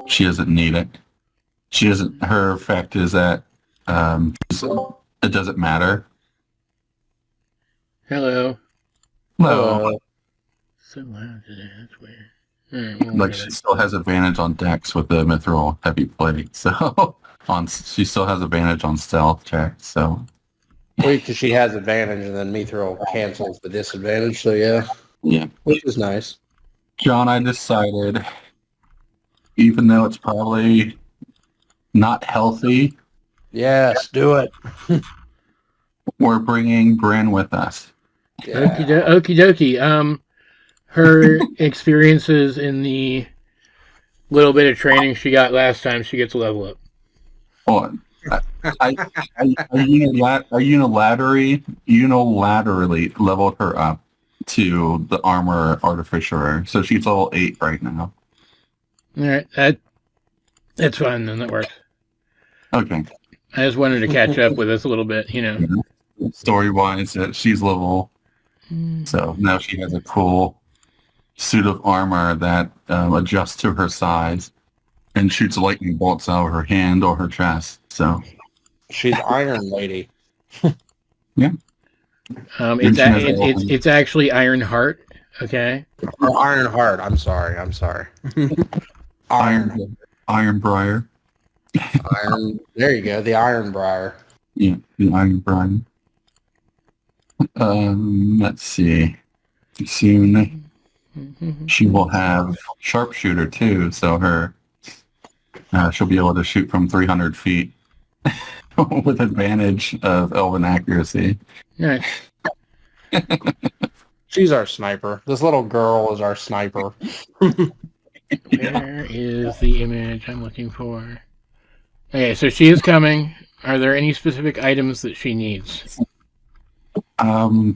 She doesn't need it. She doesn't. Her effect is that it doesn't matter. Hello. No, So loud today. That's weird. Alright, well, like whatever. she still has advantage on dex with the mithril heavy plate. So she still has advantage on stealth checks. So Wait, because she has advantage, and then Mithril cancels the disadvantage. So yeah, yeah, which is nice. John, I decided, even though it's probably not healthy, Yes, do it. we're bringing Bryn with us. Yeah. Okie dokie. Her experiences in the little bit of training she got last time, she gets a level up. On. I unilaterally leveled her up to the armor artificer, so she's level 8 right now. Alright, that's fine then, that works. Okay. I just wanted to catch up with us a little bit, you know. Story-wise, she's level, so now she has a cool suit of armor that adjusts to her size and shoots lightning bolts out of her hand or her chest. So She's Iron Lady. yeah. It's actually Iron Heart, okay? Or Iron Heart. I'm sorry. Iron Briar. Iron. There you go. The Iron Briar. Yeah, the Iron Briar. Let's see. Soon she will have sharpshooter too, so she'll be able to shoot from 300 feet with advantage of elven accuracy. Nice. She's our sniper. This little girl is our sniper. Where is the image I'm looking for? Okay, so she is coming. Are there any specific items that she needs? Do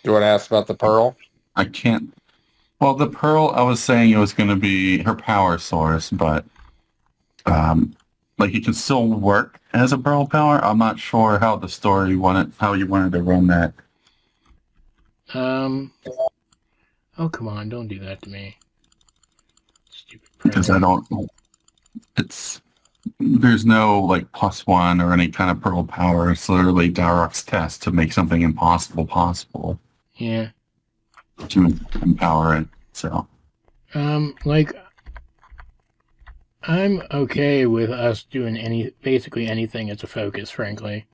you want to ask about the pearl? I can't. Well, the pearl, I was saying it was going to be her power source, but like it can still work as a pearl power. I'm not sure how the story how you wanted to run that. Oh, come on, don't do that to me. Stupid Because I don't. There's no like +1 or any kind of pearl power. It's literally Dowroc's test to make something impossible possible. Yeah. To empower it. So. Like, I'm okay with us doing basically anything as a focus, frankly.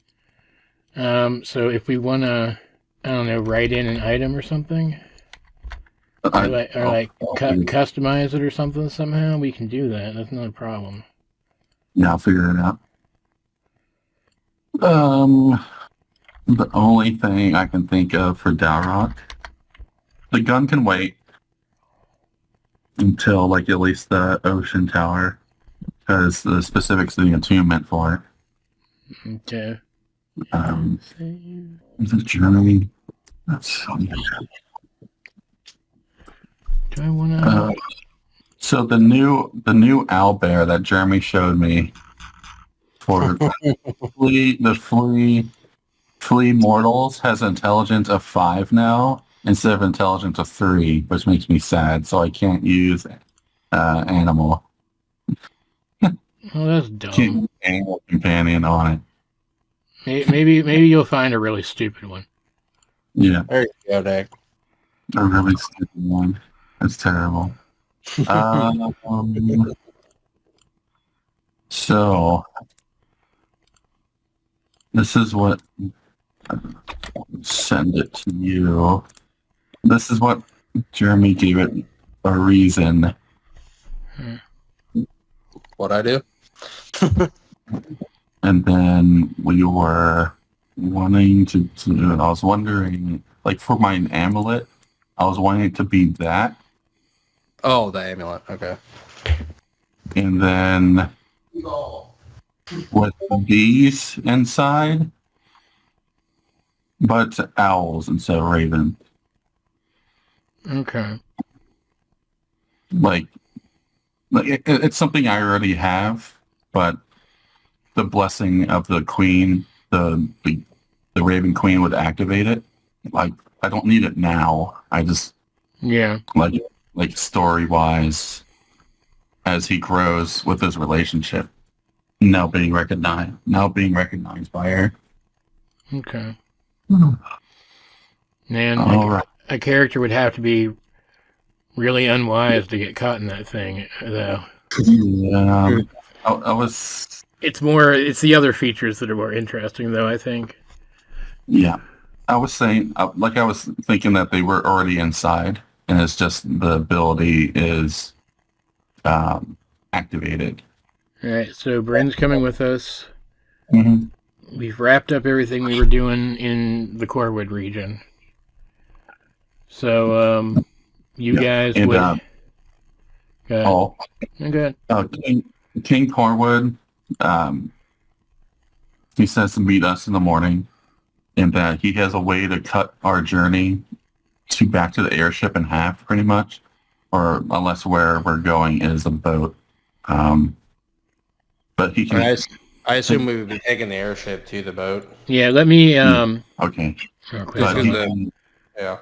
So if we want to, I don't know, write in an item or something, customize it or something somehow, we can do that. That's not a problem. Yeah, I'll figure it out. The only thing I can think of for Dowroc, the gun can wait until like at least the ocean tower, because the specifics of the attunement for it. Okay. The journey. Do I want to? So the new owlbear that Jeremy showed me for the flea mortals has intelligence of 5 now instead of intelligence of 3, which makes me sad. So I can't use animal. Oh, that's dumb. Can't use animal companion on it. Maybe you'll find a really stupid one. Yeah. There you go, Dick. A really stupid one. That's terrible. So this is what send it to you. This is what Jeremy gave it a reason. What I do? And then we were wanting to I was wondering, like for my amulet, I was wanting it to be that. Oh, the amulet. Okay. And then with bees inside, but owls instead of ravens. Okay. Like it's something I already have, but the blessing of the queen, the Raven Queen would activate it. Like I don't need it now. I just like story wise, as he grows with his relationship, now being recognized by her. Okay. Man, All right. a character would have to be really unwise to get caught in that thing, though. Yeah, I was. It's the other features that are more interesting, though, I think. Yeah, I was saying, I was thinking that they were already inside, and it's just the ability is activated. All right, so Bryn's coming with us. Mm-hmm. We've wrapped up everything we were doing in the Corwood region. So, you guys and, would... Go ahead. Oh, Go ahead. King Corwood, he says to meet us in the morning, and that he has a way to cut our journey back to the airship in half, pretty much, or unless where we're going is a boat. But he can. I assume we would be taking the airship to the boat. Yeah, let me... Okay. real quick. But Yeah.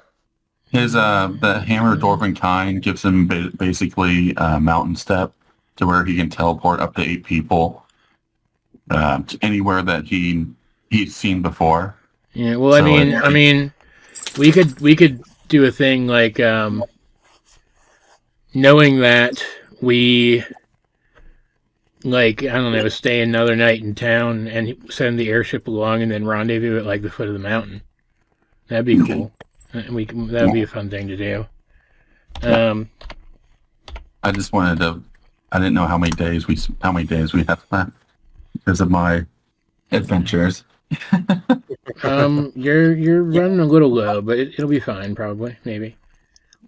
his the hammer dwarven kind gives him basically a mountain step to where he can teleport up to 8 people to anywhere that he's seen before. Yeah, well, So I mean, we could do a thing like knowing that we, like, I don't know, stay another night in town and send the airship along and then rendezvous at like the foot of the mountain. That'd be cool. That'd be a fun thing to do. I just wanted to. I didn't know how many days we have left because of my adventures. You're running a little low, but it'll be fine, probably, maybe.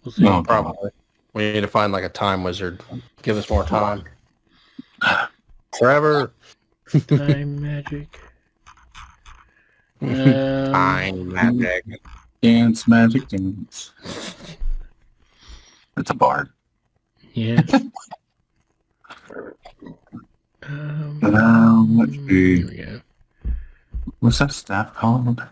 We'll see. No, Probably. We need to find like a time wizard. Give us more time. Forever. Time magic. Time magic. Dance, magic, dance. It's a bard. Yeah. Let's see. Here we go. What's that staff called? I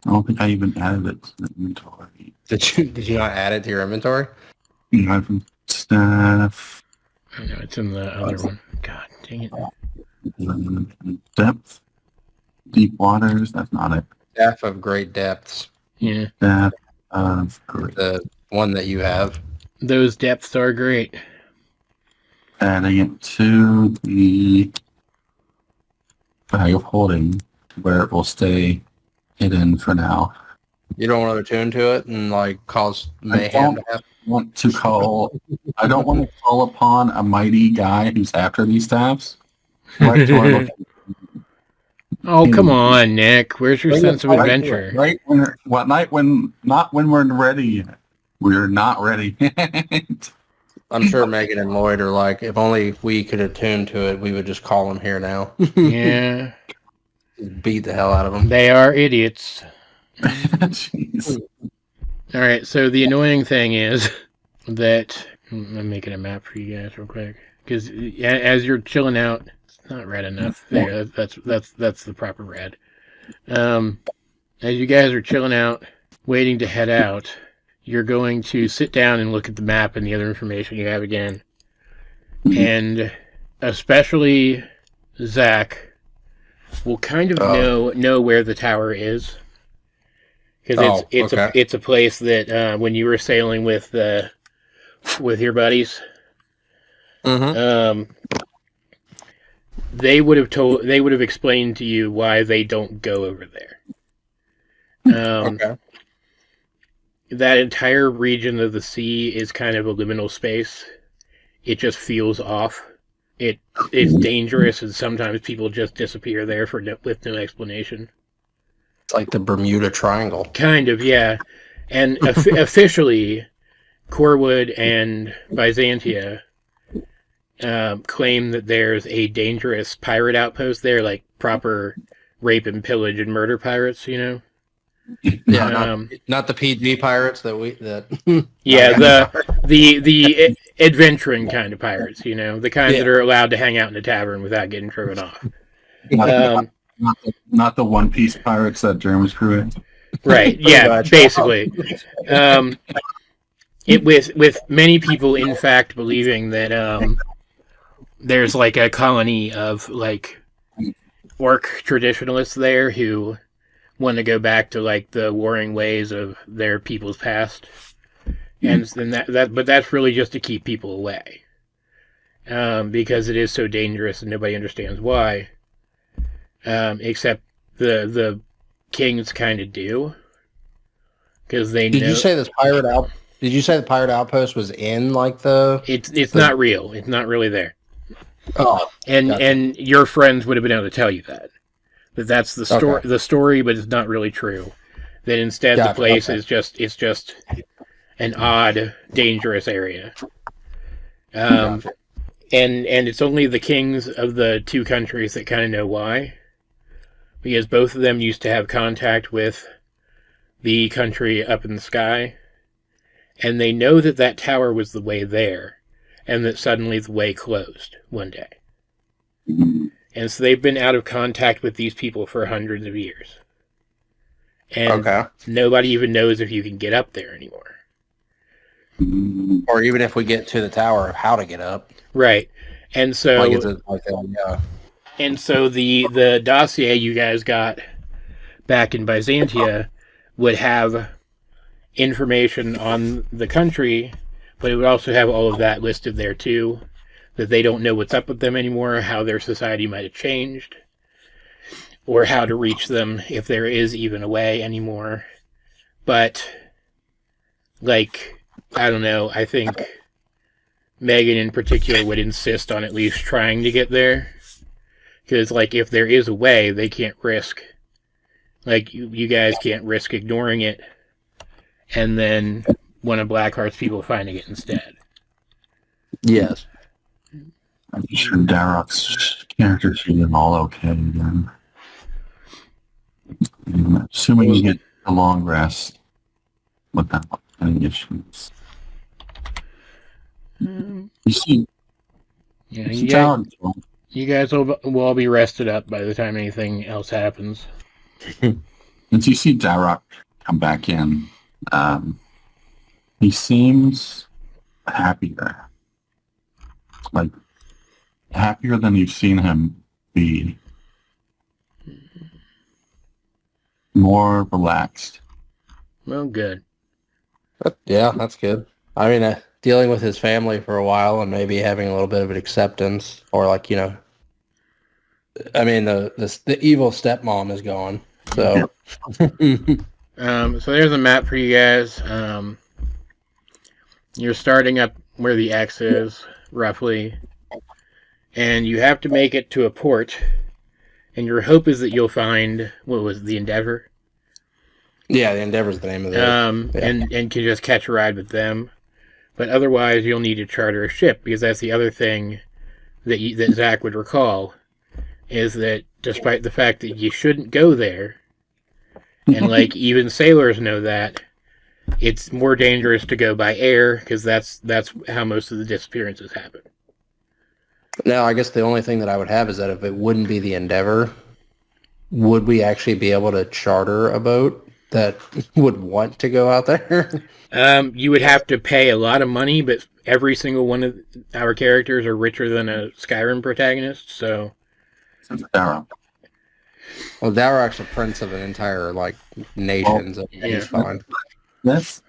don't think I even added it to the inventory. Did you not add it to your inventory? Staff. Oh, no, it's in the other one. God dang it. Depth. Deep waters. That's not it. Staff of Great Depths. Yeah. Staff of Great. The one that you have. Those depths are great. Adding it to the bag of holding where it will stay hidden for now. You don't want to attune to it and like cause mayhem. I don't want to call upon a mighty guy who's after these staffs. Right to our Oh, come on, Nick. Where's your sense of adventure? Right when not when we're ready. We're not ready. I'm sure Megan and Lloyd are like, if only we could attune to it, we would just call them here now. Yeah. Beat the hell out of them. They are idiots. Jeez. All right, so the annoying thing is that I'm making a map for you guys real quick because as you're chilling out, it's not red enough. There, that's the proper red. As you guys are chilling out, waiting to head out, you're going to sit down and look at the map and the other information you have again, and especially Zack will kind of know where the tower is. Because it's a place that when you were sailing with your buddies, they would have explained to you why they don't go over there. That entire region of the sea is kind of a liminal space. It just feels off. It's dangerous, and sometimes people just disappear there with no explanation. It's like the Bermuda Triangle. Kind of, yeah. And officially, Corwood and Byzantia claim that there's a dangerous pirate outpost there, like proper rape and pillage and murder pirates, you know? Yeah, not the PG pirates that yeah, the adventuring kind of pirates, you know, the kind that are allowed to hang out in a tavern without getting driven off. Not the One Piece pirates that Germans crew in. Right, yeah, basically. with many people, in fact, believing that there's like a colony of like orc traditionalists there who want to go back to like the warring ways of their people's past, and but that's really just to keep people away, because it is so dangerous and nobody understands why, except the kings kind of do, because they know. Did you say this pirate out? Did you say the pirate outpost was in like the? It's not real. It's not really there. Oh, and gotcha. and your friends would have been able to tell you that that's the story. Okay. The story, but it's not really true. That instead the place is just an odd, dangerous area. And it's only the kings of the two countries that kind of know why, because both of them used to have contact with the country up in the sky, and they know that that tower was the way there, and that suddenly the way closed one day. And so they've been out of contact with these people for hundreds of years. And nobody even knows if you can get up there anymore. Or even if we get to the tower, how to get up. Right. And so yeah. And so the dossier you guys got back in Byzantia would have information on the country, but it would also have all of that listed there too, that they don't know what's up with them anymore, how their society might have changed, or how to reach them if there is even a way anymore. But, like, I don't know, I think Megan in particular would insist on at least trying to get there. Because, like, if there is a way, they can't risk, like, you guys can't risk ignoring it, and then one of Blackheart's people finding it instead. Yes. I'm sure Dowroc's character should be all okay then. I'm assuming you get a long rest without any issues. You see, Yeah, you guys will all be rested up by the time anything else happens. Since you see Dowroc come back in, he seems happier. Like, happier than you've seen him be. More relaxed. Well, good. Yeah, that's good. I mean, dealing with his family for a while and maybe having a little bit of an acceptance, or like, you know, I mean, the evil stepmom is gone. So, So there's a map for you guys. You're starting up where the X is, roughly, and you have to make it to a port. And your hope is that you'll find, what was it, the Endeavor? Yeah, the Endeavor's the name of it. And can just catch a ride with them. But otherwise, you'll need to charter a ship, because that's the other thing that Zack would recall, is that despite the fact that you shouldn't go there, and like even sailors know that, it's more dangerous to go by air, because that's how most of the disappearances happen. Now, I guess the only thing that I would have is that if it wouldn't be the Endeavor, would we actually be able to charter a boat that would want to go out there? You would have to pay a lot of money, but every single one of our characters are richer than a Skyrim protagonist, so... Dowroc. Well, Dowroc's a prince of an entire, like, nation, so he's fine. That's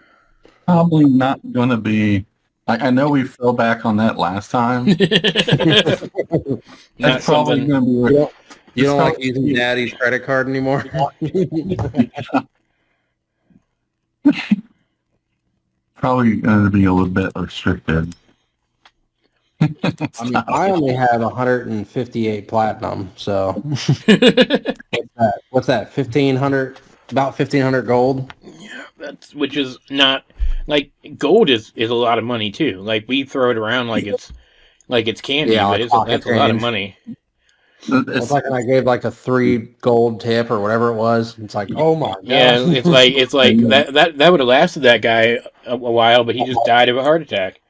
probably not going to be... I know we fell back on that last time. That's probably going to be... You don't like using Daddy's credit card anymore? Probably going to be a little bit restricted. I mean, I only have 158 platinum, so what's that? 1,500, about 1,500 gold. Yeah, which is not like gold is a lot of money too. Like we throw it around like it's candy, but that's a lot of money. It's like when I gave like a 3 gold tip or whatever it was. It's like, oh my god. Yeah, it's like that would have lasted that guy a while, but he just died of a heart attack.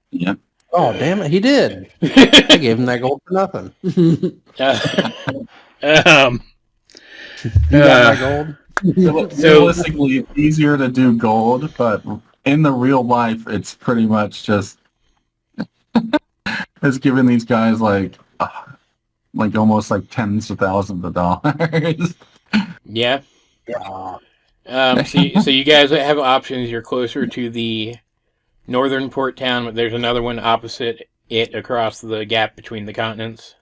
Yeah. Oh damn it, he did. I gave him that gold for nothing. You got my gold. Realistically, it's easier to do gold, but in the real life, it's pretty much just it's giving these guys like almost like tens of thousands of dollars. Yeah. Yeah. So you guys have options. You're closer to the northern port town, but there's another one opposite it across the gap between the continents.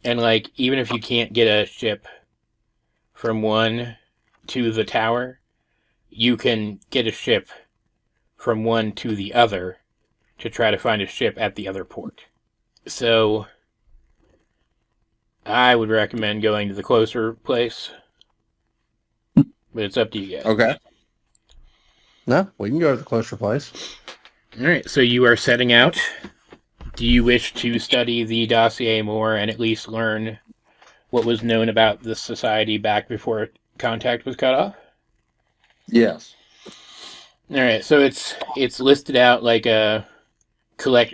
And like, even if you can't get a ship from one to the tower, you can get a ship from one to the other to try to find a ship at the other port. So I would recommend going to the closer place, but it's up to you guys. Okay. No, we can go to the closer place. All right, so you are setting out. Do you wish to study the dossier more and at least learn what was known about this society back before contact was cut off? Yes. All right, so it's listed out like a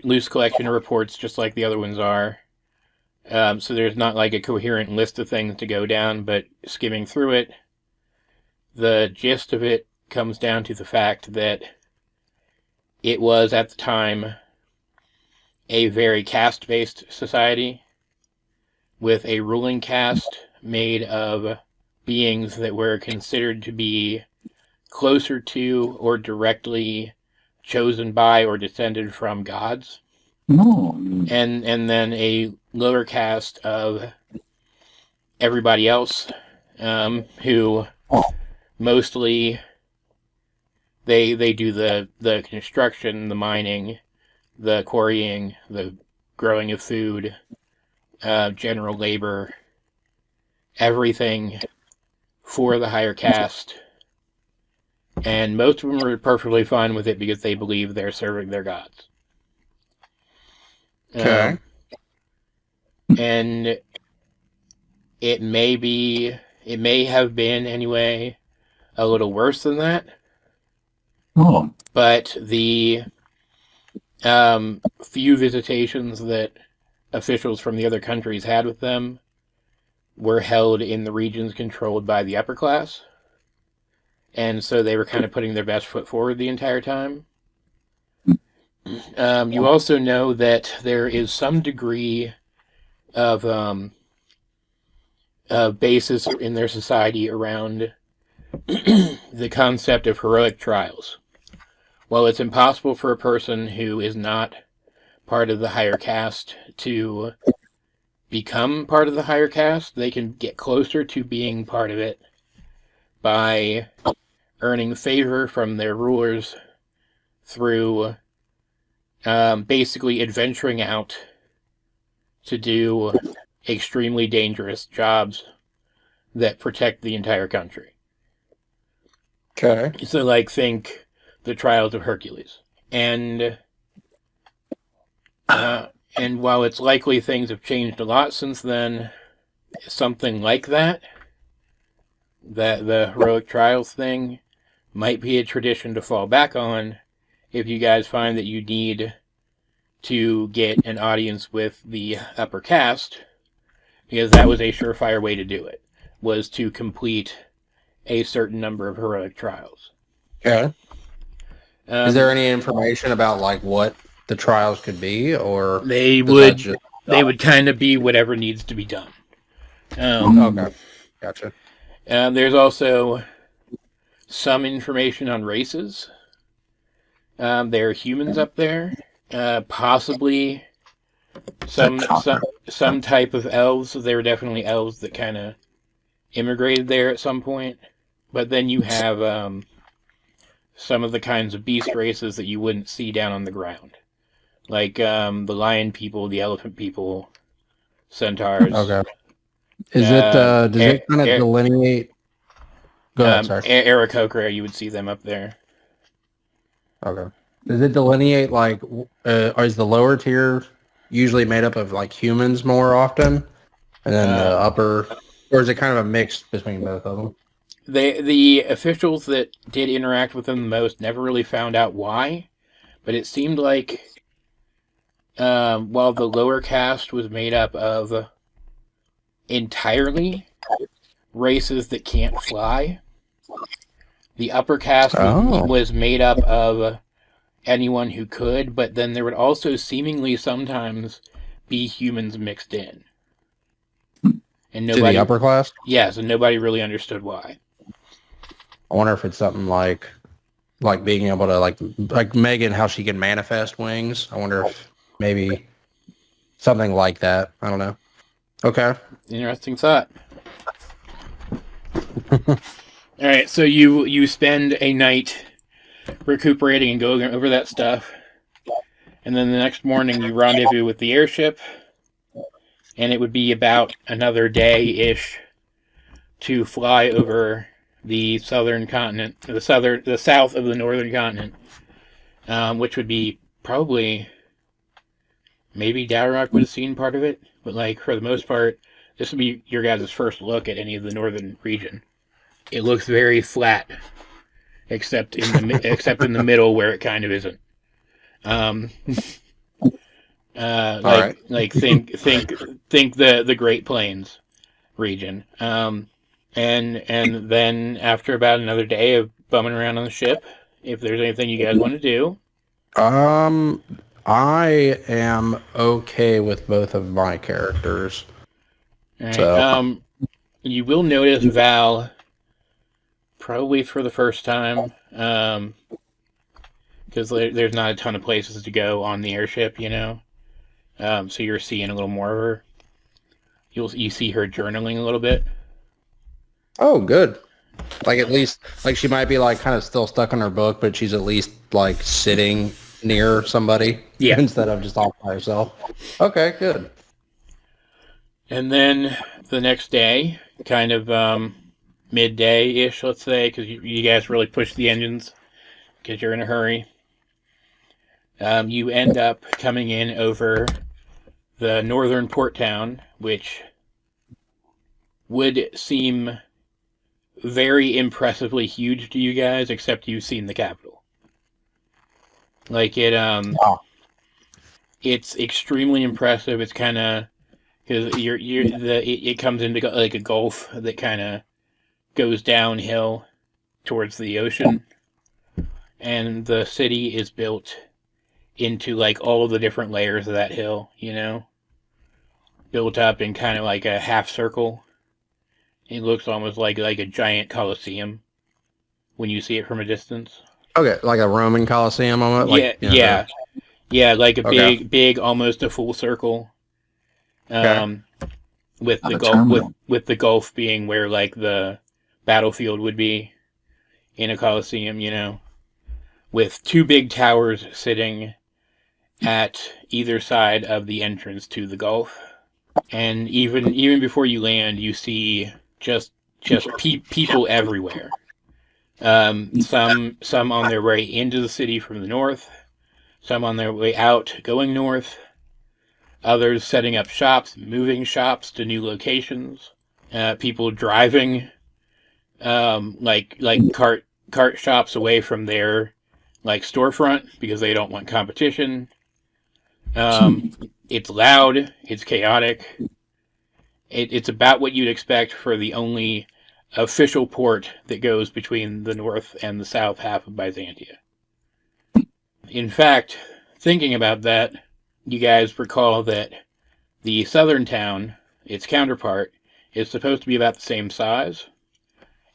loose collection of reports, just like the other ones are. So there's not like a coherent list of things to go down, but skimming through it, the gist of it comes down to the fact that it was at the time a very caste-based society with a ruling caste made of beings that were considered to be closer to or directly chosen by or descended from gods. No. And then a lower caste of everybody else, who mostly they do the construction, the mining, the quarrying, the growing of food, general labor, everything for the higher caste. And most of them are perfectly fine with it because they believe they're serving their gods. Okay. And it may have been anyway a little worse than that. Oh. But the few visitations that officials from the other countries had with them were held in the regions controlled by the upper class. And so they were kind of putting their best foot forward the entire time. You also know that there is some degree of basis in their society around the concept of heroic trials. While it's impossible for a person who is not part of the higher caste to become part of the higher caste, they can get closer to being part of it by earning favor from their rulers through basically adventuring out to do extremely dangerous jobs that protect the entire country. Okay. So, like, think the Trials of Hercules. And while it's likely things have changed a lot since then, something like that, the heroic trials thing, might be a tradition to fall back on if you guys find that you need to get an audience with the upper caste, because that was a surefire way to do it, was to complete a certain number of heroic trials. Okay. Is there any information about like what the trials could be, or they would kind of be whatever needs to be done? Okay, gotcha. There's also some information on races. There are humans up there, possibly some type of elves. There were definitely elves that kind of immigrated there at some point. But then you have some of the kinds of beast races that you wouldn't see down on the ground, like the lion people, the elephant people, centaurs. Okay. Does it kind of delineate? Go ahead, sorry. Aarakocra, you would see them up there. Okay. Does it delineate like, is the lower tier usually made up of like humans more often, and then the upper, or is it kind of a mix between both of them? The officials that did interact with them the most never really found out why, but it seemed like while the lower caste was made up of entirely races that can't fly, The upper caste Oh. was made up of anyone who could, but then there would also seemingly sometimes be humans mixed in. And To the upper class? Yes, and nobody really understood why. I wonder if it's something like being able to like Megan, how she can manifest wings. I wonder if maybe something like that. I don't know. Okay. Interesting thought. All right, so you spend a night recuperating and going over that stuff, and then the next morning you rendezvous with the airship, and it would be about another day-ish to fly over the southern continent, the south of the northern continent, which would be probably, maybe Dowroc would have seen part of it, but like for the most part, this would be your guys' first look at any of the northern region. It looks very flat, except in the middle where it kind of isn't. Like think the Great Plains region. And then after about another day of bumming around on the ship, if there's anything you guys want to do. I am okay with both of my characters. All right. So. You will notice Val probably for the first time, because there's not a ton of places to go on the airship, you know. So you're seeing a little more of her. You see her journaling a little bit. Oh, good. Like at least, like she might be like kind of still stuck in her book, but she's at least like sitting near somebody, yeah, instead of just off by herself. Okay, good. And then the next day, kind of midday-ish, let's say, because you guys really push the engines because you're in a hurry. You end up coming in over the northern port town, which would seem very impressively huge to you guys, except you've seen the capital. Like it's extremely impressive. It's kind of because it comes into like a gulf that kind of goes downhill towards the ocean, and the city is built into like all of the different layers of that hill, you know, built up in kind of like a half circle. It looks almost like a giant coliseum when you see it from a distance. Okay, like a Roman Colosseum on it? Like, yeah, like a big, almost a full circle. With the gulf being where like the battlefield would be in a coliseum, you know, with two big towers sitting at either side of the entrance to the gulf. And even before you land, you see just people everywhere. Some on their way into the city from the north, some on their way out going north, others setting up shops, moving shops to new locations, people driving like cart shops away from their like storefront because they don't want competition. It's loud, it's chaotic. It's about what you'd expect for the only official port that goes between the north and the south half of Byzantia. In fact, thinking about that, you guys recall that the southern town, its counterpart, is supposed to be about the same size.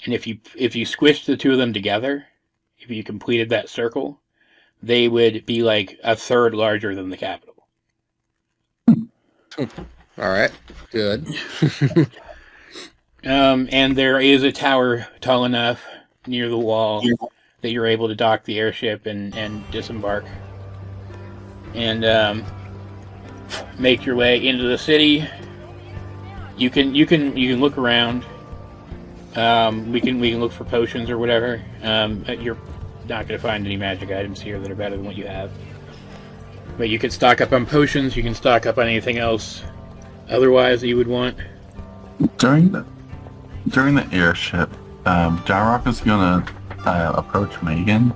And if you squished the two of them together, if you completed that circle, they would be like a third larger than the capital. All right, good. And there is a tower tall enough near the wall that you're able to dock the airship and disembark. And make your way into the city. You can look around. We can look for potions or whatever. You're not going to find any magic items here that are better than what you have. But you can stock up on potions. You can stock up on anything else otherwise that you would want. During the airship, Dowroc is gonna approach Megan,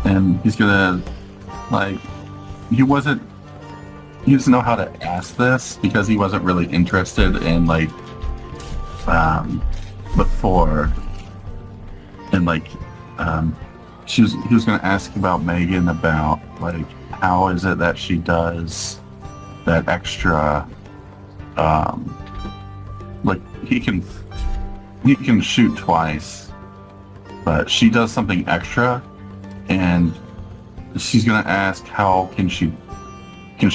and he's gonna he doesn't know how to ask this because he wasn't really interested in before. and like, he was going to ask about Megan about like how is it that she does that extra, like he can shoot twice, but she does something extra, and she's going to ask how can she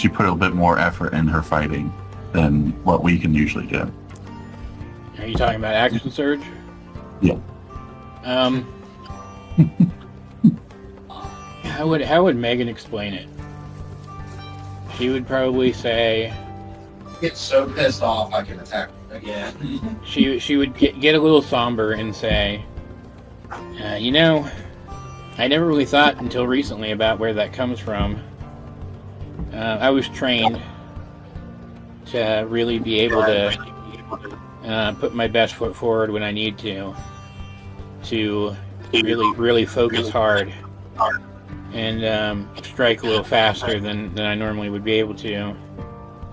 put a bit more effort in her fighting than what we can usually do. Are you talking about action surge? Yeah. How would Megan explain it? She would probably say, Get so pissed off I can attack again. she would get a little somber and say, you know, I never really thought until recently about where that comes from. I was trained to really be able to put my best foot forward when I need to really focus hard and strike a little faster than I normally would be able to.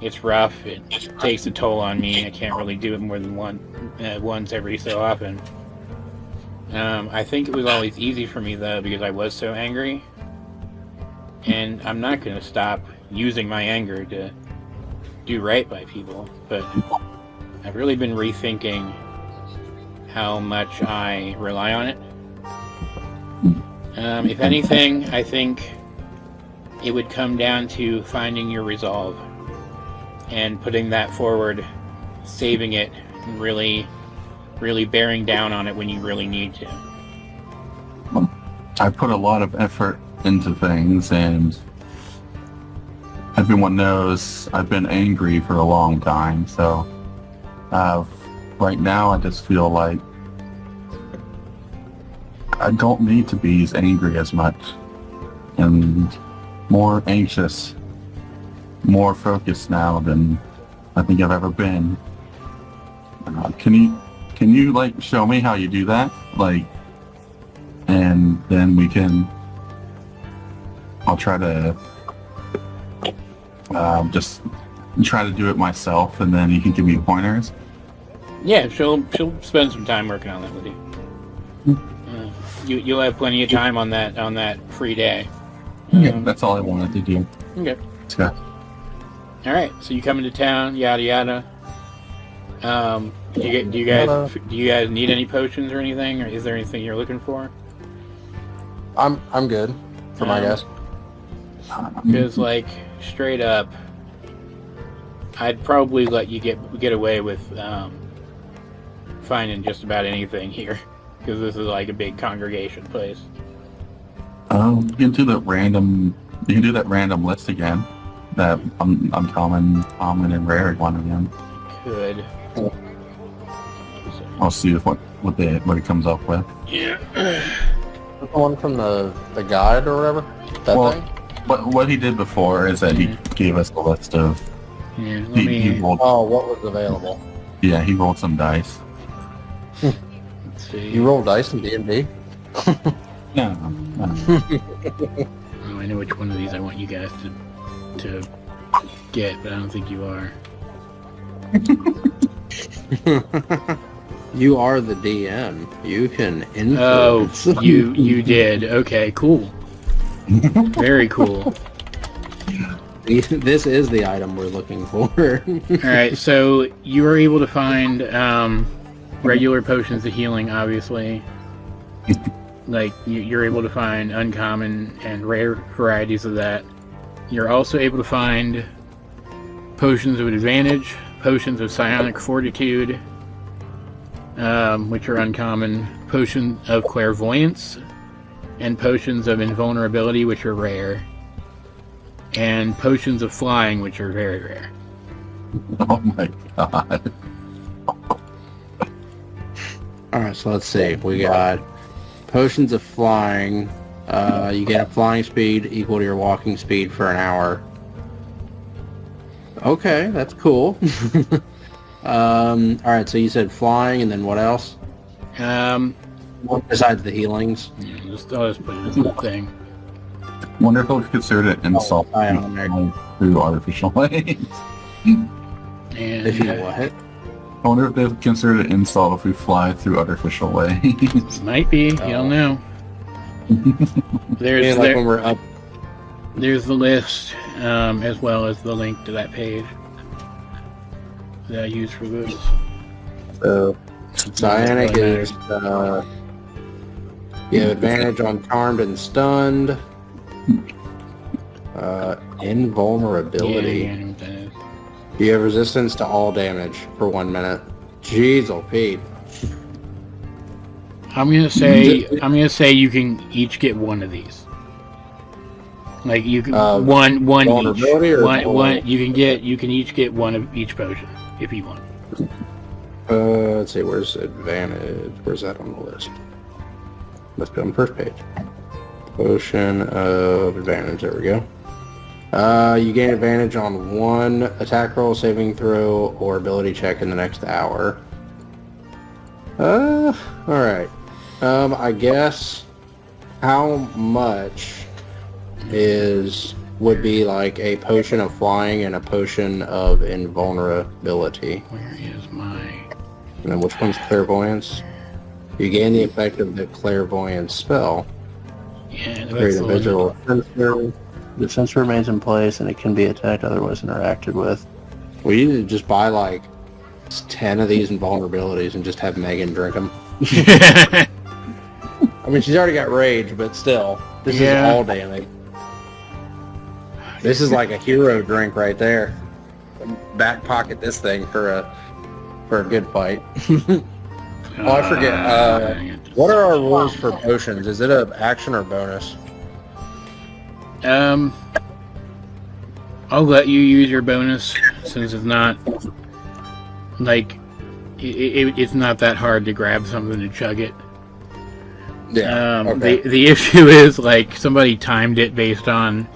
It's rough. It takes a toll on me. I can't really do it more than once every so often. I think it was always easy for me, though, because I was so angry. And I'm not going to stop using my anger to do right by people. But I've really been rethinking how much I rely on it. If anything, I think it would come down to finding your resolve and putting that forward, saving it, and really bearing down on it when you really need to. I put a lot of effort into things, and everyone knows I've been angry for a long time, so right now I just feel like I don't need to be as angry as much, and more anxious, more focused now than I think I've ever been. Can you like show me how you do that? Like, and then I'll try to just try to do it myself, and then you can give me pointers. Yeah, she'll spend some time working on that with you. You'll have plenty of time on that free day. Yeah, that's all I wanted to do. Okay. Yeah. All right. So you come into town, yada yada. Do you guys need any potions or anything, or is there anything you're looking for? I'm good for my guess. Because like straight up, I'd probably let you get away with finding just about anything here, because this is like a big congregation place. You can do that random. You can do that random list again. That uncommon, common, and rare one again. Could. I'll see what it comes up with. Yeah. The one from the guide or whatever. That Well, thing. what he did before is that he gave us a list of. Yeah. He rolled. Oh, what was available? Yeah, he rolled some dice. Let's see. You roll dice in D&D? No. Oh, I know which one of these I want you guys to get, but I don't think you are. You are the DM. You can Oh, influence. you did. Okay, cool. Very cool. This is the item we're looking for. All right, so you were able to find regular potions of healing, obviously. Like, you're able to find uncommon and rare varieties of that. You're also able to find potions of advantage, potions of psionic fortitude, which are uncommon, potions of clairvoyance, and potions of invulnerability, which are rare, and potions of flying, which are very rare. Oh my god. Alright, so let's see. We got potions of flying. You get a flying speed equal to your walking speed for an hour. Okay, that's cool. Alright, so you said flying, and then what else? Besides the healings? Yeah, I'll just put it in the thing. Wonder if it's considered an insult I am there. through artificial ways. And If you what? I wonder if they've considered an insult if we fly through artificial ways. Might be. You don't know. There's like when we're up. There's the list, as well as the link to that page that I use for this. So, Cyanic is, you have advantage on charmed and stunned. Invulnerability. Yeah, I know what that is. You have resistance to all damage for 1 minute. Jeez, oh Pete. I'm gonna say you can each get one of these. Like you can one each. You can each get one of each potion if you want. Let's see, where's advantage? Where's that on the list? Must be on the first page. Potion of advantage, there we go. You gain advantage on one attack roll, saving throw, or ability check in the next hour. Alright. I guess how much would be like a potion of flying and a potion of invulnerability? Where is my... And then which one's clairvoyance? You gain the effect of the clairvoyance spell. Yeah, Create a visual sensor. The sensor remains in place and it can be attacked, otherwise interacted with. We need to just buy like 10 of these invulnerabilities and just have Megan drink them. I mean, she's already got rage, but still, this is all damage. This is like a hero drink right there. Back pocket this thing for a good fight. Oh, I forget. What are our rules for potions? Is it an action or bonus? I'll let you use your bonus since it's not like it's not that hard to grab something and chug it. Yeah. Okay. The issue is like somebody timed it based on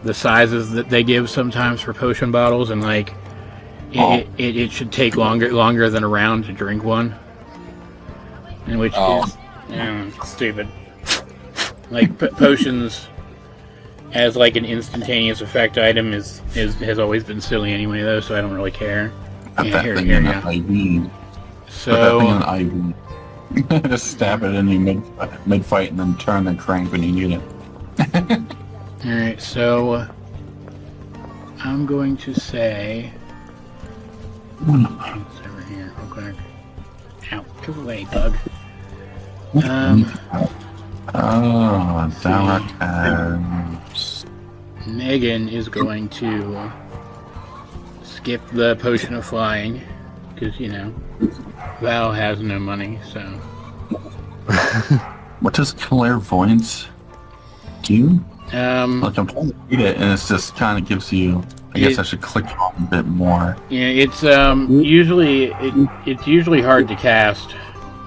the sizes that they give sometimes for potion bottles, and like it should take longer than a round to drink one, in which is stupid. Like potions as like an instantaneous effect item has always been silly anyway, though, so I don't really care. Put that thing in an IV. So put that thing in an IV. Just stab it in you mid fight and then turn the crank when you need it. Alright, so I'm going to say it's over here real quick. Ow, go away, bug. Dowroc has... Megan is going to skip the potion of flying because, you know, Val has no money, so... What does clairvoyance do? Like, I'm trying to read it, and it just kind of gives you... I guess I should click on a bit more. Yeah, it's usually hard to cast,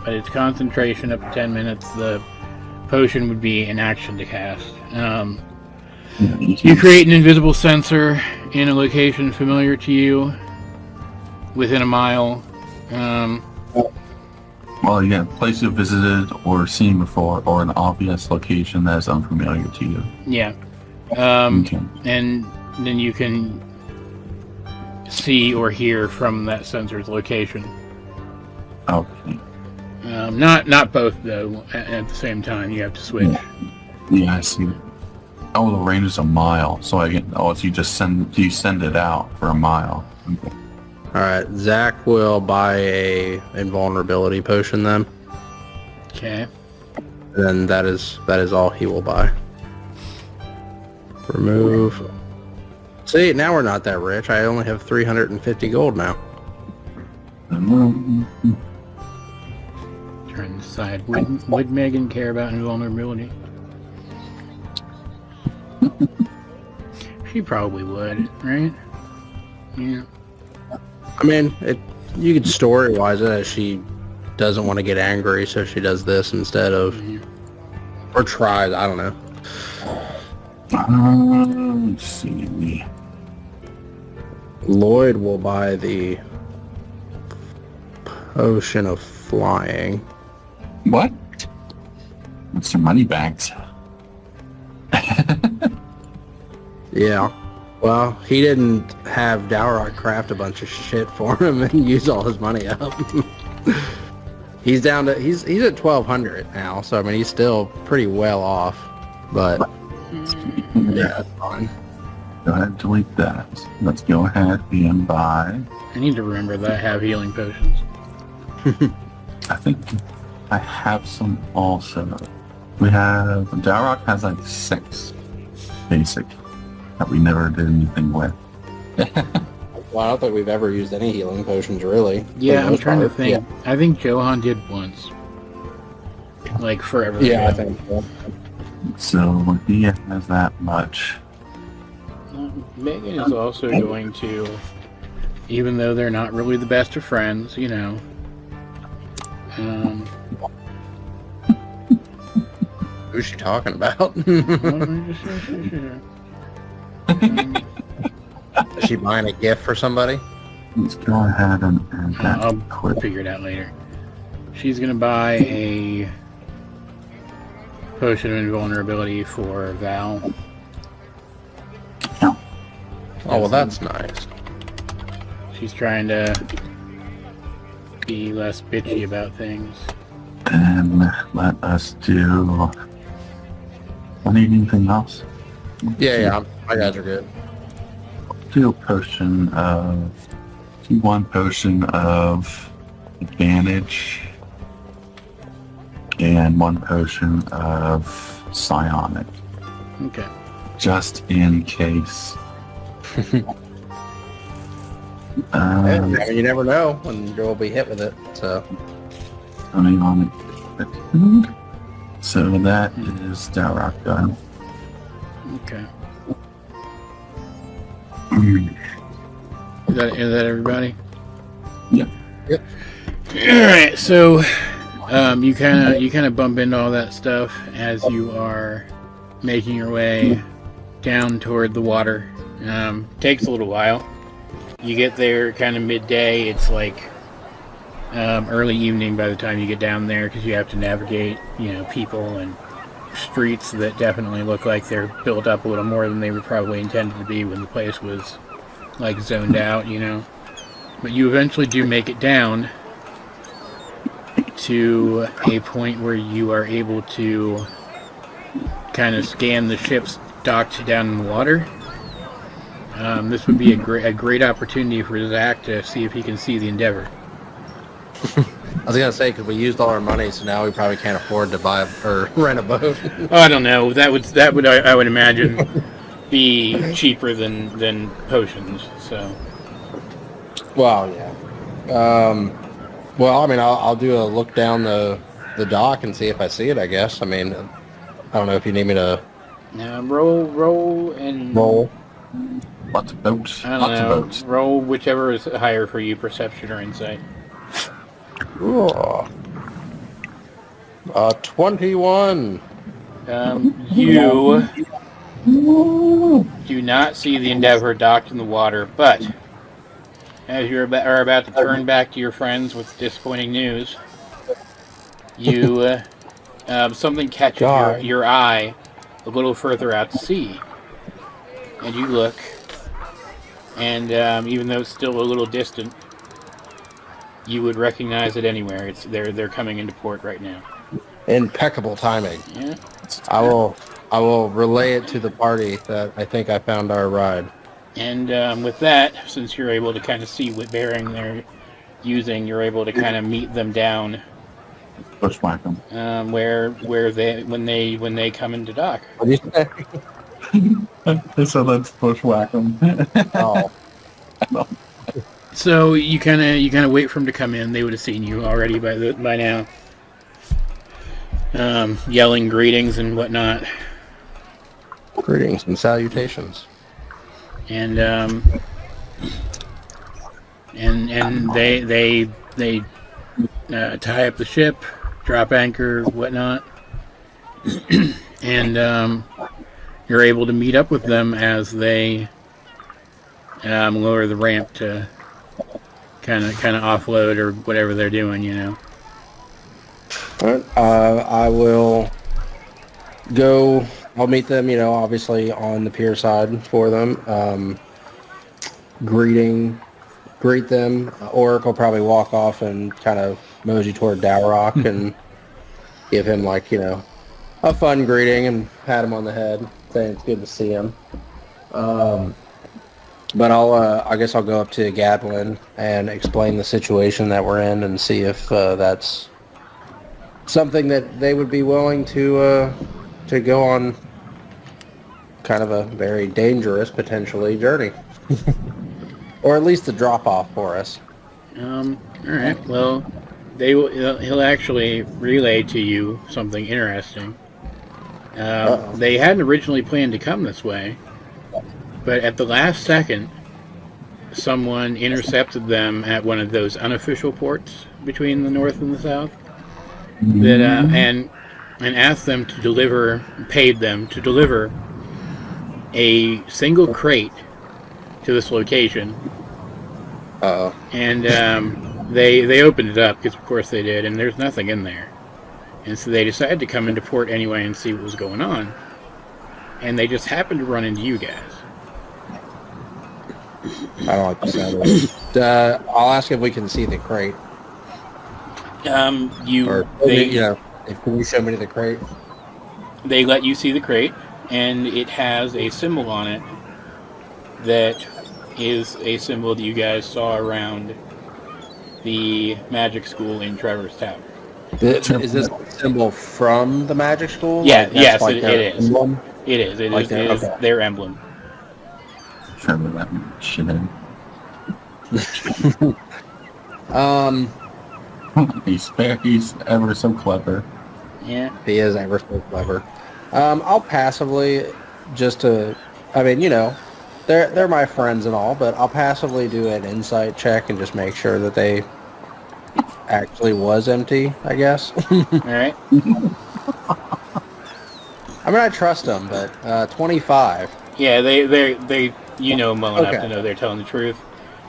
but it's concentration up to 10 minutes. The potion would be an action to cast. You create an invisible sensor in a location familiar to you within a mile. Well, yeah, place you've visited or seen before, or an obvious location that is unfamiliar to you. Yeah. Okay. And then you can see or hear from that sensor's location. Okay. Not both though. At the same time, you have to switch. Yeah, I see. Oh, the range is a mile, so I get. Oh, so you send it out for a mile. Okay. All right, Zack will buy a invulnerability potion then. Okay. Then that is all he will buy. Remove. See, now we're not that rich. I only have 350 gold now. Trying to decide, would Megan care about invulnerability? She probably would, right? Yeah. I mean, you could story-wise it as she doesn't want to get angry, so she does this instead of... Or tries, I don't know. Let's see. Lloyd will buy the potion of flying. What? What's your money bags? Yeah. Well, he didn't have Dowroc craft a bunch of shit for him and use all his money up. He's down to he's at 1,200 now, so I mean he's still pretty well off. But yeah, that's fine. Go ahead and delete that. Let's go ahead and buy. I need to remember that I have healing potions. I think I have some also. We have Dowroc has like 6 basic that we never did anything with. Well, I don't think we've ever used any healing potions, really. Yeah, I'm trying to think. Yeah. I think Johan did once. Like forever ago. I think so. So he has that much. Megan is also going to, even though they're not really the best of friends, you know. Who's she talking about? Is she buying a gift for somebody? Let's go ahead and add that. I'll figure it out later. She's going to buy a potion of invulnerability for Val. No. Oh, well, that's nice. She's trying to be less bitchy about things. And let us do... I need anything else? Yeah, my guys are good. Do a potion of... Do 1 potion of advantage and 1 potion of psionic. Okay. Just in case. I mean, you never know when you'll be hit with it, so... Psionic. So that is Dowroc done. Okay. Is that everybody? Yeah. Yep. All right. So, you kind of bump into all that stuff as you are making your way down toward the water. Takes a little while. You get there kind of midday. It's like early evening by the time you get down there because you have to navigate, people and streets that definitely look like they're built up a little more than they were probably intended to be when the place was like zoned out, But you eventually do make it down to a point where you are able to kind of scan the ships docked down in the water. This would be a great opportunity for Zack to see if he can see the Endeavor. I was gonna say because we used all our money, so now we probably can't afford to buy or rent a boat. Oh, I don't know. That would I would imagine be cheaper than potions. So. Well, yeah. Well, I mean, I'll do a look down the dock and see if I see it. I guess. I mean, I don't know if you need me to. Roll. Lots of boats. I don't know. Roll whichever is higher for you, perception or insight. Ooh. 21. You do not see the Endeavor docked in the water, but as you are about to turn back to your friends with disappointing news, you something catches your eye a little further out to sea, and you look, and even though it's still a little distant, you would recognize it anywhere. They're coming into port right now. Impeccable timing. Yeah. I will relay it to the party that I think I found our ride. And with that, since you're able to kind of see what bearing they're using, you're able to kind of meet them down. Bushwhack them. Where they when they come into dock. What do you say? They said let's bushwhack them. Oh. No. So you kind of wait for them to come in. They would have seen you already by now. Yelling greetings and whatnot. Greetings and salutations. And they tie up the ship, drop anchor, whatnot, and you're able to meet up with them as they lower the ramp to kind of offload or whatever they're doing, All right. I will go. I'll meet them, obviously on the pier side for them. greet them. Oric will probably walk off and kind of mosey toward Dowroc and give him like, a fun greeting and pat him on the head, saying it's good to see him. But I guess I'll go up to Gadwin and explain the situation that we're in and see if that's something that they would be willing to go on kind of a very dangerous, potentially, journey. Or at least a drop-off for us. All right. Well, he'll actually relay to you something interesting. They hadn't originally planned to come this way, but at the last second, someone intercepted them at one of those unofficial ports between the north and the south. That and asked them to paid them to deliver a single crate to this location. And they opened it up, because of course they did, and there's nothing in there. And so they decided to come into port anyway and see what was going on. And they just happened to run into you guys. I don't like the sound of it. I'll ask if we can see the crate. Can you show me the crate? They let you see the crate, and it has a symbol on it that is a symbol that you guys saw around the magic school in Trevor's Tower. Is this a symbol from the magic school? Yeah, like yes, like it is. Emblem? It is. It is their emblem. Trevor, that shithead. He's ever so clever. Yeah. He is ever so clever. I'll passively, they're my friends and all, but I'll passively do an insight check and just make sure that they actually was empty, I guess. All right. I trust them, but 25. Yeah, they them well enough to know they're telling the truth.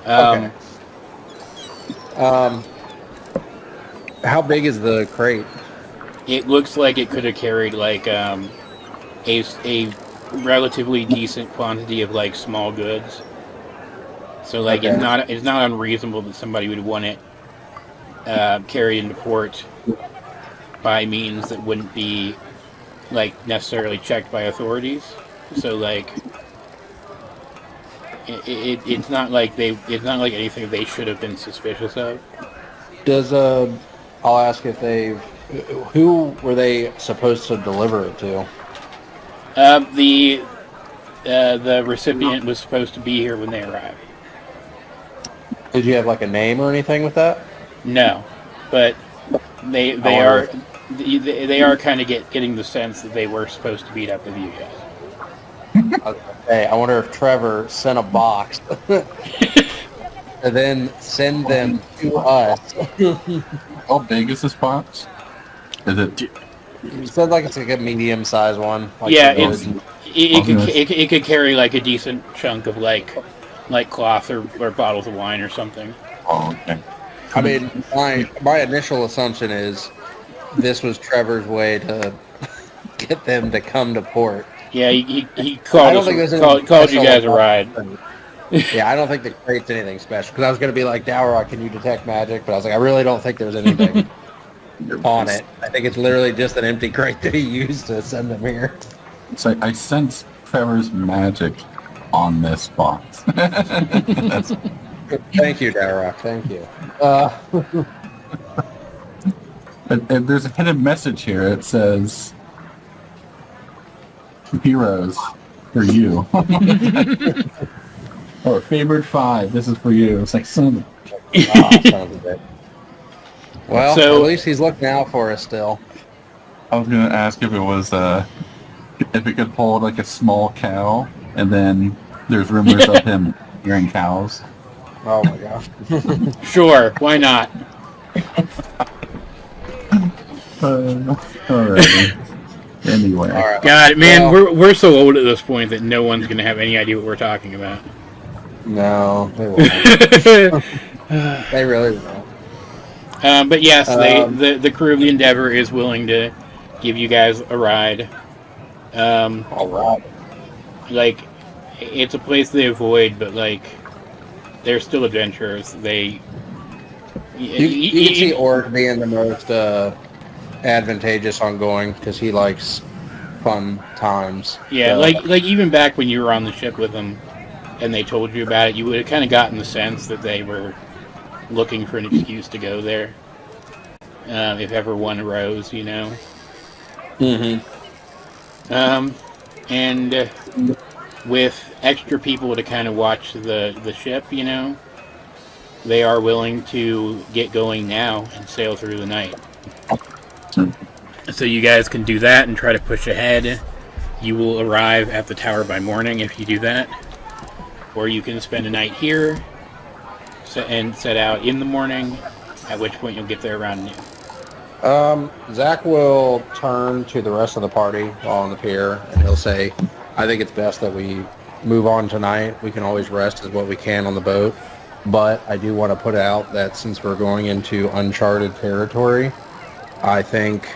Okay. How big is the crate? It looks like it could have carried like a relatively decent quantity of like small goods. So like it's not unreasonable that somebody would want it carried into port by means that wouldn't be like necessarily checked by authorities. So like it's not like anything they should have been suspicious of. I'll ask if who were they supposed to deliver it to? The recipient was supposed to be here when they arrived. Did you have like a name or anything with that? No, but they are kind of getting the sense that they were supposed to meet up with you guys. Hey, I wonder if Trevor sent a box and then send them to us. How big is this box? Is it? You said like it's like a medium-sized one. Like yeah, it could carry like a decent chunk of like cloth or bottles of wine or something. Oh, okay. I mean, my initial assumption is this was Trevor's way to get them to come to port. Yeah, he called you guys a ride. Yeah, I don't think the crate's anything special. Because I was going to be like, Dowroc, can you detect magic? But I was like, I really don't think there's anything on it. I think it's literally just an empty crate that he used to send them here. So I sense Trevor's magic on this box. Thank you, Dowroc. Thank you. But there's a hidden message here. It says, "Heroes for you." Or favored 5. This is for you. It's like son of a bitch. Well, at least he's looking out for us still. I was gonna ask if it was if it could hold like a small cow, and then there's rumors of him hearing cows. Oh my gosh. Sure, why not? Alright. Anyway. All right. God, man, we're so old at this point that no one's gonna have any idea what we're talking about. No, they won't. They really won't. But yes, the crew of the Endeavor is willing to give you guys a ride. All right. Like, it's a place they avoid, but like, they're still adventurers. They You can see Orc being the most advantageous on going because he likes fun times. Yeah, So, like even back when you were on the ship with them, and they told you about it, you would have kind of gotten the sense that they were looking for an excuse to go there, if ever one arose, you know. And with extra people to kind of watch the ship, you know, they are willing to get going now and sail through the night. So you guys can do that and try to push ahead. You will arrive at the tower by morning if you do that. Or you can spend a night here and set out in the morning, at which point you'll get there around noon. Zack will turn to the rest of the party while on the pier, and he'll say, I think it's best that we move on tonight. We can always rest as what we can on the boat. But I do want to put out that since we're going into uncharted territory, I think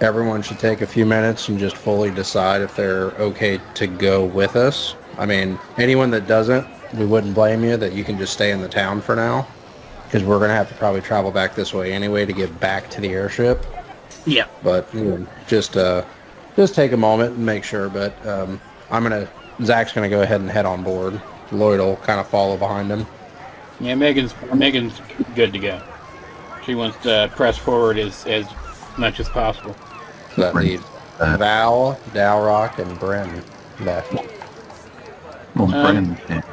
everyone should take a few minutes and just fully decide if they're okay to go with us. I mean, anyone that doesn't, we wouldn't blame you that you can just stay in the town for now, because we're going to have to probably travel back this way anyway to get back to the airship. Yeah. But just take a moment and make sure. But Zach's going to go ahead and head on board. Lloyd will kind of follow behind him. Yeah, Megan's good to go. She wants to press forward as much as possible. So that leaves Val, Dowroc, and Bryn left. Well, Bryn can't.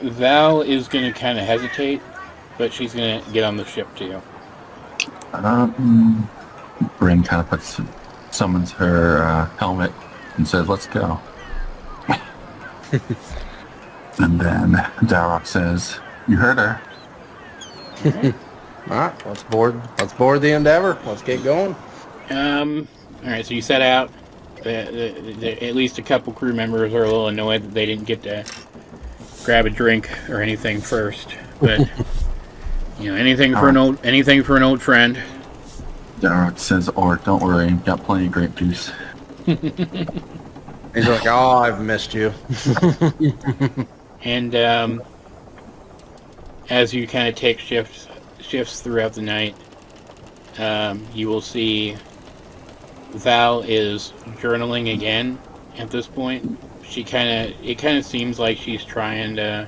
Val is going to kind of hesitate, but she's going to get on the ship too. Bryn kind of summons her helmet and says, let's go. And then Dowroc says, you heard her. All right, let's board the Endeavor. Let's get going. All right, so you set out. At least a couple crew members are a little annoyed that they didn't get to grab a drink or anything first, but anything for an old friend. Dowroc says, or don't worry, got plenty of grape juice. He's like, oh, I've missed you. And as you kind of take shifts throughout the night, you will see Val is journaling again at this point. It kind of seems like she's trying to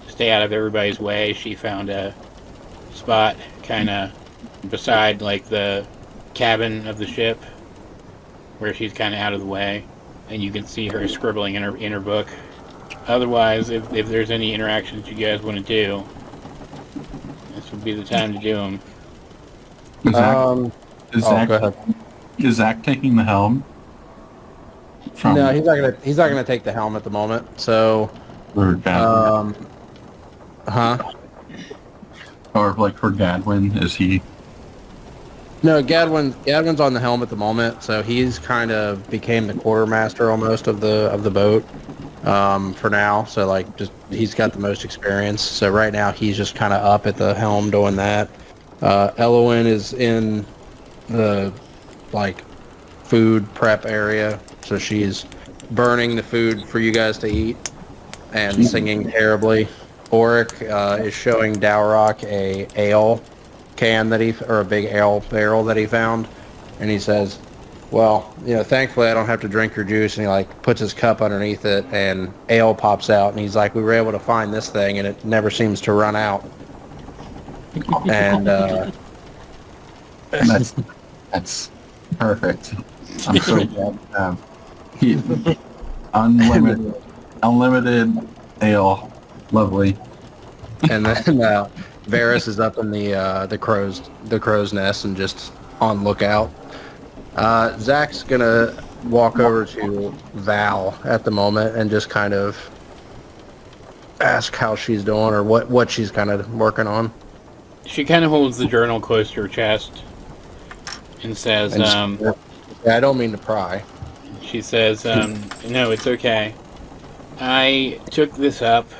stay out of everybody's way. She found a spot kind of beside like the cabin of the ship where she's kind of out of the way, and you can see her scribbling in her book. Otherwise, if there's any interactions you guys want to do, this would be the time to do them. Go ahead. Is Zack taking the helm? No, he's not gonna take the helm at the moment. So, Or Gadwin? Or like for Gadwin, is he? No, Gadwin's on the helm at the moment, so he's kind of became the quartermaster almost of the boat for now. So like, just he's got the most experience. So right now he's just kind of up at the helm doing that. Elowen is in the like food prep area, so she's burning the food for you guys to eat and singing terribly. Auric is showing Dowroc a ale can or a big ale barrel that he found, and he says, well, thankfully I don't have to drink your juice, and he like puts his cup underneath it and ale pops out, and he's like, we were able to find this thing and it never seems to run out. And that's perfect. I'm so glad to have unlimited ale. Lovely. And then Varys is up in the crow's nest and just on lookout. Zach's gonna walk over to Val at the moment and just kind of ask how she's doing or what she's kind of working on. She kind of holds the journal close to her chest and says, I don't mean to pry. She says, no, it's okay. I took this up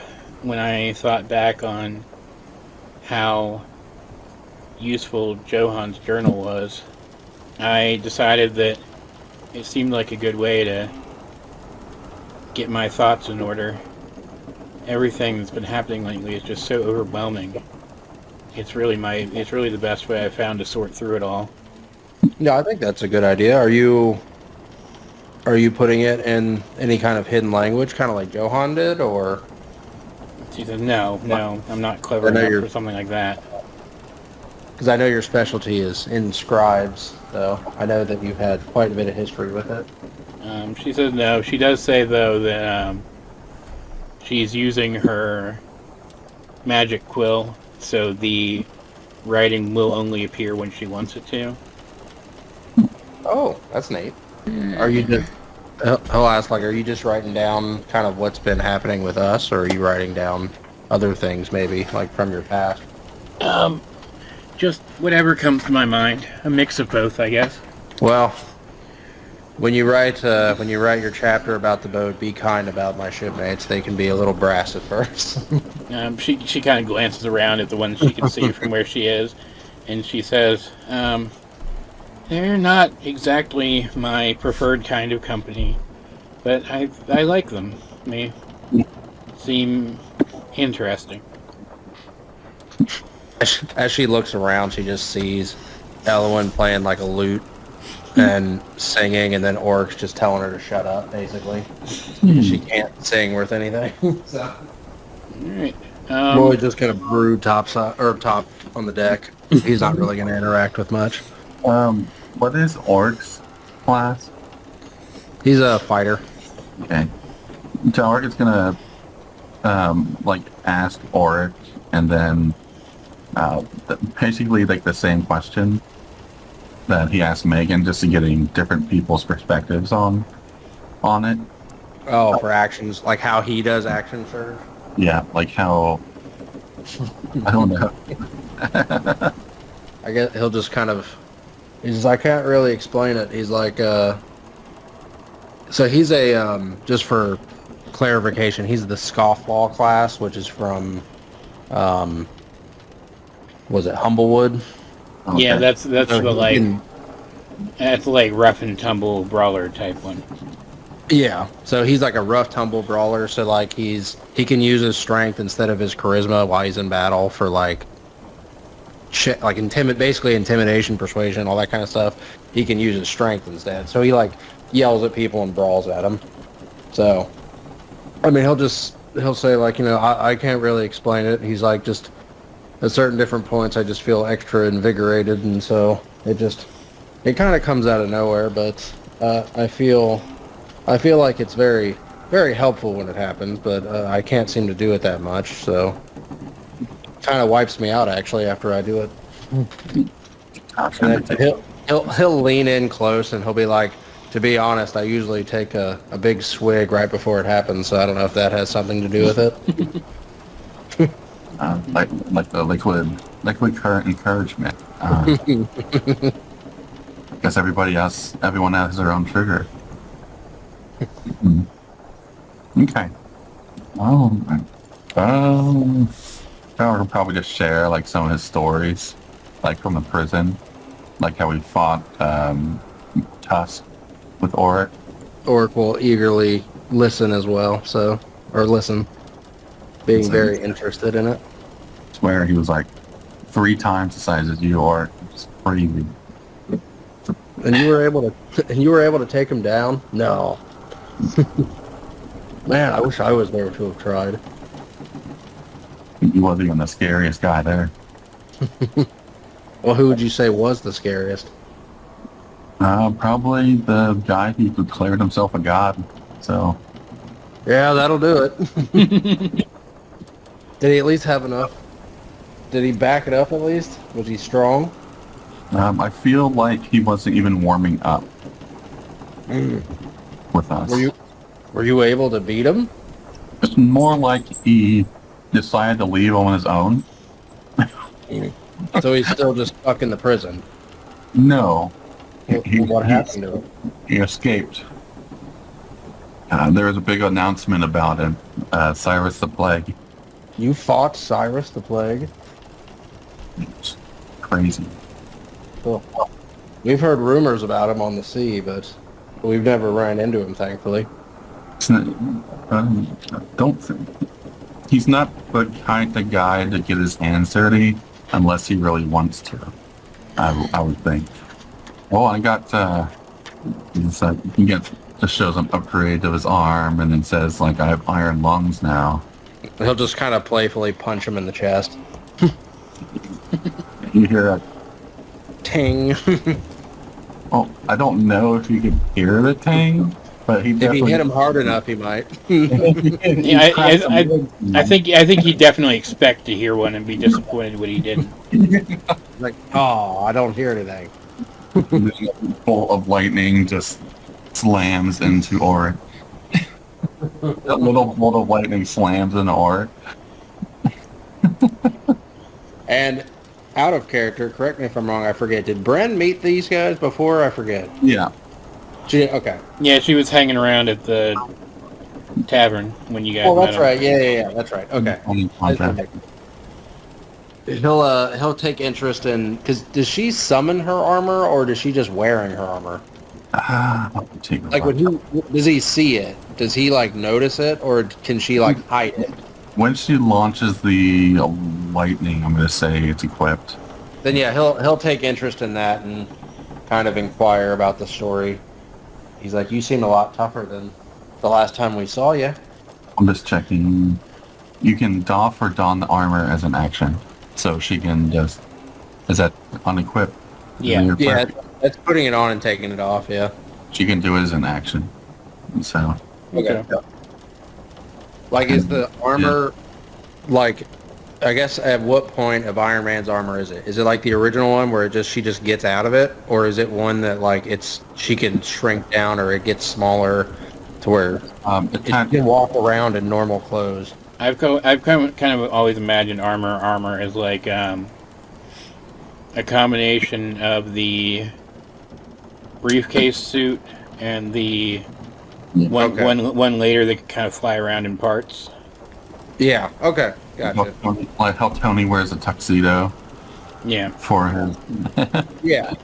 when I thought back on how useful Johan's journal was. I decided that it seemed like a good way to get my thoughts in order. Everything that's been happening lately is just so overwhelming. It's really the best way I've found to sort through it all. Yeah, I think that's a good idea. Are you putting it in any kind of hidden language, kind of like Johan did, or? She says, no, I'm not clever enough for something like that. Because I know your specialty is in scribes, so I know that you've had quite a bit of history with it. She says no. She does say, though, that she's using her magic quill, so the writing will only appear when she wants it to. Oh, that's neat. Are you just... He'll ask, like, are you just writing down kind of what's been happening with us, or are you writing down other things, maybe, like from your past? Just whatever comes to my mind. A mix of both, I guess. Well, when you write your chapter about the boat, be kind about my shipmates. They can be a little brass at first. She kind of glances around at the ones she can see from where she is, and she says, they're not exactly my preferred kind of company, but I like them. They seem interesting. As she looks around, she just sees Elwyn playing like a lute and singing, and then Oryx just telling her to shut up, basically. She can't sing worth anything. So. All right. Roy just kind of brewed top on the deck. He's not really going to interact with much. What is Oryx's class? He's a fighter. Okay. So Oryx is gonna ask Oryx, and then basically like the same question that he asked Megan, just to getting different people's perspectives on it. Oh, for actions, like how he does action surge? Yeah, like how... I don't know. I guess he'll just kind of... He's I can't really explain it. He's like, so he's a, just for clarification, he's the Scofflaw class, which is from, was it Humblewood? Okay. Yeah, that's So that's like rough and tumble brawler type one. Yeah, so he's like a rough tumble brawler. So like he can use his strength instead of his charisma while he's in battle for like basically intimidation, persuasion, all that kind of stuff. He can use his strength instead. So he like yells at people and brawls at them. So, I mean, he'll say like, I can't really explain it. He's like, just at certain different points, I just feel extra invigorated, and so it kind of comes out of nowhere. But I feel like it's very, very helpful when it happens, but I can't seem to do it that much. So, kind of wipes me out actually after I do it. And then he'll lean in close and he'll be like, to be honest, I usually take a big swig right before it happens, so I don't know if that has something to do with it. Like the liquid current encouragement. Guess everyone has their own trigger. Okay. Dowroc will probably just share like some of his stories, like from the prison, like how we fought Tusk with Oryx. Oryx will eagerly listen as well, being very interested in it. I swear he was like 3 times the size as you, Oryx. It's crazy. And you were able to take him down? No. Man, I wish I was there to have tried. He wasn't even the scariest guy there. Well, who would you say was the scariest? Probably the guy who declared himself a god. So. Yeah, that'll do it. Did he at least have enough? Did he back it up at least? Was he strong? I feel like he wasn't even warming up with us. Were you able to beat him? It's more like he decided to leave on his own. So he's still just stuck in the prison? No. What happened to him? He escaped. There was a big announcement about him, Cyrus the Plague. You fought Cyrus the Plague? It's crazy. Cool. We've heard rumors about him on the sea, but we've never ran into him, thankfully. It's not, I don't think he's not the kind of guy to get his hands dirty unless he really wants to. I would think. Oh, I got he gets just shows an upgrade to his arm and then says like I have iron lungs now. He'll just kind of playfully punch him in the chest. You hear a Ting. oh, I don't know if you could hear the tang, but he If definitely he hit him hard enough, he might. Yeah, I think he'd definitely expect to hear one and be disappointed when he didn't. Like, oh, I don't hear anything. bolt of lightning just slams into Auric. A little bolt of lightning slams into Auric. And out of character, correct me if I'm wrong, I forget. Did Bren meet these guys before? I forget. Yeah. Okay. Yeah, she was hanging around at the tavern when you guys Oh, met that's him. right. Yeah, that's right. Okay. Only contact. He'll take interest in, because does she summon her armor or is she just wearing her armor? Take a Like look. does he see it? Does he like notice it, or can she like hide it? When she launches the lightning, I'm going to say it's equipped. Then yeah, he'll take interest in that and kind of inquire about the story. He's like, you seem a lot tougher than the last time we saw you. I'm just checking. You can doff or don the armor as an action. So she can just... Is that unequipped? Yeah. Yeah, that's putting it on and taking it off, yeah. She can do it as an action. So... Okay. Like, is the armor, like, I guess at what point of Iron Man's armor is it? Is it like the original one where she just gets out of it? Or is it one that, like, she can shrink down or it gets smaller to where it she can walk around in normal clothes? I've kind of always imagined armor as like a combination of the briefcase suit and the one later that can kind of fly around in parts. Yeah, okay, gotcha. Like how Tony wears a tuxedo Yeah. for his... Yeah.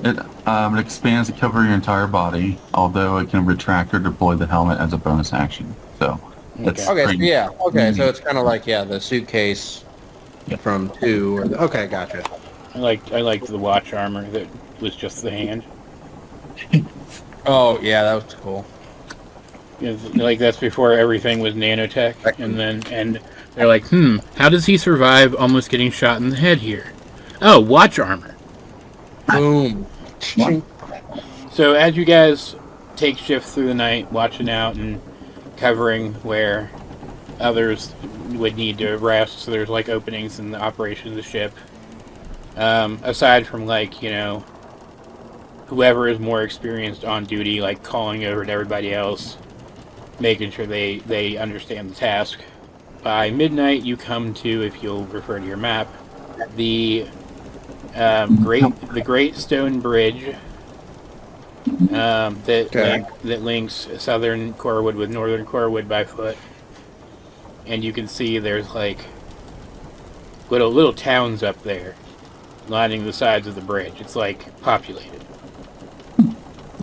It expands to cover your entire body, although it can retract or deploy the helmet as a bonus action. So, it's Okay, so pretty- yeah, okay, so it's kind of like, yeah, the suitcase from 2, or okay, gotcha. I liked the watch armor that was just the hand. Oh, yeah, that was cool. Like that's before everything was nanotech, and they're like, how does he survive almost getting shot in the head here? Oh, watch armor. Boom. So as you guys take shift through the night, watching out and covering where others would need to rest, so there's like openings in the operation of the ship. Aside from like, whoever is more experienced on duty, like calling over to everybody else, making sure they understand the task. By midnight, you come to, if you'll refer to your map, the Great Stone Bridge that links southern Corewood with northern Corewood by foot. And you can see there's like little towns up there lining the sides of the bridge. It's like populated.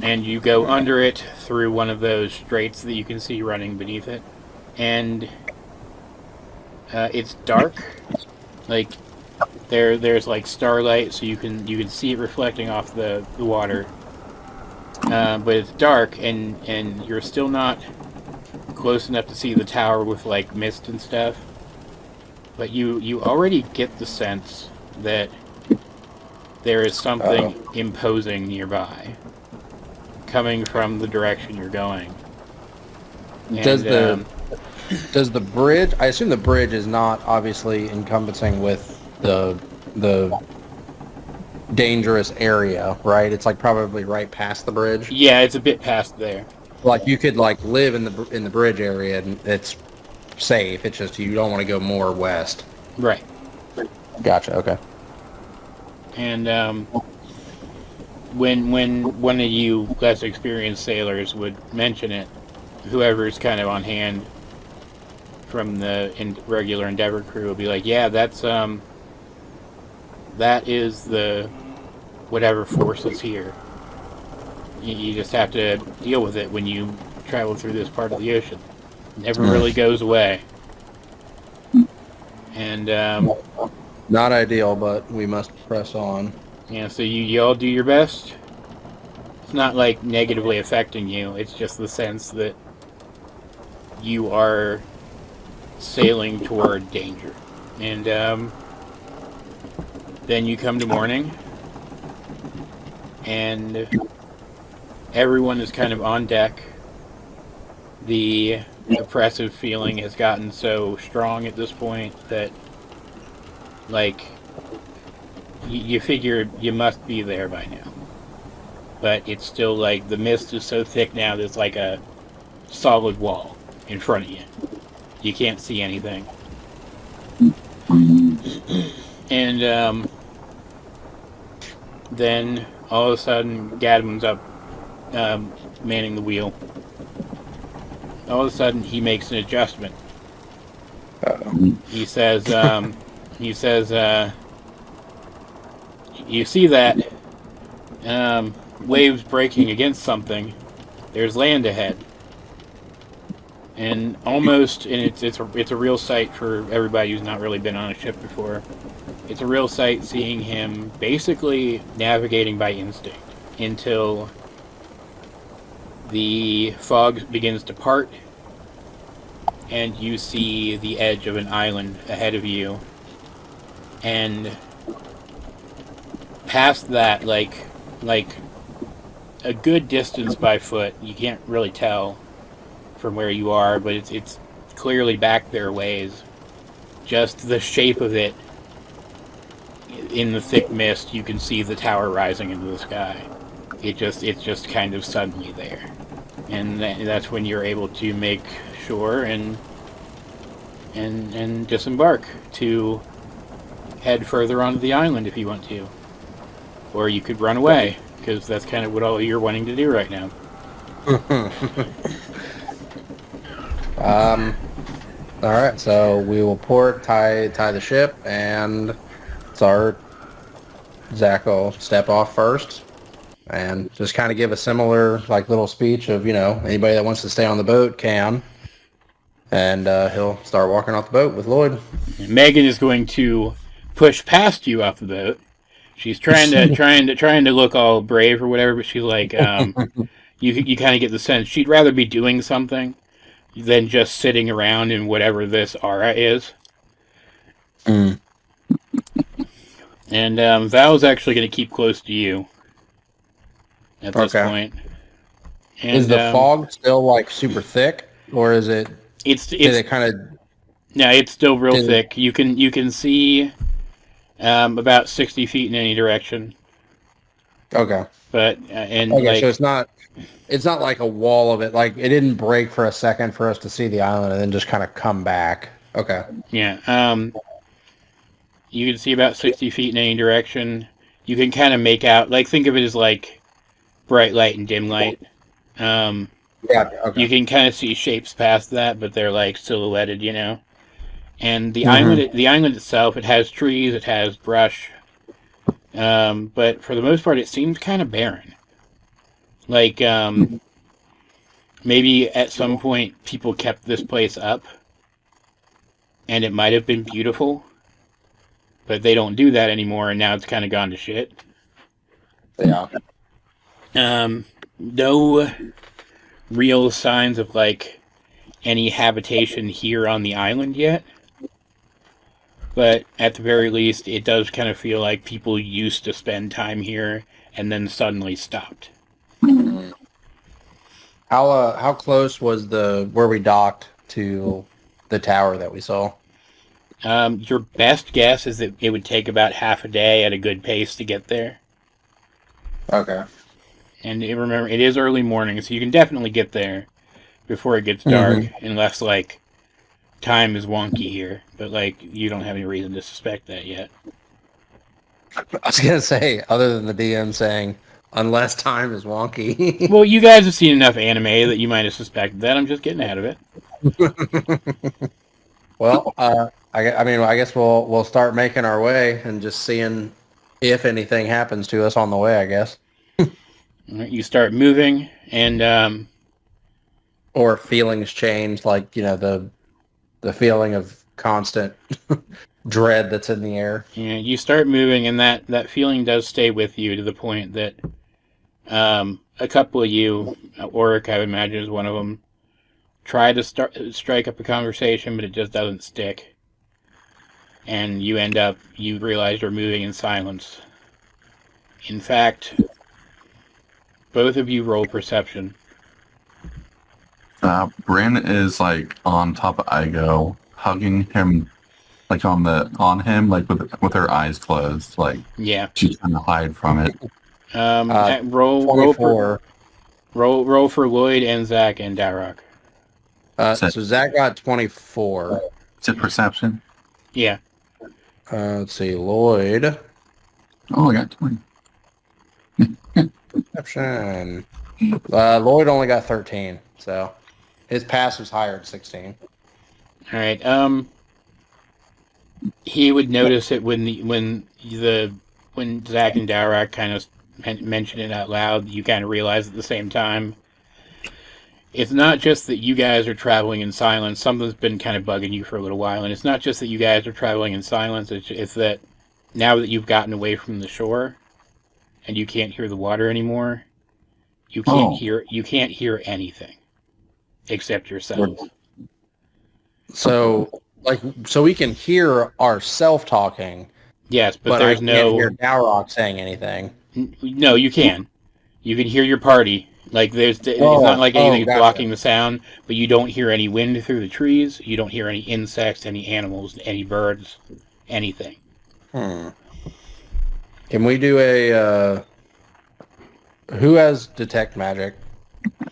And you go under it through one of those straits that you can see running beneath it. And it's dark. Like there's like starlight, so you can see it reflecting off the water. But it's dark, and you're still not close enough to see the tower with like mist and stuff. But you already get the sense that there is something imposing nearby, coming from the direction you're going. And, does the bridge? I assume the bridge is not obviously encompassing with the dangerous area, right? It's like probably right past the bridge. Yeah, it's a bit past there. Like you could like live in the bridge area and it's safe. It's just you don't want to go more west. Right. Gotcha. Okay. And when one of you less experienced sailors would mention it, whoever's kind of on hand from the regular Endeavor crew will be like, yeah, that is the whatever force is here. You just have to deal with it when you travel through this part of the ocean. Never really goes away. And not ideal, but we must press on. yeah, so you all do your best. It's not like negatively affecting you. It's just the sense that you are sailing toward danger. And then you come to morning, and everyone is kind of on deck. The oppressive feeling has gotten so strong at this point that, like, you figure you must be there by now. But it's still like the mist is so thick now there's like a solid wall in front of you. You can't see anything. And then all of a sudden Gadman's up manning the wheel. All of a sudden he makes an adjustment. He says, you see that waves breaking against something. There's land ahead. And almost, and it's a real sight for everybody who's not really been on a ship before. It's a real sight seeing him basically navigating by instinct until the fog begins to part and you see the edge of an island ahead of you. And past that, like a good distance by foot, you can't really tell from where you are, but it's clearly back there ways. Just the shape of it in the thick mist, you can see the tower rising into the sky. It's just kind of suddenly there, and that's when you're able to make shore and disembark to head further onto the island if you want to, or you could run away because that's kind of what all you're wanting to do right now. All right, so we will port, tie the ship, and start. Zack will step off first and just kind of give a similar like little speech of, you know, anybody that wants to stay on the boat can, and he'll start walking off the boat with Lloyd. Megan is going to push past you off the boat. She's trying to look all brave or whatever, but she's like, you kind of get the sense she'd rather be doing something than just sitting around in whatever this aura is. Mm. And Val's actually going to keep close to you at this point. And, is the fog still like super thick, or is it? It's kind of. No, it's still real thick. You can see about 60 feet in any direction. Okay. But and okay, like, so it's not like a wall of it. Like it didn't break for a second for us to see the island and then just kind of come back. Okay. Yeah. You can see about 60 feet in any direction. You can kind of make out, like, think of it as like bright light and dim light. Yeah. Okay. You can kind of see shapes past that, but they're like silhouetted, you know. And the island itself, it has trees, it has brush, but for the most part, it seems kind of barren. Like maybe at some point people kept this place up, and it might have been beautiful, but they don't do that anymore, and now it's kind of gone to shit. Yeah. No real signs of like any habitation here on the island yet. But at the very least, it does kind of feel like people used to spend time here and then suddenly stopped. How close was where we docked to the tower that we saw? Your best guess is that it would take about half a day at a good pace to get there. Okay. And remember, it is early morning, so you can definitely get there before it gets dark, unless, like, time is wonky here. But, like, you don't have any reason to suspect that yet. I was going to say, other than the DM saying, unless time is wonky. Well, you guys have seen enough anime that you might have suspected that. I'm just getting ahead of it. Well, I mean, I guess we'll start making our way and just seeing if anything happens to us on the way, I guess. You start moving, and or feelings change, like, the feeling of constant dread that's in the air. Yeah, you start moving, and that feeling does stay with you to the point that a couple of you, Oric, I would imagine, is one of them, try to strike up a conversation, but it just doesn't stick. And you realize you're moving in silence. In fact, both of you roll perception. Bryn is like on top of Igo, hugging him, like on him, like with her eyes closed, like Yeah. she's trying to hide from it. Roll 24. roll for Lloyd and Zack and Dowroc. So Zack got 24. Is it perception? Yeah. Let's see, Lloyd. Oh, I got 20. Perception. Lloyd only got 13, so his pass was higher at 16. All right. He would notice it when Zack and Dowroc kind of mentioned it out loud. You kind of realize at the same time. It's not just that you guys are traveling in silence. Something's been kind of bugging you for a little while, and it's not just that you guys are traveling in silence. It's that now that you've gotten away from the shore, and you can't hear the water anymore, you can't hear anything except yourselves. So we can hear ourselves talking. Yes, but I there's can't hear Dowroc saying anything. No, you can. You can hear your party. Like it's not like anything's blocking the sound, but you don't hear any wind through the trees. You don't hear any insects, any animals, any birds, anything. Can we do a? Who has detect magic?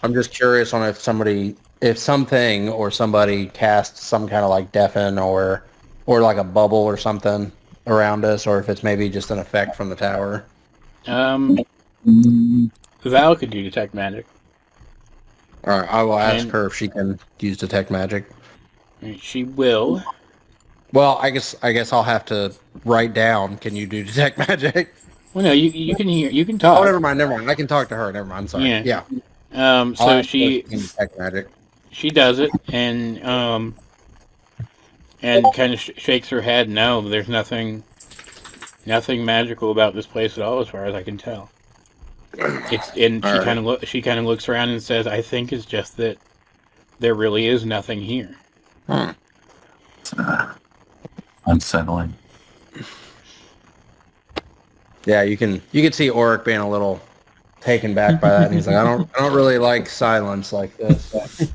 I'm just curious on if something or somebody casts some kind of like deafen or like a bubble or something around us, or if it's maybe just an effect from the tower. Val could do detect magic. All right, I will ask her if she can use detect magic. She will. Well, I guess I'll have to write down. Can you do detect magic? Well, no, you can hear, you can talk. Oh, never mind. I can talk to her. Never mind. Sorry. Yeah. So she detect magic. She does it, and kind of shakes her head. No, there's nothing magical about this place at all, as far as I can tell. She kind of looks around and says, "I think it's just that there really is nothing here." It's, unsettling. Yeah, you can see Oric being a little taken back by that, and he's like, "I don't really like silence like this."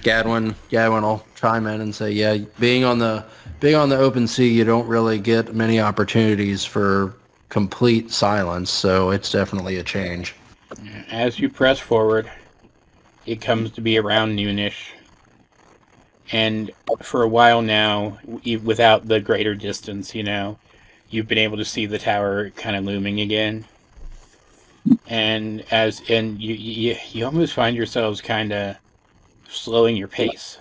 Gadwin will chime in and say, "Yeah, being on the open sea, you don't really get many opportunities for complete silence, so it's definitely a change." As you press forward, it comes to be around noonish, and for a while now, without the greater distance, you've been able to see the tower kind of looming again, and you almost find yourselves kind of slowing your pace.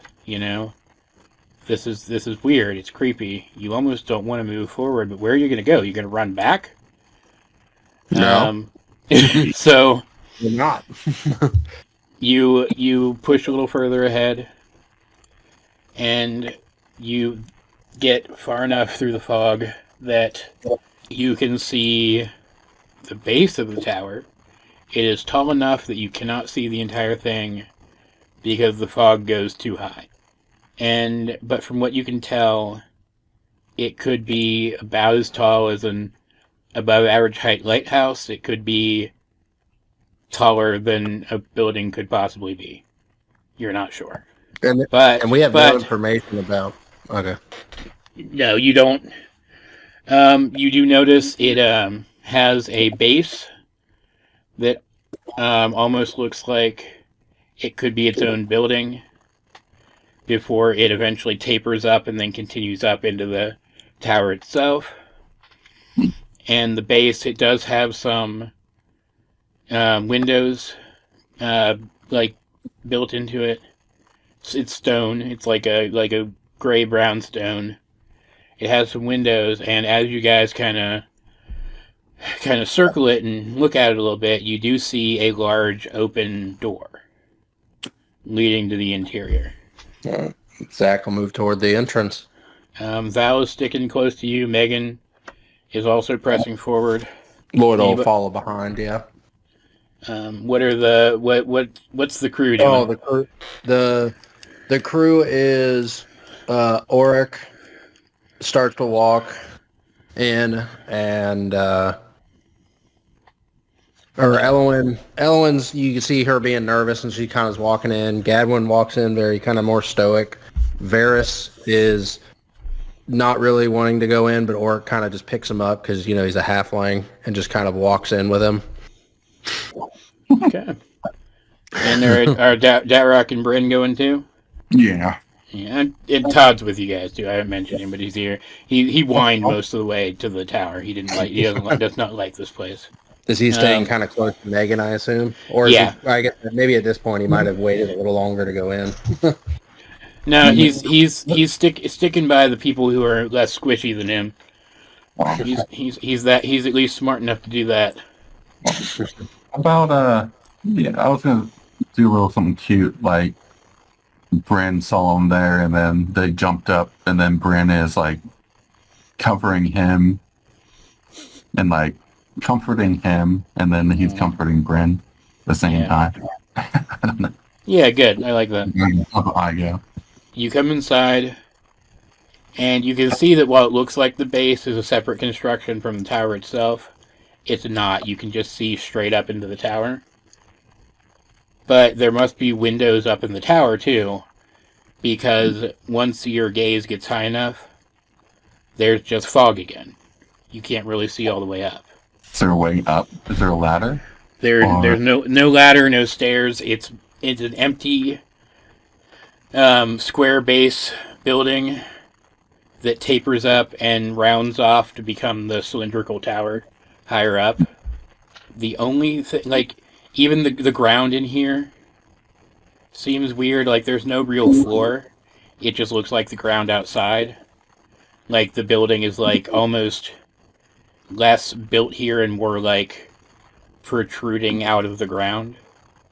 This is weird. It's creepy. You almost don't want to move forward, but where are you going to go? You're going to run back? No. So You're not. you push a little further ahead, and you get far enough through the fog that you can see the base of the tower. It is tall enough that you cannot see the entire thing because the fog goes too high. But from what you can tell, it could be about as tall as an above average height lighthouse. It could be taller than a building could possibly be. You're not sure. And we have no information about... Okay. No, you don't. You do notice it has a base that almost looks like it could be its own building before it eventually tapers up and then continues up into the tower itself. And the base, it does have some windows built into it. It's stone. It's like a gray-brown stone. It has some windows, and as you guys kind of circle it and look at it a little bit, you do see a large open door leading to the interior. Zack will move toward the entrance. Val is sticking close to you. Megan is also pressing forward. Lloyd will follow behind. Yeah. What's the crew doing? Oh, the crew is Auric starts to walk in, and or Elowen's, you can see her being nervous, and she kind of is walking in. Gadwin walks in very kind of more stoic. Varys is not really wanting to go in, but Auric kind of just picks him up because, he's a halfling, and just kind of walks in with him. Okay. And are Dowroc and Bryn going too? Yeah. Yeah, and Todd's with you guys too. I haven't mentioned him, but he's here. He whined most of the way to the tower. He does not like this place. Is he staying kind of close to Megan, I assume? Or yeah. I guess maybe at this point he might have waited a little longer to go in. No, he's sticking by the people who are less squishy than him. He's at least smart enough to do that. About I was gonna do a little something cute, like Bryn saw him there, and then they jumped up, and then Bryn is like covering him, and like comforting him, and then he's comforting Bryn at the same time. I don't know. Yeah, good. I like that. I go. You come inside, and you can see that while it looks like the base is a separate construction from the tower itself, it's not. You can just see straight up into the tower. But there must be windows up in the tower, too, because once your gaze gets high enough, there's just fog again. You can't really see all the way up. Is there a way up? Is there a ladder? There's no ladder, no stairs. It's an empty square base building that tapers up and rounds off to become the cylindrical tower higher up. The only thing, even the ground in here seems weird. There's no real floor. It just looks like the ground outside. The building is almost less built here and more protruding out of the ground.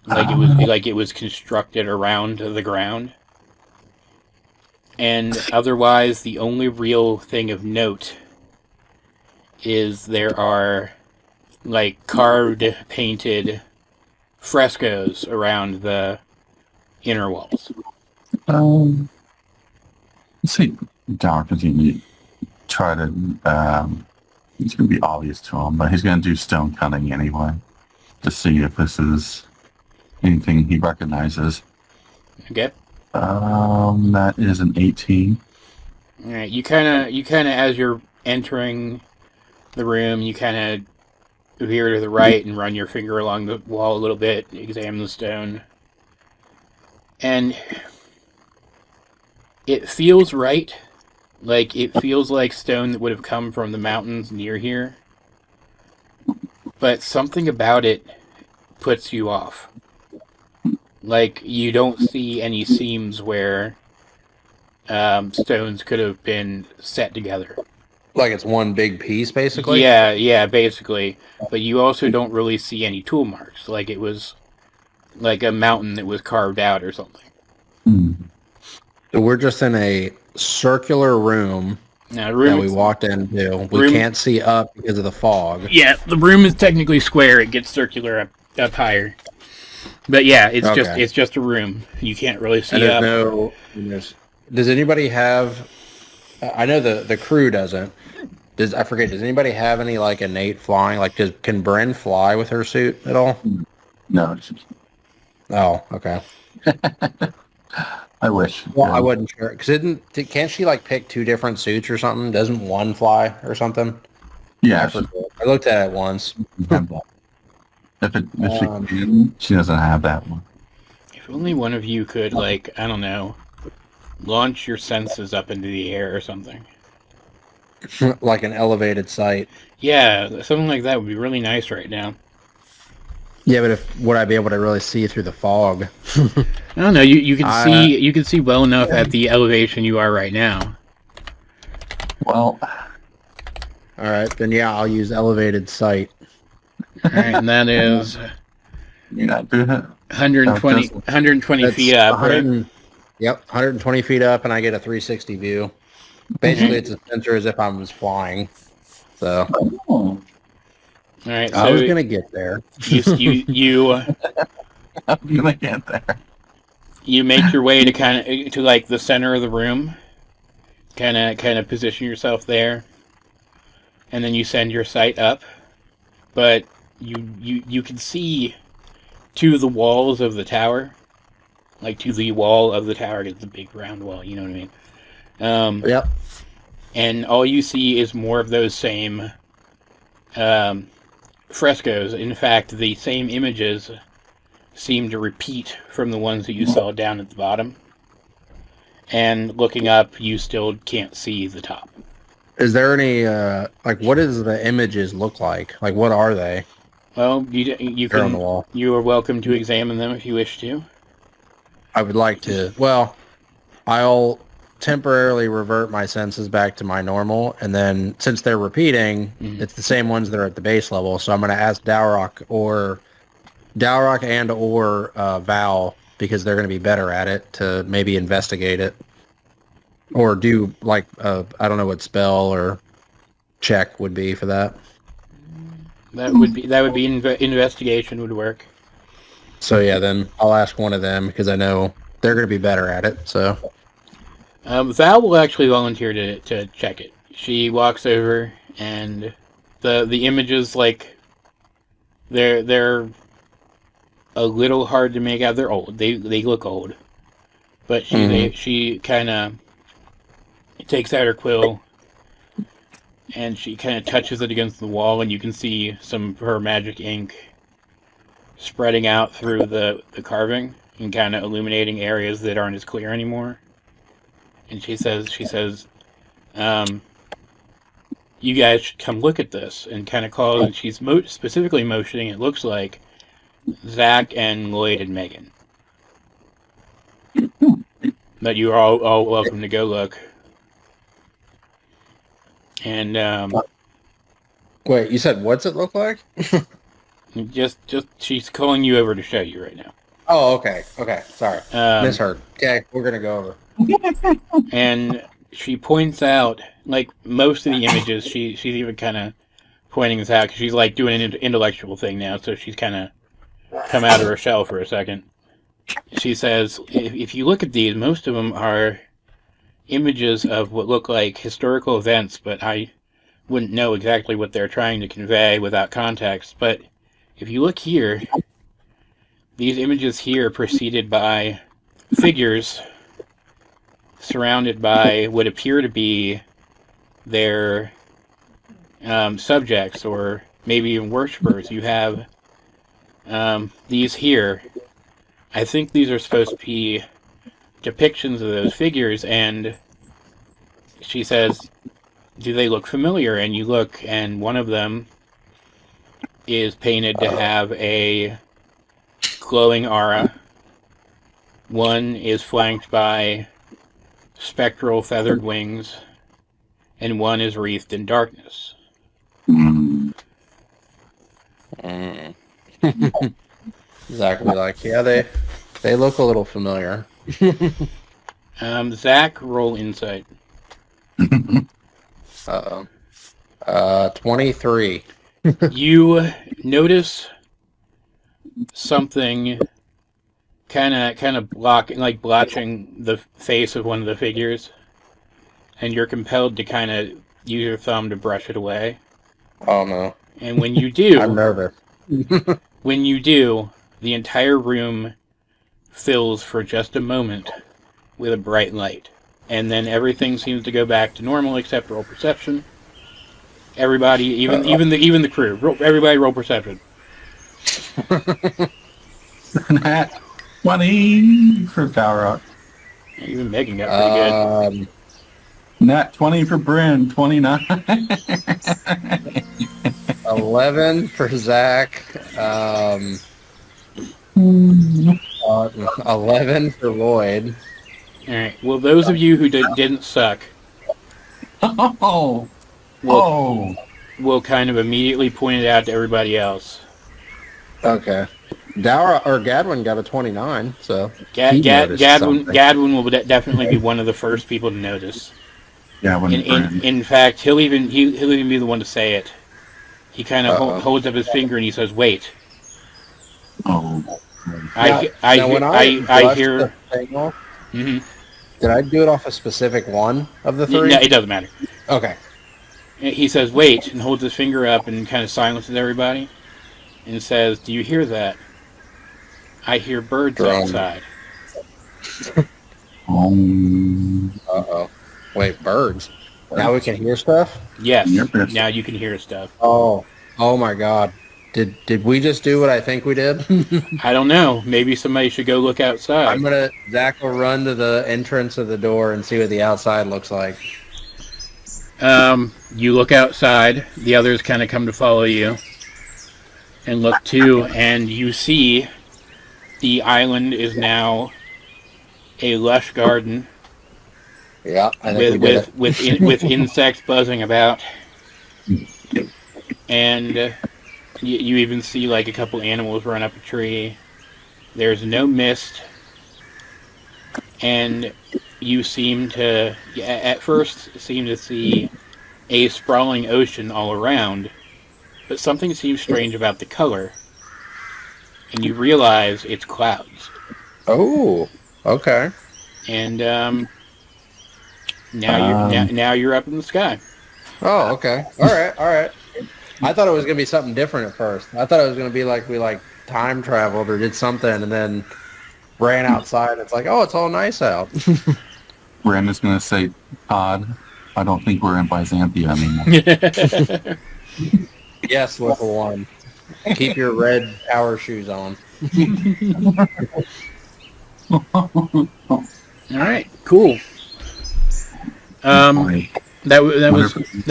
It was constructed around the ground. And otherwise, the only real thing of note is there are carved, painted frescoes around the inner walls. Let's see. Dowroc is going to try to. It's going to be obvious to him, but he's going to do stone cutting anyway to see if this is anything he recognizes. Okay. That is an 18. All right. You kind of, as you're entering the room, you kind of veer to the right and run your finger along the wall a little bit, examine the stone. And it feels right. It feels like stone that would have come from the mountains near here. But something about it puts you off. You don't see any seams where stones could have been set together. It's one big piece, basically? Yeah, basically. But you also don't really see any tool marks. It was a mountain that was carved out or something. So we're just in a circular room that we walked into. We can't see up because of the fog. Yeah, the room is technically square. It gets circular up higher. But yeah, it's just a room. You can't really see up. Does anybody have? I know the crew doesn't. Does anybody have any innate flying? Can Bryn fly with her suit at all? No. Oh, okay. I wish. Well, I wasn't sure because can't she pick two different suits or something? Doesn't one fly or something? Yeah, I looked at it once. She doesn't have that one. If only one of you could, I don't know, launch your senses up into the air or something. Like an elevated sight. Yeah, something like that would be really nice right now. Yeah, but would I be able to really see through the fog? I don't know. You can see well enough at the elevation you are right now. Well, all right, then yeah, I'll use elevated sight. All right, and that is. You're not doing it. 120, 120 That's feet up, 100 right? and- Yep, 120 feet up, and I get a 360 view. Basically, it's a sensor as if I was flying. So Oh, All right, I was so gonna get there. I'm gonna get there. you make your way to kind of to like the center of the room, kind of position yourself there, and then you send your sight up, but you can see to the walls of the tower, like to the wall of the tower, it's a big round wall, you know what I mean? Yep. And all you see is more of those same frescoes. In fact, the same images seem to repeat from the ones that you saw down at the bottom. And looking up, you still can't see the top. Is there any like what does the images look like? Like what are they? Well, you They're on the can. wall. You are welcome to examine them if you wish to. I would like to. Well, I'll temporarily revert my senses back to my normal, and then since they're repeating, it's the same ones that are at the base level. So I'm going to ask Dowroc and or Val, because they're going to be better at it, to maybe investigate it or do like I don't know what spell or check would be for that. That would be investigation would work. So yeah, then I'll ask one of them because I know they're going to be better at it. So Val will actually volunteer to check it. She walks over, and the images, like, they're a little hard to make out. They're old. They look old, but she kind of takes out her quill, and she kind of touches it against the wall, and you can see some of her magic ink spreading out through the carving and kind of illuminating areas that aren't as clear anymore. And she says, you guys should come look at this, and kind of calls, and she's specifically motioning, it looks like, Zack and Lloyd and Megan. But you are all welcome to go look. And wait, you said what's it look like? just she's calling you over to show you right now. Oh, okay, sorry, misheard. Okay, we're gonna go over. And she points out, like, most of the images, she's even kind of pointing this out, because she's, like, doing an intellectual thing now, so she's kind of come out of her shell for a second. She says, if you look at these, most of them are images of what look like historical events, but I wouldn't know exactly what they're trying to convey without context. But if you look here, these images here are preceded by figures surrounded by what appear to be their subjects, or maybe even worshippers. You have these here. I think these are supposed to be depictions of those figures, and she says, do they look familiar? And you look, and one of them is painted to have a glowing aura. One is flanked by spectral feathered wings, and one is wreathed in darkness. Zack will be like, yeah, they look a little familiar. Zack, roll insight. 23. You notice something kind of blotching the face of one of the figures, and you're compelled to kind of use your thumb to brush it away. Oh no. And when you do, I'm nervous. when you do, the entire room fills for just a moment with a bright light. And then everything seems to go back to normal except roll perception. Everybody, even the crew, everybody roll perception. Nat 20 for Dowroc. Even Megan got pretty good. Nat 20 for Bryn. 29. 11 for Zack. 11 for Lloyd. All right. Well, those of you who didn't suck Oh. will kind of immediately point it out to everybody else. Okay. Dowroc or Gadwin got a 29, so he noticed something. Gadwin will definitely be one of the first people to notice. Yeah, when In fact, he'll even be the one to say it. He kind of holds up his finger and he says, "Wait." Oh. I hear. Mm-hmm. Did I do it off a specific one of the three? No, it doesn't matter. Okay. He says, "Wait," and holds his finger up and kind of silences everybody, and says, "Do you hear that? I hear birds outside." Uh-oh. Wait, birds? Now we can hear stuff? Yes. Now you can hear stuff. Oh my God. Did we just do what I think we did? I don't know. Maybe somebody should go look outside. Zack will run to the entrance of the door and see what the outside looks like. You look outside. The others kind of come to follow you. And look too, and you see the island is now a lush garden. Yeah, I think with insects buzzing about, and you even see like a couple animals run up a tree. There's no mist, and you at first seem to see a sprawling ocean all around, but something seems strange about the color, and you realize it's clouds. Oh, okay. And now you're up in the sky. Oh, okay. All right. I thought it was gonna be something different at first. I thought it was gonna be like we time traveled or did something and then ran outside. It's like, oh, it's all nice out. Brandon's gonna say, "Todd, I don't think we're in Byzantia anymore." Yes, level 1. Keep your red power shoes on. All right, cool. That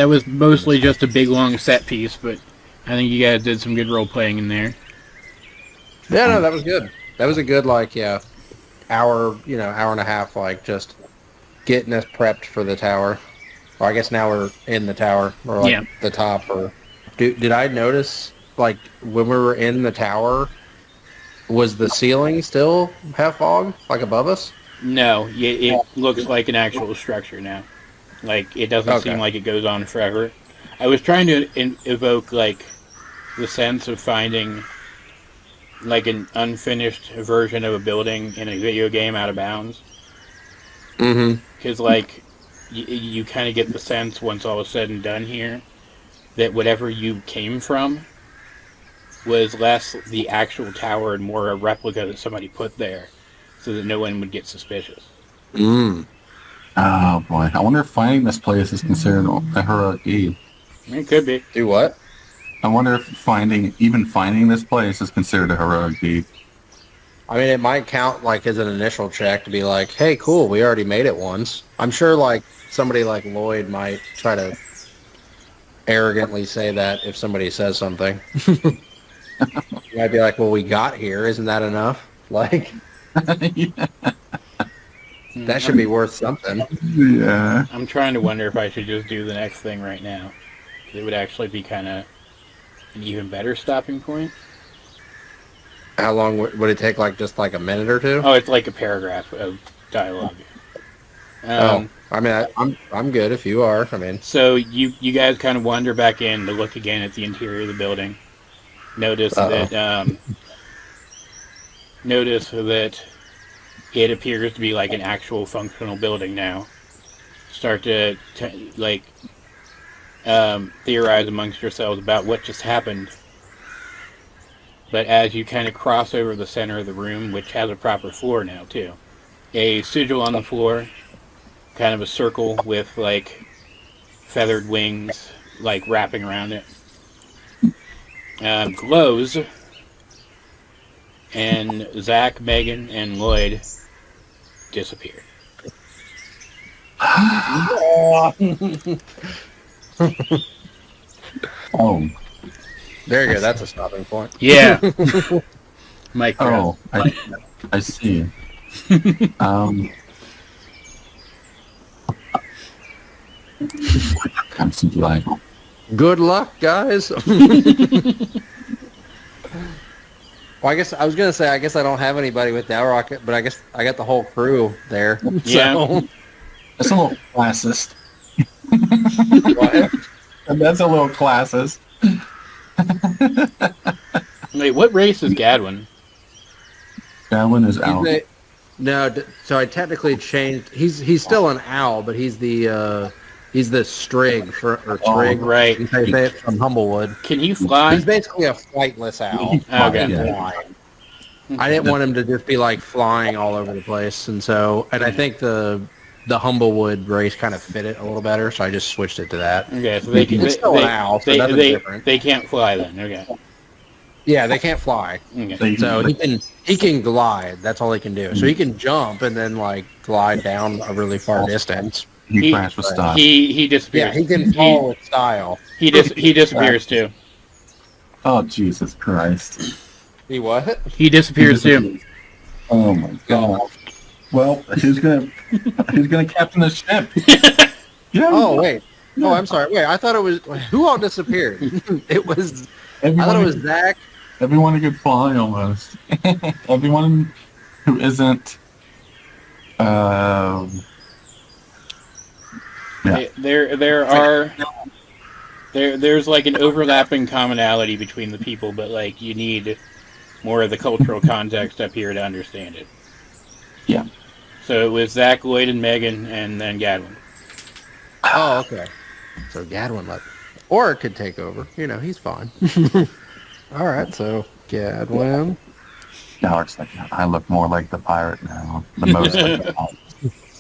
was mostly just a big long set piece, but I think you guys did some good role playing in there. Yeah, no, that was good. That was a good hour, hour and a half, just getting us prepped for the tower. Or I guess now we're in the tower or the top. Or did I notice when we were in the tower, was the ceiling still have fog above us? No, it looks like an actual structure now. It doesn't seem like it goes on forever. I was trying to evoke the sense of finding an unfinished version of a building in a video game out of bounds. Mm-hmm. Because you kind of get the sense once all is said and done here that whatever you came from was less the actual tower and more a replica that somebody put there so that no one would get suspicious. Mm. Oh boy, I wonder if finding this place is considered a heroic deed. It could be. Do what? I wonder if finding this place is considered a heroic deed. I mean, it might count as an initial check to be hey, cool, we already made it once. I'm sure somebody like Lloyd might try to arrogantly say that if somebody says something. You might be well, we got here, isn't that enough? Yeah. That should be worth something. Yeah. I'm trying to wonder if I should just do the next thing right now. It would actually be kind of an even better stopping point. How long would it take? Just a minute or two? Oh, it's a paragraph of dialogue. I mean, I'm good if you are. I mean, so you guys kind of wander back in to look again at the interior of the building. Notice that it appears to be an actual functional building now. Start to theorize amongst yourselves about what just happened. But as you kind of cross over the center of the room, which has a proper floor now too, a sigil on the floor, kind of a circle with feathered wings wrapping around it, glows, and Zack, Megan, and Lloyd disappeared. Oh. There you go. That's a stopping point. Yeah. Mike. Oh, I see. I'm simply Good luck, guys. Well, I guess I was gonna say I guess I don't have anybody with Dowroc, but I guess I got the whole crew there. Yeah. So. That's a little classist. What? That's a little classist. Wait, what race is Gadwin? That one is out. So I technically changed. He's still an owl, but he's the strig or trig. Right. You say it from Humblewood. Can he fly? He's basically a flightless owl. Okay. Yeah. I didn't want him to just be like flying all over the place, and I think the Humblewood race kind of fit it a little better, so I just switched it to that. Okay, so they can. It's still an owl, so nothing's different. They can't fly then. Okay. Yeah, they can't fly. Okay. So he can glide. That's all he can do. So he can jump and then like glide down a really far distance. He crashed with style. He disappears. Yeah, he can fall with style. He disappears too. Oh, Jesus Christ. He what? He disappears too. Oh my God. Well, who's gonna captain the ship? Yeah. Oh wait. Oh, I'm sorry. Wait, I thought it was who all disappeared. It was. I thought it was Zack. Everyone who could fly almost. Everyone who isn't. Yeah. There's like an overlapping commonality between the people, but like you need more of the cultural context up here to understand it. Yeah. So it was Zack, Lloyd, and Megan, and then Gadwin. Oh, okay. So Gadwin left. Or it could take over. You know, he's fine. All right, so Gadwin. Dowroc's like, I look more like the pirate now. The most like the pirate.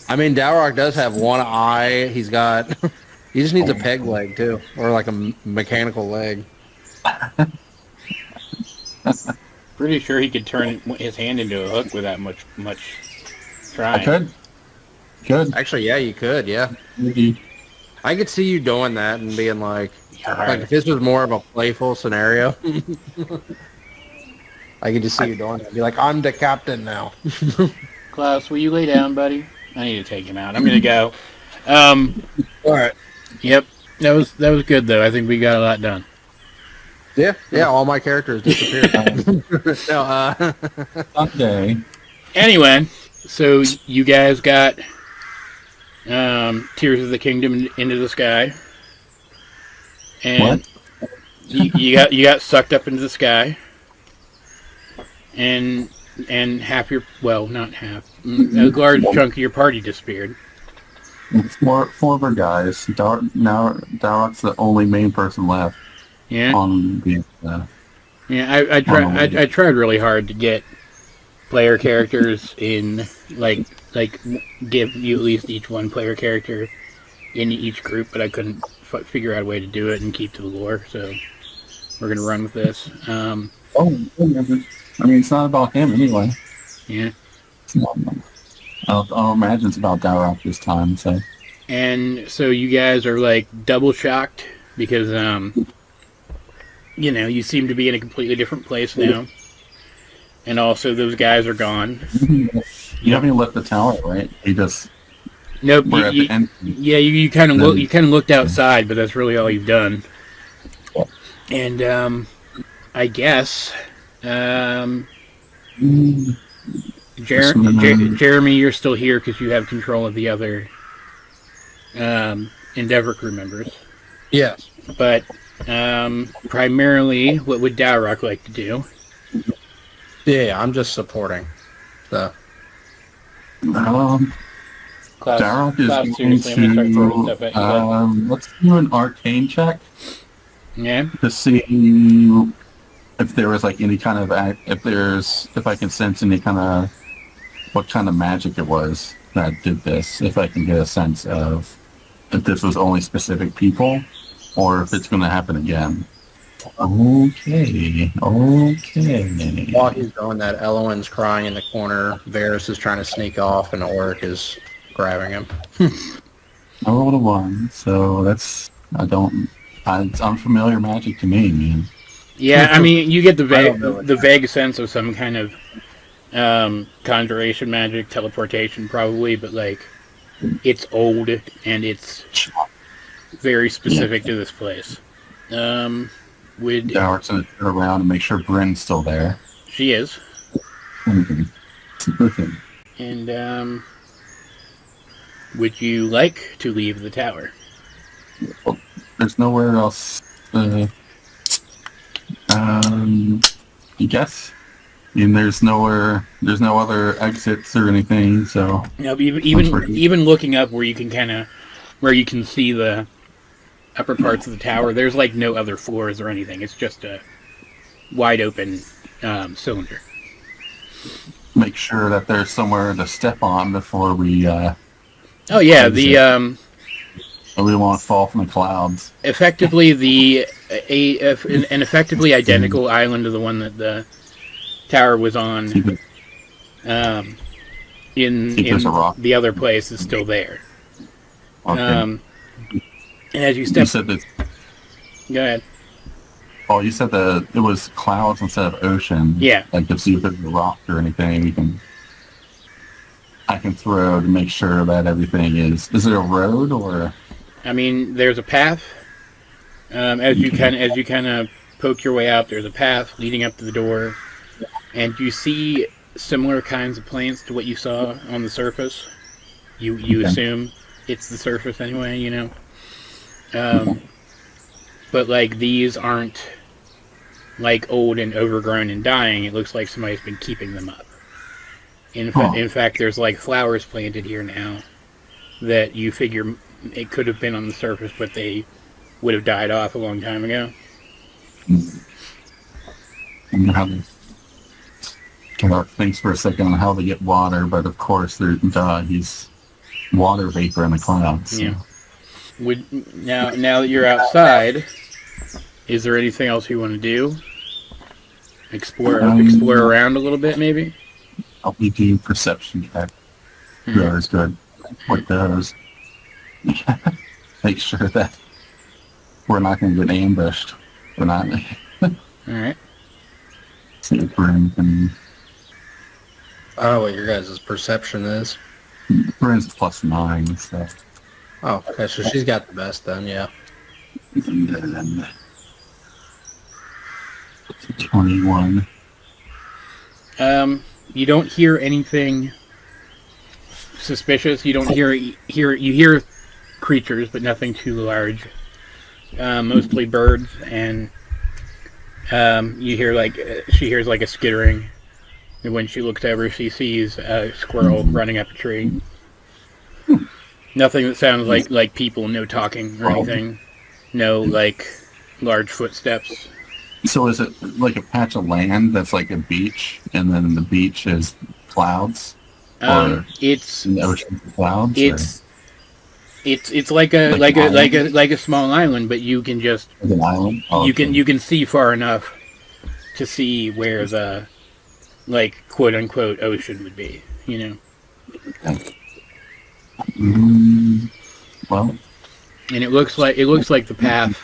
I mean, Dowroc does have one eye. He just needs a peg leg, too. Or like a mechanical leg. Pretty sure he could turn his hand into a hook without much trying. I could. Actually, yeah, you could, yeah. Maybe. I could see you doing that and being like if this was more of a playful scenario, I could just see you doing that. Be like, I'm the captain now. Klaus, will you lay down, buddy? I need to take him out. I'm gonna go. All right. Yep, that was good though. I think we got a lot done. Yeah, all my characters disappeared. Someday. Anyway, so you guys got Tears of the Kingdom into the sky, and you got sucked up into the sky, and half your not half, a large chunk of your party disappeared. Four of our guys. Dowroc's the only main person left. Yeah. On the. I tried really hard to get player characters in like give you at least each one player character in each group, but I couldn't figure out a way to do it and keep to the lore, so we're gonna run with this. I mean, it's not about him anyway. Yeah. I'll imagine it's about Dowroc this time. So. And so you guys are like double shocked because you seem to be in a completely different place now. And also, those guys are gone. You haven't left the tower, right? You just nope. You kind of looked outside, but that's really all you've done. And I guess Jeremy, you're still here because you have control of the other Endeavor crew members. Yes, but primarily, what would Dowroc like to do? Yeah, I'm just supporting. So. Dowroc is going to let's do an arcane check. Yeah. To see if there was like any kind of if I can sense any kind of what kind of magic it was that did this. If I can get a sense of if this was only specific people or if it's going to happen again. Okay. While he's doing that, Eloin's crying in the corner. Varys is trying to sneak off, and Oric is grabbing him. I rolled a 1, so that's it's unfamiliar magic to me, man. Yeah, I mean, you get the vague sense of some kind of conjuration magic, teleportation, probably, but like it's old and it's very specific to this place. Would Dowroc's gonna turn around and make sure Bryn's still there. She is. Okay. Okay. And, would you like to leave the tower? Well, there's nowhere else. I guess. I mean, there's no other exits or anything. So No, even looking up where you can see the upper parts of the tower. There's like no other floors or anything. It's just a wide open cylinder. make sure that there's somewhere to step on before we. Oh yeah, we won't fall from the clouds. Effectively an effectively identical island to the one that the tower was on. In the other place is still there. Okay. And as you step, you said that. Go ahead. Oh, you said that it was clouds instead of ocean. Yeah. Like to see if there's a rock or anything, I can throw to make sure that everything is. Is it a road or? I mean, there's a path. As you kind of poke your way out, there's a path leading up to the door, and you see similar kinds of plants to what you saw on the surface. You Okay. assume it's the surface anyway, you know. But like these aren't like old and overgrown and dying. It looks like somebody's been keeping them up. In fact, there's like flowers planted here now that you figure it could have been on the surface, but they would have died off a long time ago. Dwarf thinks for a second on how they get water, but of course, he's water vapor in the clouds. So. Yeah. Now that you're outside, is there anything else you want to do? Explore around a little bit, maybe? Help me do perception check. That is good. What does? Make sure that we're not going to get ambushed. We're not. All right. See if Bryn can. I don't know what your guys' perception is. Bryn's +9, so. Oh, okay, so she's got the best then, yeah. And then 21. You don't hear anything suspicious. You don't you hear creatures, but nothing too large. Mostly birds, and you hear she hears like a skittering. And when she looks over, she sees a squirrel running up a tree. Nothing that sounds like people. No talking or anything. No like large footsteps. So is it like a patch of land that's like a beach, and then the beach is clouds? Or it's an ocean of clouds. It's like a small island, but you can just Like an island. Oh, you can see far enough to see where the like quote unquote ocean would be. You know. Okay. Well. And it looks like the path.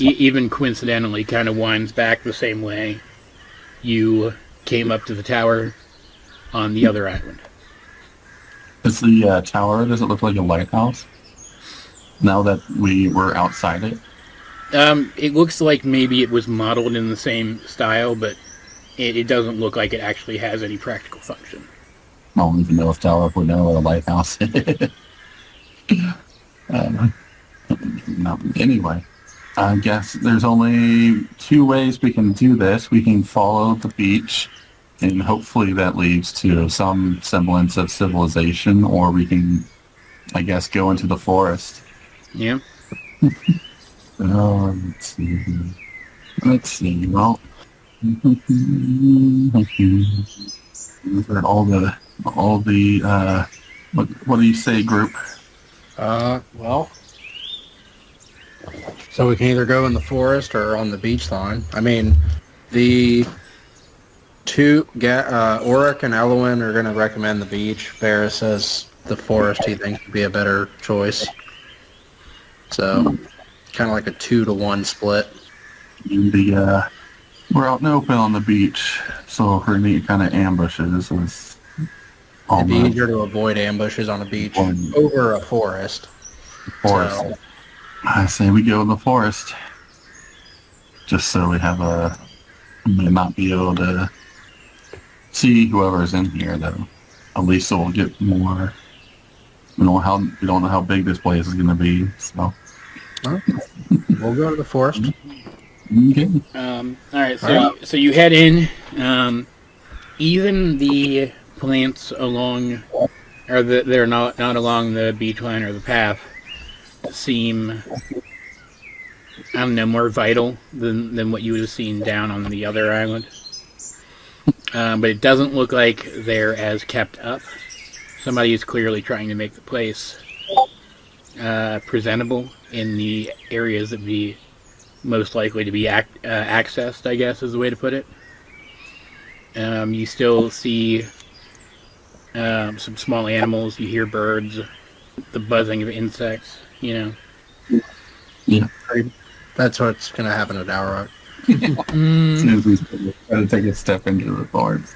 Even coincidentally, kind of winds back the same way you came up to the tower on the other island. Is the tower, does it look like a lighthouse? Now that we were outside it? It looks like maybe it was modeled in the same style, but it doesn't look like it actually has any practical function. I don't even know if Dowroc would know what a lighthouse is. No. Anyway, I guess there's only 2 ways we can do this. We can follow the beach, and hopefully that leads to some semblance of civilization, or we can, I guess, go into the forest. Yeah. Let's see. Well, we've got all the what do you say, group? Well, so we can either go in the forest or on the beach line. I mean, the two, Auric and Elwyn are going to recommend the beach. Varys says the forest he thinks would be a better choice. So, kind of like a 2-to-1 split. And we're out in the open on the beach, so if we need kind of ambushes, it's all It'd be easier to avoid ambushes on a beach over a forest. So, I say we go in the forest, just so we have may not be able to see whoever's in here, though. At least we'll get more. We don't know how big this place is going to be, so. Well, we'll go to the forest. Okay. All right, so you head in. Even the plants along, or they're not along the beach line or the path, seem, I don't know, more vital than what you would have seen down on the other island. But it doesn't look like they're as kept up. Somebody is clearly trying to make the place presentable in the areas that would be most likely to be accessed, I guess is the way to put it. You still see some small animals. You hear birds, the buzzing of insects, you know. Yeah. That's what's going to happen at Dowroc. As soon as we try to take a step into the forest.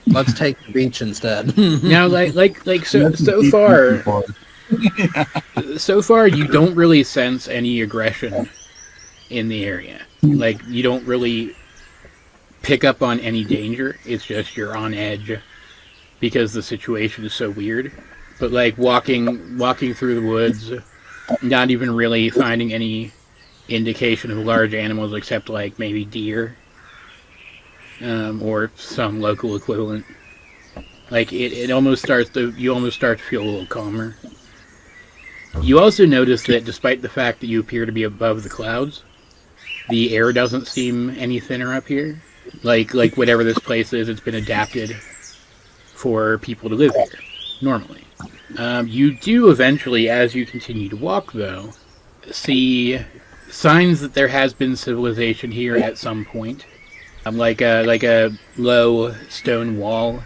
Let's take the beach instead. Now, so far, you don't really sense any aggression in the area. Like, you don't really pick up on any danger. It's just you're on edge because the situation is so weird. But like walking through the woods, not even really finding any indication of large animals except like maybe deer, or some local equivalent. Like you almost start to feel a little calmer. You also notice that despite the fact that you appear to be above the clouds, the air doesn't seem any thinner up here. Like whatever this place is, it's been adapted for people to live here, normally. You do eventually, as you continue to walk, though, see signs that there has been civilization here at some point. Like a low stone wall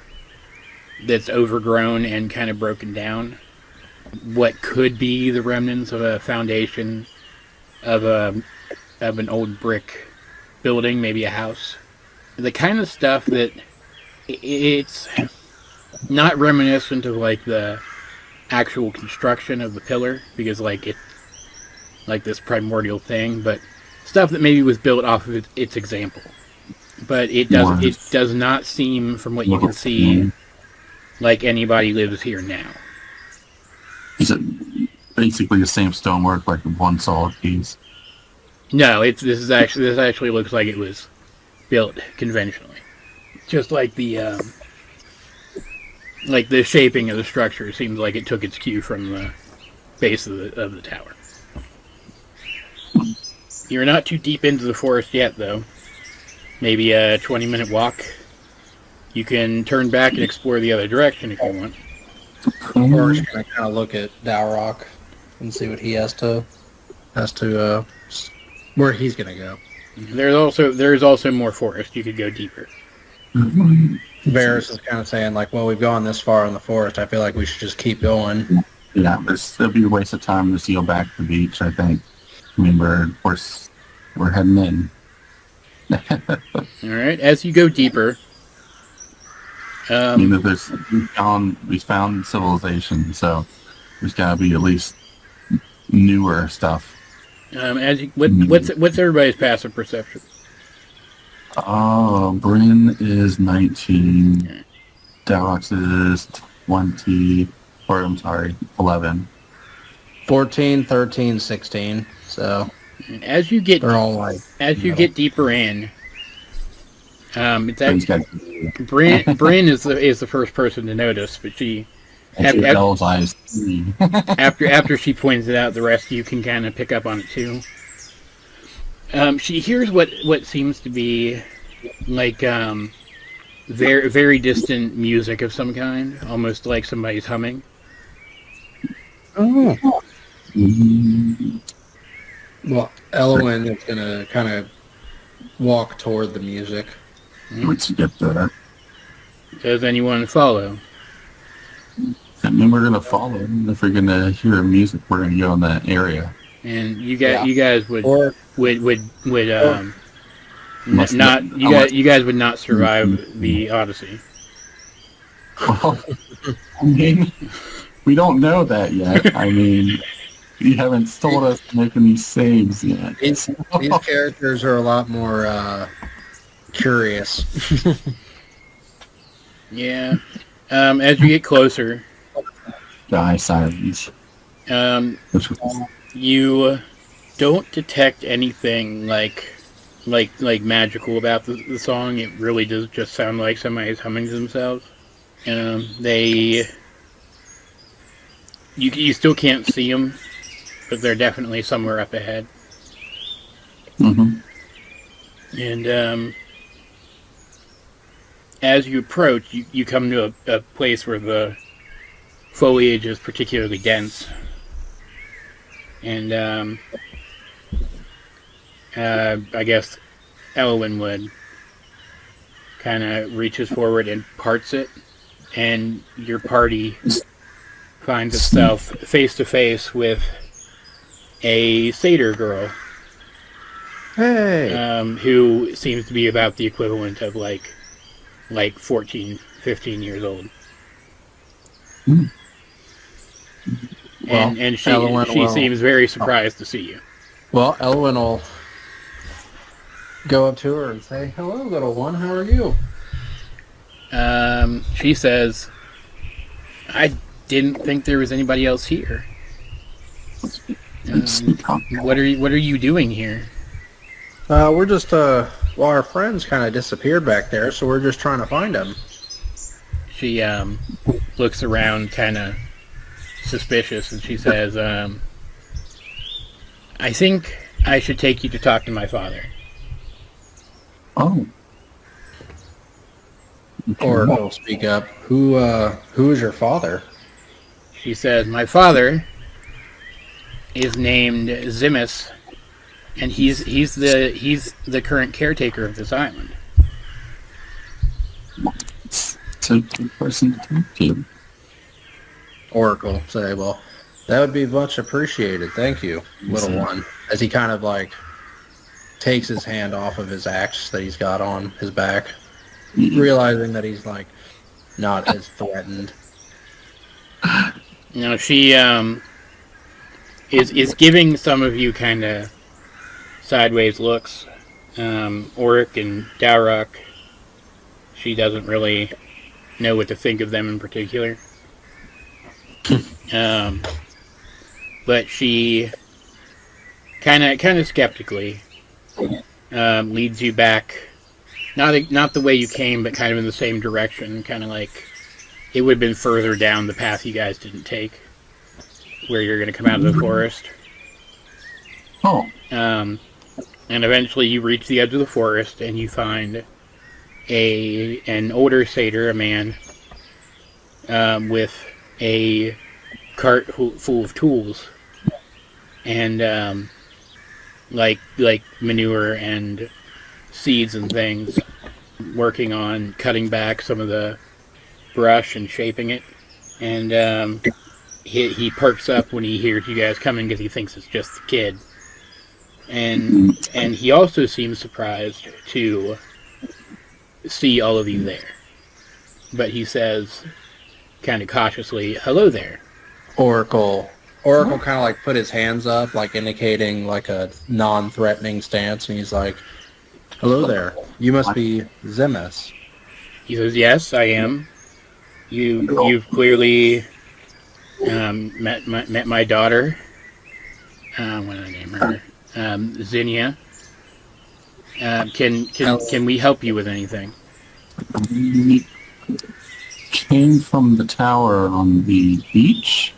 that's overgrown and kind of broken down. What could be the remnants of a foundation of an old brick building, maybe a house. The kind of stuff that it's not reminiscent of like the actual construction of the pillar, because like it's like this primordial thing, but stuff that maybe was built off of its example. But it does not seem, from what you can see, like anybody lives here now. Is it basically the same stonework, like one solid piece? No, this actually looks like it was built conventionally, just like the shaping of the structure seems like it took its cue from the base of the tower. You're not too deep into the forest yet, though. Maybe a 20-minute walk. You can turn back and explore the other direction if you want. We're just gonna kind of look at Dowroc and see what he has to where he's gonna go. There's also more forest. You could go deeper. Varys is kind of saying like, well, we've gone this far in the forest. I feel like we should just keep going. Yeah, it'll be a waste of time to seal back the beach, I think. I mean, we're heading in. All right. As you go deeper, I mean, we found civilization, so there's got to be at least newer stuff. What's everybody's passive perception? Bryn is 19. Dowroc is 20. Or I'm sorry, 11. 14, 13, 16. So as you get they're all like get deeper in, it's actually Bryn is the first person to notice, but she after she points it out, the rest of you can kind of pick up on it too. She hears what seems to be like very very distant music of some kind, almost like somebody's humming. Oh. Well, Elwyn is gonna kind of walk toward the music. Once you get there. Does anyone follow? I mean, we're gonna follow. If we're gonna hear music, we're gonna go in that area. And you guys would not survive the Odyssey. Well, I mean, we don't know that yet. I mean, you haven't told us to make any saves yet. These characters are a lot more curious. Yeah. As you get closer, Die silence. Which was- you don't detect anything like magical about the song. It really does just sound like somebody's humming to themselves. You still can't see them, but they're definitely somewhere up ahead. Mhm. And as you approach, you come to a place where the foliage is particularly dense. And I guess Elwyn would kind of reaches forward and parts it, and your party finds itself face to face with a satyr girl. Hey. Who seems to be about the equivalent of like 14, 15 years old. Mm. And she Elwyn will- seems very surprised to see you. Well, Elwyn will go up to her and say, "Hello, little one. How are you?" She says, "I didn't think there was anybody else here. What are you doing here?" We're just well, our friends kind of disappeared back there, so we're just trying to find them. She looks around, kind of suspicious, and she says, "I think I should take you to talk to my father." Oh. Or he'll speak up. Who is your father? She says, "My father is named Zimus, and he's the current caretaker of this island." It's a good person to talk to. Oracle say, "Well, that would be much appreciated. Thank you, little one." As he kind of like takes his hand off of his axe that he's got on his back, realizing that he's like not as threatened. Now she is giving some of you kind of sideways looks. Oric and Dowroc, she doesn't really know what to think of them in particular. But she kind of skeptically leads you back, not the way you came, but kind of in the same direction, kind of like it would have been further down the path you guys didn't take, where you're going to come out of the forest. Oh. And eventually you reach the edge of the forest, and you find an older satyr, a man, with a cart full of tools and like manure and seeds and things, working on cutting back some of the brush and shaping it. And he perks up when he hears you guys coming because he thinks it's just the kid. And he also seems surprised to see all of you there. But he says, kind of cautiously, "Hello there." Oracle kind of like put his hands up, like indicating like a non-threatening stance, and he's like, "Hello there. You must be Zimus." He says, "Yes, I am. You've clearly met my daughter. What did I name her? Zinnia. Can we help you with anything?" We came from the tower on the beach,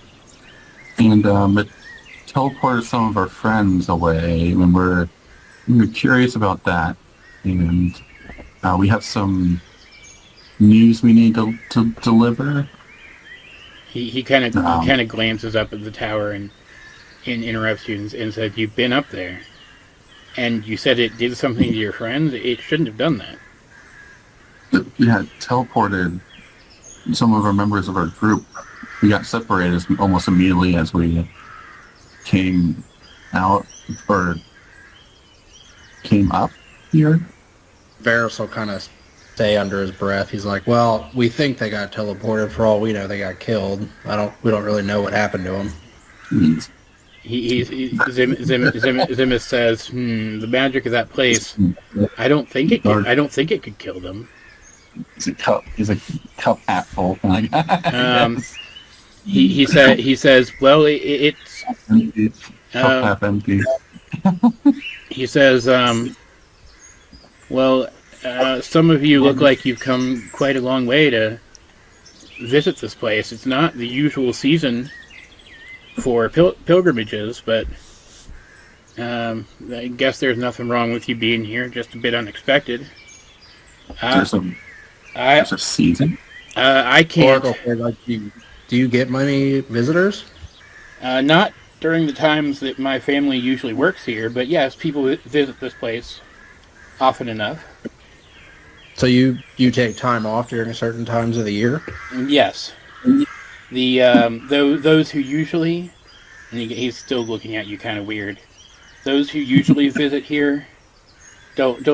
and it teleported some of our friends away, and we're curious about that. And we have some news we need to deliver. He kind of glances up at the tower and interrupts you and says, "You've been up there, and you said it did something to your friends. It shouldn't have done that." Yeah, it teleported some of our members of our group. We got separated almost immediately as we came out, or came up here. Varys will kind of say under his breath, he's like, "Well, we think they got teleported. For all we know, they got killed. We don't really know what happened to them." Zimus says, the magic of that place. I don't think it could kill them. He's a cup half full kind of guy. He says, well, it's Empty. Cup half empty. he says, well, some of you look like you've come quite a long way to visit this place. It's not the usual season for pilgrimages, but I guess there's nothing wrong with you being here. Just a bit unexpected. There's a season. I can't. Oracle, like, do you get many visitors? Not during the times that my family usually works here, but yes, people visit this place often enough. So you take time off during certain times of the year? Yes. The those who usually, and he's still looking at you kind of weird. Those who usually visit here don't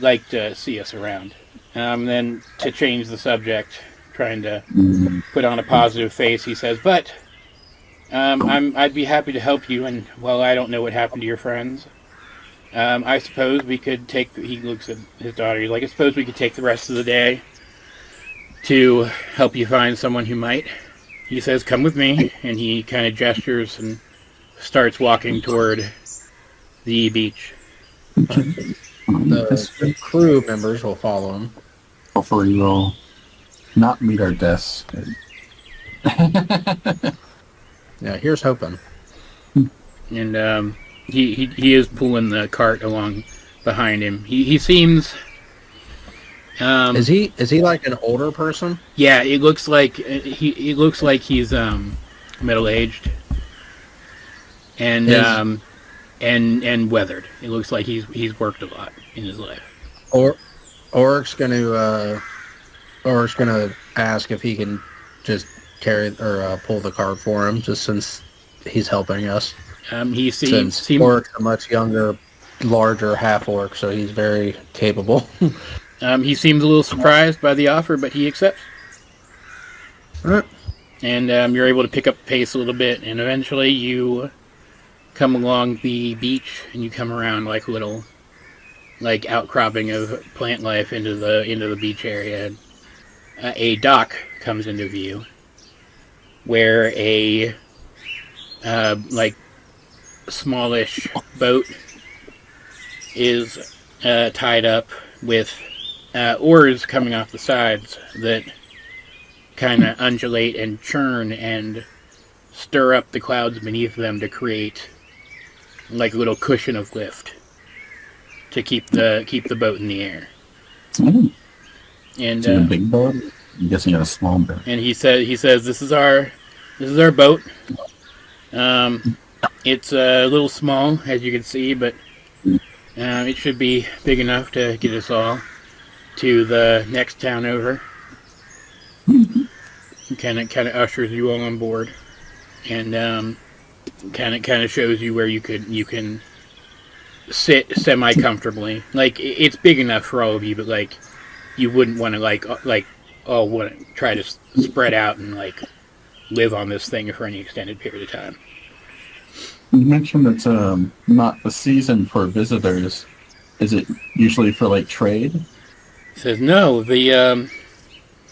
like to see us around. Then to change the subject, trying to put on a positive face, he says, "But I'd be happy to help you. And while I don't know what happened to your friends, I suppose we could take." He looks at his daughter. He's like, "I suppose we could take the rest of the day to help you find someone who might." He says, "Come with me," and he kind of gestures and starts walking toward the beach. The crew members will follow him. Hopefully we'll not meet our deaths. Yeah, here's hoping. And he is pulling the cart along behind him. He seems. Is he like an older person? Yeah, it looks like he looks like he's middle aged, and weathered. It looks like he's worked a lot in his life. Oric's gonna ask if he can just carry or pull the cart for him, just since he's helping us. He seems Oric's a much younger, larger half orc, so he's very capable. He seems a little surprised by the offer, but he accepts. Alright. And you're able to pick up the pace a little bit, and eventually you come along the beach, and you come around like a little, like, outcropping of plant life into the beach area. A dock comes into view, where a like smallish boat is tied up with oars coming off the sides that kind of undulate and churn and stir up the clouds beneath them to create like a little cushion of lift to keep the boat in the air. Mm. And a big boat? I'm guessing a small boat. And he says this is our boat. It's a little small, as you can see, but it should be big enough to get us all to the next town over. Kind of ushers you all on board, and kind of shows you where you can sit semi comfortably. Like, it's big enough for all of you, but like you wouldn't want to want to try to spread out and like live on this thing for any extended period of time. You mentioned it's not the season for visitors. Is it usually for like trade? He says no.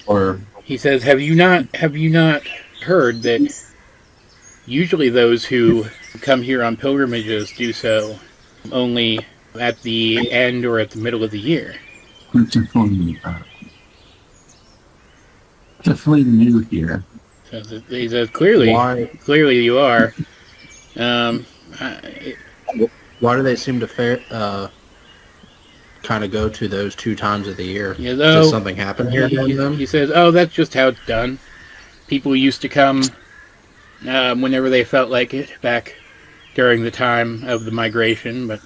Or he says, have you not heard that usually those who come here on pilgrimages do so only at the end or at the middle of the year? Definitely new here. He says, clearly you are. Why do they seem to kind of go to those 2 times of the year? Yeah, does something happen here during them? He says, oh, that's just how it's done. People used to come whenever they felt like it back during the time of the migration, but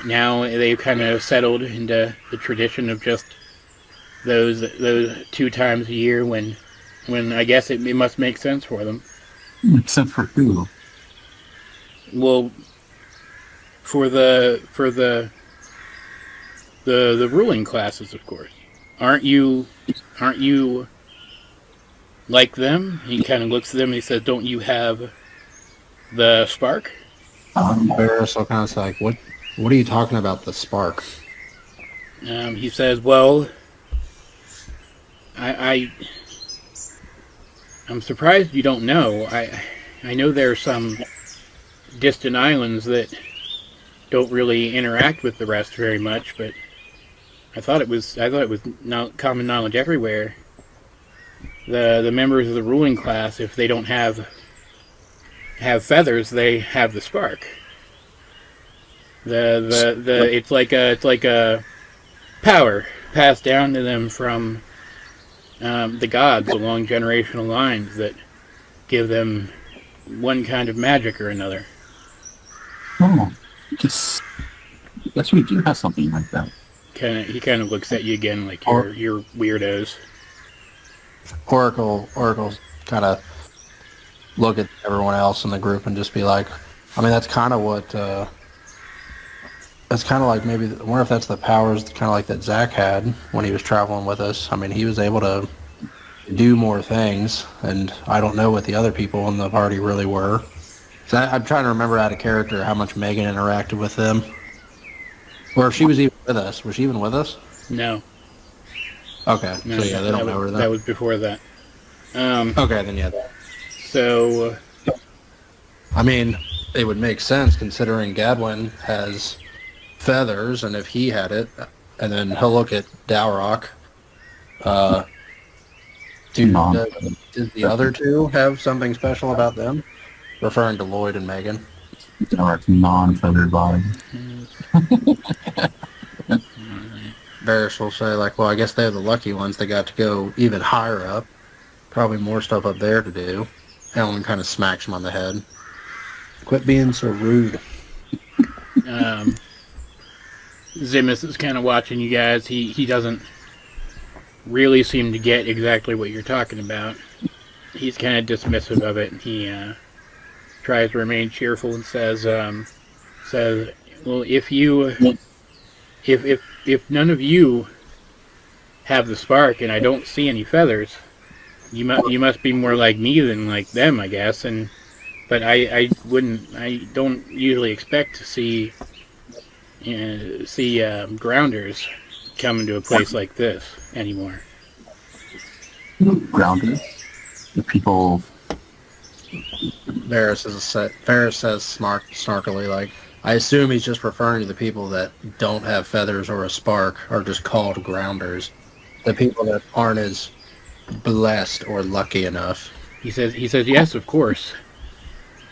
now they've kind of settled into the tradition of just those 2 times a year when I guess it must make sense for them. Except for who? Well, for the ruling classes, of course. Aren't you like them? He kind of looks at them and he says, don't you have The spark? Barris will kind of say, like, what are you talking about, the spark? He says, well, I'm surprised you don't know. I know there are some distant islands that don't really interact with the rest very much, but I thought it was not common knowledge everywhere. The members of the ruling class, if they don't have feathers, they have the spark. It's like a power passed down to them from the gods along generational lines that give them one kind of magic or another. Oh, guess we do have something like that. He kind of looks at you again like you're weirdos. Oracle's kind of look at everyone else in the group and just be like, I mean, that's kind of what, that's kind of like maybe, I wonder if that's the powers kind of like that Zack had when he was traveling with us. I mean, he was able to do more things, and I don't know what the other people in the party really were. So I'm trying to remember out of character how much Megan interacted with them. Or if she was even with us. Was she even with us? No. Okay, No, so yeah, they don't know her then. That was before that. Okay, then yeah. So, I mean, it would make sense considering Gadwin has feathers, and if he had it, and then he'll look at Dowroc. Did the other two have something special about them? Referring to Lloyd and Megan. Dowroc's non-feathered body. Varys will say, like, well, I guess they're the lucky ones. They got to go even higher up. Probably more stuff up there to do. Helen kind of smacks him on the head. Quit being so rude. Zimus is kind of watching you guys. He doesn't really seem to get exactly what you're talking about. He's kind of dismissive of it. He tries to remain cheerful and says, well, if none of you have the spark and I don't see any feathers, you must be more like me than like them, I guess. But I don't usually expect to see grounders come into a place like this anymore. Grounders? The people... Varys says snarkily, like, I assume he's just referring to the people that don't have feathers or a spark are just called grounders. The people that aren't as blessed or lucky enough. He says yes, of course.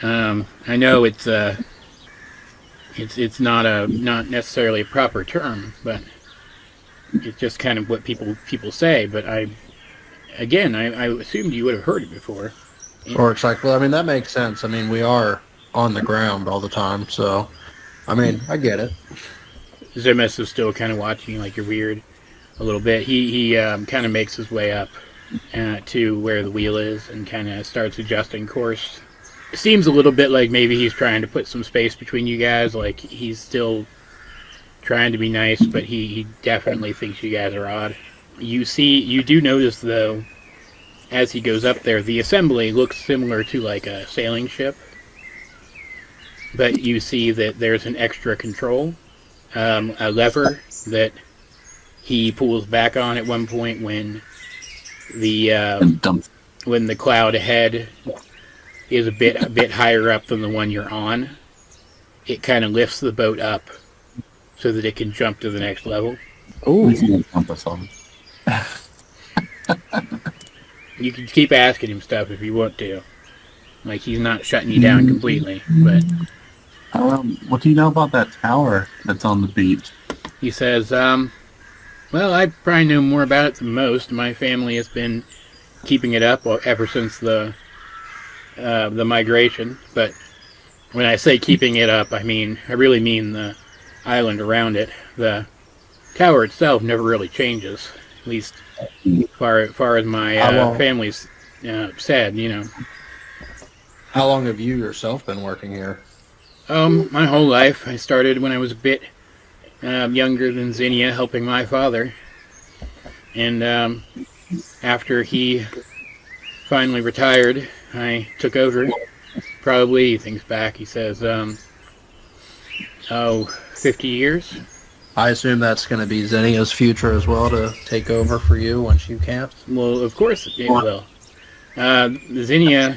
I know it's not necessarily a proper term, but it's just kind of what people say. But I assumed you would have heard it before. Or it's like, well, I mean, that makes sense. I mean, we are on the ground all the time, so, I mean, I get it. Zemes is still kind of watching you like you're weird a little bit. He kind of makes his way up to where the wheel is and kind of starts adjusting course. It seems a little bit like maybe he's trying to put some space between you guys, like he's still trying to be nice, but he definitely thinks you guys are odd. You do notice, though, as he goes up there, the assembly looks similar to like a sailing ship, but you see that there's an extra control, a lever that he pulls back on at one point when the cloud ahead is a bit higher up than the one you're on. It kind of lifts the boat up so that it can jump to the next level. Ooh. You can keep asking him stuff if you want to. Like, he's not shutting you down completely, but... what do you know about that tower that's on the beach? He says, well, I probably know more about it than most. My family has been keeping it up ever since the migration. But when I say keeping it up, I really mean the island around it. The tower itself never really changes, at least far as my family's said, you know. How long have you yourself been working here? My whole life. I started when I was a bit younger than Zinnia, helping my father. And after he finally retired, I took over probably. He thinks back. He says, 50 years? I assume that's going to be Zinnia's future as well to take over for you once you can't. Well, of course it will. Zinnia,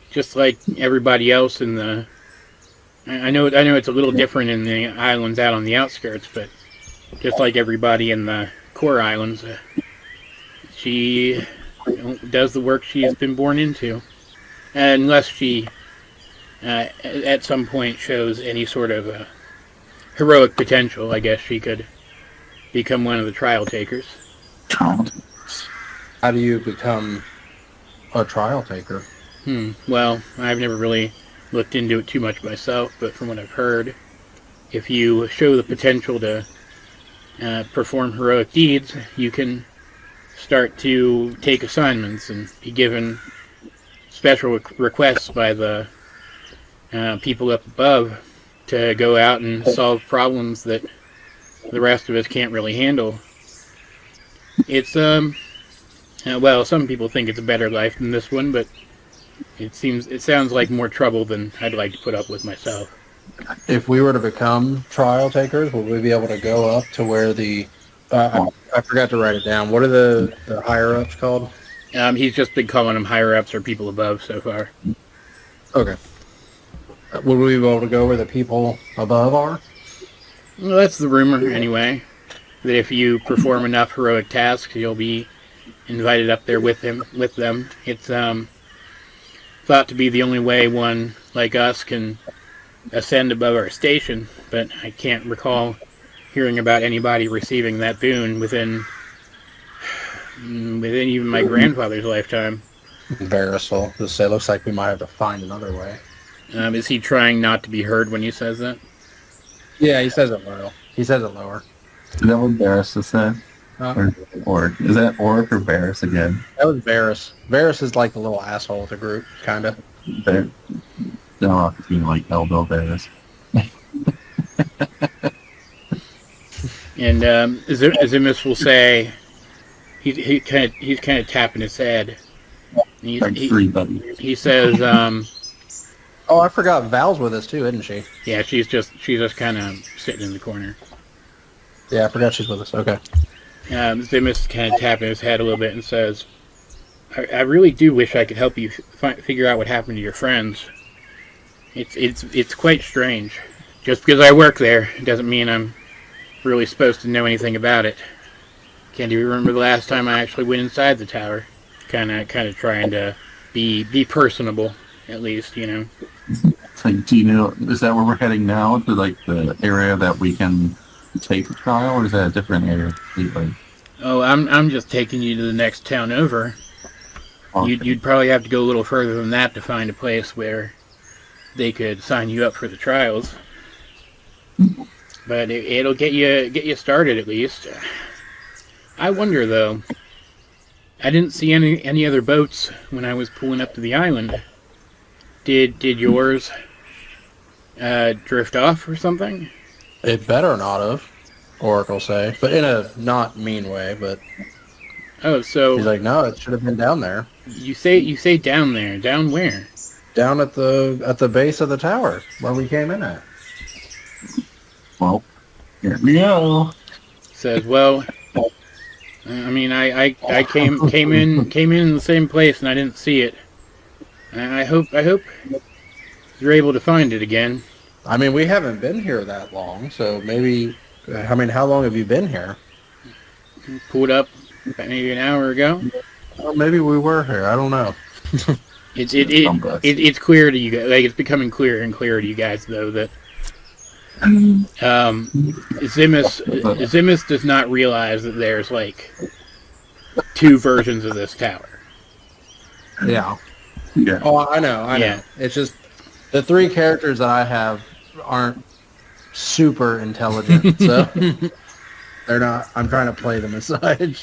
just like everybody else in the... I know it's a little different in the islands out on the outskirts, but just like everybody in the core islands, she does the work she's been born into. Unless she, at some point, shows any sort of heroic potential, I guess she could become one of the trial takers. How do you become a trial taker? Well, I've never really looked into it too much myself, but from what I've heard, if you show the potential to perform heroic deeds, you can start to take assignments and be given special requests by the people up above to go out and solve problems that the rest of us can't really handle. It's well, some people think it's a better life than this one, but it sounds like more trouble than I'd like to put up with myself. If we were to become trial takers, would we be able to go up to where the... I forgot to write it down. What are the higher-ups called? He's just been calling them higher-ups or people above so far. Okay. Would we be able to go where the people above are? Well, that's the rumor, anyway. That if you perform enough heroic tasks, you'll be invited up there with them. It's thought to be the only way one like us can ascend above our station, but I can't recall hearing about anybody receiving that boon within even my grandfather's lifetime. Varys will just say, looks like we might have to find another way. Is he trying not to be heard when he says that? Yeah, he says it low. He says it lower. Is that what Varys just said? Or is that Orc or Varys again? That was Varys. Varys is like the little asshole of the group, kind of. Dowroc is being like elbow Varys. And Azimus will say he's kind of tapping his head. He says, "Oh, I forgot Val's with us too, isn't she?" Yeah, she's just kind of sitting in the corner. Yeah, I forgot she's with us. Okay. Zimus kind of tapping his head a little bit and says, I really do wish I could help you figure out what happened to your friends. It's quite strange. Just because I work there doesn't mean I'm really supposed to know anything about it. Can't even remember the last time I actually went inside the tower. Kind of trying to be personable, at least, you know. It's like, do you know? Is that where we're heading now? To like the area that we can take the trial, or is that a different area completely? Oh, I'm just taking you to the next town over. Okay. You'd probably have to go a little further than that to find a place where they could sign you up for the trials. But it'll get you started at least. I wonder though. I didn't see any other boats when I was pulling up to the island. Did yours drift off or something? It better not have, Oracle say, but in a not mean way. But oh, so he's like, no, it should have been down there. You say down there. Down where? Down at the base of the tower where we came in at. Well, here we go. Says, well, I mean, I came in the same place and I didn't see it. I hope you're able to find it again. I mean, we haven't been here that long, so maybe. I mean, how long have you been here? Pulled up maybe an hour ago. Well, maybe we were here. I don't know. It's clear to you guys. Like, it's becoming clearer and clearer to you guys, though, that Zimus does not realize that there's like two versions of this tower. Yeah. Yeah. Oh, I know. Yeah. It's just the three characters that I have aren't super intelligent, so they're not. I'm trying to play them aside.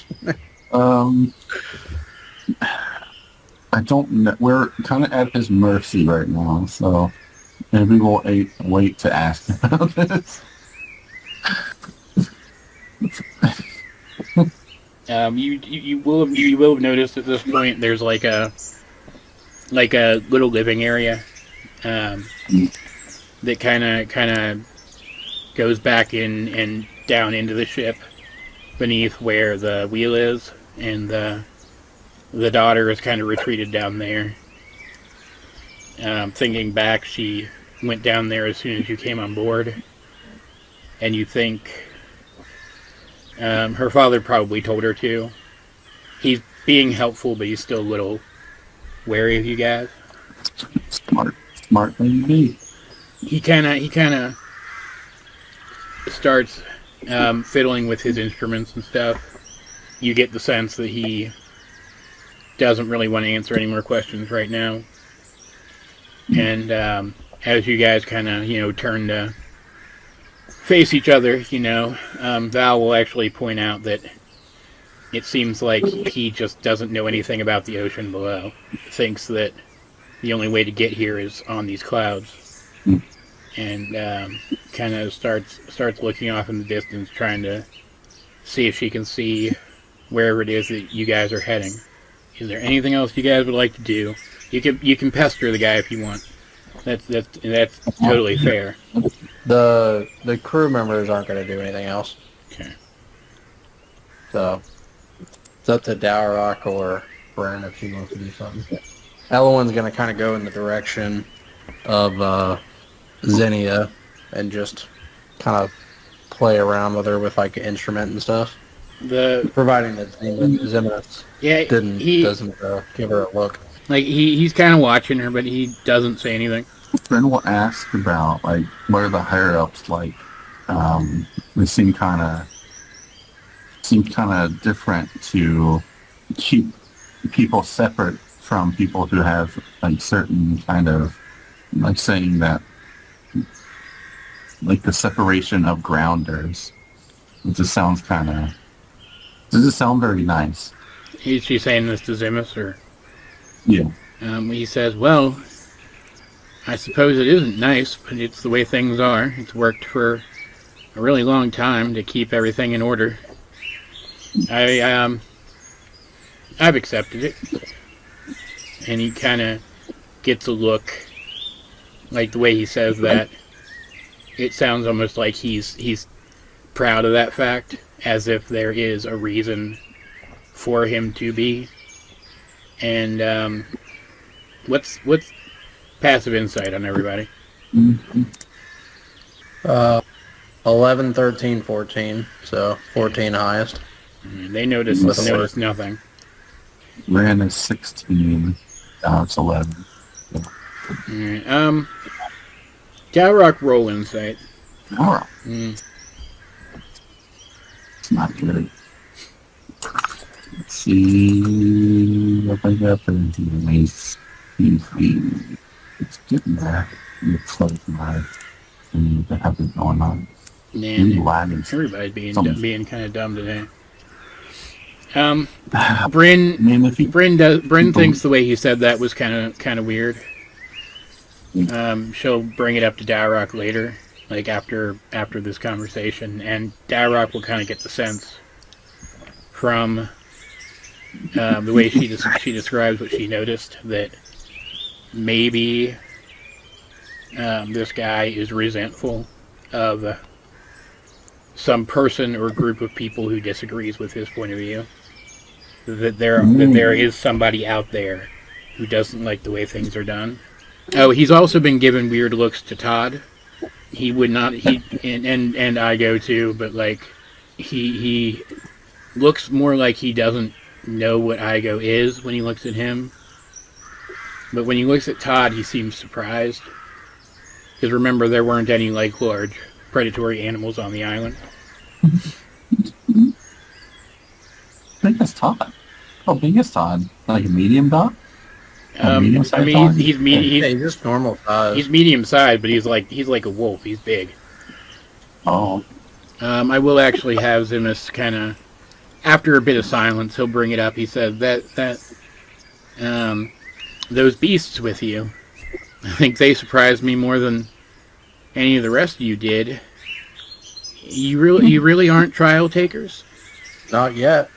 I don't know. We're kind of at his mercy right now, so maybe we'll wait to ask about this. You will have noticed at this point there's like a like a little living area that kind of goes back in and down into the ship beneath where the wheel is, and the daughter is kind of retreated down there. Thinking back, she went down there as soon as you came on board, and you think her father probably told her to. He's being helpful, but he's still a little wary of you guys. Smart thing to be. He kind of starts fiddling with his instruments and stuff. You get the sense that he doesn't really want to answer any more questions right now. And as you guys kind of, turn to face each other, Val will actually point out that it seems like he just doesn't know anything about the ocean below. Thinks that the only way to get here is on these clouds. And kind of starts looking off in the distance, trying to see if she can see wherever it is that you guys are heading. Is there anything else you guys would like to do? You can pester the guy if you want. That's totally fair. The crew members aren't going to do anything else. Okay. So it's up to Dowroc or Bren if she wants to do something. Elowen's going to kind of go in the direction of Xenia and just kind of play around with her with like an instrument and stuff. Providing that Xeminus doesn't give her a look. Like he's kind of watching her, but he doesn't say anything. Then we'll ask about what are the higher ups like. They seem kind of different to keep people separate from people who have certain kind of saying that the separation of grounders. It just sounds doesn't sound very nice. Is she saying this to Zimus, or? Yeah. He says, well, I suppose it isn't nice, but it's the way things are. It's worked for a really long time to keep everything in order. I've accepted it. And he kind of gets a look, like the way he says that. It sounds almost like he's proud of that fact, as if there is a reason for him to be. And what's passive insight on everybody? 11, 13, 14. So 14 highest. They notice nothing. Ran is 16. Now it's 11. Yeah. Alright, Dowroc, roll insight. Alright. It's not good. Let's see what I got there. Nice. It's getting back. It's like my thing to have it going on. Man, lagging. everybody's being kind of dumb today. Bryn thinks the way he said that was kind of weird. She'll bring it up to Dowroc later, after this conversation, and Dowroc will kind of get the sense from the way she describes what she noticed that maybe this guy is resentful of some person or group of people who disagrees with his point of view. That there is somebody out there who doesn't like the way things are done. Oh, he's also been given weird looks to Todd. He would not. And I go too, but he looks more like he doesn't know what Igo is when he looks at him. But when he looks at Todd, he seems surprised. Because remember, there weren't any large predatory animals on the island. I think that's Todd. How big is Todd? Like a medium dog? He's just normal size. He's medium sized, but he's like a wolf. He's big. Oh. I will actually have Zimus kind of, after a bit of silence, he'll bring it up. He said that those beasts with you, I think they surprised me more than any of the rest of you did. You really aren't trial takers? Not yet.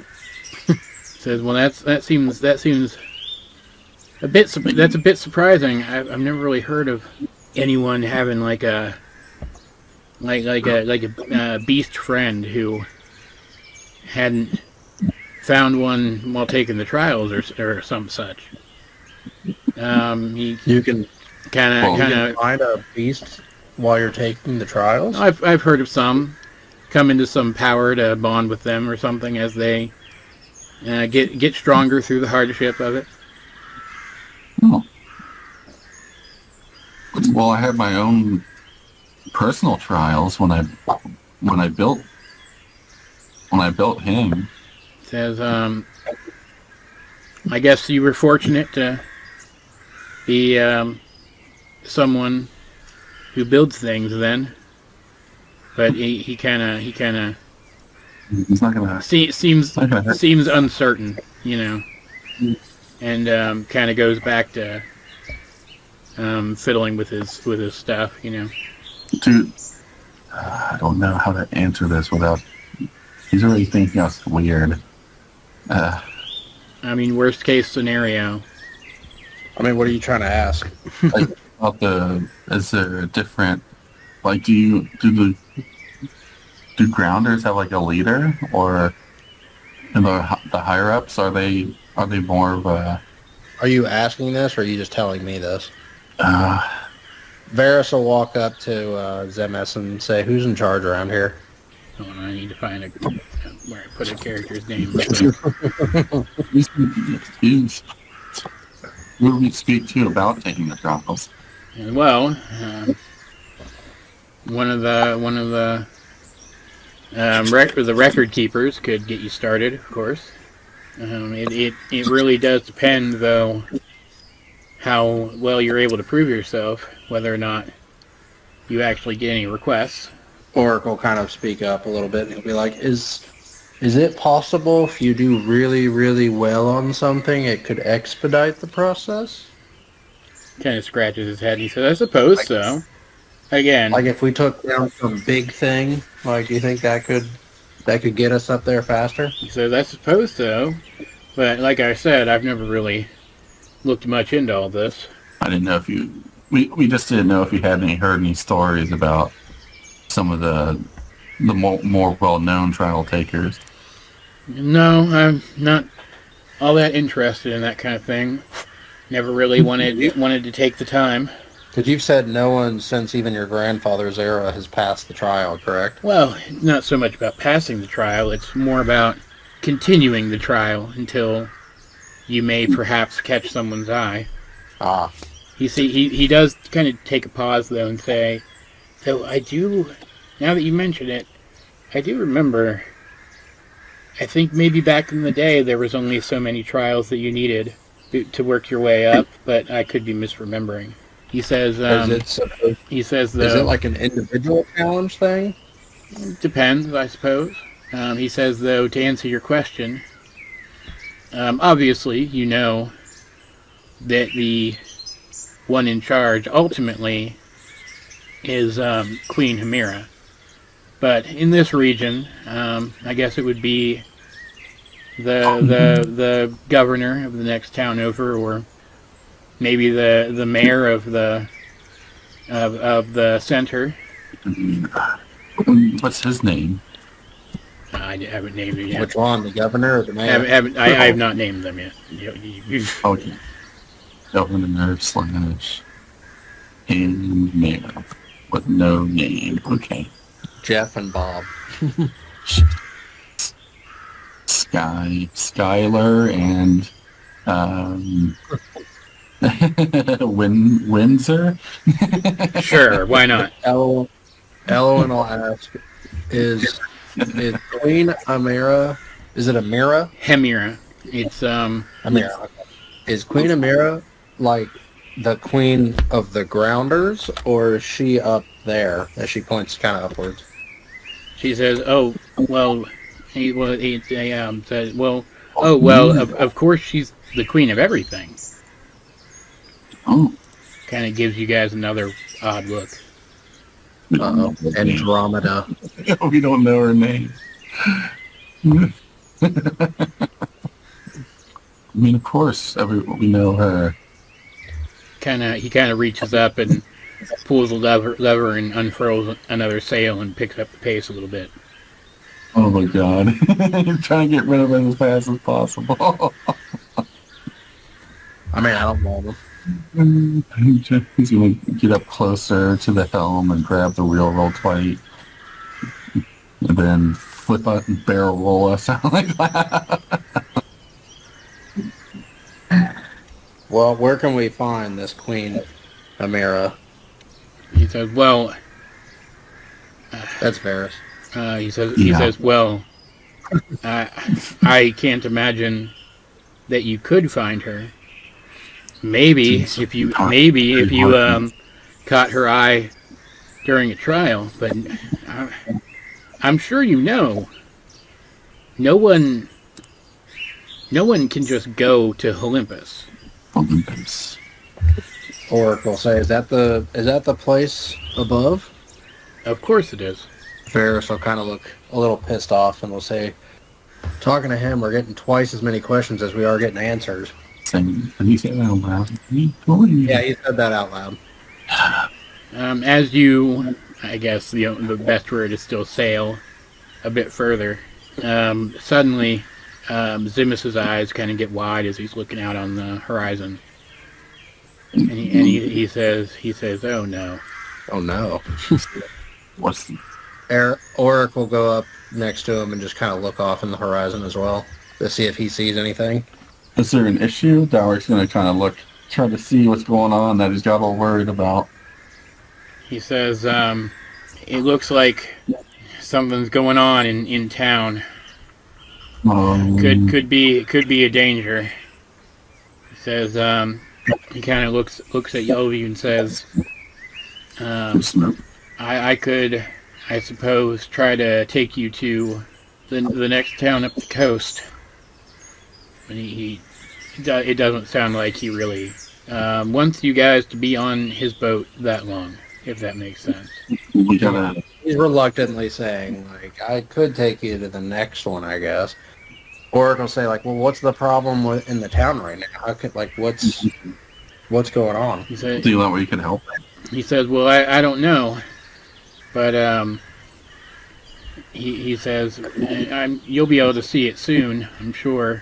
Says, well, that seems That's a bit surprising. I've never really heard of anyone having like a beast friend who hadn't found one while taking the trials or some such. You can kind of find a beast while you're taking the trials. I've heard of some come into some power to bond with them or something as they get stronger through the hardship of it. Oh. Well, I had my own personal trials when I built him. It says, I guess you were fortunate to be someone who builds things then, but he kind of He's not gonna. seems uncertain, you know, and kind of goes back to fiddling with his stuff, you know. Dude, I don't know how to answer this without. He's already thinking us weird. I mean, worst case scenario. I mean, what are you trying to ask? Like, is there a different, like, do grounders have like a leader, or in the higher ups are they more of a? Are you asking this, or are you just telling me this? Varys will walk up to Zemes and say, "Who's in charge around here?" Hold on, I need to find where I put a character's name. Who do we speak to about taking the trials? Well, one of the record keepers could get you started, of course. It really does depend, though, how well you're able to prove yourself, whether or not you actually get any requests. Oric will kind of speak up a little bit, and he'll be like, Is it possible if you do really, really well on something, it could expedite the process?" Kind of scratches his head and he says, "I suppose so." Again, Like if we took down some big thing, like do you think that could get us up there faster? he says, "I suppose so." But like I said, I've never really looked much into all this. I didn't know if we just didn't know if you had heard any stories about some of the more well-known trial takers. No, I'm not all that interested in that kind of thing. Never really wanted to take the time. Because you've said no one since even your grandfather's era has passed the trial, correct? Well, it's not so much about passing the trial, it's more about continuing the trial until you may perhaps catch someone's eye. Ah. He does kind of take a pause, though, and say, "So I do, now that you mention it, I do remember, I think maybe back in the day there was only so many trials that you needed to work your way up, but I could be misremembering." He says, Is it like an individual challenge thing? Depends, I suppose. He says, though, to answer your question, obviously, you know that the one in charge ultimately is Queen Hemira. But in this region, I guess it would be the governor of the next town over, or maybe the mayor of the center. What's his name? I haven't named him yet. Which one, the governor or the mayor? I have not named them yet. Okay. Governor / and mayor with no name. Okay. Jeff and Bob. Skylar and Windsor. Sure, why not? Ellen will ask, is Queen Amira, is it Amira? Hemira. It's Amira. Is Queen Amira like the queen of the grounders, or is she up there as she points kind of upwards? She says, "Oh, well," he says, of course she's the queen of everything." Oh. Kind of gives you guys another odd look. Uh-oh. Andromeda. We don't know her name. I mean, of course, we know her kind of reaches up and pulls the lever and unfurls another sail and picks up the pace a little bit. Oh my god. You're trying to get rid of it as fast as possible. I mean, I don't blame him. He's going to get up closer to the helm and grab the wheel real tight. And then flip out and barrel roll us out like that. Well, where can we find this Queen Amira? He says, well... That's Varys. He says, well, I can't imagine that you could find her. Maybe if you caught her eye during a trial, but I'm sure you know. No one can just go to Olympus. Olympus. Oracle say, is that the place above? Of course it is. Varys will kind of look a little pissed off and will say, talking to him, we're getting twice as many questions as we are getting answers. Did he say that out loud? Yeah, he said that out loud. As you, I guess the best word is still sail a bit further. Suddenly, Zimus's eyes kind of get wide as he's looking out on the horizon, and he says, "Oh no, oh no." What's Oric will go up next to him and just kind of look off in the horizon as well to see if he sees anything. Is there an issue? Dowroc's going to kind of try to see what's going on that he's got all worried about. He says, it looks like something's going on in town. Could be a danger. He says, he kind of looks at Yelvy and says, I could, I suppose, try to take you to the next town up the coast. And it doesn't sound like he really wants you guys to be on his boat that long, if that makes sense. He's reluctantly saying, like, I could take you to the next one, I guess. Or he'll say, like, well, what's the problem in the town right now? How could, like, what's going on? Do you know where you can help? He says, well, I don't know. But he says, you'll be able to see it soon, I'm sure.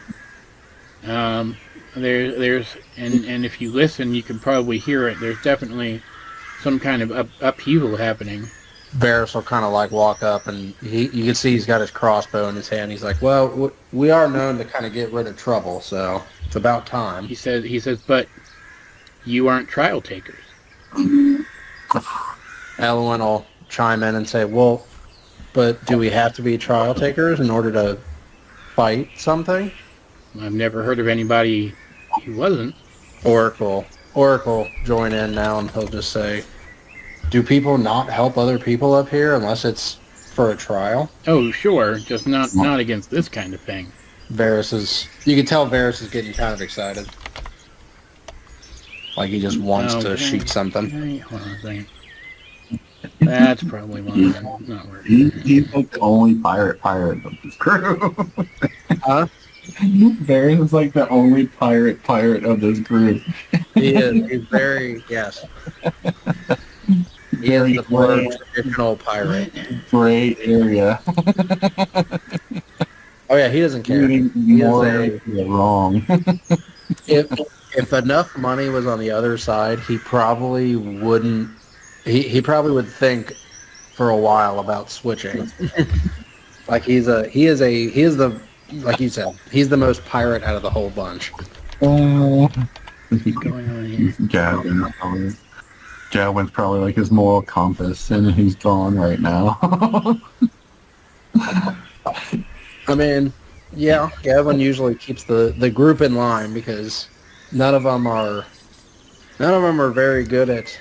There's and if you listen, you can probably hear it. There's definitely some kind of upheaval happening. Varys will kind of like walk up, and you can see he's got his crossbow in his hand. He's like, well, we are known to kind of get rid of trouble, so it's about time. He says, but you aren't trial takers. Elwyn will chime in and say, well, but do we have to be trial takers in order to fight something? I've never heard of anybody who wasn't. Oracle join in now, and he'll just say, do people not help other people up here unless it's for a trial? Oh, sure, just not against this kind of thing. You can tell Varys is getting kind of excited. Like he just wants to shoot something. Hold on a second. That's probably why I'm not working. He's like the only pirate of this crew. Huh? Varys is like the only pirate of this group. He is. He's very, yes. He is the more traditional pirate. Gray area. Oh yeah, he doesn't care. He is wrong. If enough money was on the other side, he probably wouldn't. He probably would think for a while about switching. Like he is the like you said, he's the most pirate out of the whole bunch. What's going on here? Gadwin's probably like his moral compass, and he's gone right now. I mean, yeah, Gadwin usually keeps the group in line because none of them are very good at.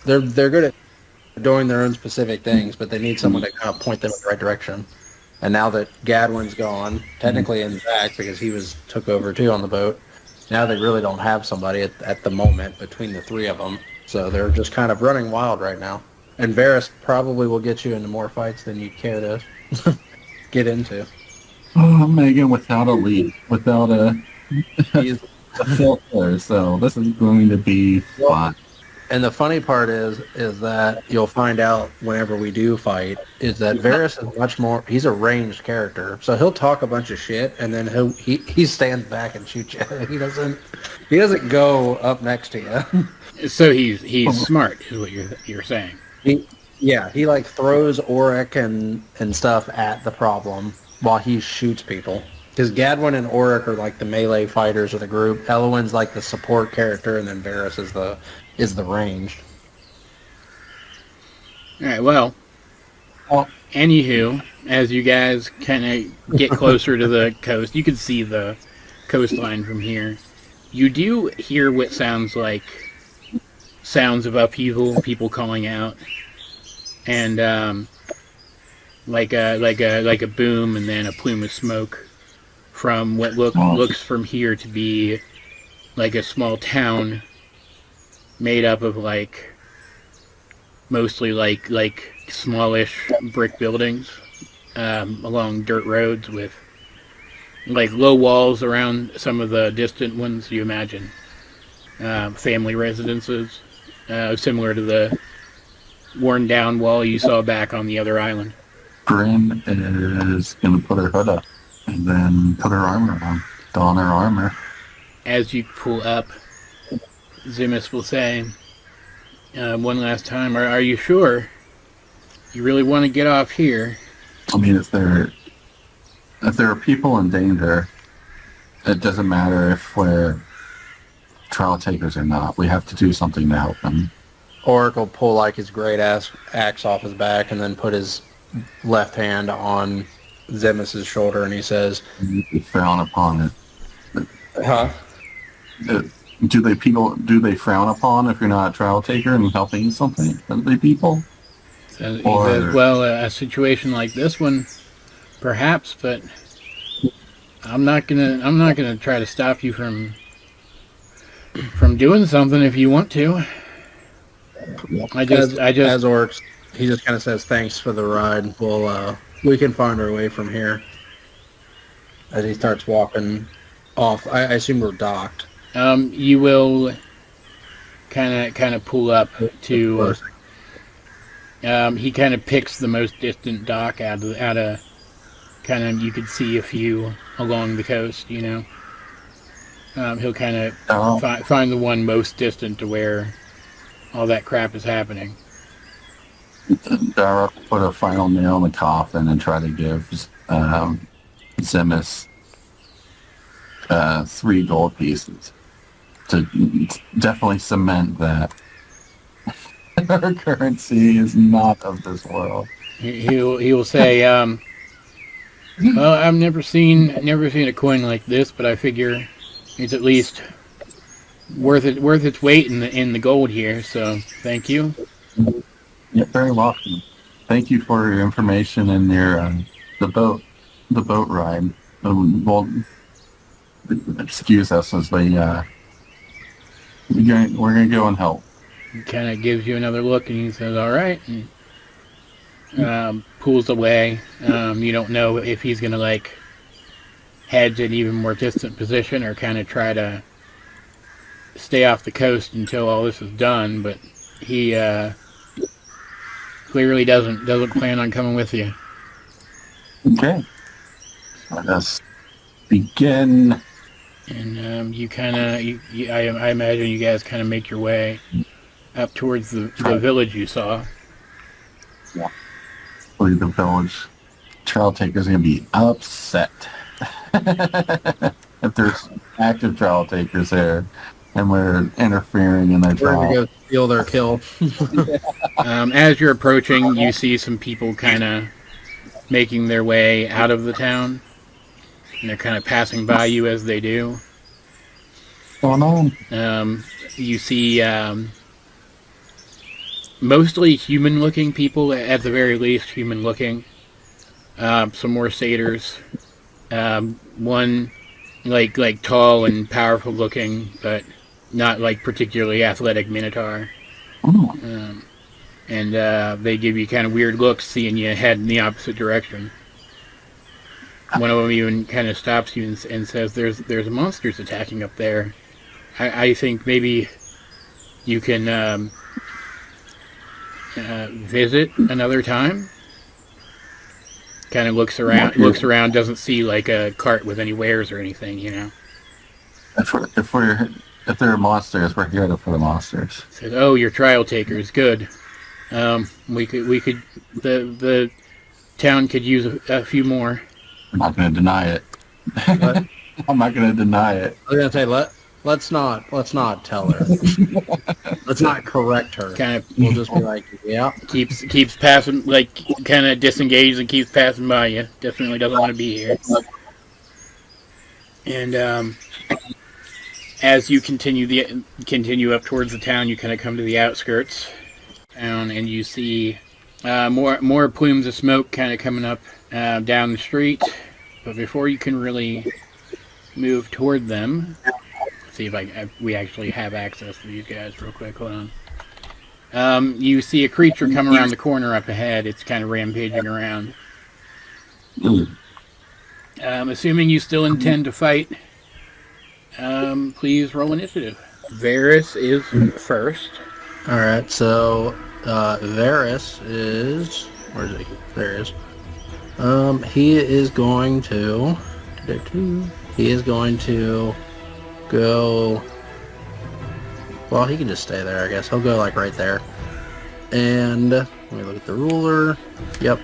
They're good at doing their own specific things, but they need someone to kind of point them in the right direction. And now that Gadwin's gone, technically in Zack, because he took over too on the boat, now they really don't have somebody at the moment between the three of them. So they're just kind of running wild right now. And Varys probably will get you into more fights than you care to get into. Oh, Megan, without a lead, without a... the filter, so this is going to be fun. And the funny part is that you'll find out whenever we do fight is that Varys is much more. He's a ranged character, so he'll talk a bunch of shit, and then he stands back and shoots you. He doesn't go up next to you. So he's smart, is what you're saying. He like throws Auric and stuff at the problem while he shoots people. Because Gadwin and Auric are like the melee fighters of the group. Elwyn's like the support character, and then Varys is the ranged. All right. Well, anywho, as you guys kind of get closer to the coast, you can see the coastline from here. You do hear what sounds like sounds of upheaval, people calling out, and like a boom, and then a plume of smoke from what looks from here to be like a small town made up of like mostly like smallish brick buildings along dirt roads with like low walls around some of the distant ones. You imagine family residences similar to the worn down wall you saw back on the other island. Bryn is going to put her hood up and then put her armor on, don her armor. As you pull up, Zimus will say, one last time, are you sure you really want to get off here? I mean, if there are people in danger, it doesn't matter if we're trial takers or not. We have to do something to help them. Auric will pull like his great axe off his back and then put his left hand on Zimus's shoulder, and he says, "You frown upon it." Huh? Do they frown upon if you're not a trial taker and helping something? Are they people? So he says, well, a situation like this one, perhaps, but I'm not gonna try to stop you from doing something if you want to. As Auric, he just kind of says, "Thanks for the ride. We can find our way from here." As he starts walking off, I assume we're docked. You will kind of pull up to. He kind of picks the most distant dock out of kind of, you could see a few along the coast. You know, he'll kind of find the one most distant to where all that crap is happening. Dowroc put a final nail in the coffin and try to give Zimus 3 gold pieces to definitely cement that our currency is not of this world. He will say, well, I've never seen a coin like this, but I figure it's at least worth its weight in the gold here. So thank you. You're very welcome. Thank you for your information and your the boat ride. Well, excuse us as we're gonna go and help. He kind of gives you another look, and he says, "All right," and pulls away. You don't know if he's gonna like head to an even more distant position or kind of try to stay off the coast until all this is done, but he clearly doesn't plan on coming with you. Okay. Let us begin. And you kind of, I imagine you guys kind of make your way up towards the village you saw. Yeah. Hopefully the village trial takers are going to be upset if there's active trial takers there and we're interfering in their trial. We're going to go steal their kill. As you're approaching, you see some people kind of making their way out of the town. And they're kind of passing by you as they do. What's going on? You see mostly human-looking people, at the very least human-looking. Some more satyrs. One like tall and powerful-looking, but not like particularly athletic minotaur. Oh. And they give you kind of weird looks, seeing you head in the opposite direction. One of them even kind of stops you and says, "There's monsters attacking up there. I think maybe you can visit another time. Kind of looks around, doesn't see like a cart with any wares or anything, you know. If there are monsters, we're here for the monsters. Says, "Oh, your trial takers, good. We could the town could use a few more." I'm not going to deny it. But I'm not going to deny it. I was gonna say let's not tell her. Let's not correct her. Kind of We'll just be like, yeah. keeps passing, like kind of disengaged and keeps passing by you. Definitely doesn't want to be here. And as you continue up towards the town, you kind of come to the outskirts town, and you see more plumes of smoke kind of coming up down the street. But before you can really move toward them, see if we actually have access to these guys real quick. Hold on. You see a creature come around the corner up ahead. It's kind of rampaging around. Assuming you still intend to fight, please roll initiative. Varys is first. All right, so Varys is, where is he? There he is. He is going to go. Well, he can just stay there, I guess. He'll go like right there. And let me look at the ruler. Yep.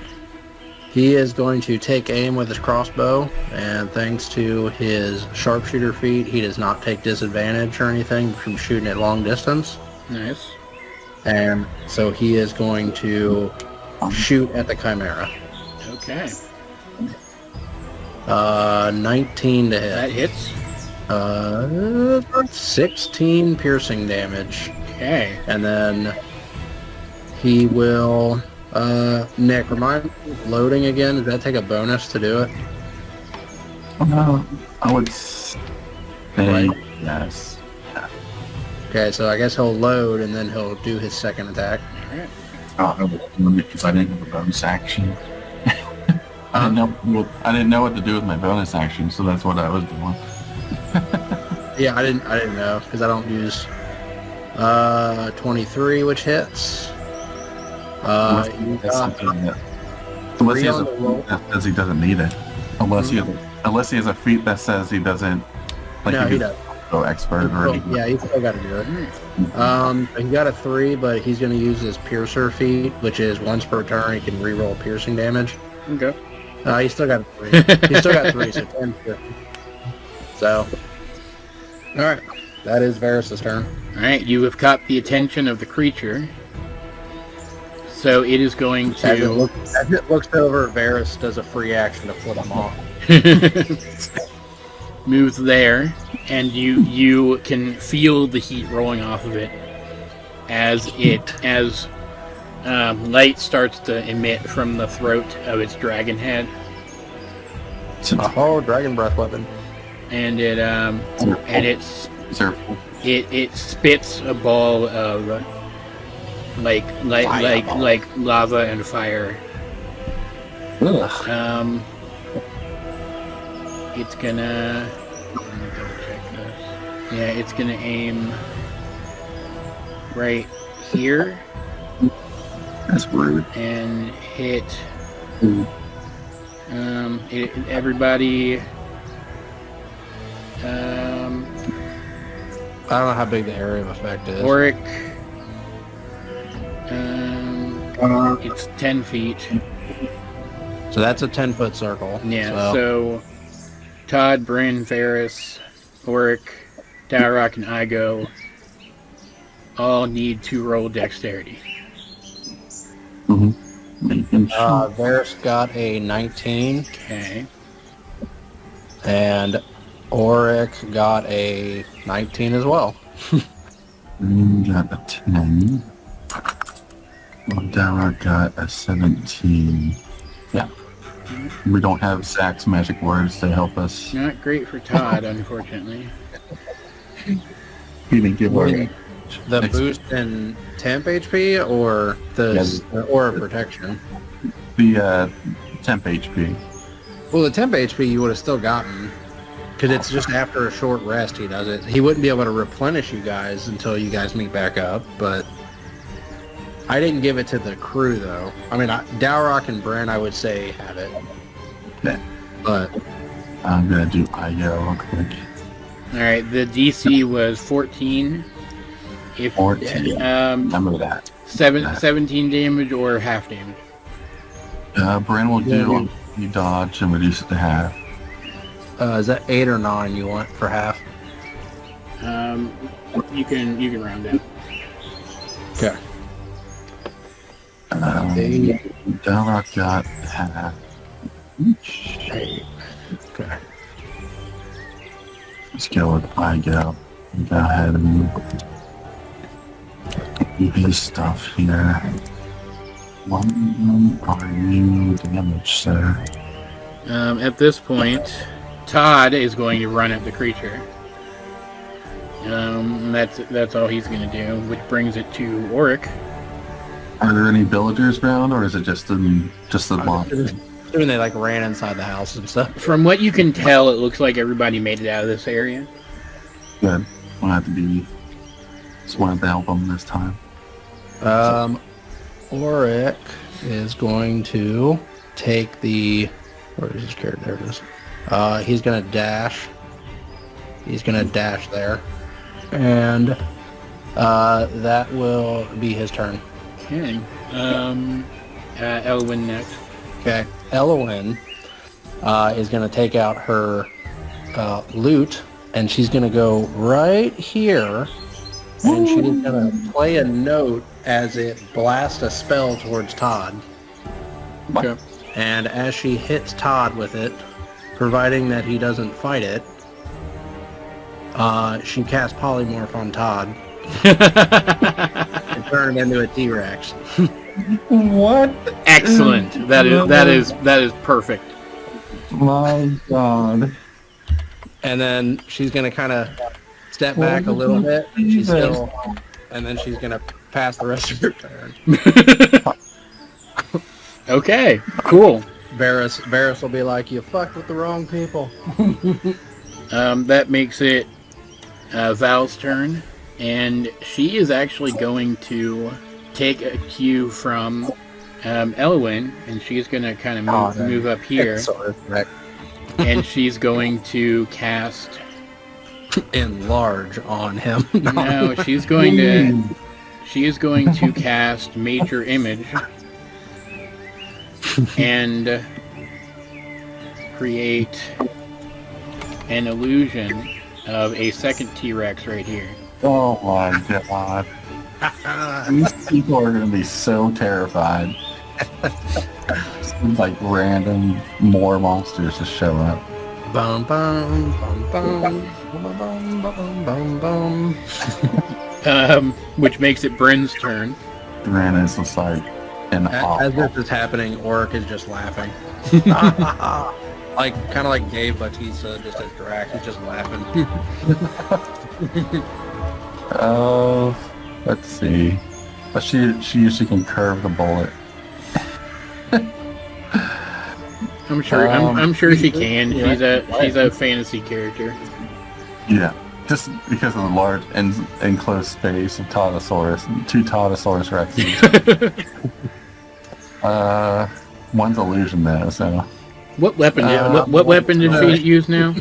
He is going to take aim with his crossbow, and thanks to his sharpshooter feat, he does not take disadvantage or anything from shooting at long distance. Nice. And so he is going to shoot at the Chimera. Okay. 19 to hit. That hits. 16 piercing damage. Okay. And then he will... Nick, remind me, loading again, does that take a bonus to do it? I would say yes. Okay, so I guess he'll load and then he'll do his second attack. Alright. Because I didn't have a bonus action. I didn't know what to do with my bonus action, so that's what I was doing. Yeah, I didn't know, because I don't use 23, which hits. Unless he has a feat that says he doesn't need it. Unless he has a feat that says he doesn't. Like no, he does. Go expert or anything. Yeah, he's still got to do it. He got a 3, but he's going to use his piercer feat, which is once per turn he can reroll piercing damage. Okay. He still got a 3. He's still got 3, so 10. So, all right, that is Varys' turn. All right, you have caught the attention of the creature. So it is going to... As it looks over, Varys does a free action to flip him off. Moves there, and you can feel the heat rolling off of it as light starts to emit from the throat of its dragon head. Oh, dragon breath weapon. And it spits a ball of like lava and fire. It's gonna... Let me double check this. Yeah, it's gonna aim right here. That's rude. And hit everybody. I don't know how big the area of effect is. Auric. It's 10 feet. So that's a 10-foot circle. Yeah, so Todd, Bryn, Varys, Auric, Dowroc, and Igo all need to roll dexterity. Varys got a 19. Okay. And Auric got a 19 as well. Got a 10. Dowroc got a 17. Yeah. We don't have Zack's magic words to help us. Not great for Todd, unfortunately. He didn't give her the boost in temp HP or the aura protection? The temp HP. Well, the temp HP you would have still gotten. Because it's just after a short rest he does it. He wouldn't be able to replenish you guys until you guys meet back up, but I didn't give it to the crew, though. I mean, Dowroc and Brent, I would say, have it. Yeah. But I'm going to do IGO real quick. Alright, the DC was 14. 14. Remember that. 17 damage or half damage. Brent will do you dodge and reduce it to half. is that 8 or 9 you want for half? You can round down. Okay. Dowroc got half. Okay. Let's go with IGO. Go ahead and do his stuff here. What are you damage, sir? At this point, Todd is going to run at the creature. That's all he's going to do, which brings it to Auric. Are there any villagers around, or is it just the monster? Even they like ran inside the house and stuff. From what you can tell, it looks like everybody made it out of this area. Good. We'll have to be. Just wanted to help him this time. Auric is going to take the. Where is his character? There it is. He's gonna dash. He's gonna dash there, and that will be his turn. Okay. Elwyn next. Okay. Elwyn is gonna take out her loot, and she's gonna go right here, and she's gonna play a note as it blasts a spell towards Todd. Okay. And as she hits Todd with it, providing that he doesn't fight it, she casts Polymorph on Todd and turn him into a T-Rex. What? Excellent. That is perfect. My God. And then she's gonna kind of step back a little bit. And then she's gonna pass the rest of her turn. Okay. Cool. Varys will be like, "You fucked with the wrong people." That makes it Val's turn, and she is actually going to take a cue from Elwyn, and she's going to kind of move up here, and she's going to cast enlarge on him. No, she is going to cast Major Image and create an illusion of a second T-Rex right here. Oh my God. These people are going to be so terrified. Seems like random more monsters just show up. Bum bum bum bum bum bum bum bum. Which makes it Bryn's turn. Bryn is just like an As this is happening, Auric is just laughing. Like kind of like Dave Bautista, just as Drax. He's just laughing. Let's see. But she usually can curve the bullet. I'm sure she can. She's a fantasy character. Yeah, just because of the large enclosed space of Tautosaurus, 2 Tautosaurus Rexes. One's illusion though, so. What weapon? What weapon did she use now?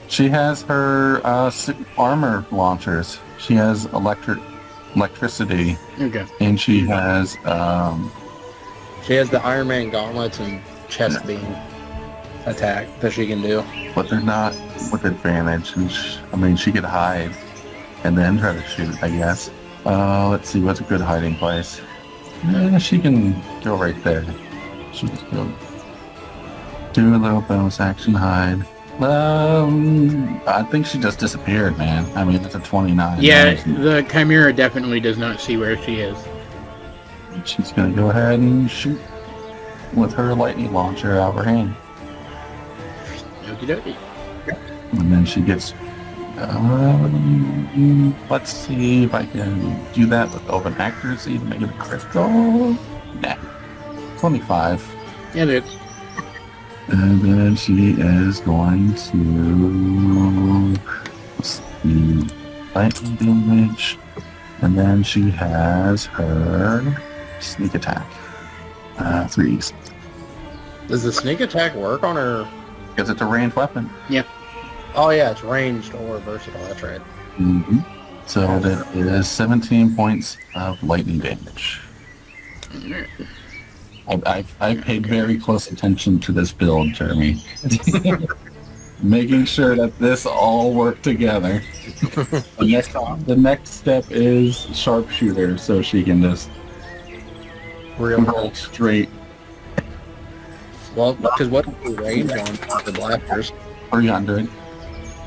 She has her armor launchers. She has electricity. Okay. And she has She has the Iron Man gauntlets and chest beam attack that she can do. but they're not with advantage. And she could hide and then try to shoot, I guess. Let's see, what's a good hiding place? She can go right there. She just go do a little bonus action hide. I think she just disappeared, man. I mean, it's a 29. Yeah, the Chimera definitely does not see where she is. She's gonna go ahead and shoot with her lightning launcher out of her hand. Okie dokie. And then she gets... let's see if I can do that with open accuracy to make it a critical. Nah. 25. Yeah, dude. And then she is going to lightning damage. And then she has her sneak attack. 3s. Does the sneak attack work on her? Because it's a ranged weapon. Oh yeah, it's ranged or versatile. That's right. Mm-hmm. So that is 17 points of lightning damage. I paid very close attention to this build, Jeremy. Making sure that this all worked together. The next step is sharpshooter, so she can just roll straight. Well, because what is the range on the blasters? 300.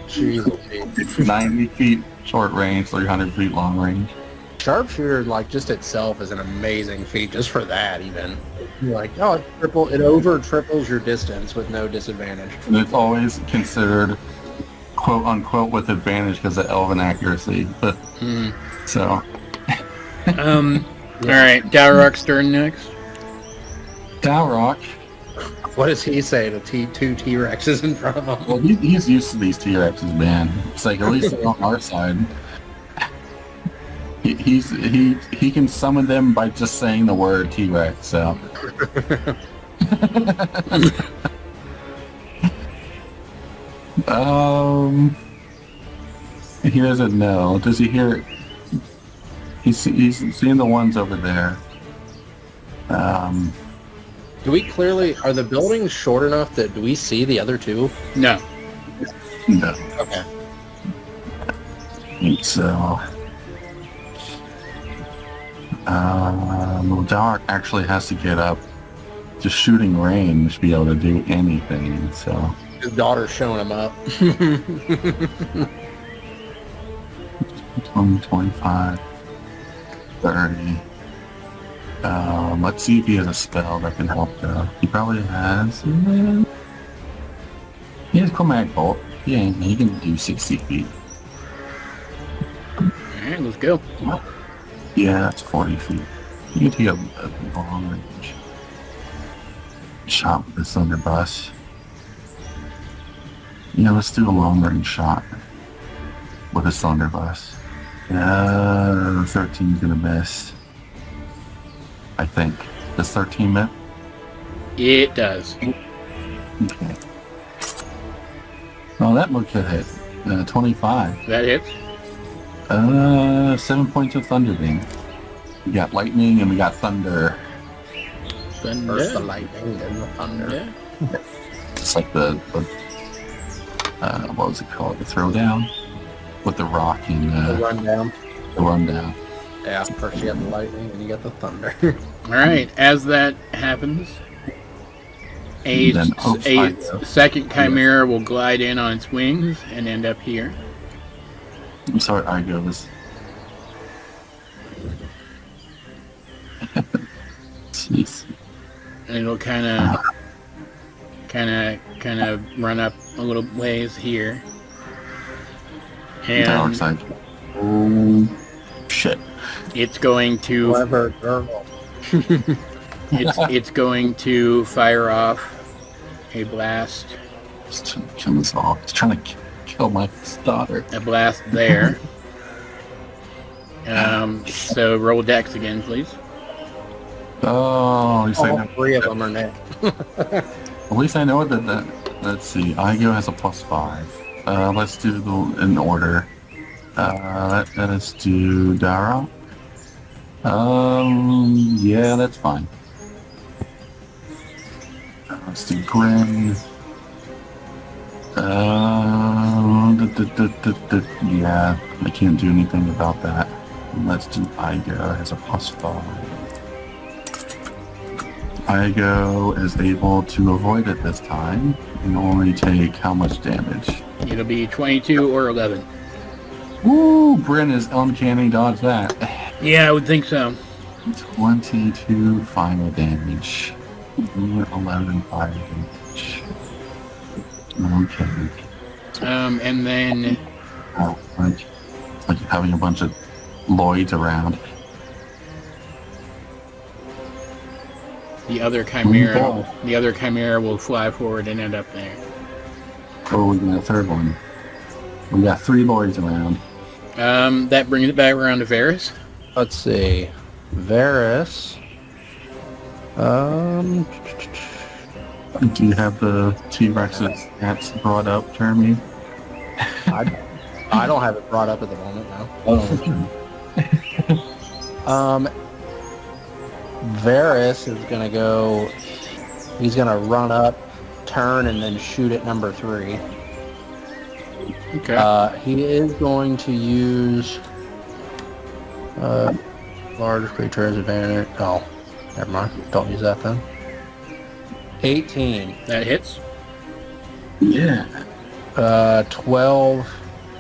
Jeez. 90 feet short range, 300 feet long range. Sharpshooter, like, just itself is an amazing feat, just for that, even. You're like, oh, it over triples your distance with no disadvantage. And it's always considered quote unquote with advantage because of elven accuracy. But so All right, Dowroc's turn next. Dowroc, What does he say to two T-Rexes in front of him? well, he's used to these T-Rexes, man. It's like, at least they're on our side. He can summon them by just saying the word T-Rex. So. He doesn't know. Does he hear? He's seeing the ones over there. Do we clearly, are the buildings short enough that, do we see the other two? No. No. Okay. So, well, Dowroc actually has to get up to shooting range to be able to do anything, so. His daughter's showing him up. 20, 25, 30. Let's see if he has a spell that can help, though. He probably has. He has Chromatic Bolt. Yeah, he can do 60 feet. Alright, let's go. Yeah, that's 40 feet. You can take a long range shot with this Thunderbuss. Yeah, let's do a long range shot with this Thunderbuss. 13's gonna miss. I think. Does 13 miss? It does. Okay. Oh, that one could hit. 25. That hits. 7 points of thunder beam. We got lightning and we got thunder. First the lightning, then the thunder. Yeah. Just like the what was it called? The throwdown? With the rock and The rundown. the rundown. Yeah, first you got the lightning, and you got the thunder. Alright, as that happens, a Then second chimera will glide in on its wings and end up here. I'm sorry, I goes. Jeez. And it'll kind of run up a little ways here. And Dowroc's like, oh shit. it's going to Clever girl. it's going to fire off a blast. Just trying to kill us all. It's trying to kill my daughter. A blast there. So roll dex again, please. Oh, at least I All know. three of them are now. At least I know that. Let's see. Igo has a +5. Let's do in order. Let's do Dowroc. Yeah, that's fine. Let's do Grin. Yeah, I can't do anything about that. Let's do Igo has a +5. Igo is able to avoid it this time and only take how much damage? It'll be 22 or 11. Woo! Bryn is uncanny dodge that. Yeah, I would think so. 22 final damage. 11 fire damage. Okay. And then Oh, like having a bunch of Lloyds around. The other chimera will fly forward and end up there. Oh, we got a third one. We got 3 boys around. That brings it back around to Varys. Let's see. Varys. Do you have the T-Rex's hats brought up, Jeremy? I don't have it brought up at the moment, no. Varys is going to go... He's going to run up, turn, and then shoot at number 3. Okay. He is going to use... large creature has advantage... Oh, never mind. Don't use that then. 18. That hits. Yeah. 12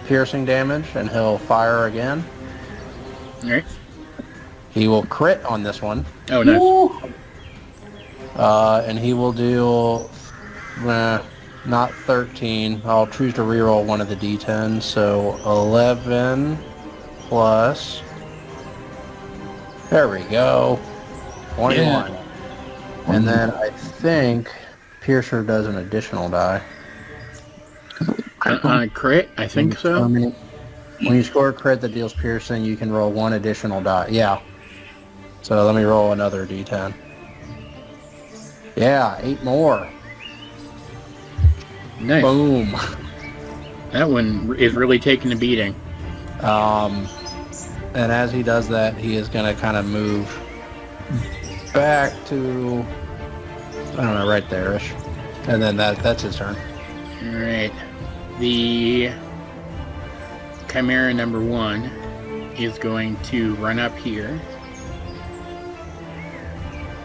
piercing damage, and he'll fire again. Alright. He will crit on this one. Oh, nice. And he will do... not 13. I'll choose to reroll one of the d10, so 11 plus... There we go. 21. Yeah. And then I think Piercer does an additional die. On a crit? I think so. When you score a crit that deals piercing, you can roll 1 additional die. Yeah. So let me roll another d10. Yeah, 8 more. Nice. Boom. That one is really taking a beating. And as he does that, he is going to kind of move back to, I don't know, right there-ish. And then that's his turn. Alright. The Chimera number 1 is going to run up here.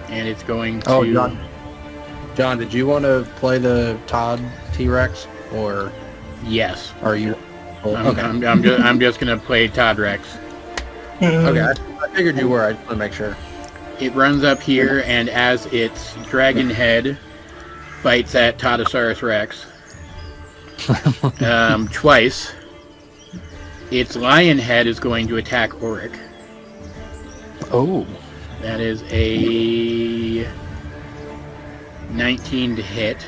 And it's going to... Oh, John, did you want to play the Todd T-Rex? Or Yes. are you... Okay. I'm just going to play Todd Rex. Okay, I figured you were. I just want to make sure. It runs up here, and as its dragon head bites at Toddosaurus Rex twice, its lion head is going to attack Auric. Oh. That is a 19 to hit.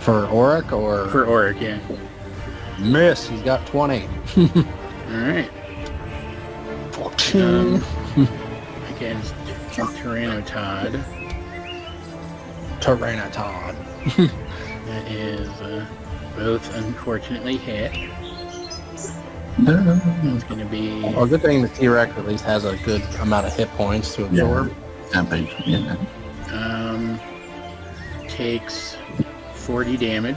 For Auric or... For Auric, yeah. Miss. He's got 20. Alright. 14. Against Tyrannotod. Tyrannotod. That is both unfortunately hit. It's going to be... Well, good thing the T-Rex at least has a good amount of hit points to absorb. Yeah. Takes 40 damage.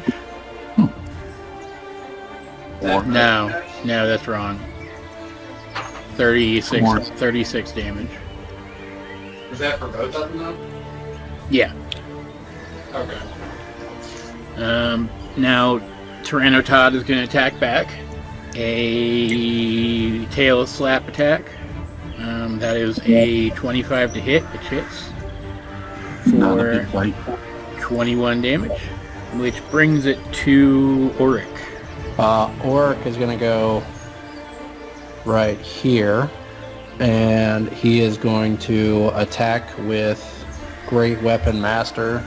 Or- No, that's wrong. 36 damage. Is that for both of them though? Yeah. Okay. Now, Tyrannotod is going to attack back. A tail slap attack. That is a 25 to hit, which hits. Not a For big bite. 21 damage. Which brings it to Auric. Auric is going to go right here. And he is going to attack with Great Weapon Master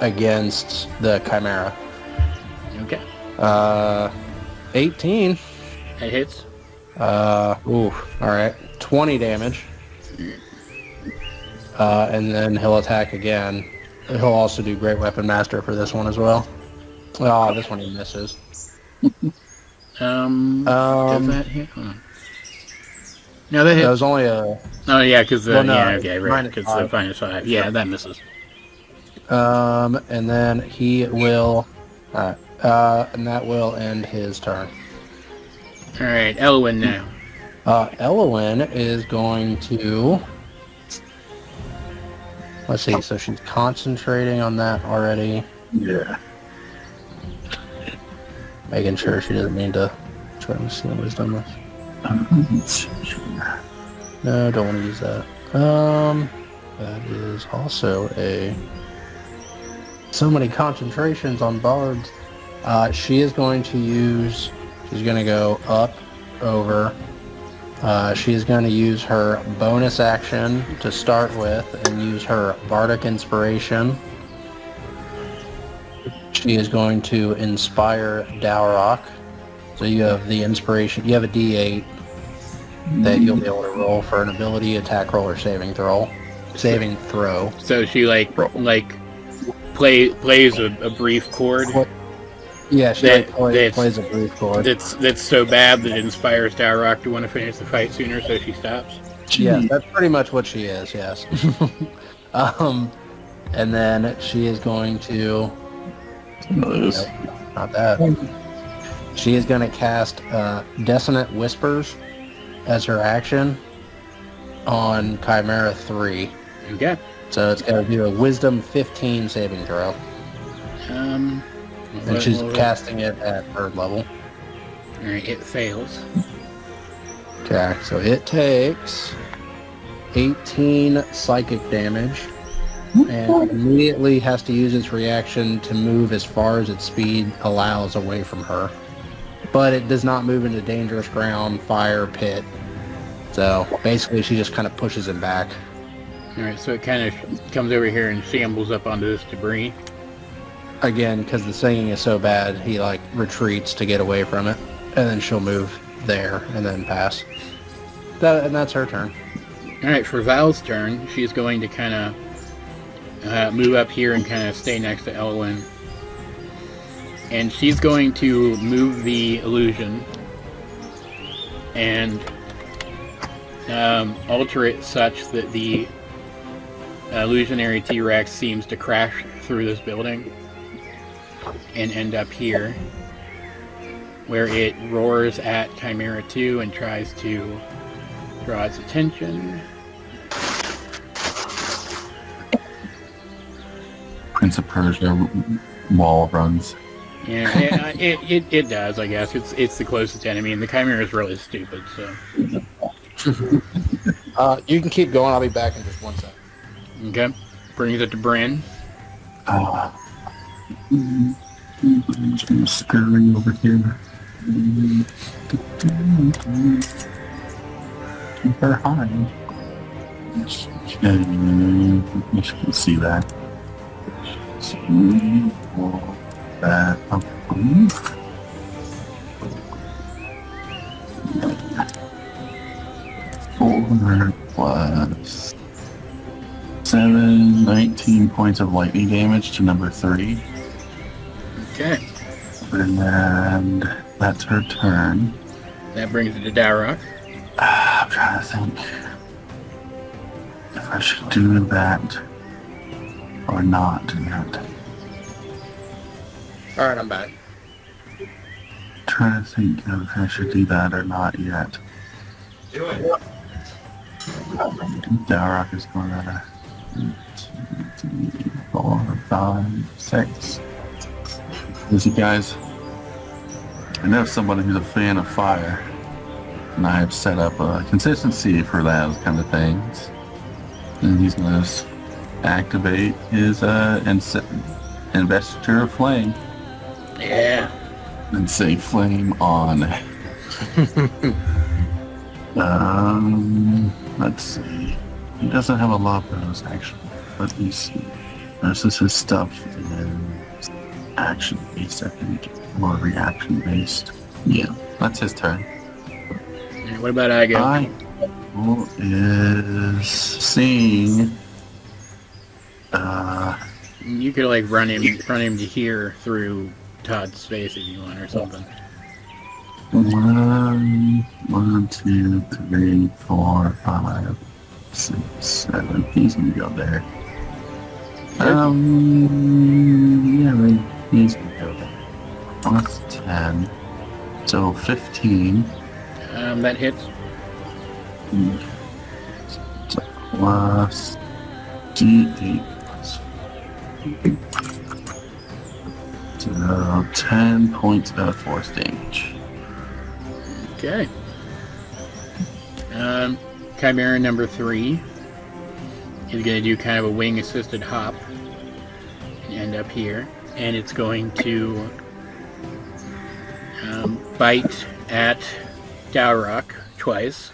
against the Chimera. Okay. 18. That hits. Alright. 20 damage. And then he'll attack again. He'll also do Great Weapon Master for this one as well. Oh, this one he misses. Does that hit? Hold on. No, that hits. That was only a... Oh, yeah, because Well, no, yeah, okay, right, minus because five. the -5. Yeah, that misses. And then he will... and that will end his turn. All right, Elwyn now. Elwyn is going to... Let's see, so she's concentrating on that already. Yeah. Making sure she doesn't need to try to see wisdom. No, don't want to use that. That is also a... So many concentrations on bards. She is going to use... She's going to go up, over, She's going to use her bonus action to start with and use her Bardic Inspiration. She is going to inspire Dowroc. So you have the inspiration. You have a D8 that you'll be able to roll for an ability, attack roll, or saving throw. So she plays a brief chord. Yeah, she That- plays a brief chord. That's so bad that it inspires Dowroc to want to finish the fight sooner, so she stops. Yeah, that's pretty much what she is. Yes. And then she is going to. Nope, not that. She is going to cast Dissonant Whispers as her action on Chimera 3. Okay. So it's going to do a Wisdom 15 saving throw. And she's casting it at 3rd level. Alright, it fails. Okay, so it takes 18 psychic damage and immediately has to use its reaction to move as far as its speed allows away from her. But it does not move into dangerous ground, fire, pit. So basically she just kind of pushes him back. Alright, so it kind of comes over here and shambles up onto this debris. Again, because the singing is so bad, he like retreats to get away from it. And then she'll move there and then pass. And that's her turn. Alright, for Val's turn, she's going to kind of move up here and kind of stay next to Elwyn. And she's going to move the illusion and alter it such that the illusionary T-Rex seems to crash through this building and end up here, where it roars at Chimera 2 and tries to draw its attention. Prince of Persia wall runs. Yeah, it does, I guess. It's the closest enemy, and the Chimera is really stupid, so... You can keep going. I'll be back in just 1 second. Okay. Brings it to Bryn. Just gonna scurry over here. Keep her high. You can see that. See that up. 4 plus 7, 19 points of lightning damage to number 3. Okay. And then that's her turn. That brings it to Dowroc. I'm trying to think if I should do that or not do that. Alright, I'm back. Trying to think if I should do that or not yet. Do it. Dowroc is going at 2, 3, 4, 5, 6. Listen, guys, I know someone who's a fan of fire, and I have set up a consistency for those kind of things. And he's going to activate his investiture of flame. Yeah. And say flame on. Let's see. He doesn't have a lot of those, actually. Let me see. This is his stuff. Action-based, I think. Or reaction-based. Yeah, that's his turn. And what about Igo? Igo is seeing... You could like run him to here through Todd's space if you want, or something. 1, 2, 3, 4, 5, 6, 7. He's gonna go there. Yeah, right. He's gonna go there. That's 10. So 15. That hits. So plus D8 plus 4. So 10 points of force damage. Okay. Chimera number 3 is going to do kind of a wing-assisted hop and end up here, and it's going to bite at Dowroc twice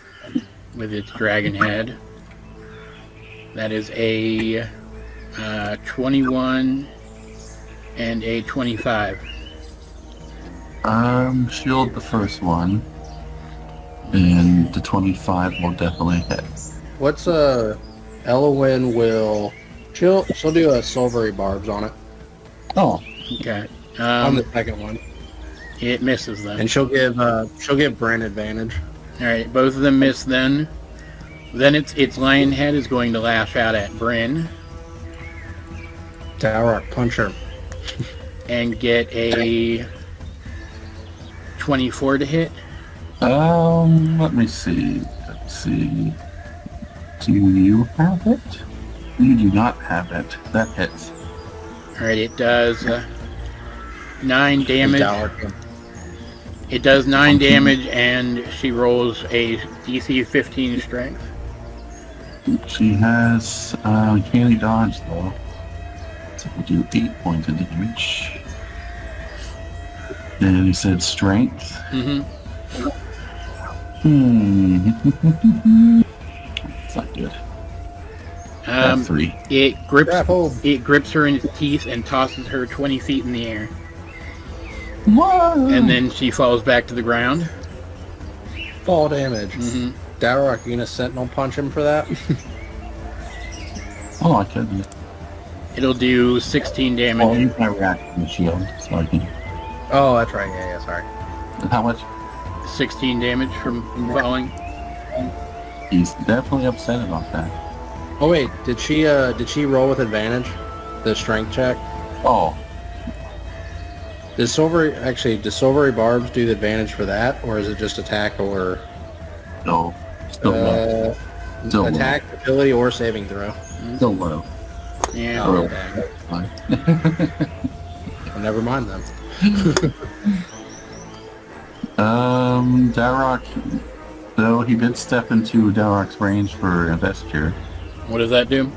with its dragon head. That is a 21 and a 25. Shield the first one, and the 25 will definitely hit. What's Elowyn will she'll do a silvery barbs on it. Oh, Okay. On the second one. It misses them. And she'll give Bryn advantage. All right, both of them miss. Then its lion head is going to lash out at Bryn Dowroc, punch her. and get a 24 to hit. let me see. Let's see. Do you have it? You do not have it. That hits. All right, it does 9 damage. Dowroc. It does 9 damage, and she rolls a DC 15 strength. She has candy dodge though. So we'll do 8 points of damage. And he said strength. Mm-hmm. It's not good. 3. It Grapple. grips her in its teeth and tosses her 20 feet in the air. Whoa! And then she falls back to the ground. Fall damage. Mm-hmm. Dowroc, you gonna sentinel punch him for that? Oh, I couldn't. It'll do 16 damage. Well, you can react to the shield, so I can. Oh, that's right. Yeah, sorry. How much? 16 damage from falling. He's definitely upset about that. Oh wait, did she roll with advantage? The strength check? Oh, Does silvery barbs do the advantage for that, or is it just attack or no. Still low. Still low. attack, ability, or saving throw? Still low. Yeah. Oh, Oh. dang. Fine. Well, never mind then. Dowroc, though he did step into Dowroc's range for investiture. What does that do?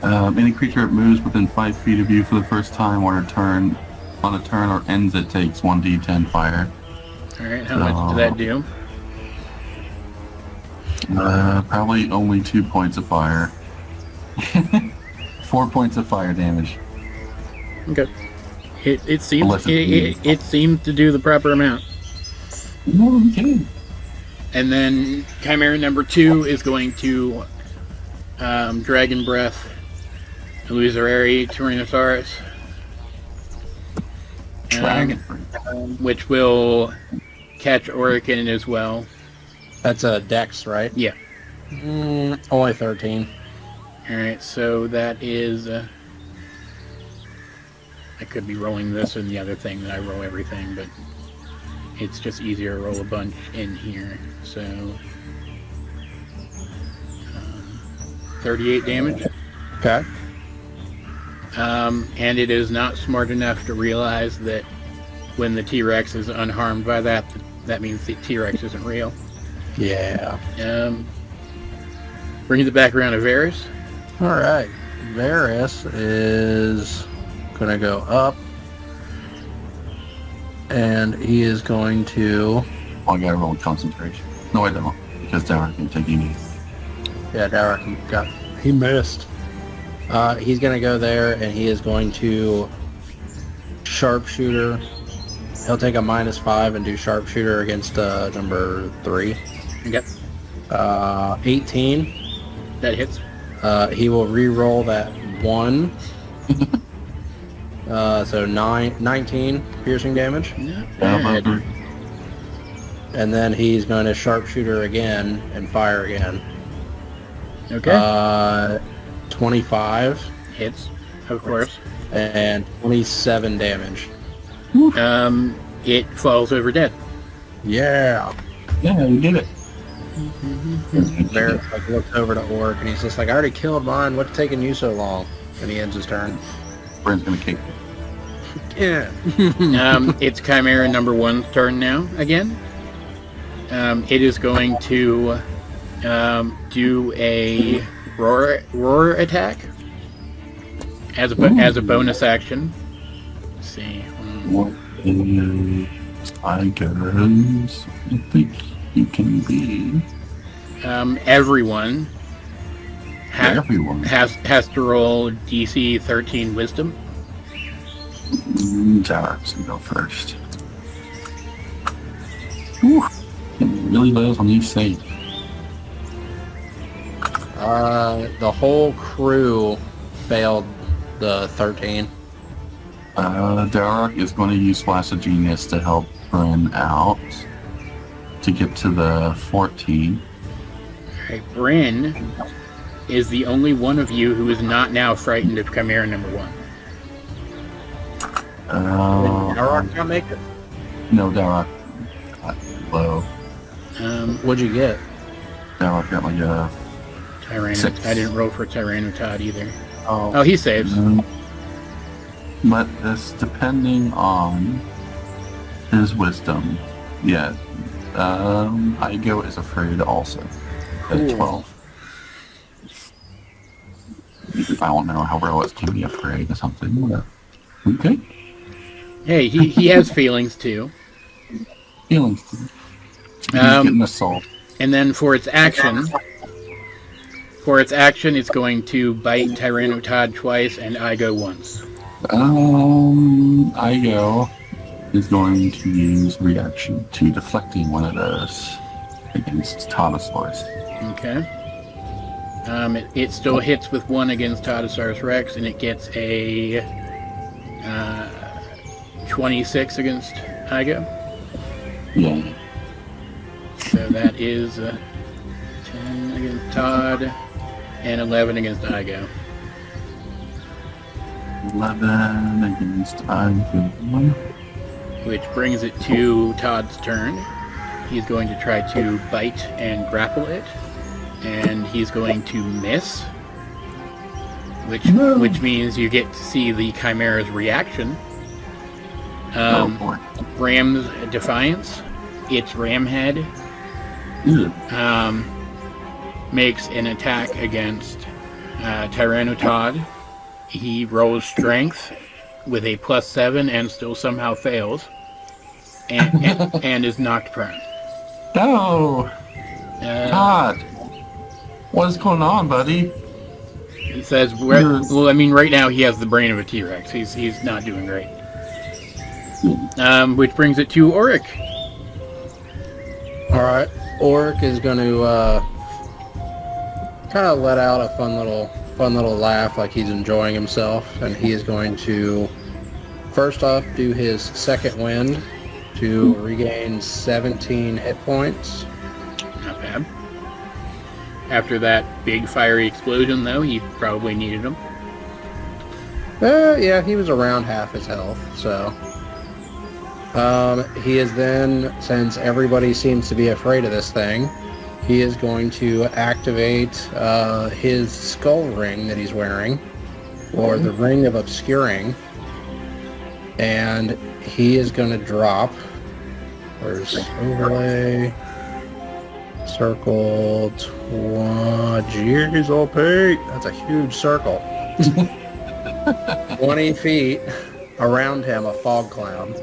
Any creature that moves within 5 feet of you for the first time on a turn or ends it takes 1d10 fire. Alright, how much does that do? Probably only 2 points of fire. 4 points of fire damage. Okay. It seems Unless it's it seems to do the proper amount. No, I'm kidding. And then Chimera number 2 is going to Dragon Breath Illusory Tyrannosaurus. Dragon. Which will catch Orican as well. That's a dex, right? Yeah. Only 13. Alright, so that is... I could be rolling this and the other thing that I roll everything, but it's just easier to roll a bunch in here. So... 38 damage. Okay. And it is not smart enough to realize that when the T-Rex is unharmed by that, that means the T-Rex isn't real. Yeah. Brings it back around to Varys. All right. Varys is gonna go up, and he is going to. Oh, I gotta roll concentration. No, I don't, because Dowroc can take any. Yeah, Dowroc he missed. He's gonna go there, and he is going to sharpshooter. He'll take a -5 and do sharpshooter against number 3. Yep. 18. That hits. He will re-roll that 1. So 19 piercing damage. Not bad. And then he's going to sharpshooter again and fire again. Okay. 25 Hits, of course. and 27 damage. It falls over dead. Yeah. Yeah, we did it. Barrett looks over to Orc and he's just like, I already killed mine. What's taking you so long? And he ends his turn. Bryn's gonna kick it. Yeah. It's Chimera number 1's turn now again. It is going to do a roar attack as a bonus action. Let's see. What is I guess I think you can be everyone Everyone. has to roll DC 13 Wisdom. Dowroc's gonna go first. Whew. Getting really low on these things. The whole crew failed the 13. Dowroc is going to use Flash of Genius to help Bryn out to get to the 14. Alright, Bryn is the only one of you who is not now frightened of Chimera number 1. Dowroc not make it? No, Dowroc got low. What'd you get? Dowroc got like a Tyranno. 6. I didn't roll for Tyrannotod either. Oh, Oh, he saves. But this, depending on his wisdom, yeah. Igo is afraid also at Cool. 12. I don't know how Roas can be afraid of something. But okay. Hey, he has feelings too. Feelings. He's getting assault. And then for its action, it's going to bite Tyrannotod twice and Igo once. Igo is going to use reaction to deflecting one of those against Todosaurus. Okay. It still hits with 1 against Todosaurus Rex, and it gets a 26 against Igo. Yeah. So that is 10 against Todd and 11 against Igo. 11 against Igo. Which brings it to Todd's turn. He's going to try to bite and grapple it. And he's going to miss. Which means you get to see the Chimera's reaction. Oh boy. Ram's Defiance. Its ram head Ew. makes an attack against Tyrannotod. He rolls strength with a +7 and still somehow fails. And is knocked prone. No! God! What is going on, buddy? He says, well, I mean, right now he has the brain of a T-Rex. He's not doing great. Which brings it to Auric. Alright. Auric is going to kind of let out a fun little laugh like he's enjoying himself. And he is going to, first off, do his second wind to regain 17 hit points. Not bad. After that big fiery explosion, though, he probably needed them. Yeah, he was around half his health, so... he is then, since everybody seems to be afraid of this thing, he is going to activate his skull ring that he's wearing, or the Ring of Obscuring, and he is going to drop... Where's overlay? Circle 20. Jeez, oh Pete, that's a huge circle. 20 feet around him, a fog cloud,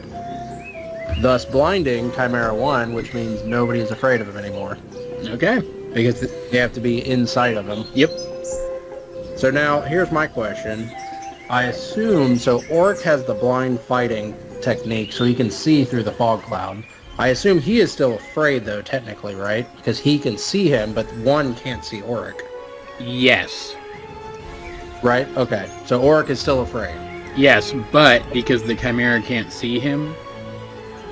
thus blinding Chimera 1, which means nobody's afraid of him anymore. Okay. Because you have to be inside of him. Yep. So now, here's my question. I assume, so Auric has the blind fighting technique, so he can see through the fog cloud. I assume he is still afraid, though, technically, right? Because he can see him, but one can't see Auric. Yes. Right? Okay. So Auric is still afraid. Yes, but because the Chimera can't see him...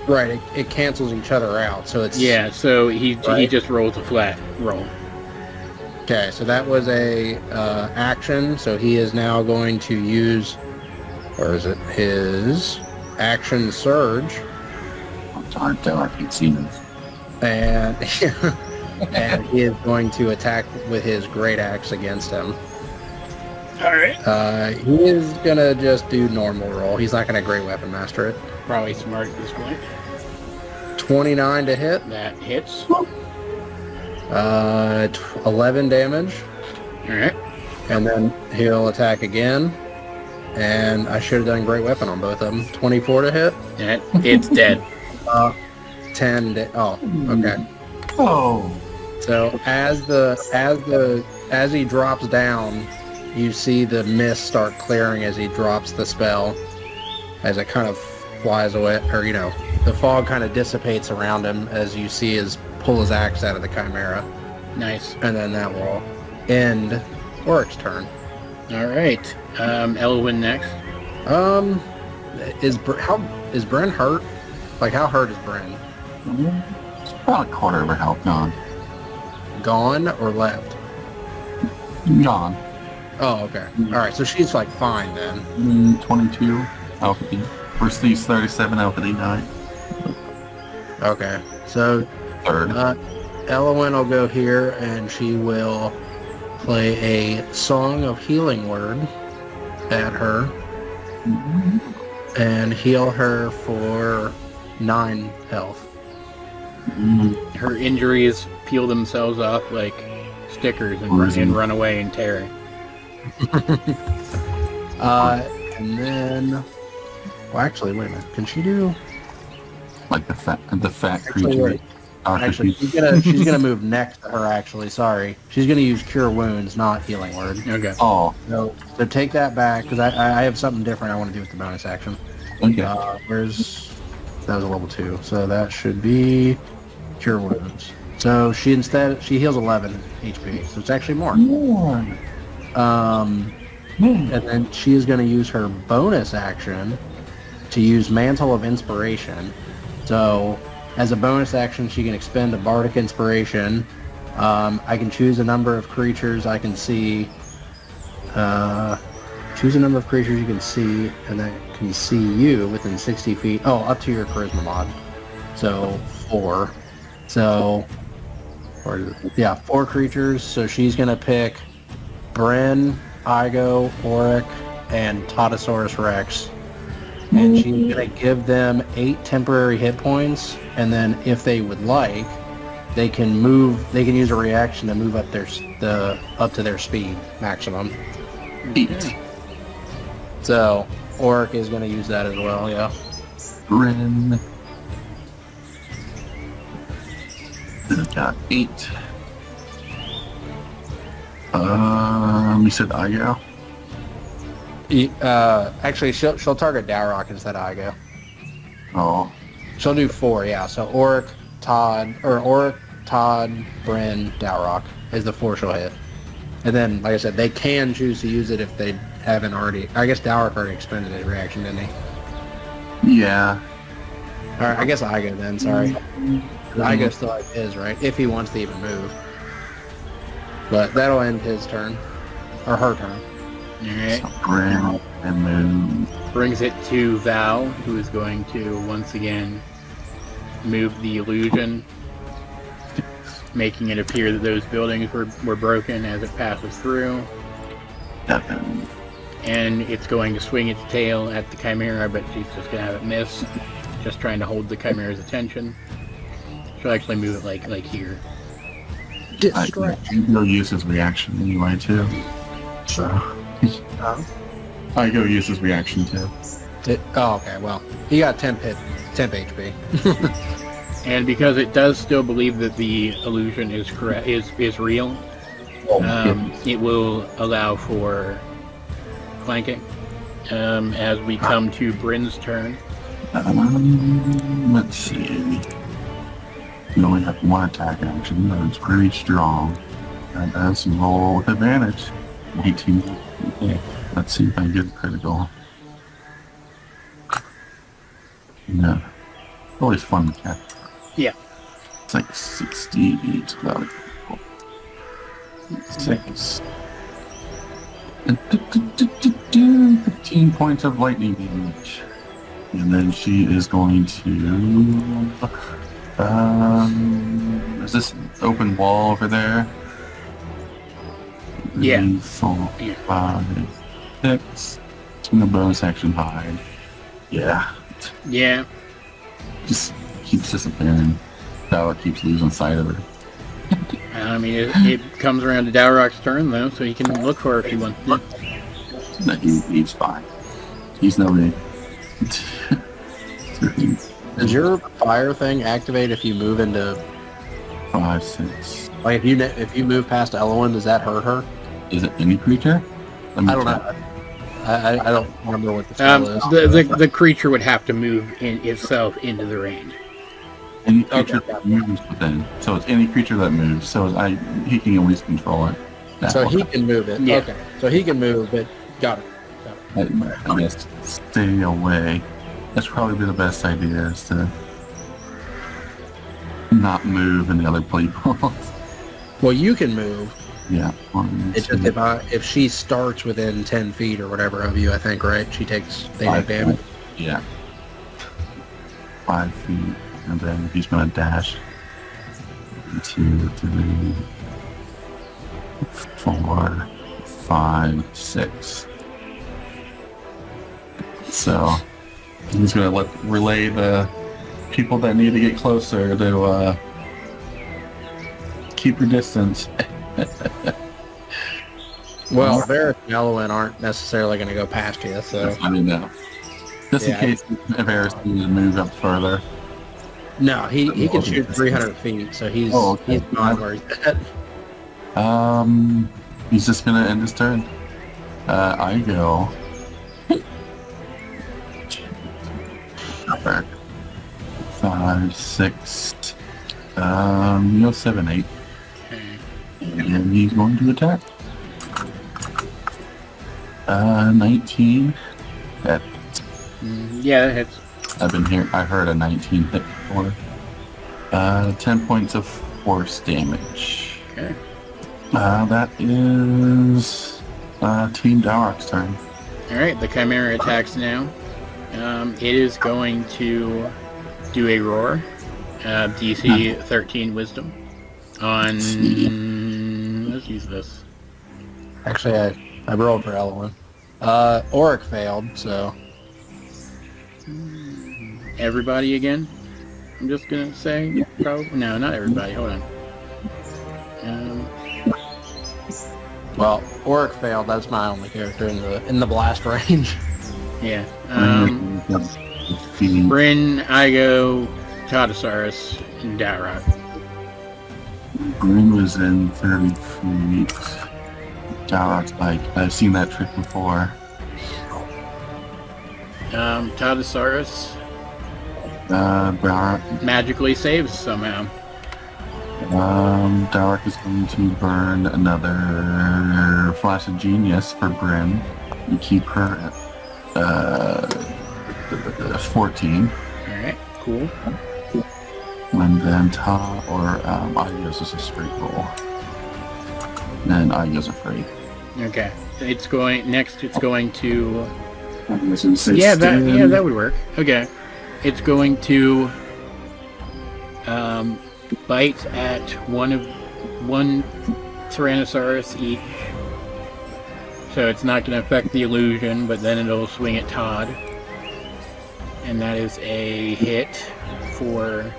Right, it cancels each other out, so it's... Yeah, so he Right. just rolls a flat roll. Okay, so that was a action, so he is now going to use... Or is it his action surge? Darn, I can't see this. And, and he is going to attack with his great axe against him. Alright. He is going to just do normal roll. He's not going to great weapon master it. Probably smart at this point. 29 to hit. That hits. 11 damage. Alright. And then he'll attack again. And I should have done great weapon on both of them. 24 to hit. It's dead. 10 to... Oh, okay. Oh. So as he drops down, you see the mist start clearing as he drops the spell, as it kind of flies away, or the fog kind of dissipates around him as you see pull his axe out of the chimera, Nice. and then that will end Oric's turn. All right. Elwyn next. Is Bryn hurt? Like, how hurt is Bryn? It's about a quarter of her health gone. Gone or left? Gone. Oh, okay. All right, so she's like fine then. 22 Alpha D. Versus 37 Alpha D9. Okay, so Third. Elwyn will go here and she will play a Song of Healing Word at her and heal her for 9 health. Her injuries peel themselves off like stickers and run away and tear. And then, well, actually, wait a minute. Can she do? Like the fat Actually, creature. wait. Actually, she's gonna move next to her. Actually, sorry, she's gonna use Cure Wounds, not Healing Word. Okay. Oh, So take that back because I have something different I want to do with the bonus action. okay. That was a level 2, so that should be Cure Wounds. So she heals 11 HP, so it's actually more. And then she is going to use her bonus action to use Mantle of Inspiration. So as a bonus action, she can expend a Bardic Inspiration. I can choose a number of creatures I can see. Choose a number of creatures you can see, and that can see you within 60 feet. Oh, up to your charisma mod. So 4. So, 4 creatures. So she's going to pick Bryn, Igo, Auric, and Totosaurus Rex. And she's going to give them 8 temporary hit points, and then if they would like, they can use a reaction to move up up to their speed maximum. 8. So Auric is going to use that as well, yeah. Bryn. Got 8. You said Igo? Actually, she'll target Dowroc instead of Igo. Oh. She'll do 4, yeah. So Auric, Todd, Bryn, Dowroc is the 4 she'll hit. And then, like I said, they can choose to use it if they haven't already. I guess Dowroc already expended his reaction, didn't he? Yeah. Alright, I guess Igo then, sorry. Igo still has his, right? If he wants to even move. But that'll end his turn. Or her turn. Alright. So Bryn and move. Brings it to Val, who is going to once again move the illusion, making it appear that those buildings were broken as it passes through. 7. And it's going to swing its tail at the Chimera, but she's just going to have it miss. Just trying to hold the Chimera's attention. She'll actually move it like here. He'll use his reaction anyway, too. So. I go use his reaction, too. Okay, well, he got temp HP. And because it does still believe that the illusion is correct, is real, it will allow for flanking. As we come to Bryn's turn. Let's see. You only have 1 attack action, but it's pretty strong. And does roll with advantage. 18. Okay. Let's see if I can get critical. No. Always fun to catch. Yeah. It's like 68 without a critical. 6. And 15 points of lightning damage. And then she is going to... is this open wall over there? Yeah. 3, 4, 5, 6. And the bonus action hide. Yeah. Yeah. Just keeps disappearing. Dowroc keeps losing sight of her. I mean, it comes around to Dowroc's turn, though, so he can look for her if he wants to. No, he's fine. He's nobody. Does your fire thing activate if you move into... 5, 6, Like if you move past Elwyn, does that hurt her? Is it any creature? I don't know. I don't remember what the spell is. The creature would have to move in itself into the range. Any creature that moves within. So it's any creature that moves. So he can at least control it. So he can move it. Yeah. Okay. So he can move, but got it. I guess stay away. That's probably the best idea is to not move in the other people. Well, you can move. Yeah. It's just if she starts within 10 feet or whatever of you, I think, right? They take damage. Yeah. 5 feet, and then he's gonna dash. 2, 3, 4, 5, 6. So he's gonna relay the people that need to get closer to keep your distance. Well, Varys and Elwyn aren't necessarily going to go past you, so... I mean, no. Just in case Varys needs to move up further. No, he can shoot 300 feet, so he's not where he's at. He's just going to end his turn. I go... 5, 6, 7, 8. And he's going to attack. 19. That. Yeah, that hits. I've been here. I heard a 19 hit before. 10 points of force damage. Okay. That is Team Dowroc's turn. Alright, the Chimera attacks now. It is going to do a roar. DC 13 wisdom. On... Let's use this. Actually, I rolled for Elwyn. Auric failed, so... Everybody again? I'm just gonna say? Yeah. Probably? No, not everybody. Hold on. Well, Auric failed. That's my only character in the blast range. Yeah. Bryn, Igo, Totosaurus, and Dowroc. Bryn was in 30 feet. Dowroc's like, I've seen that trick before. Totosaurus Dowroc magically saves somehow. Dowroc is going to burn another Flash of Genius for Bryn and keep her at 14. Alright, cool. And then Igos is a straight roll. And Igos are free. Okay. It's going to Yeah, that would work. Okay. It's going to bite at one Tyrannosaurus each. So it's not going to affect the illusion, but then it'll swing at Todd. And that is a hit for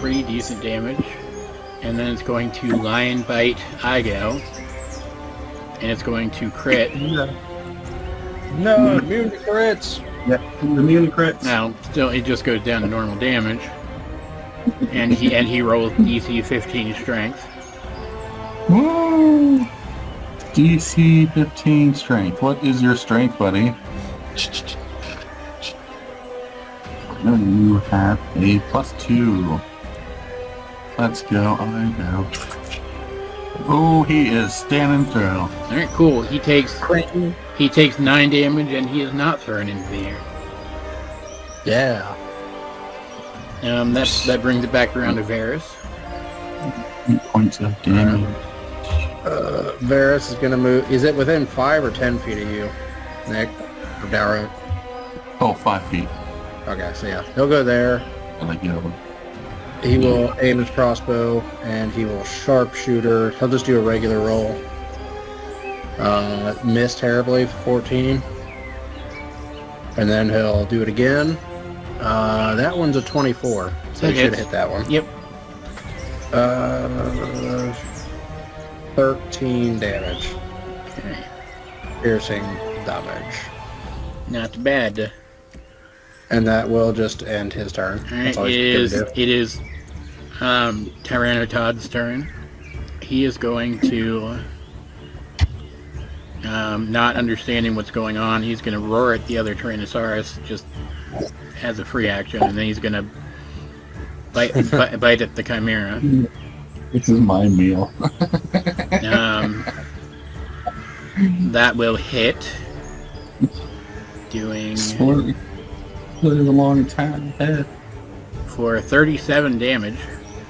pretty decent damage. And then it's going to lion bite Igo. And it's going to crit. No, immune to crits. Yeah, immune to crits. Now, still, it just goes down to normal damage. And he rolls DC 15 strength. Woo! DC 15 strength. What is your strength, buddy? You have a +2. Let's go, Igo. Oh, he is standing through. Alright, cool. He takes 9 damage and he is not thrown into the air. Yeah. That brings it back around to Varys. 8 points of damage. Varys is going to move. Is it within 5 or 10 feet of you, Nick? Or Dowroc? Oh, 5 feet. Okay, so yeah. He'll go there. I like you. He will aim his crossbow, and he will sharpshooter. He'll just do a regular roll. Miss terribly for 14. And then he'll do it again. That one's a 24. So he should hit that one. Yep. 13 damage. Okay. Piercing damage. Not bad. And that will just end his turn. Alright, That's all he's gonna do. it is Tyrannotod's turn. He is going to, not understanding what's going on, he's going to roar at the other Tyrannosaurus just as a free action, and then he's going to bite at the Chimera. This is my meal. That will hit, doing Split a long attack head. for 37 damage.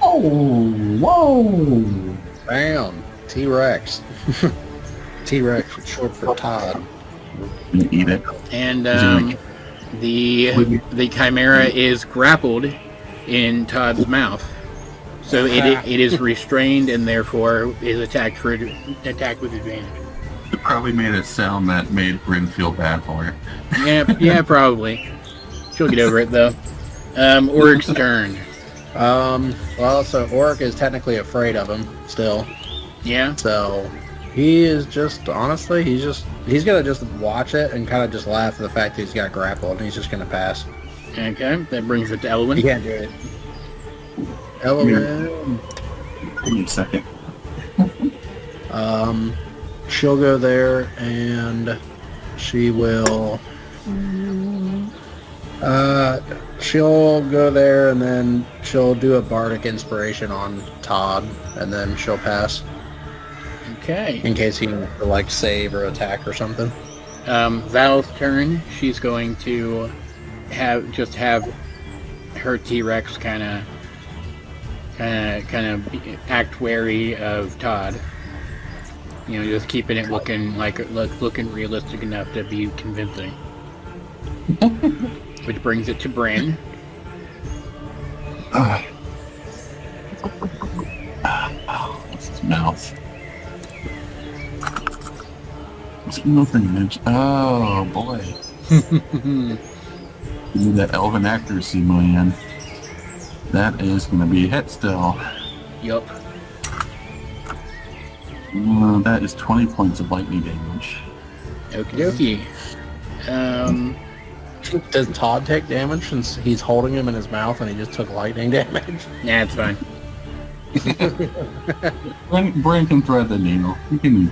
Oh, whoa! Bam. T-Rex. T-Rex, it's short for Todd. I'm gonna eat it. And the Chimera is grappled in Todd's mouth, so it is restrained and therefore is attacked with advantage. It probably made a sound that made Bryn feel bad for her. Yeah, probably. She'll get over it though. Oric's turn. Well, so Oric is technically afraid of him still. Yeah. So he is just, honestly, he's gonna just watch it and kind of just laugh at the fact that he's got grappled, and he's just gonna pass. Okay, that brings it to Elwyn. He can't do it. Elwyn. Give me a second. She'll go there and she will. She'll go there and then she'll do a bardic inspiration on Todd, and then she'll pass Okay. in case he needs to like save or attack or something. Val's turn. She's going to have her T-Rex kind of act wary of Todd. You know, just keeping it looking realistic enough to be convincing. Which brings it to Bryn. What's his mouth? What's nothing, Mitch? Oh boy. You need that elven accuracy, man. That is going to be a hit still. Yup. That is 20 points of lightning damage. Okie dokie. Does Todd take damage since he's holding him in his mouth and he just took lightning damage? Nah, it's fine. Bryn can thread the needle. He can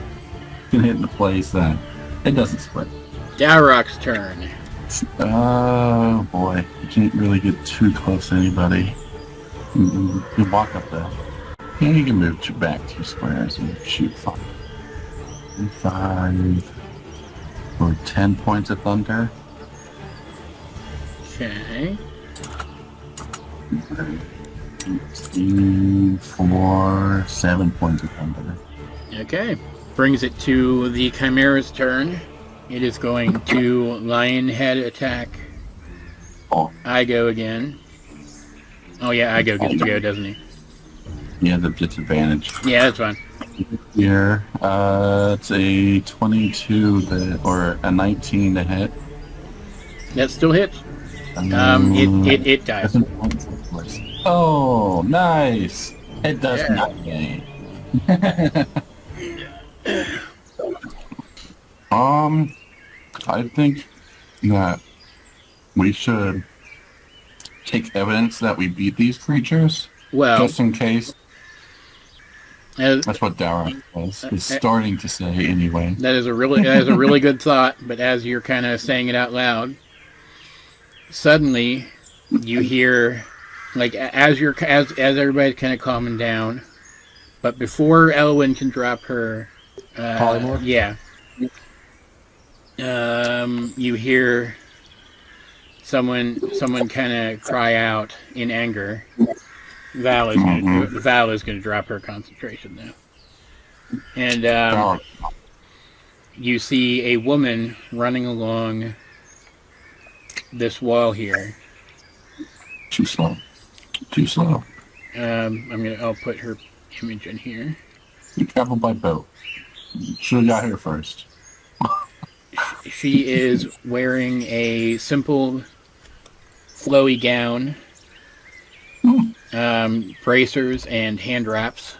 hit in the place that it doesn't split. Dowroc's turn. Oh boy, you can't really get too close to anybody. You walk up there. And you can move back 2 squares and shoot 5 or 10 points of thunder. Okay. 4, 7 points of thunder. Okay. Brings it to the Chimera's turn. It is going to lion head attack. Oh, I go again. Oh yeah, I go gets to go, doesn't he? he has a disadvantage. Yeah, that's fine. Here, it's a 22 or a 19 to hit. That still hits. It dies. Oh, nice! It does not gain. I think that we should take evidence that we beat these creatures, Well, just in case. as, That's what Dowroc was starting to say anyway. that is a really good thought. But as you're kind of saying it out loud, suddenly you hear, like, as everybody's kind of calming down, but before Elwyn can drop her Polymorph? Yeah. You hear someone kind of cry out in anger. Val is going to drop her concentration though, and you see a woman running along this wall here. Too slow. Too slow. I'll put her image in here. You travel by boat. Should have got here first. She is wearing a simple, flowy gown, bracers and hand wraps,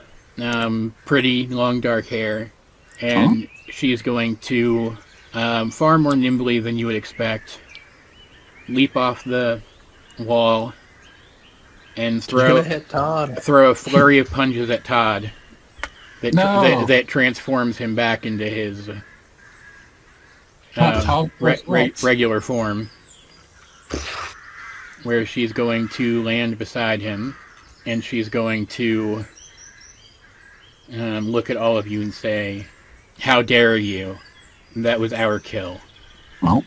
pretty long dark hair, and she's going to, far more nimbly than you would expect, leap off the wall and You're gonna hit Todd. throw a flurry of punches at Todd that No. that transforms him back into his Todd regular form, where she's going to land beside him, and she's going to look at all of you and say, "How dare you? That was our kill." Well.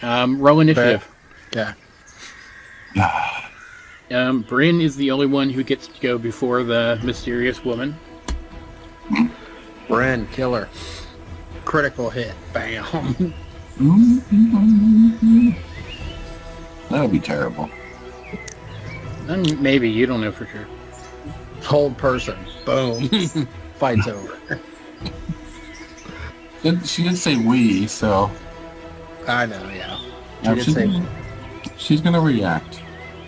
Roll initiative. Okay. Bryn is the only one who gets to go before the mysterious woman. Bryn, killer. Critical hit. Bam. That would be terrible. Maybe, you don't know for sure. Hold person. Boom. Fight's over. She did say we, so I know, yeah. she's gonna react.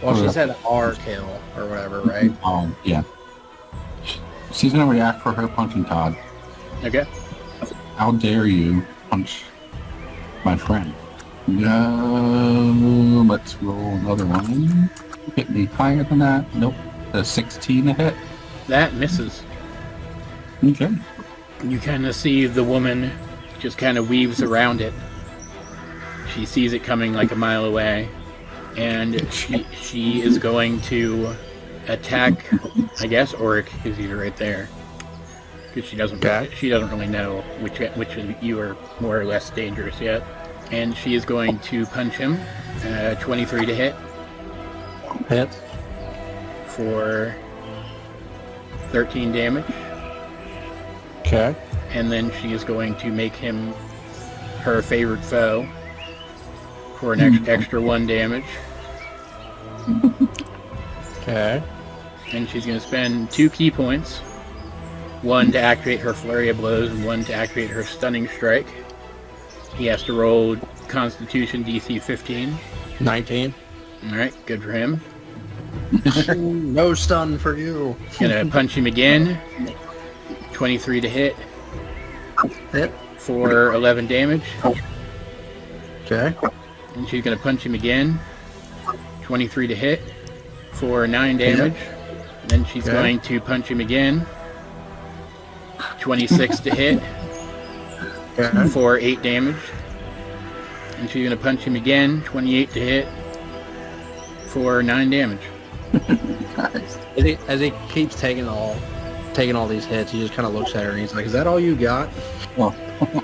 Well, she said R kill or whatever, right? Yeah. She's gonna react for her punching Todd. Okay. How dare you punch my friend? Let's roll another one. Hit me higher than that. Nope. A 16 to hit. That misses. Okay. You kind of see the woman just kind of weaves around it. She sees it coming like a mile away, and she is going to attack, I guess, Auric, because he's right there. Because she doesn't really know which of you are more or less dangerous yet. And she is going to punch him. 23 to hit. Hit. For 13 damage. Okay. And then she is going to make him her favorite foe for an extra 1 damage. Okay. And she's going to spend 2 key points. 1 to activate her flurry of blows and 1 to activate her stunning strike. He has to roll Constitution DC 15. 19. Alright, good for him. No stun for you. Gonna punch him again. 23 to hit. Hit. For 11 damage. Okay. And she's gonna punch him again. 23 to hit. For 9 damage. Then she's going to punch him again. 26 to hit. For 8 damage. And she's going to punch him again. 28 to hit. For 9 damage. As he keeps taking all these hits, he just kind of looks at her and he's like, "Is that all you got?" Well.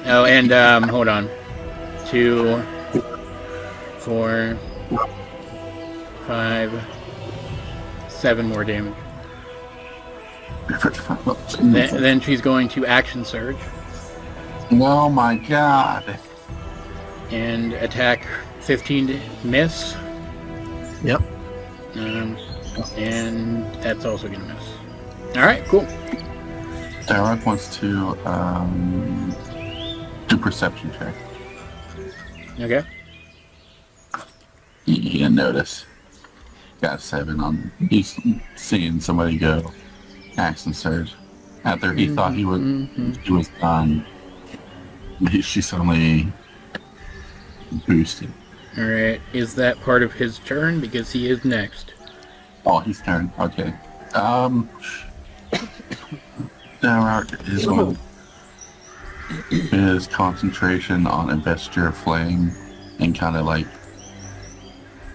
Oh, and hold on. 2, 4, 5, 7 more damage. Then she's going to action surge. Oh my god. And attack 15 to miss. Yep. And that's also going to miss. Alright, cool. Dowroc wants to do perception check. Okay. He didn't notice. Got 7 on. He's seeing somebody go action surge. After he thought he was done, she suddenly boosted. Alright, is that part of his turn? Because he is next. Oh, his turn. Okay. Dowroc is on his concentration on Investor Flame and kind of like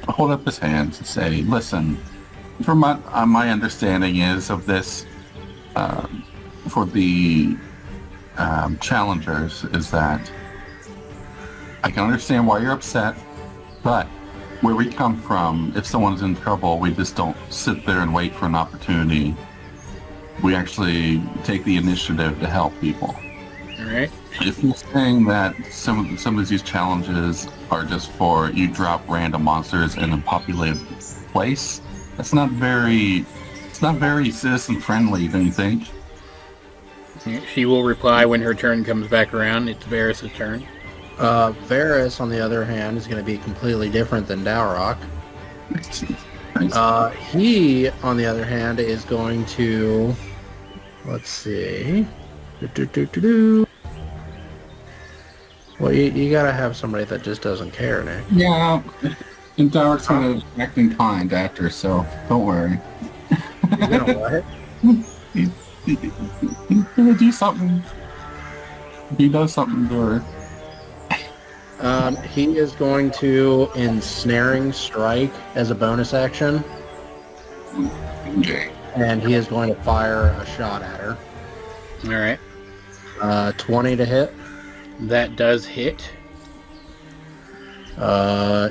hold up his hands and say, "Listen, from my understanding is of this, for the challengers, is that I can understand why you're upset, but where we come from, if someone's in trouble, we just don't sit there and wait for an opportunity. We actually take the initiative to help people. Alright. If you're saying that some of these challenges are just for you drop random monsters in a populated place, it's not very citizen friendly, don't you think?" She will reply when her turn comes back around. It's Varys' turn. Varys, on the other hand, is going to be completely different than Dowroc. He, on the other hand, is going to... Let's see... Well, you gotta have somebody that just doesn't care, Nick. Yeah. And Dowroc's gonna act in kind after, so don't worry. He's gonna what? He's gonna do something. He does something to her. He is going to ensnaring strike as a bonus action, Okay. and he is going to fire a shot at her. All right. 20 to hit. That does hit.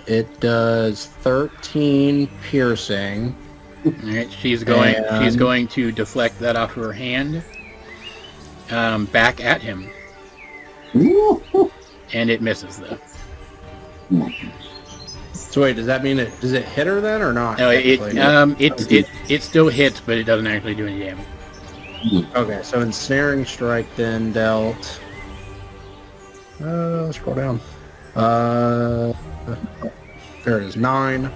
It does 13 piercing. All right. She's going And- to deflect that off her hand. Back at him, and it misses though. So wait, does that mean does it hit her then or not? No, actually? it still hits, but it doesn't actually do any damage. Okay, so ensnaring strike then dealt. Scroll down. There it is, 9.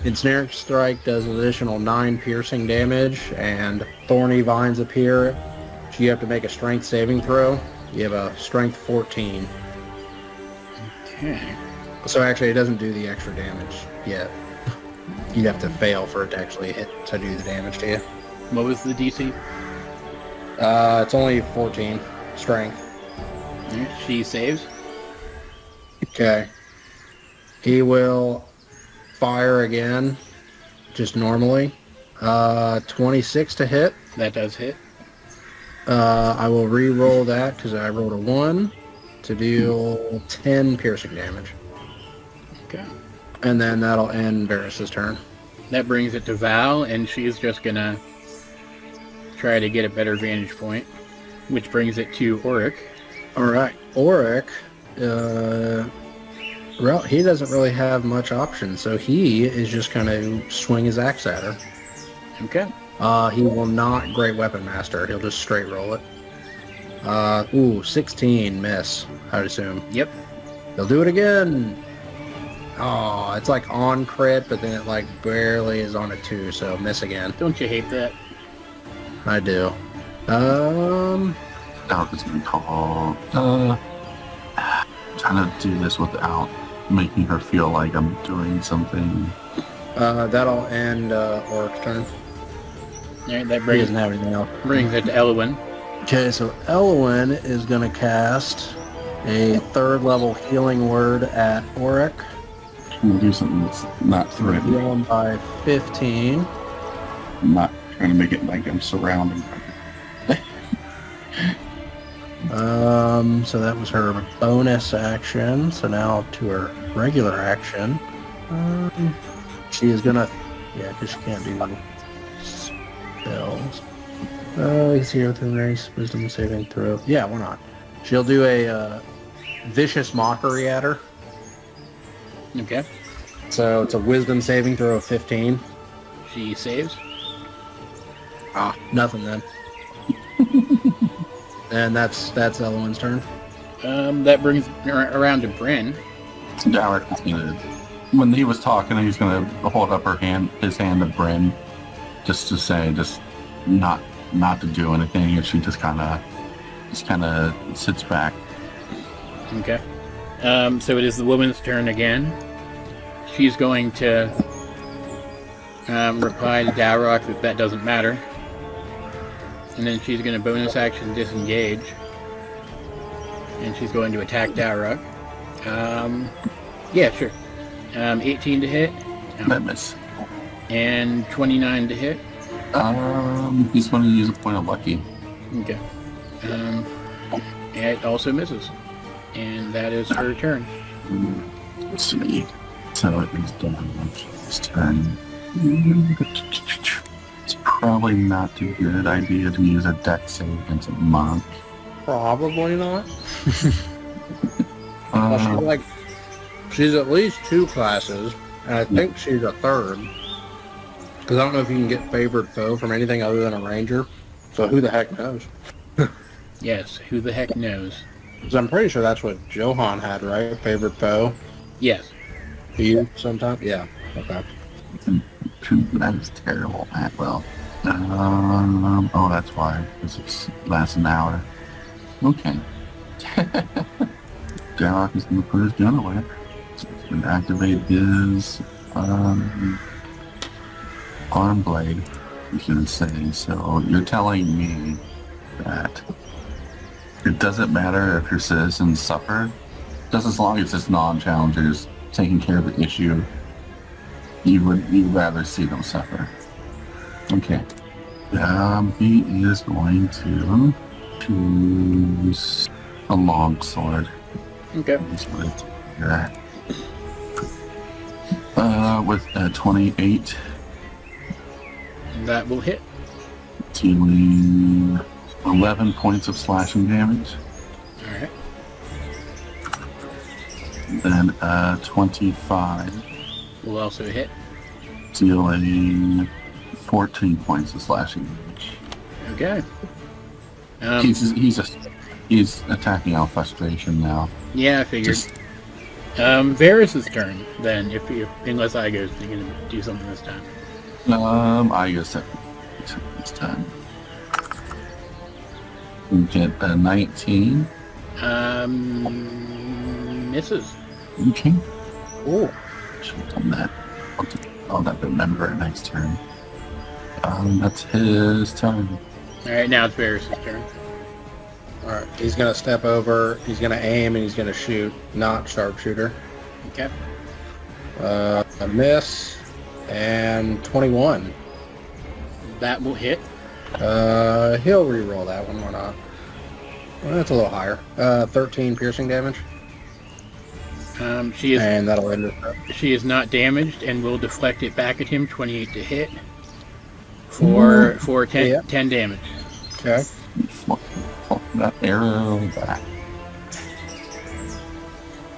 Ensnaring strike does an additional 9 piercing damage, and thorny vines appear. So you have to make a strength saving throw. You have a strength 14. Okay. So actually, it doesn't do the extra damage yet. You'd have to fail for it to actually hit to do the damage to you. What was the DC? It's only 14 strength. All right, she saves. Okay. He will fire again, just normally. 26 to hit. That does hit. I will re-roll that because I rolled a 1 to deal 10 piercing damage. Okay. And then that'll end Varys' turn. That brings it to Val, and she's just gonna try to get a better vantage point, which brings it to Auric. All right. Auric, well, he doesn't really have much option, so he is just going to swing his axe at her. Okay. He will not Great Weapon Master. He'll just straight roll it. 16 miss, I'd assume. Yep. He'll do it again. Oh, it's like on crit, but then it like barely is on a 2, so miss again. Don't you hate that? I do. Dowroc is gonna call. Trying to do this without making her feel like I'm doing something. That'll end Auric's turn. All right, that He brings doesn't have anything else. it to Elwyn. Okay, so Elwyn is going to cast a 3rd level healing word at Auric. I'm gonna do something that's not threatening. Heal him by 15. I'm not trying to make it like I'm surrounding her. So that was her bonus action. So now to her regular action. She is gonna, because she can't do spells. He's here with a race wisdom saving throw. Yeah, why not? She'll do a vicious mockery at her. Okay. So it's a wisdom saving throw of 15. She saves. Nothing then. And that's Elwyn's turn. That brings around to Bryn. Dowroc is gonna, when he was talking, he was gonna hold up his hand to Bryn, just to say, just not to do anything, and she just kind of sits back. Okay. So it is the woman's turn again. She's going to reply to Dowroc that doesn't matter. And then she's going to bonus action disengage. And she's going to attack Dowroc. Yeah, sure. 18 to hit. That miss. And 29 to hit. He's going to use a point of lucky. Okay. It also misses. And that is her turn. Let's see. So it is Dowroc's turn. It's probably not a good idea to use a dex save against a monk. Probably not. Well, she's at least 2 classes, and I think she's a 3rd. Because I don't know if you can get favored foe from anything other than a ranger. So who the heck knows? Yes, who the heck knows? Because I'm pretty sure that's what Johan had, right? Favored foe. Yes. You sometime? Yeah. Okay. That is terrible. Oh, that's why. Because it lasts an hour. Okay. Dowroc is going to put his gun away. So he's going to activate his Arm blade, you can say. So you're telling me that it doesn't matter if your citizens suffer, just as long as it's non-challengers taking care of the issue, you'd rather see them suffer. Okay. He is going to choose a longsword. Okay. He's going to do that. With 28. That will hit. Dealing 11 points of slashing damage. Alright. Then 25. Will also hit. Dealing 14 points of slashing damage. Okay. He's attacking out of frustration now. Yeah, I figured. Varys' turn, then, unless I goes, you're going to do something this time. I guess it's time. We get a 19. Misses. Okay. Oh. Should have done that. I'll not remember it next turn. That's his turn. Alright, now it's Varys' turn. Alright, he's going to step over, he's going to aim, and he's going to shoot, not sharpshooter. Okay. A miss, and 21. That will hit. He'll re-roll that one or not. Well, that's a little higher. 13 piercing damage. She is and that'll end it. She is not damaged and will deflect it back at him. 28 to hit for 10 damage. Okay. That arrow back.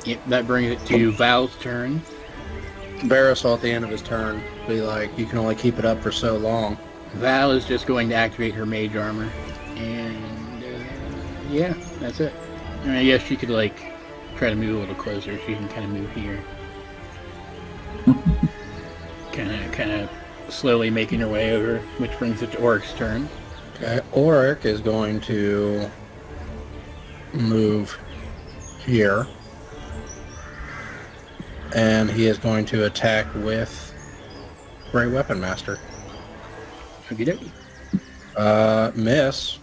Yep, that brings it to Val's turn. Varys will at the end of his turn be like, you can only keep it up for so long. Val is just going to activate her mage armor, and yeah, that's it. I guess she could like try to move a little closer. She can kind of move here, kind of slowly making her way over, which brings it to Oric's turn. Okay, Oric is going to move here, and he is going to attack with Great Weapon Master. Okie dokie. Miss.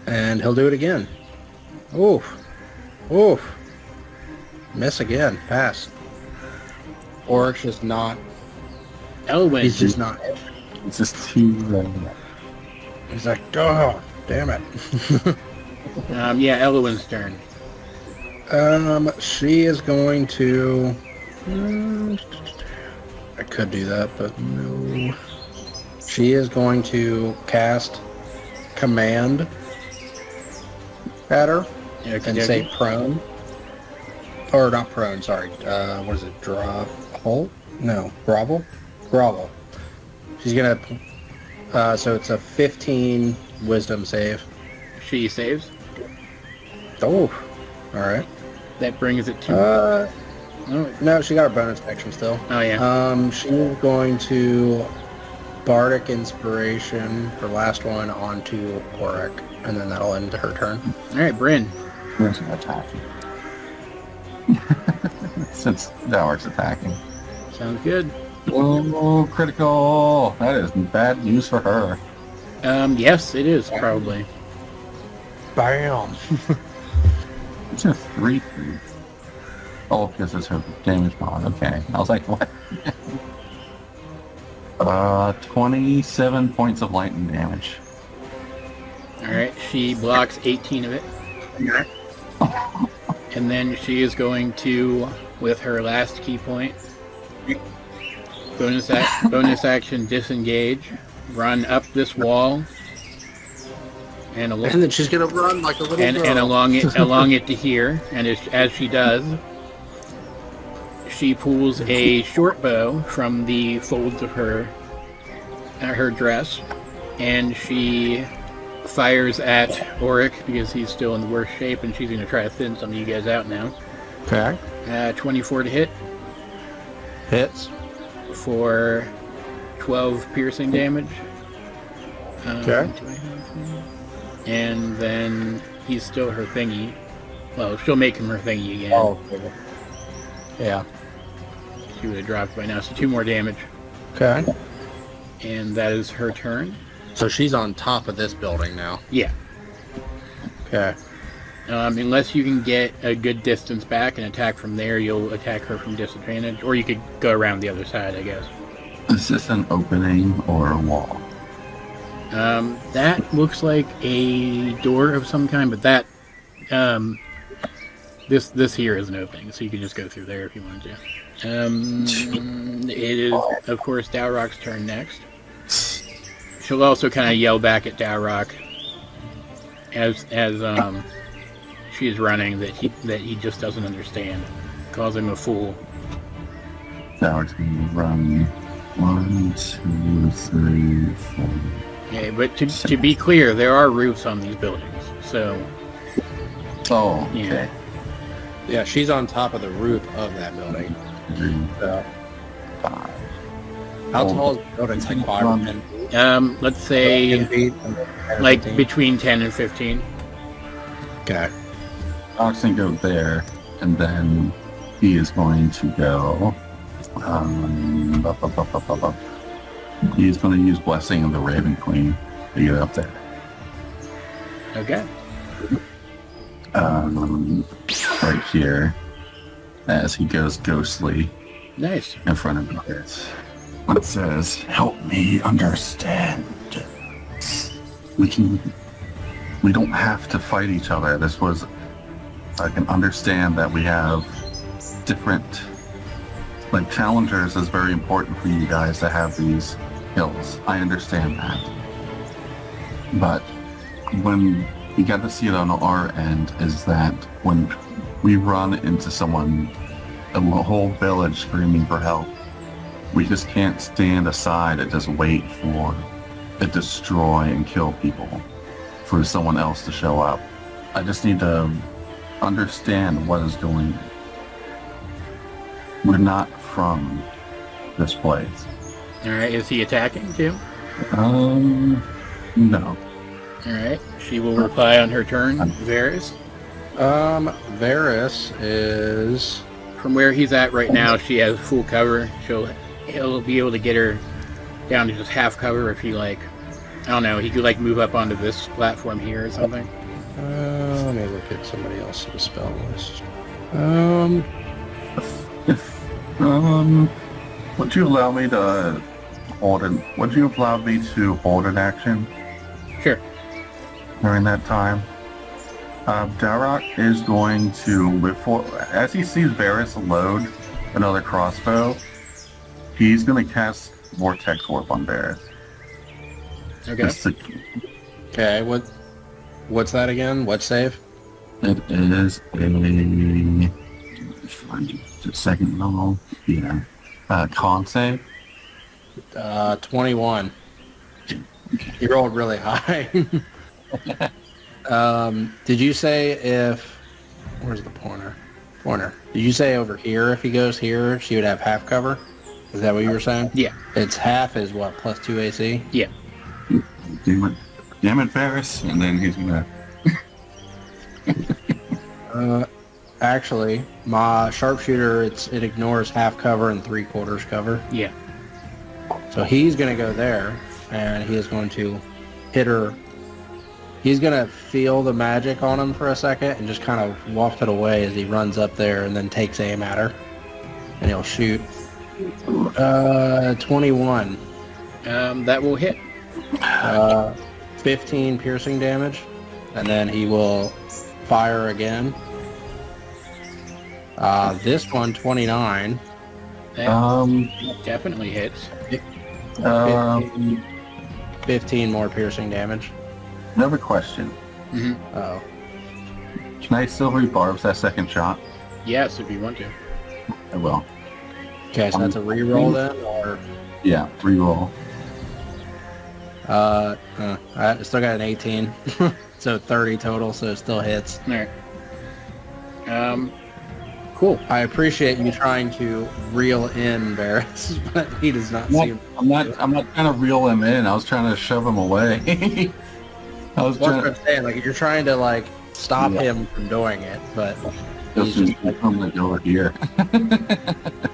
And he'll do it again. Oof. Oof. Miss again. Pass. Oric's just not... Elwyn. He's just not... It's just too low. He's like, oh, damn it. Yeah, Elwyn's turn. She is going to... I could do that, but no. She is going to cast Command at her and say prone. Or not prone, sorry. What is it? Hold? No. Grovel? Grovel. She's going to... so it's a 15 wisdom save. She saves. Oh. Alright. That brings it to... No, she got her bonus action still. Oh, yeah. She's going to Bardic Inspiration, her last one, onto Oric, and then that'll end her turn. Alright, Bryn. Where's an attacking? Since Dowroc's attacking. Sounds good. Oh, critical! That is bad news for her. Yes, it is, probably. Bam! It's a 3-3. Oh, because it's her damage mod. Okay. I was like, what? 27 points of lightning damage. Alright, she blocks 18 of it. And then she is going to, with her last key point, bonus action disengage, run up this wall, and then she's gonna run like a little girl. And along it to here. And as she does, she pulls a short bow from the folds of her dress, and she fires at Oric because he's still in the worst shape, and she's going to try to thin some of you guys out now. Okay. 24 to hit. Hits. For 12 piercing damage. Okay. And then he's still her thingy. Well, she'll make him her thingy again. Oh, okay. Yeah. She would have dropped by now. So 2 more damage. Okay. And that is her turn. So she's on top of this building now. Yeah. Okay. Unless you can get a good distance back and attack from there, you'll attack her from disadvantage. Or you could go around the other side, I guess. Is this an opening or a wall? That looks like a door of some kind, but that this here is an opening, so you can just go through there if you wanted to. It is, of course, Dowroc's turn next. She'll also kind of yell back at Dowroc as she's running that he just doesn't understand. Calls him a fool. Dowroc's going to run 1, 2, 3, 4. Yeah, but to be clear, there are roofs on these buildings, so. Oh, okay. Yeah. Yeah, she's on top of the roof of that building. 3, So, 5. how tall is the building? Like 5 or 10 feet? Let's say 10 feet? like 15? between 10 and 15. Okay. Dowroc's going to go there, and then he is going to go. He's going to use Blessing of the Raven Queen to get up there. Okay. Right here, as he goes ghostly Nice. in front of it. It says, "Help me understand. We don't have to fight each other. I can understand that we have different, like, challengers is very important for you guys to have these hills. I understand that. But when you got to see it on our end is that when we run into someone, a whole village screaming for help, we just can't stand aside and just wait for it to destroy and kill people for someone else to show up. I just need to understand what is going on. We're not from this place. Alright, is he attacking too? No. Alright, she will reply on her turn. Varys. Varys is... From where he's at right now, she has full cover. He'll be able to get her down to just half cover if he, like, I don't know, he could, like, move up onto this platform here or something. let me look at somebody else's spell list. Would you allow me to hold an action Sure. during that time? Dowroc is going to, as he sees Varys load another crossbow, he's going to cast Vortex Warp on Varys. Okay. Just to- Okay, what's that again? What save? It is a second level. Yeah. Con save. 21. You rolled really high. Did you say if... Where's the pointer? Did you say over here, if he goes here, she would have half cover? Is that what you were saying? Yeah. It's half is what, plus 2 AC? Yeah. Damn it, Varys. And then he's going to... Actually, my sharpshooter, it ignores half cover and 3/4 cover. Yeah. So he's going to go there, and he is going to hit her. He's going to feel the magic on him for a second and just kind of waft it away as he runs up there and then takes aim at her. And he'll shoot. 21. That will hit. 15 piercing damage. And then he will fire again. This one, 29. That definitely hits. 15 more piercing damage. Another question. Mm-hmm. Oh. Can I still rebarbs that second shot? Yes, if you want to. I will. Okay, so that's a reroll then, or Yeah, reroll. I still got an 18, so 30 total, so it still hits. All right. Cool. I appreciate you trying to reel in Varys, but he does not seem. I'm not trying to reel him in. I was trying to shove him away. I was That's what trying I'm saying. Like you're trying to like stop him from doing it, but He's just like, I'm like over here.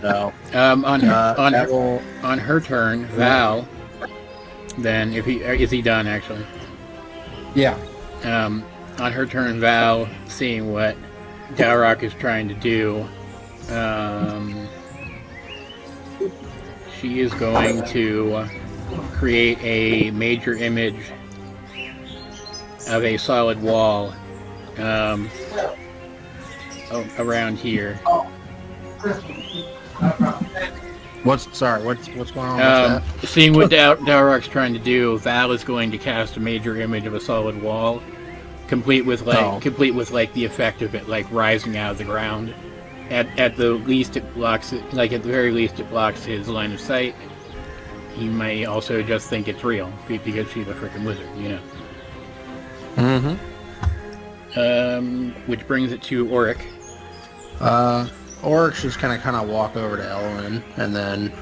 no. On her turn, Val. Then is he done actually? Yeah. On her turn, Val, seeing what Dowroc is trying to do, she is going to create a major image of a solid wall around here. What's going on with that? Seeing what Dowroc's trying to do, Val is going to cast a major image of a solid wall, complete with the effect of it like rising out of the ground. At the least, it blocks it. Like at the very least, it blocks his line of sight. He may also just think it's real because she's a freaking wizard, you know. Which brings it to Auric. Auric's just kind of walk over to Elwyn, and then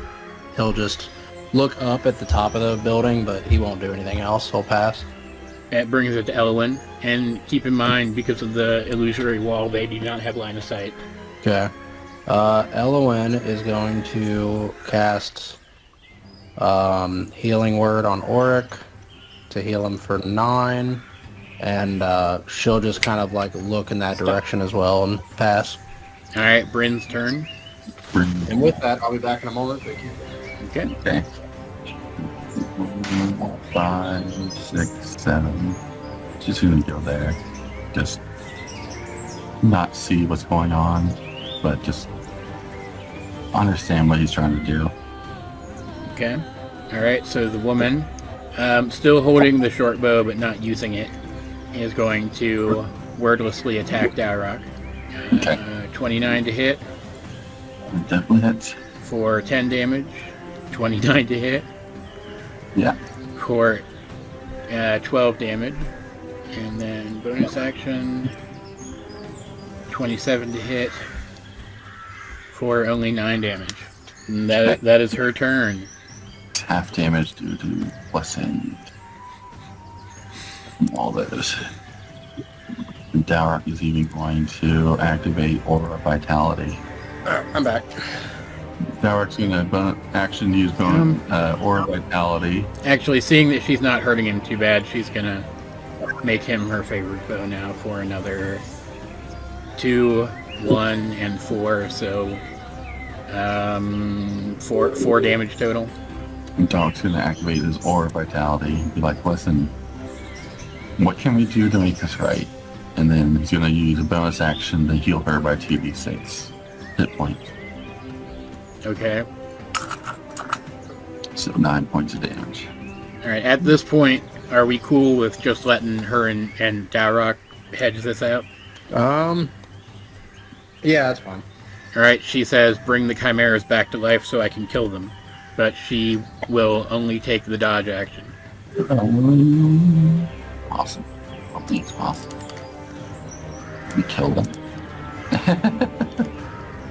he'll just look up at the top of the building, but he won't do anything else. He'll pass. It brings it to Elwyn, and keep in mind, because of the illusory wall, they do not have line of sight. Okay. Elwyn is going to cast Healing Word on Auric to heal him for 9, and she'll just kind of like look in that direction as well and pass. All right, Bryn's turn. And with that, I'll be back in a moment. Thank you. Okay. 5, 6, 7. Just gonna go there. Just not see what's going on, but just understand what he's trying to do. Okay. All right. So the woman, still holding the short bow but not using it, is going to wordlessly attack Dowroc. Okay. 29 to hit It definitely hits. for 10 damage. 29 to hit Yeah. for 12 damage. And then bonus action, 27 to hit for only 9 damage. And that is her turn. It's half damage due to blessing. All those. And Dowroc is even going to activate Aura Vitality. I'm back. Dowroc's going to use Aura Vitality. Actually, seeing that she's not hurting him too bad, she's gonna make him her favorite foe now for another 2, 1, and 4. So 4 damage total. And Dowroc's going to activate his Aura Vitality and be like, listen, what can we do to make this right? And then he's going to use a bonus action to heal her by 2d6 hit points. Okay. So 9 points of damage. All right. At this point, are we cool with just letting her and Dowroc hedge this out? Yeah, that's fine. All right. She says, "Bring the chimeras back to life so I can kill them," but she will only take the dodge action. Awesome. I think it's awesome. We killed him.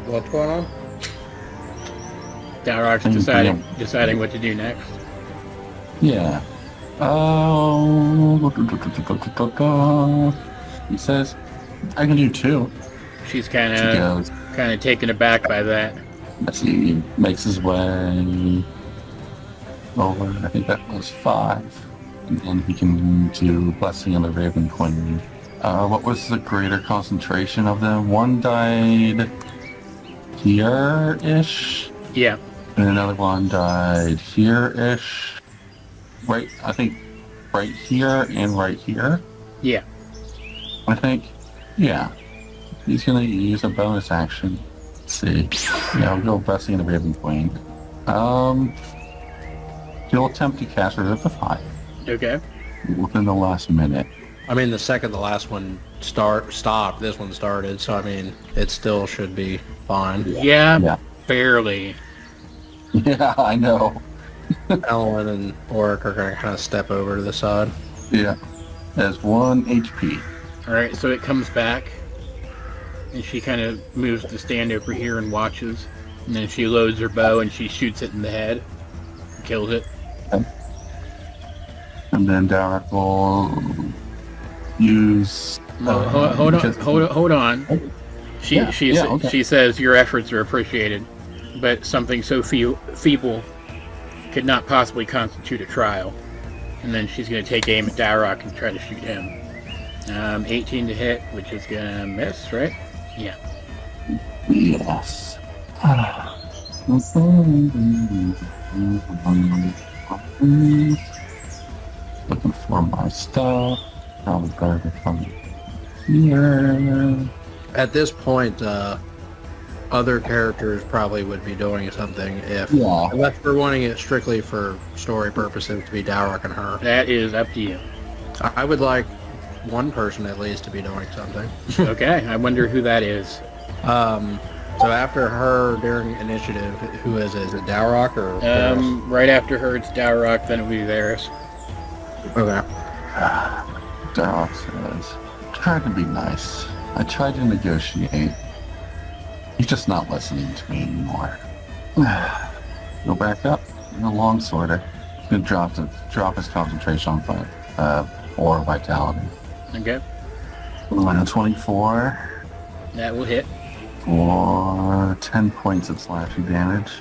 What's going on? Dowroc's deciding what to do next. Yeah. He says, I can do 2. She's He kind goes, of taken aback by that. as he makes his way over, I think that was 5. And then he can do Blessing of the Raven Queen. What was the greater concentration of them? One died here-ish, Yeah. and another one died here-ish. Right, I think right here and right here. Yeah. I think, yeah. He's gonna use a bonus action. Let's see. Yeah, we'll go Blessing of the Raven Queen. He'll attempt to cast Revivify Okay. within the last minute. I mean, the second the last one stopped, this one started, so I mean, it still should be fine. Yeah. Yeah. Barely. Yeah, I know. Elwyn and Auric are going to kind of step over to the side. Yeah. Has 1 HP. All right. So it comes back, and she kind of moves to stand over here and watches. And then she loads her bow and she shoots it in the head, kills it. And then Dowroc will use... Hold on. She says your efforts are appreciated, but something so feeble could not possibly constitute a trial. And then she's going to take aim at Dowroc and try to shoot him. 18 to hit, which is going to miss, right? Yeah. Yes. Looking for my stuff. Probably better from here. At this point, other characters probably would be doing something unless we're wanting it strictly for story purposes to be Dowroc and her. That is up to you. I would like one person at least to be doing something. Okay, I wonder who that is. So after her during initiative, who is it? Is it Dowroc or? Right after her, it's Dowroc, then it'll be Varys. Okay. Dowroc says, "Tried to be nice. I tried to negotiate. He's just not listening to me anymore." Go back up. The longsworder. He's gonna drop his concentration on or vitality. Okay. 24 That will hit. for 10 points of slashing damage.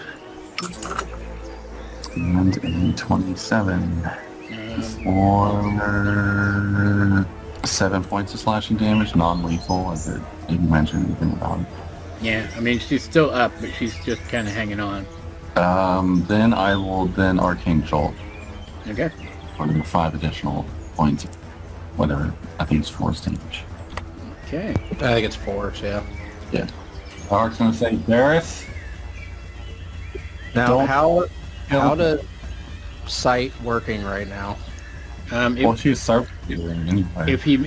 And a 27 for 7 points of slashing damage, non-lethal. I didn't mention anything about it. Yeah, I mean, she's still up, but she's just kind of hanging on. Then I will Arcane Jolt Okay. for 5 additional points. Whatever. I think it's force damage. Okay. I think it's force, yeah. Yeah. Dark's gonna say, Varys. Now, Don't how does sight working right now? Well, she's sharpshooting anyway. If he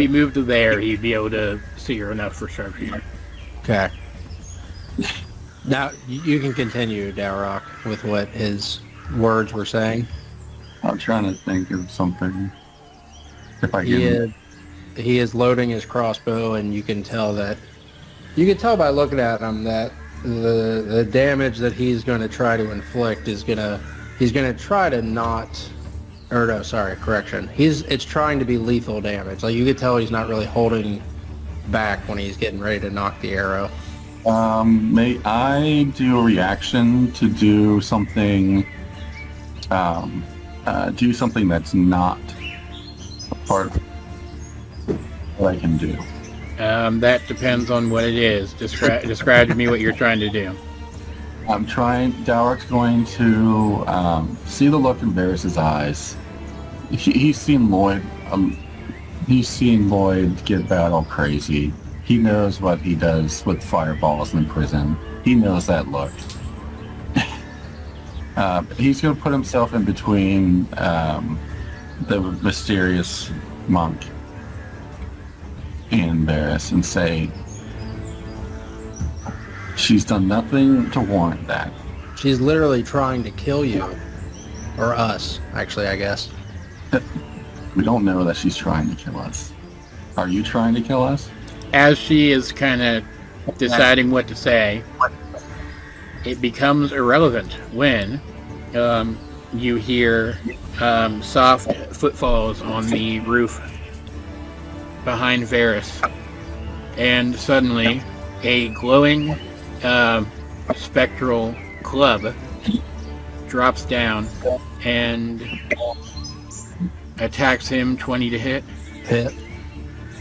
moved to there, he'd be able to see her enough for sharpshooter. Okay. Now you can continue, Dowroc, with what his words were saying. I'm trying to think of something. If I He is loading his crossbow, and you can tell by looking at him that the damage that he's going to try to inflict is he's going to try to not, or no, sorry, correction. It's trying to be lethal damage. Like you could tell he's not really holding back when he's getting ready to knock the arrow. May I do a reaction to do something? Do something that's not a part of what I can do. That depends on what it is. Describe to me what you're trying to do. Dowroc's going to see the look in Varys' eyes. He's seen Lloyd. He's seen Lloyd get battle crazy. He knows what he does with fireballs in prison. He knows that look. He's going to put himself in between the mysterious monk and Varys and say, she's done nothing to warrant that. She's literally trying to kill you. Or us, actually, I guess. We don't know that she's trying to kill us. Are you trying to kill us? As she is kind of deciding what to say, it becomes irrelevant when you hear soft footfalls on the roof behind Varys, and suddenly a glowing spectral club drops down and attacks him. 20 to hit. Hit.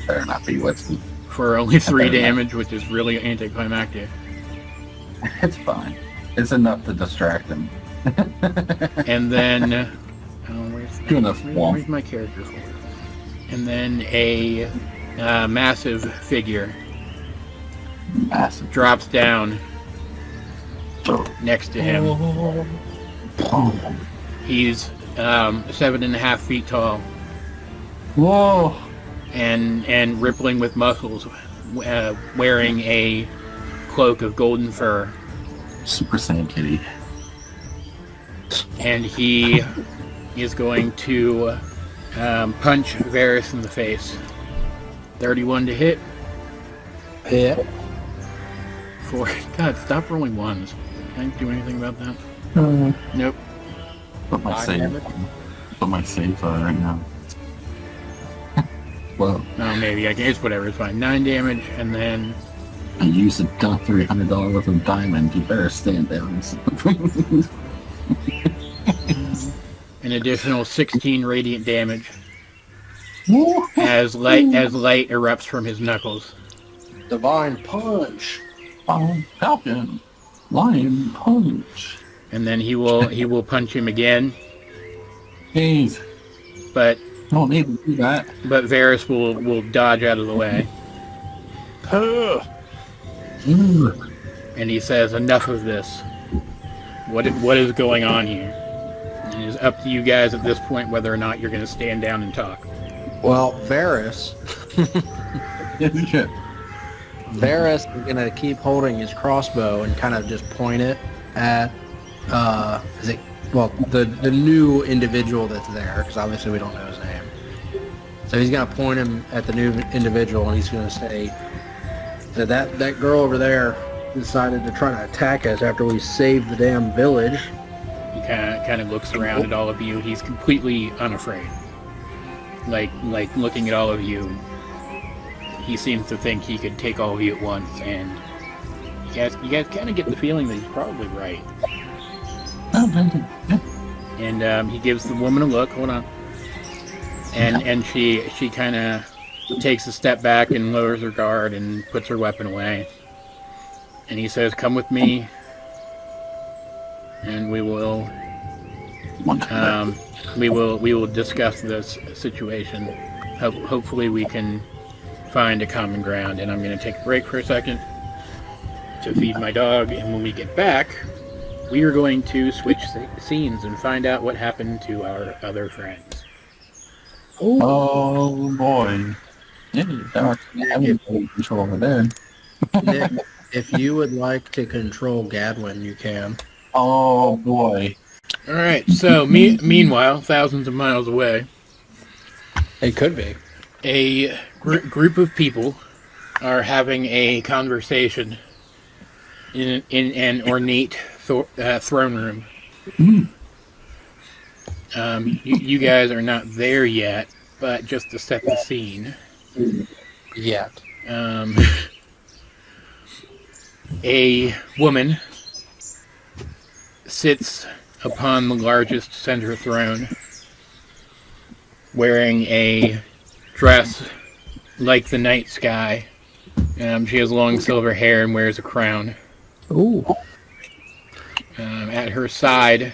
Better not be what's me. For only 3 damage, which is really anticlimactic. It's fine. It's enough to distract him. And then where's my character for? And then a massive figure drops down next to him. He's 7.5 feet tall. Whoa! And rippling with muscles, wearing a cloak of golden fur. Super Saiyan Kitty. And he is going to punch Varys in the face. 31 to hit. Hit. God, stop rolling ones. Can I do anything about that? Nope. What my saves are right now. crossbow. Oh, maybe. It's whatever. It's fine. 9 damage, and then... I used a $300 worth of diamond. You better stand down. an additional 16 radiant damage as light erupts from his knuckles. Divine punch. Falcon. Lion punch. And then he will punch him again. Jeez. But don't need to do that. But Varys will dodge out of the way. And he says, "Enough of this. What is going on here?" And it's up to you guys at this point whether or not you're going to stand down and talk. Well, Varys is going to keep holding his crossbow and kind of just point it at the new individual that's there, because obviously we don't know his name. So he's going to point him at the new individual, and he's going to say that girl over there decided to try to attack us after we saved the damn village. He kind of looks around at all of you. He's completely unafraid. Like looking at all of you, he seems to think he could take all of you at once, and you guys kind of get the feeling that he's probably right. And he gives the woman a look. Hold on. And she kind of takes a step back and lowers her guard and puts her weapon away. And he says, "Come with me, and we will discuss this situation. Hopefully we can find a common ground." And I'm going to take a break for a second to feed my dog, and when we get back, we are going to switch scenes and find out what happened to our other friends. Oh boy. Yeah, I'm in control over there. Nick, if you would like to control Gadwin, you can. Oh boy. Alright, so meanwhile, thousands of miles away, it could be. A group of people are having a conversation in an ornate throne room. You guys are not there yet, but just to set the scene. Yet. A woman sits upon the largest center throne, wearing a dress like the night sky. She has long silver hair and wears a crown. Ooh. At her side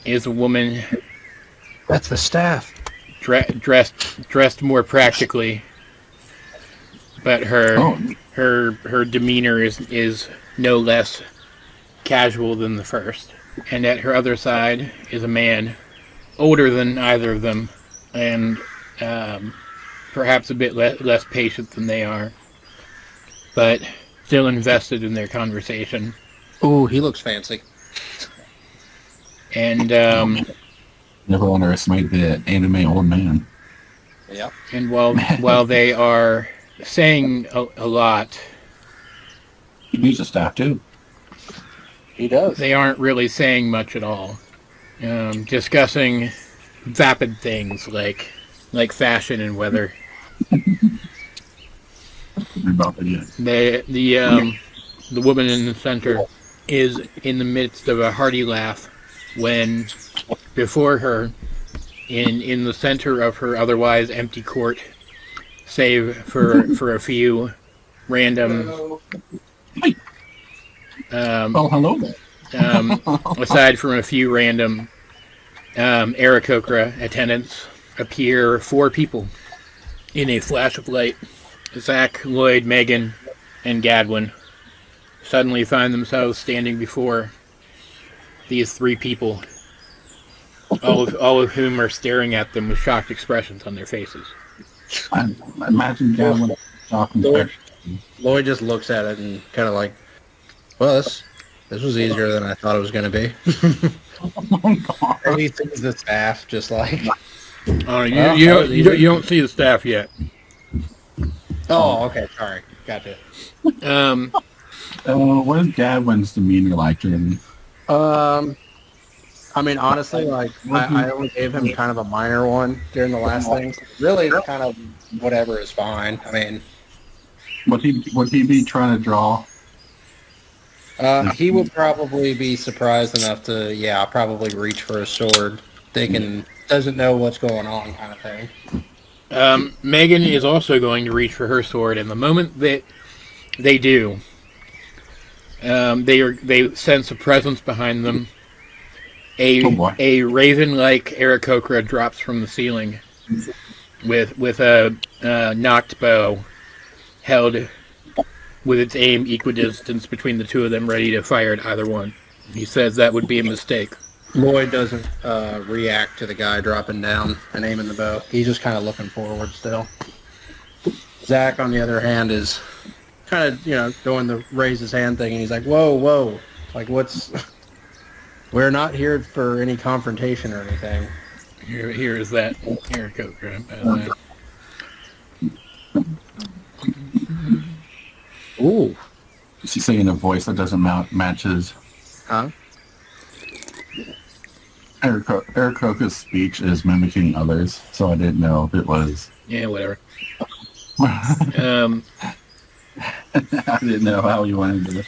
is a woman. That's the staff. Dressed more practically, but her demeanor is no less casual than the first. And at her other side is a man, older than either of them, and perhaps a bit less patient than they are, but still invested in their conversation. Ooh, he looks fancy. And never underestimate the anime old man. Yeah. And while they are saying a lot, He needs a staff too. He does. they aren't really saying much at all. Discussing vapid things like fashion and weather. About that yet. The woman in the center is in the midst of a hearty laugh when before her, in the center of her otherwise empty court, save for a few random Hello. aside from a few random Aarakocra attendants, appear 4 people in a flash of light. Zack, Lloyd, Megan, and Gadwin suddenly find themselves standing before these 3 people, all of whom are staring at them with shocked expressions on their faces. I imagine Gavin talking. Lloyd just looks at it and kind of like, well, this was easier than I thought it was going to be. Oh my god. And he sees the staff just like... Oh, you don't see the staff yet. Oh, okay, sorry. Gotcha. What is Gadwin's demeanor like? I I mean, honestly, like I only gave him kind of a minor one during the last thing. Really, it's kind of whatever is fine. I mean, would he be trying to draw? he will probably be surprised enough to, yeah, probably reach for a sword. Doesn't know what's going on, kind of thing. Megan is also going to reach for her sword, and the moment that they do, they sense a presence behind them. A raven-like Aarakocra drops from the ceiling with a knocked bow held with its aim equidistant between the two of them, ready to fire at either one. He says that would be a mistake. Lloyd doesn't react to the guy dropping down and aiming the bow. He's just kind of looking forward still. Zack, on the other hand, is kind of, doing the raise his hand thing, and he's like, whoa. Like, what's... We're not here for any confrontation or anything. Here is that Aarakocra. Ooh. She's saying a voice that doesn't match his. Huh? Aarakocra's speech is mimicking others, so I didn't know if it was. Yeah, whatever. I didn't know how you wanted to.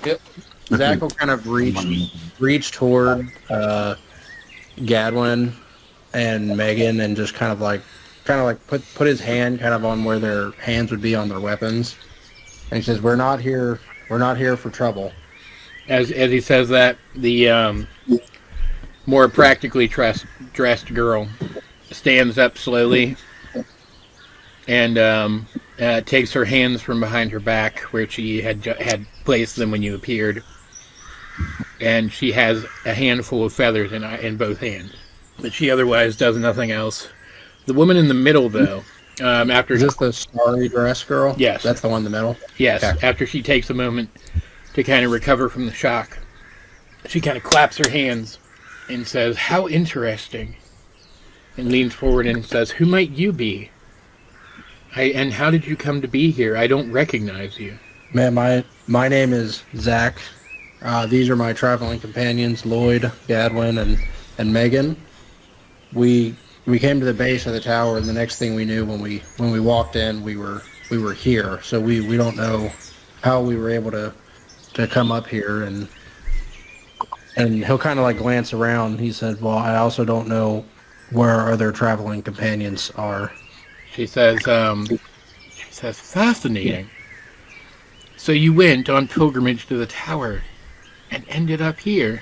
Yep. Zack will kind of reach toward Gadwin and Megan and just kind of like put his hand kind of on where their hands would be on their weapons. And he says, We're not here for trouble. As he says that, the more practically dressed girl stands up slowly and takes her hands from behind her back where she had placed them when you appeared. And she has a handful of feathers in both hands. But she otherwise does nothing else. The woman in the middle, though, after... Is this the starry dress girl? Yes. That's the one in the middle? Yes. Okay. After she takes a moment to kind of recover from the shock, she kind of claps her hands and says, "How interesting." And leans forward and says, "Who might you be? And how did you come to be here? I don't recognize you." Man, my name is Zack. These are my traveling companions, Lloyd, Gadwin, and Megan. We came to the base of the tower, and the next thing we knew when we walked in, we were here. So we don't know how we were able to come up here, and he'll kind of like glance around. He said, "Well, I also don't know where our other traveling companions are." She says, "Fascinating. So you went on pilgrimage to the tower and ended up here."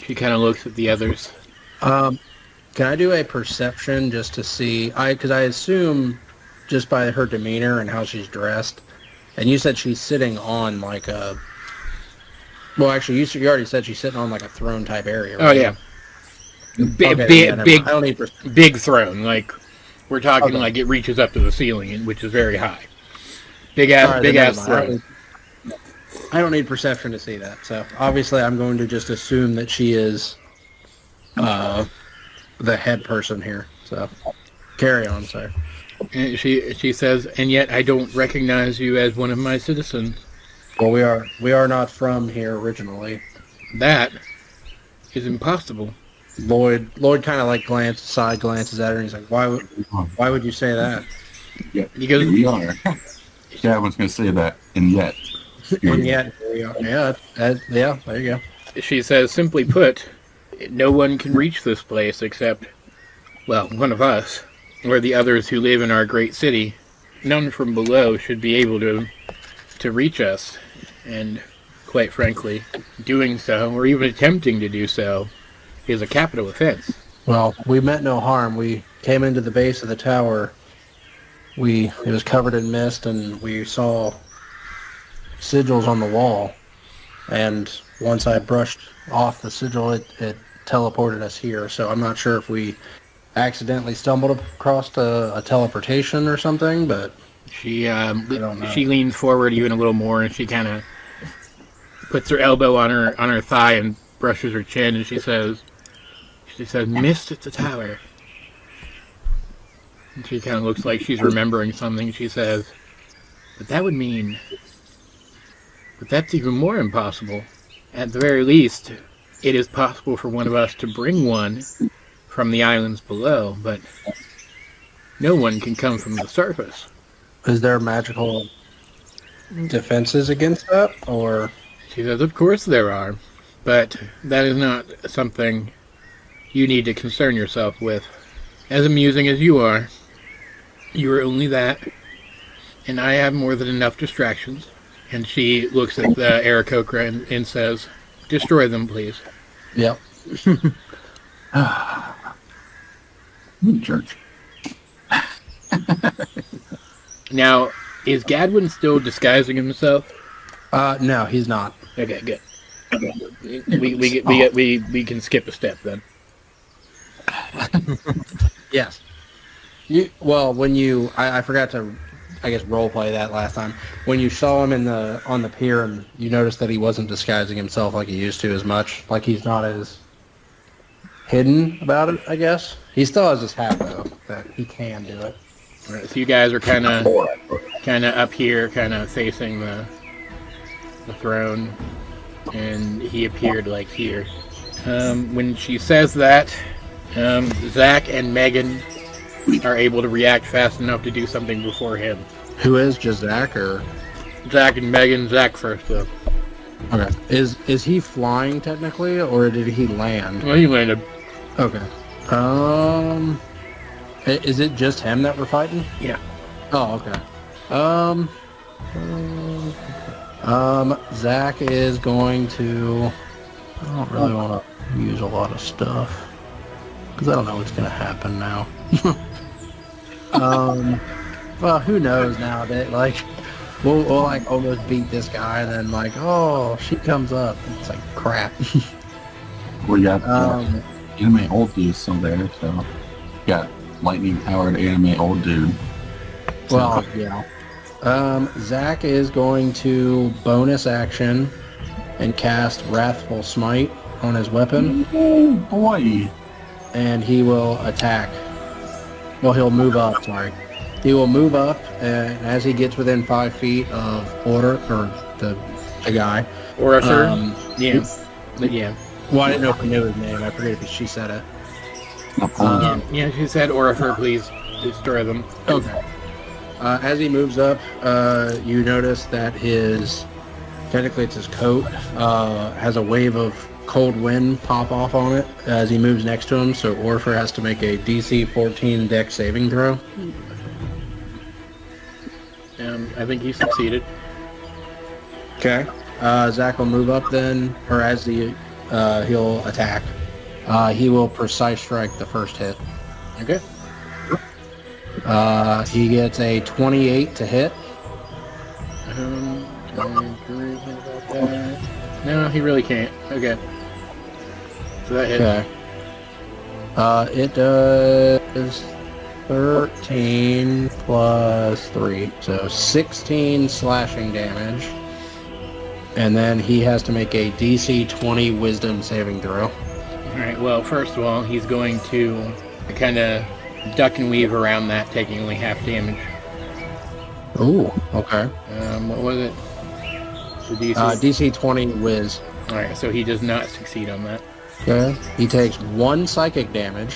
She kind of looks at the others. Can I do a perception just to see? Because I assume just by her demeanor and how she's dressed, and you said she's sitting on like a... Well, actually, you already said she's sitting on like a throne type area, right? Oh, yeah. I don't need big throne. Like, we're talking like it reaches up to the ceiling, which is very high. Big ass throne. I don't need perception to see that. So obviously, I'm going to just assume that she is the head person here. So carry on, sir. And she says, "And yet I don't recognize you as one of my citizens." Well, we are not from here originally. That is impossible. Lloyd kind of like side glances at her, and he's like, "Why would you say that?" Yeah, because we are. Yeah, I was going to say that, and yet. And yet, here we are. Yeah, there you go. She says, "Simply put, no one can reach this place except, well, one of us, or the others who live in our great city. None from below should be able to reach us, and quite frankly, doing so, or even attempting to do so, is a capital offense." Well, we meant no harm. We came into the base of the tower. It was covered in mist, and we saw sigils on the wall. And once I brushed off the sigil, it teleported us here. So I'm not sure if we accidentally stumbled across a teleportation or something, but she leans forward even a little more, and she kind of puts her elbow on her thigh and brushes her chin, and she says, "Mist at the tower." And she kind of looks like she's remembering something. She says, "But that would mean... But that's even more impossible. At the very least, it is possible for one of us to bring one from the islands below, but no one can come from the surface. Is there magical defenses against that, or? She says, of course there are, but that is not something you need to concern yourself with. As amusing as you are only that, and I have more than enough distractions. And she looks at the Aarakocra and says, destroy them, please. Yep. You jerk. Now, is Gadwin still disguising himself? No, he's not. Okay, good. We can skip a step then. Yes. I forgot to, I guess, role play that last time. When you saw him on the pier, and you noticed that he wasn't disguising himself like he used to as much. Like he's not as hidden about it, I guess. He still has his hat though, that he can do it. All right, so you guys are kind of up here, kind of facing the throne, and he appeared like here. When she says that, Zack and Megan are able to react fast enough to do something before him. Who is just Zack, or? Zack and Megan. Zack first, though. Okay. Is he flying technically, or did he land? Well, he landed. Okay. Is it just him that we're fighting? Yeah. Oh, okay. Zack is going to... I don't really want to use a lot of stuff, because I don't know what's going to happen now. Well, who knows nowadays? Like, we'll like almost beat this guy, and then like, oh, she comes up. It's like crap. We got anime old dude still there, so got lightning powered anime old dude. So, well, yeah. Zack is going to bonus action and cast Wrathful Smite on his weapon. boy. And he will attack. Well, he'll move up, sorry. He will move up, and as he gets within 5 feet of the guy. Orator? Yeah. But yeah. Well, I didn't know if he knew his name. I forget if she said it. Yeah, she said, Orator, please destroy them. Okay. As he moves up, you notice that technically it's his coat, has a wave of cold wind pop off on it as he moves next to him, so Orpher has to make a DC 14 dex saving throw. I think he succeeded. Okay. Zack will move up then, or as he'll attack. He will precise strike the first hit. Okay. He gets a 28 to hit. No, he really can't. Okay. So that hit. Okay. It does 13 plus 3, so 16 slashing damage. And then he has to make a DC 20 wisdom saving throw. Alright, well, first of all, he's going to kind of duck and weave around that, taking only half damage. Ooh, okay. What was it? The DC? DC 20 whiz. Alright, so he does not succeed on that. Okay. He takes 1 psychic damage.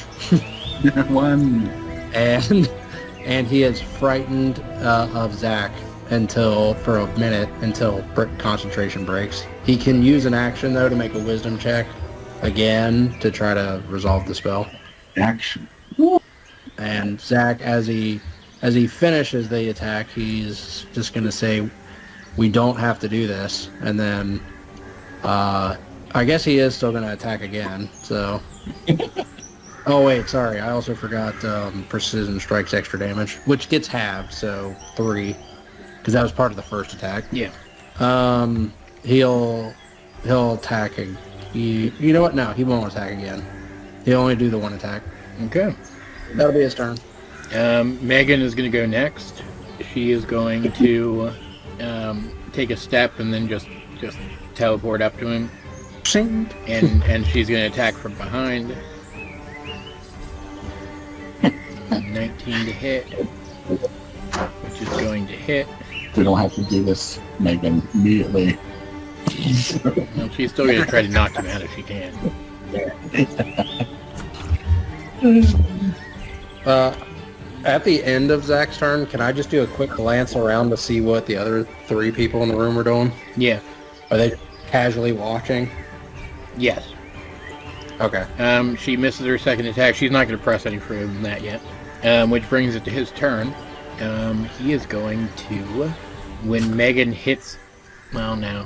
One. And he is frightened of Zack for a minute until concentration breaks. He can use an action though to make a wisdom check again to try to resolve the spell. Action. And Zack, as he finishes the attack, he's just gonna say, "We don't have to do this," and then I guess he is still gonna attack again. So. Oh wait, sorry. I also forgot precision strikes extra damage, which gets halved, so 3, because that was part of the first attack. Yeah. He'll attack. You know what? No, he won't attack again. He'll only do the 1 attack. Okay. That'll be his turn. Megan is going to go next. She is going to take a step and then just teleport up to him. And she's going to attack from behind. 19 to hit, which is going to hit. We don't have to do this, Megan, immediately. Well, she's still gonna try to knock him out if she can. At the end of Zack's turn, can I just do a quick glance around to see what the other 3 people in the room are doing? Yeah. Are they casually watching? Yes. Okay. She misses her second attack. She's not going to press any further than that yet. Which brings it to his turn. He is going to, when Megan hits, well, no.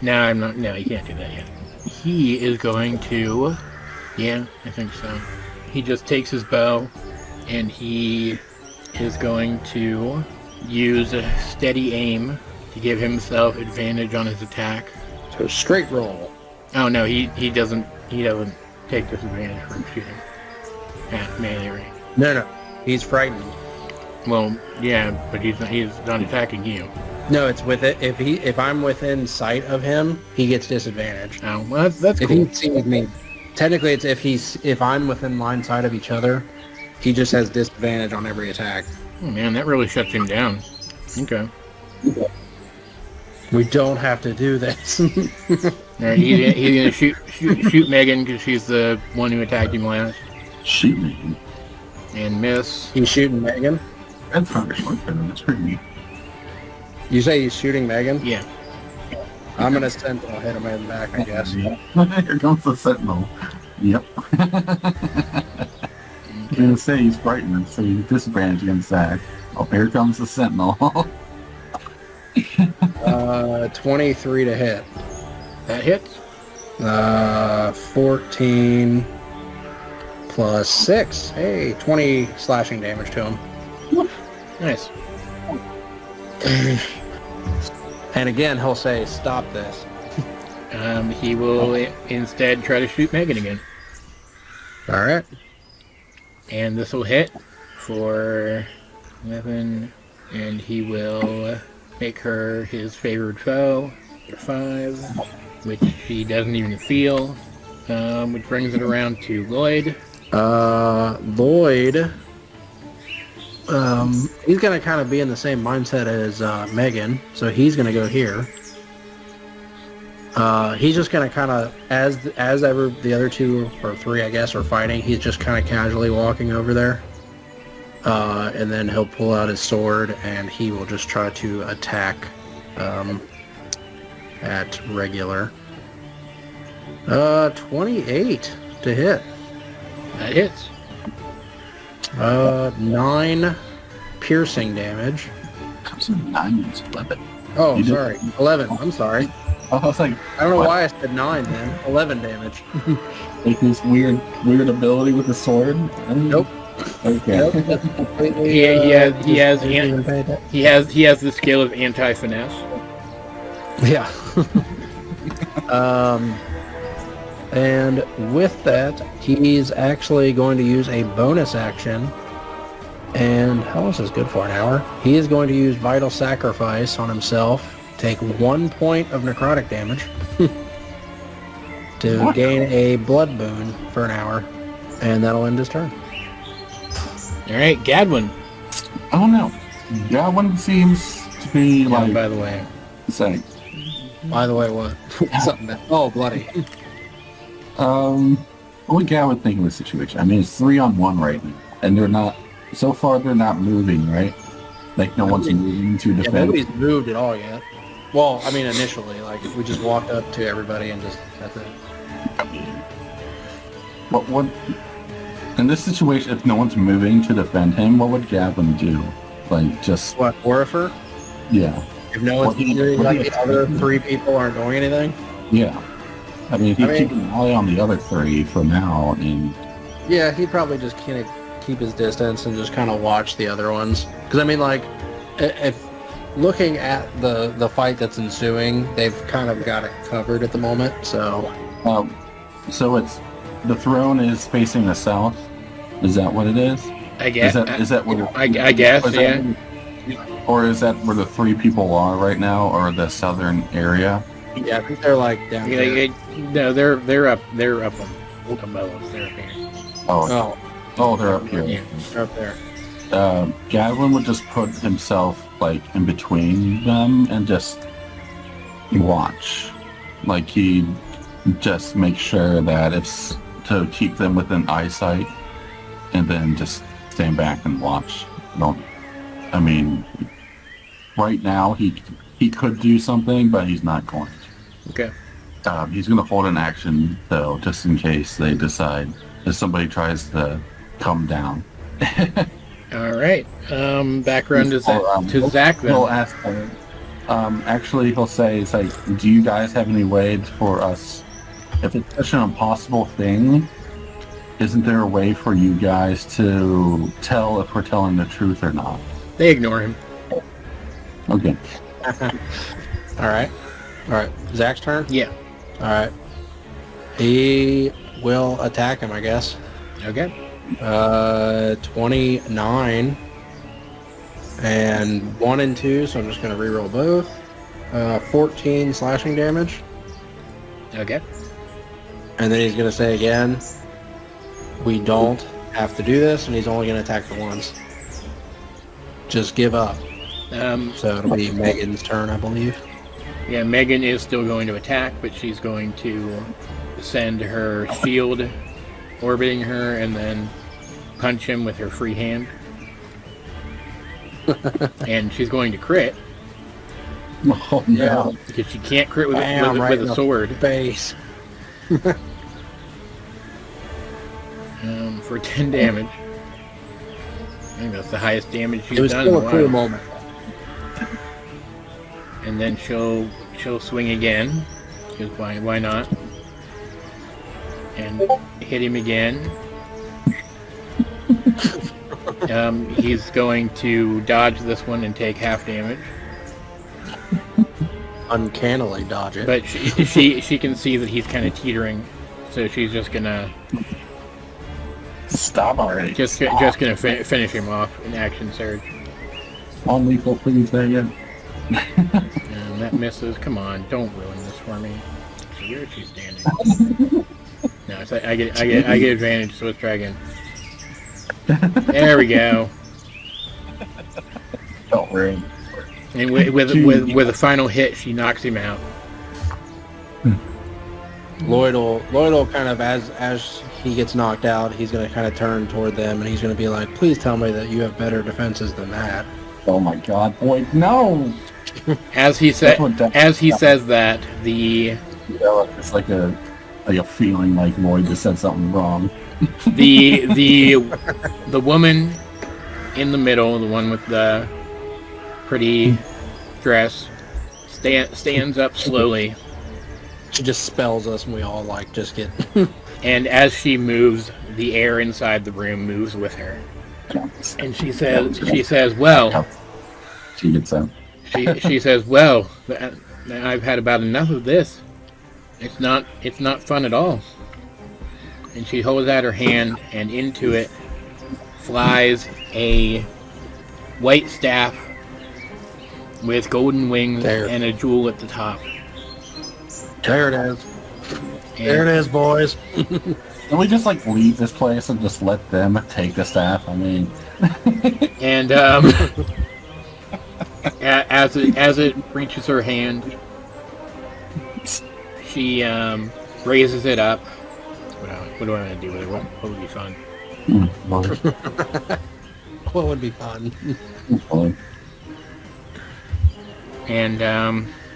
No, I'm not, no, he can't do that yet. He is going to, yeah, I think so. He just takes his bow, and he is going to use a steady aim to give himself advantage on his attack. So straight roll. Oh no, he doesn't take disadvantage from shooting at melee range. No, he's frightened. Well, yeah, but he's not attacking you. No, it's with it. If I'm within sight of him, he gets disadvantage. Oh, well, that's If cool. he sees me, technically it's if I'm within line sight of each other, he just has disadvantage on every attack. Oh man, that really shuts him down. Okay. We don't have to do this. All right, he's gonna shoot Megan because she's the one who attacked him last, Shoot me. and miss. He's shooting Megan. That's not short, that's pretty neat. You say he's shooting Megan? Yeah. I'm gonna Sentinel hit him in the back, I guess. Yep. Here comes the Sentinel. Yep. I'm gonna say he's frightened, so you disadvantage against Zack. Oh, here comes the Sentinel. 23 to hit. That hits. 14 plus 6. Hey, 20 slashing damage to him. Nice. And again, he'll say, "Stop this." He will instead try to shoot Megan again. All right. And this will hit for 11, and he will make her his favored foe for 5, which she doesn't even feel, which brings it around to Lloyd. Lloyd, he's going to kind of be in the same mindset as Megan, so he's going to go here. He's just going to kind of, as ever the other 2 or 3, I guess, are fighting, he's just kind of casually walking over there. And then he'll pull out his sword, and he will just try to attack at regular. 28 to hit. That hits. 9 piercing damage. Comes in 9 and 11. Oh, You did- sorry. 11. I'm sorry. I was like, I don't know what? why I said 9 then. 11 damage. Like this weird ability with the sword? Nope. Okay. Nope, that's completely, He has didn't even pay that. he has the skill of anti-finesse. Yeah. And with that, he's actually going to use a bonus action. And how much is good for an hour? He is going to use Vital Sacrifice on himself. Take 1 point of necrotic damage to What? gain a blood boon for an hour. And that'll end his turn. All right, Gadwin. I don't know. Yeah, one seems to be Oh, like by the way, saying. By the way, what? Something that, oh, bloody. What would Gal would think of the situation? I mean, it's 3-on-1 right now, and they're not. So far, they're not moving, right? Like no one's moving to Yeah, defend. nobody's moved at all yet. Well, I mean, initially, like, we just walked up to everybody and just, that's it. What in this situation, if no one's moving to defend him, what would Gavin do? Like just What, Dwarfer? yeah, If no one's like the other 3 people aren't doing anything? yeah. I mean, he'd I mean- keep an eye on the other 3 for now, and Yeah, he'd probably just kind of keep his distance and just kind of watch the other ones. Because, I mean, like, if looking at the fight that's ensuing, they've kind of got it covered at the moment, so... so it's the throne is facing the south. Is that what it is? I guess. Is that where? I guess, is that yeah. where- or is that where the 3 people are right now, or the southern area? Yeah, I think they're, like, down Yeah, here. no, they're up above us. They're up here. Oh, Oh, they're up here. Yeah. they're up there. Gavin would just put himself like in between them and just watch. Like he just makes sure that it's to keep them within eyesight, and then just stand back and watch. I mean, right now he could do something, but he's not going to. Okay. He's going to hold an action though, just in case they decide if somebody tries to come down. All right. Back around to Zack then. He'll ask. Actually, he'll say, "It's like, do you guys have any way for us? If it's such an impossible thing, isn't there a way for you guys to tell if we're telling the truth or not?" They ignore him. Okay. All right. Zach's turn. Yeah. All right. He will attack him, I guess. Okay. 29 and 1 and 2, so I'm just going to reroll both. 14 slashing damage. Okay. And then he's going to say again, we don't have to do this, and he's only going to attack the once. Just give up. So it'll be Megan's turn, I believe. Yeah, Megan is still going to attack, but she's going to send her shield orbiting her and then punch him with her free hand. And she's going to crit. Oh no! Because she can't crit with a sword. Base. For 10 damage. I think that's the highest damage she's It was done in still a a cool while. moment. And then she'll swing again, because why not? And hit him again. He's going to dodge this one and take half damage. Uncannily dodge it. But she can see that he's kind of teetering, so she's just gonna Stop already! gonna finish him off in action surge. On lethal, please, Megan. And that misses. Come on, don't ruin this for me. So where is she standing? No, it's like I get advantage. So let's try again. There we go. Don't ruin. And with a final hit, she knocks him out. Lloyd will kind of, as he gets knocked out, he's going to kind of turn toward them, and he's going to be like, please tell me that you have better defenses than that. Oh my God, Boyd, no! As he says that, the It's like a feeling like Lloyd just said something wrong. the woman in the middle, the one with the pretty dress, stands up slowly. She just spells us, and we all just get. And as she moves, the air inside the room moves with her. And she says, well, she gets out. she says, well, I've had about enough of this. It's not fun at all. And she holds out her hand, and into it flies a white staff with golden wings and a jewel at the top. There it is. And there it is, boys. Can we just leave this place and just let them take the staff? I mean, and as it reaches her hand, she raises it up. What do I want to do with it? What would be fun? What would be fun? And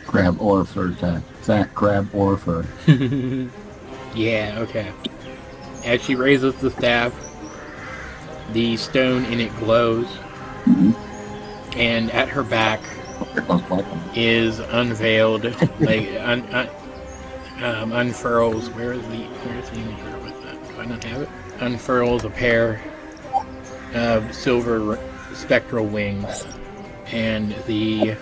grab Orfer, Zack, grab Orfer. Yeah, okay. As she raises the staff, the stone in it glows, and at her back is unveiled, unfurls. Where's the image with that? Do I not have it? Unfurls a pair of silver spectral wings, and the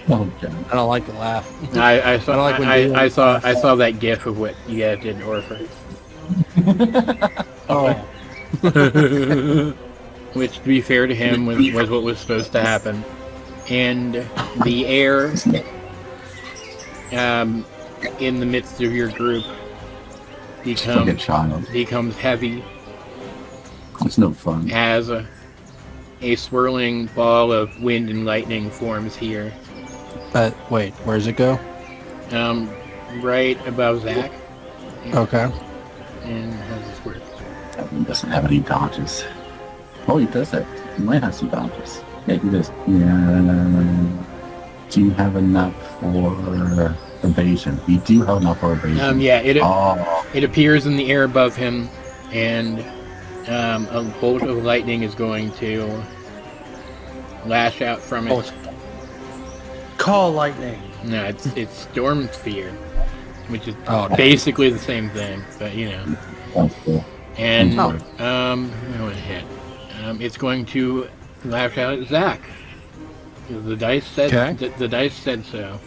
Oh, God. I don't like to laugh. I saw I saw that gif of what you guys did in Orphan. Oh. Which, to be fair to him, was what was supposed to happen. And the air in the midst of your group becomes heavy. It's no fun. As a swirling ball of wind and lightning forms here. Wait, where does it go? Right above Zack. Okay. And how does this work? That one doesn't have any dodges. Oh, he does have. He might have some dodges. Yeah, he does. Yeah. Do you have enough for evasion? You do have enough for evasion. Yeah, it appears in the air above him, and a bolt of lightning is going to lash out from it. Call lightning. No, it's Storm Sphere, which is Oh, basically the same thing, but you know. That's cool. And Oh. I want to hit. It's going to lash out at Zack. The dice said Okay. the dice said so.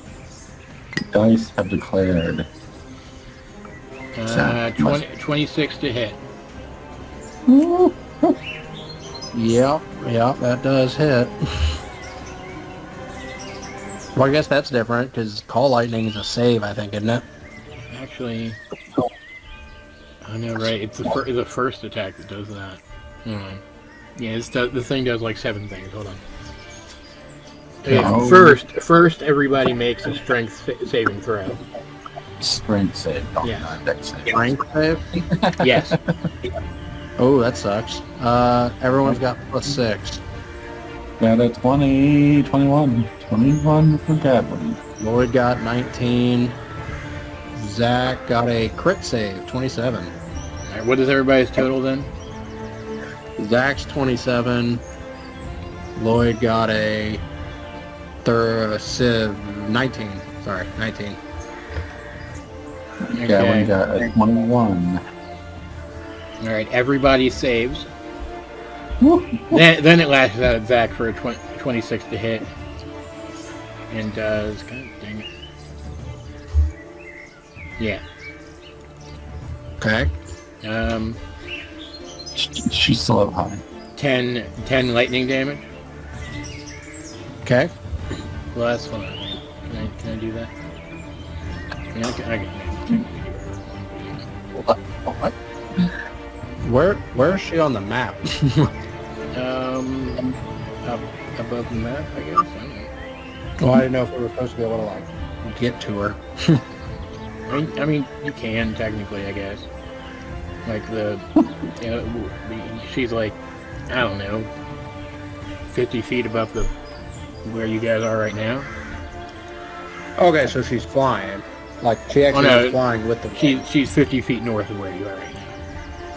Dice have declared. Zack, 26 to hit. Yep, that does hit. Well, I guess that's different, because Call Lightning is a save, I think, isn't it? Actually, I know, right? It's the first attack that does that. Yeah, the thing does like 7 things. Hold on. Okay, Oh. first, everybody makes a strength saving throw. Strength save. Oh, Yeah. not dex save. Strength save? Yes. Oh, that sucks. Everyone's got +6. Got a 20, 21. 21 for Gatlin. Lloyd got 19. Zach got a crit save, 27. All right, what is everybody's total then? Zach's 27. Lloyd got a civ 19. Sorry, 19. Gatlin got a 21. All right, everybody saves. Then it lashes out at Zack for a 26 to hit, and does. God dang it. Yeah. Okay. She's still up high. 10 lightning damage. Okay. Plus, hold on. Can I do that? Yeah, I can. What? Where is she on the map? Up above the map, I guess. I don't know. Well, I didn't know if we were supposed to be able to like get to her. I mean, you can technically, I guess. Like she's like, I don't know, 50 feet above where you guys are right now. Okay, so she's flying. Like she actually is flying with the She's 50 feet north of where you are right now.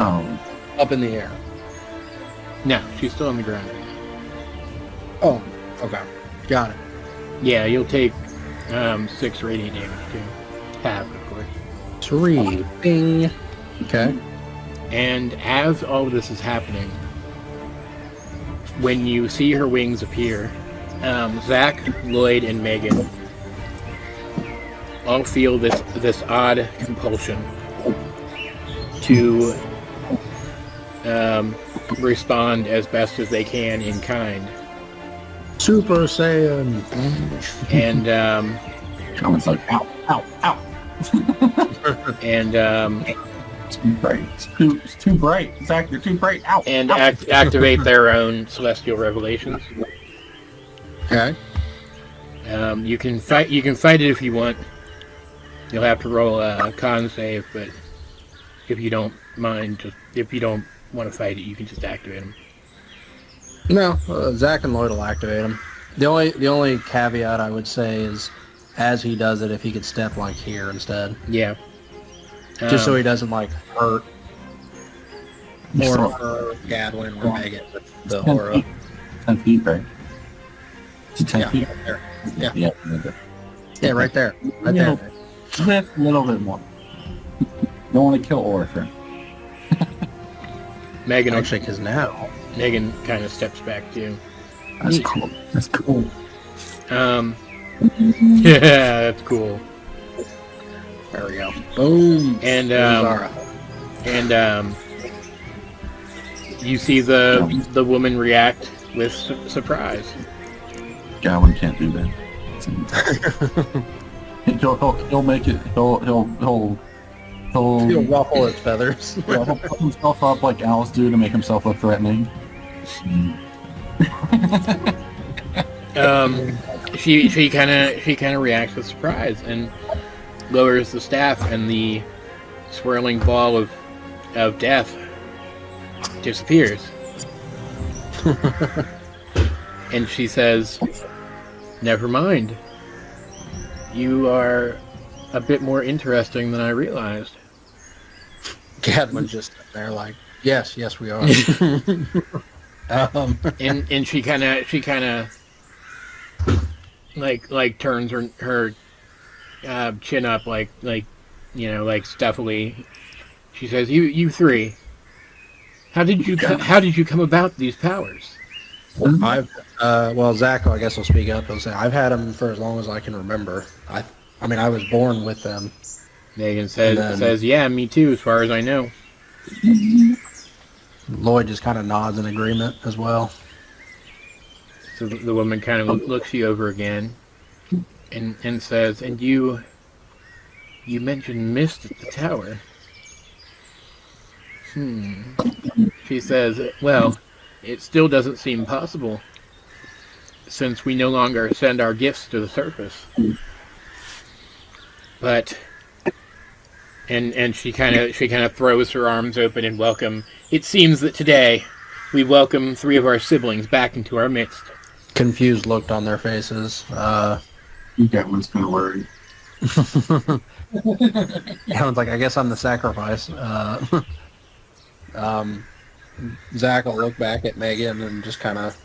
Oh. up in the air. No, she's still on the ground right now. Oh, okay, got it. Yeah, you'll take 6 radiant damage too. Half, of course. 3. Bing. Okay. And as all of this is happening, when you see her wings appear, Zack, Lloyd, and Megan all feel this odd compulsion to respond as best as they can in kind. Super Saiyan. And It's like, ow, ow, ow. and It's too bright. It's too bright. Zack, you're too bright. Ow. and ow. activate their own celestial revelations. Okay. You can fight it if you want. You'll have to roll a con save, but if you don't mind, if you don't want to fight it, you can just activate them. No, Zach and Lloyd will activate him. The only caveat I would say is, as he does it, if he could step like here instead, Yeah. just so he doesn't like hurt You or still- her, Gadwin, or Megan with the 10 aura. feet. 10 feet, right? Is it 10 Yeah, feet? right there. Yeah. Yeah. Yeah, right there. Right Yeah. there. Just a little bit more. Don't want to kill Orphan. Megan Actually, because now. Megan kind of steps back too. That's cool. That's cool. Yeah, that's cool. There we go. Boom. And There's Zara. and you see the woman react with surprise. Gowan can't do that. He'll make it. He'll He'll ruffle its feathers. yeah, he'll put himself up like owls do to make himself look threatening. she kind of reacts with surprise and lowers the staff, and the swirling ball of death disappears. And she says, "Never mind. You are a bit more interesting than I realized." Cadman's just there like, yes, we are. And she kind of like turns her chin up like stuffily. She says, "You three, how did you come about these powers?" Well, Zack, I guess will speak up. He'll say, I've had them for as long as I can remember. I mean, I was born with them. Megan says, "Yeah, me too, as far as I know." Lloyd just kind of nods in agreement as well. So the woman kind of looks you over again, and says, "And you mentioned mist at the tower." She says, "Well, it still doesn't seem possible, since we no longer send our gifts to the surface. But," and she kind of throws her arms open in welcome. "It seems that today we welcome 3 of our siblings back into our midst." Confused look on their faces. Gatlin's kind of worried. Gatlin's like, I guess I'm the sacrifice. Zack will look back at Megan and just kind of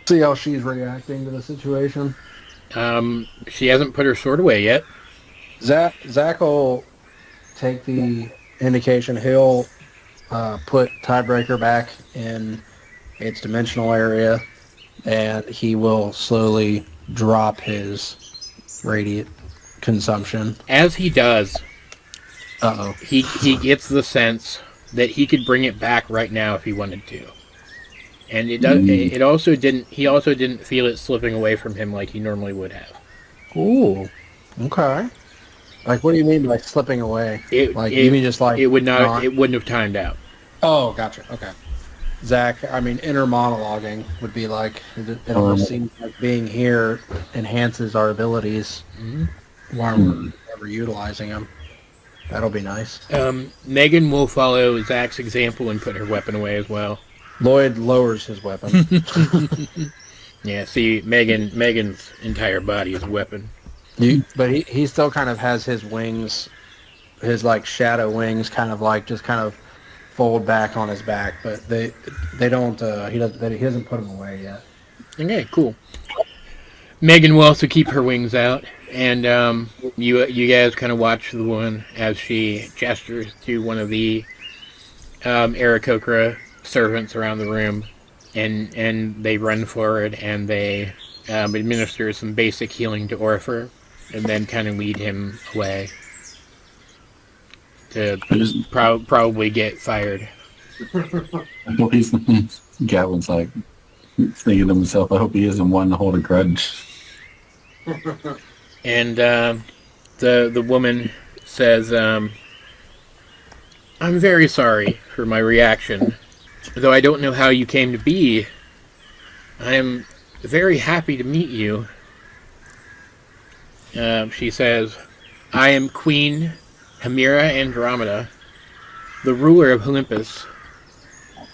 see how she's reacting to the situation. She hasn't put her sword away yet. Zack will take the indication. He'll put Tiebreaker back in its dimensional area, and he will slowly drop his radiant consumption. As he does, Uh-oh. he gets the sense that he could bring it back right now if he wanted to. And it does. It also didn't. He also didn't feel it slipping away from him like he normally would have. Ooh. Okay. Like, what do you mean by slipping away? You mean just like it would not? It wouldn't have timed out. Oh, gotcha. Okay. Zack, I mean, inner monologuing would be like, it almost seems like being here enhances our abilities while we're never utilizing them. That'll be nice. Megan will follow Zack's example and put her weapon away as well. Lloyd lowers his weapon. Yeah, see, Megan's entire body is a weapon. But he still kind of has his wings, his like shadow wings, kind of fold back on his back. But they don't. He hasn't put them away yet. Okay, cool. Megan will also keep her wings out, and you guys kind of watch the woman as she gestures to one of the Aarakocra servants around the room, and they run forward and they administer some basic healing to Orpher, and then kind of lead him away to probably get fired. I hope Gatlin's like thinking to himself, I hope he isn't one to hold a grudge. And the woman says, "I'm very sorry for my reaction. Though I don't know how you came to be, I am very happy to meet you." She says, "I am Queen Hemira Andromeda, the ruler of Olympus.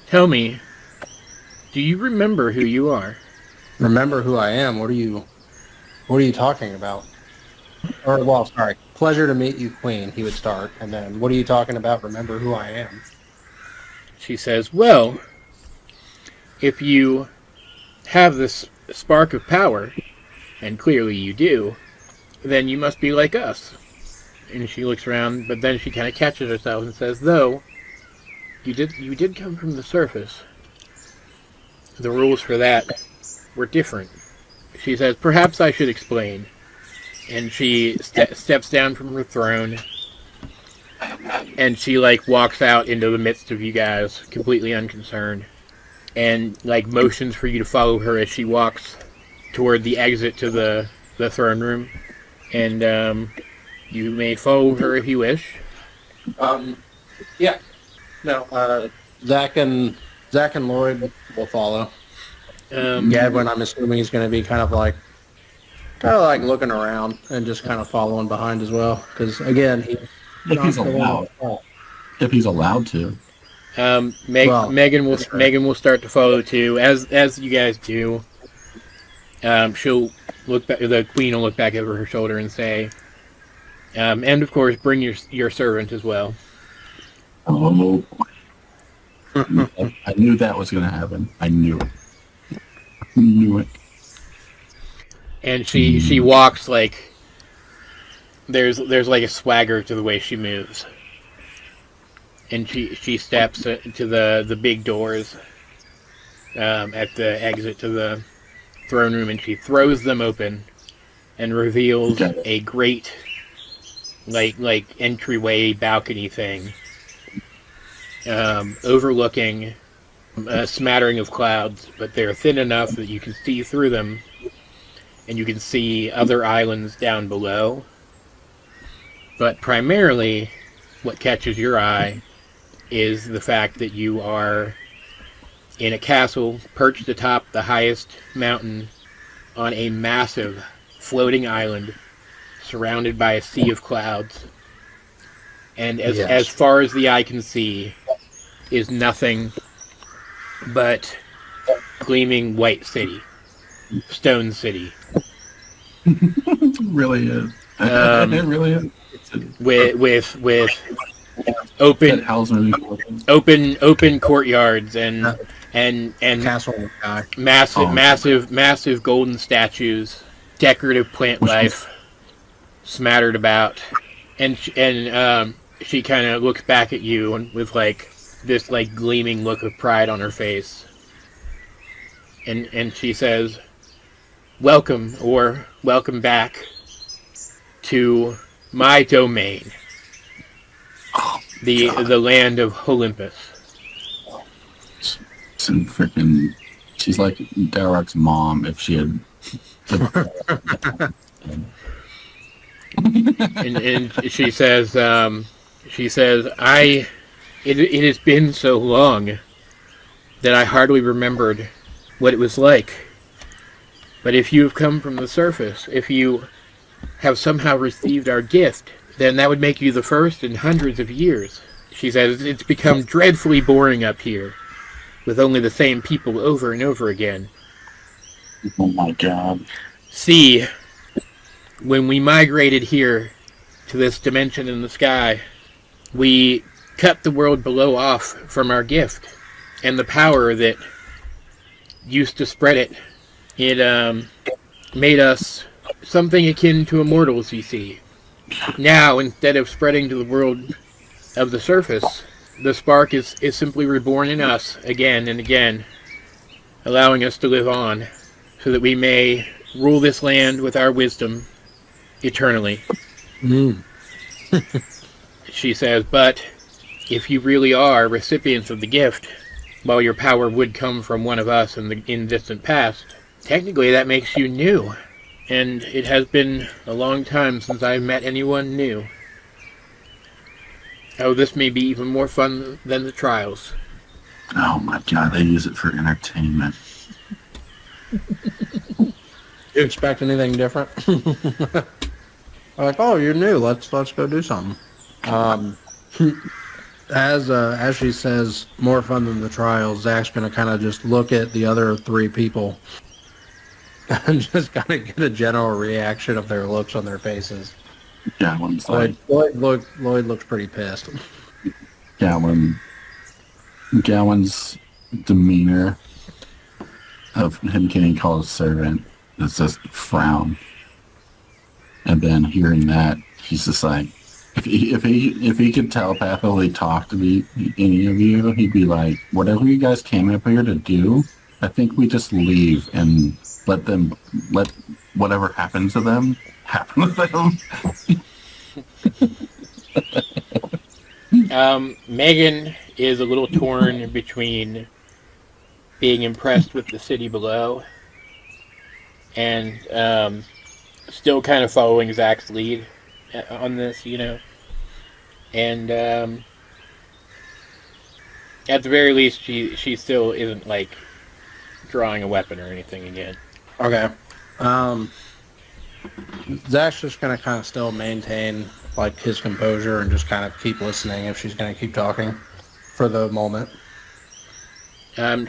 Tell me, do you remember who you are?" Remember who I am? What are you talking about? Or, well, sorry. Pleasure to meet you, Queen, he would start. And then, what are you talking about? Remember who I am? She says, "Well, if you have this spark of power, and clearly you do, then you must be like us." And she looks around, but then she kind of catches herself and says, "Though, you did come from the surface. The rules for that were different." She says, "Perhaps I should explain." And she steps down from her throne, and she walks out into the midst of you guys, completely unconcerned, and motions for you to follow her as she walks toward the exit to the throne room. And you may follow her if you wish. Yeah. No, Zack and Lloyd will follow. Gadwin, I'm assuming he's going to be kind of like looking around and just kind of following behind as well. Because again, If he's allowed. If he's allowed to. Megan will start to follow too, as you guys do. She'll look back. The queen will look back over her shoulder and say, "And of course, bring your servant as well." Oh, I knew that was going to happen. I knew it. Knew it. And she walks like there's like a swagger to the way she moves. And she steps to the big doors at the exit to the throne room, and she throws them open and reveals a great like entryway balcony thing overlooking a smattering of clouds, but they're thin enough that you can see through them, and you can see other islands down below. But primarily, what catches your eye is the fact that you are in a castle perched atop the highest mountain on a massive floating island surrounded by a sea of clouds. And as far as the eye can see is nothing but gleaming white city. Stone City. It really is. It really is. With open courtyards and castle massive golden statues, decorative plant life smattered about, and she kind of looks back at you and with like this like gleaming look of pride on her face, and she says, "Welcome or welcome back to my domain, the land of Olympus." Some freaking, she's like Dowroc's mom if she had. and she says, it has been so long that I hardly remembered what it was like. But if you have come from the surface, if you have somehow received our gift, then that would make you the first in hundreds of years. She says, it's become dreadfully boring up here, with only the same people over and over again. Oh my god. See, when we migrated here to this dimension in the sky, we cut the world below off from our gift, and the power that used to spread it, it made us something akin to immortals, you see. Now, instead of spreading to the world of the surface, the spark is simply reborn in us again and again, allowing us to live on, so that we may rule this land with our wisdom eternally. She says, but if you really are recipients of the gift, while your power would come from one of us in the distant past, technically that makes you new. And it has been a long time since I've met anyone new. Oh, this may be even more fun than the trials. Oh my god, they use it for entertainment. You expect anything different? Like, oh, you're new. Let's go do something. As she says, more fun than the trials, Zach's gonna kind of just look at the other three people and just kind of get a general reaction of their looks on their faces. Gowin's like, Lloyd looks pretty pissed. Gowin's demeanor of him getting called a servant is just frown. And then hearing that, he's just like, if he could telepathically talk to any of you, he'd be like, whatever you guys came up here to do, I think we just leave and let whatever happens to them happen to them. Megan is a little torn between being impressed with the city below and still kind of following Zach's lead on this, you know. And at the very least, she still isn't like drawing a weapon or anything again. Okay. Zack's just gonna kind of still maintain like his composure and just kind of keep listening if she's gonna keep talking for the moment.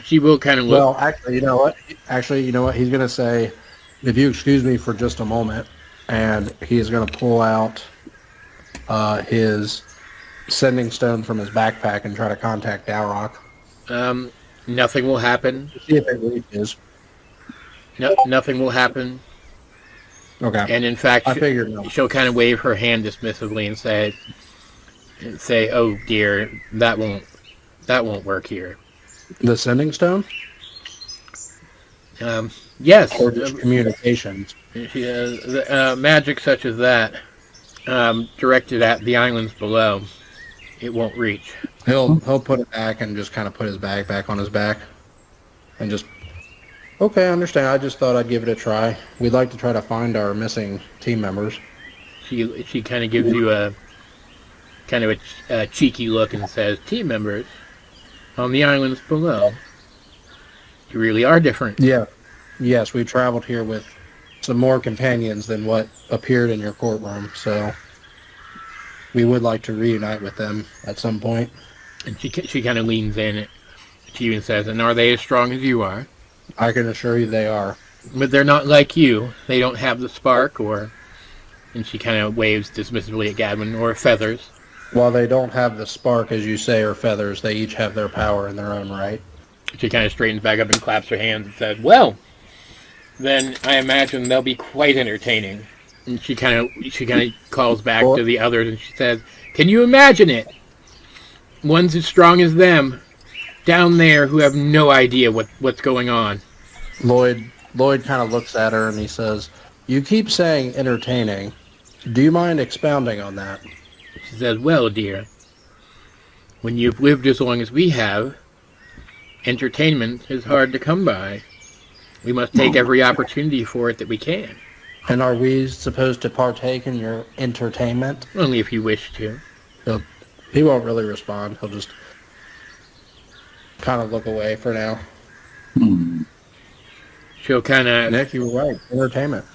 She will kind of look. Well, actually, you know what? He's gonna say, "If you excuse me for just a moment," and he's gonna pull out his sending stone from his backpack and try to contact Dowroc. Nothing will happen. See if it reaches. No, nothing will happen. Okay. And in fact, I figured no. she'll kind of wave her hand dismissively and say, "Oh dear, that won't work here." The sending stone? Yes. Or just communications? Magic such as that, directed at the islands below, it won't reach. He'll put it back and just kind of put his bag back on his back, and just okay. I understand. I just thought I'd give it a try. We'd like to try to find our missing team members. She kind of gives you a cheeky look and says, "Team members on the islands below. You really are different." Yeah. Yes, we traveled here with some more companions than what appeared in your courtroom, so we would like to reunite with them at some point. And she kind of leans in. She even says, "And are they as strong as you are?" I can assure you they are. But they're not like you. They don't have the spark or... And she kind of waves dismissively at Gadwin, or feathers. While they don't have the spark, as you say, or feathers, they each have their power in their own right. She kind of straightens back up and claps her hands and says, "Well, then I imagine they'll be quite entertaining." And she kind of calls back to the others and she says, "Can you imagine it? Ones as strong as them, down there, who have no idea what's going on." Lloyd kind of looks at her and he says, "You keep saying entertaining. Do you mind expounding on that?" She says, "Well, dear, when you've lived as long as we have, entertainment is hard to come by. We must take every opportunity for it that we can." And are we supposed to partake in your entertainment? "Only if you wish to." He won't really respond. He'll just kind of look away for now. She'll kind of... Nick, you were right. Entertainment.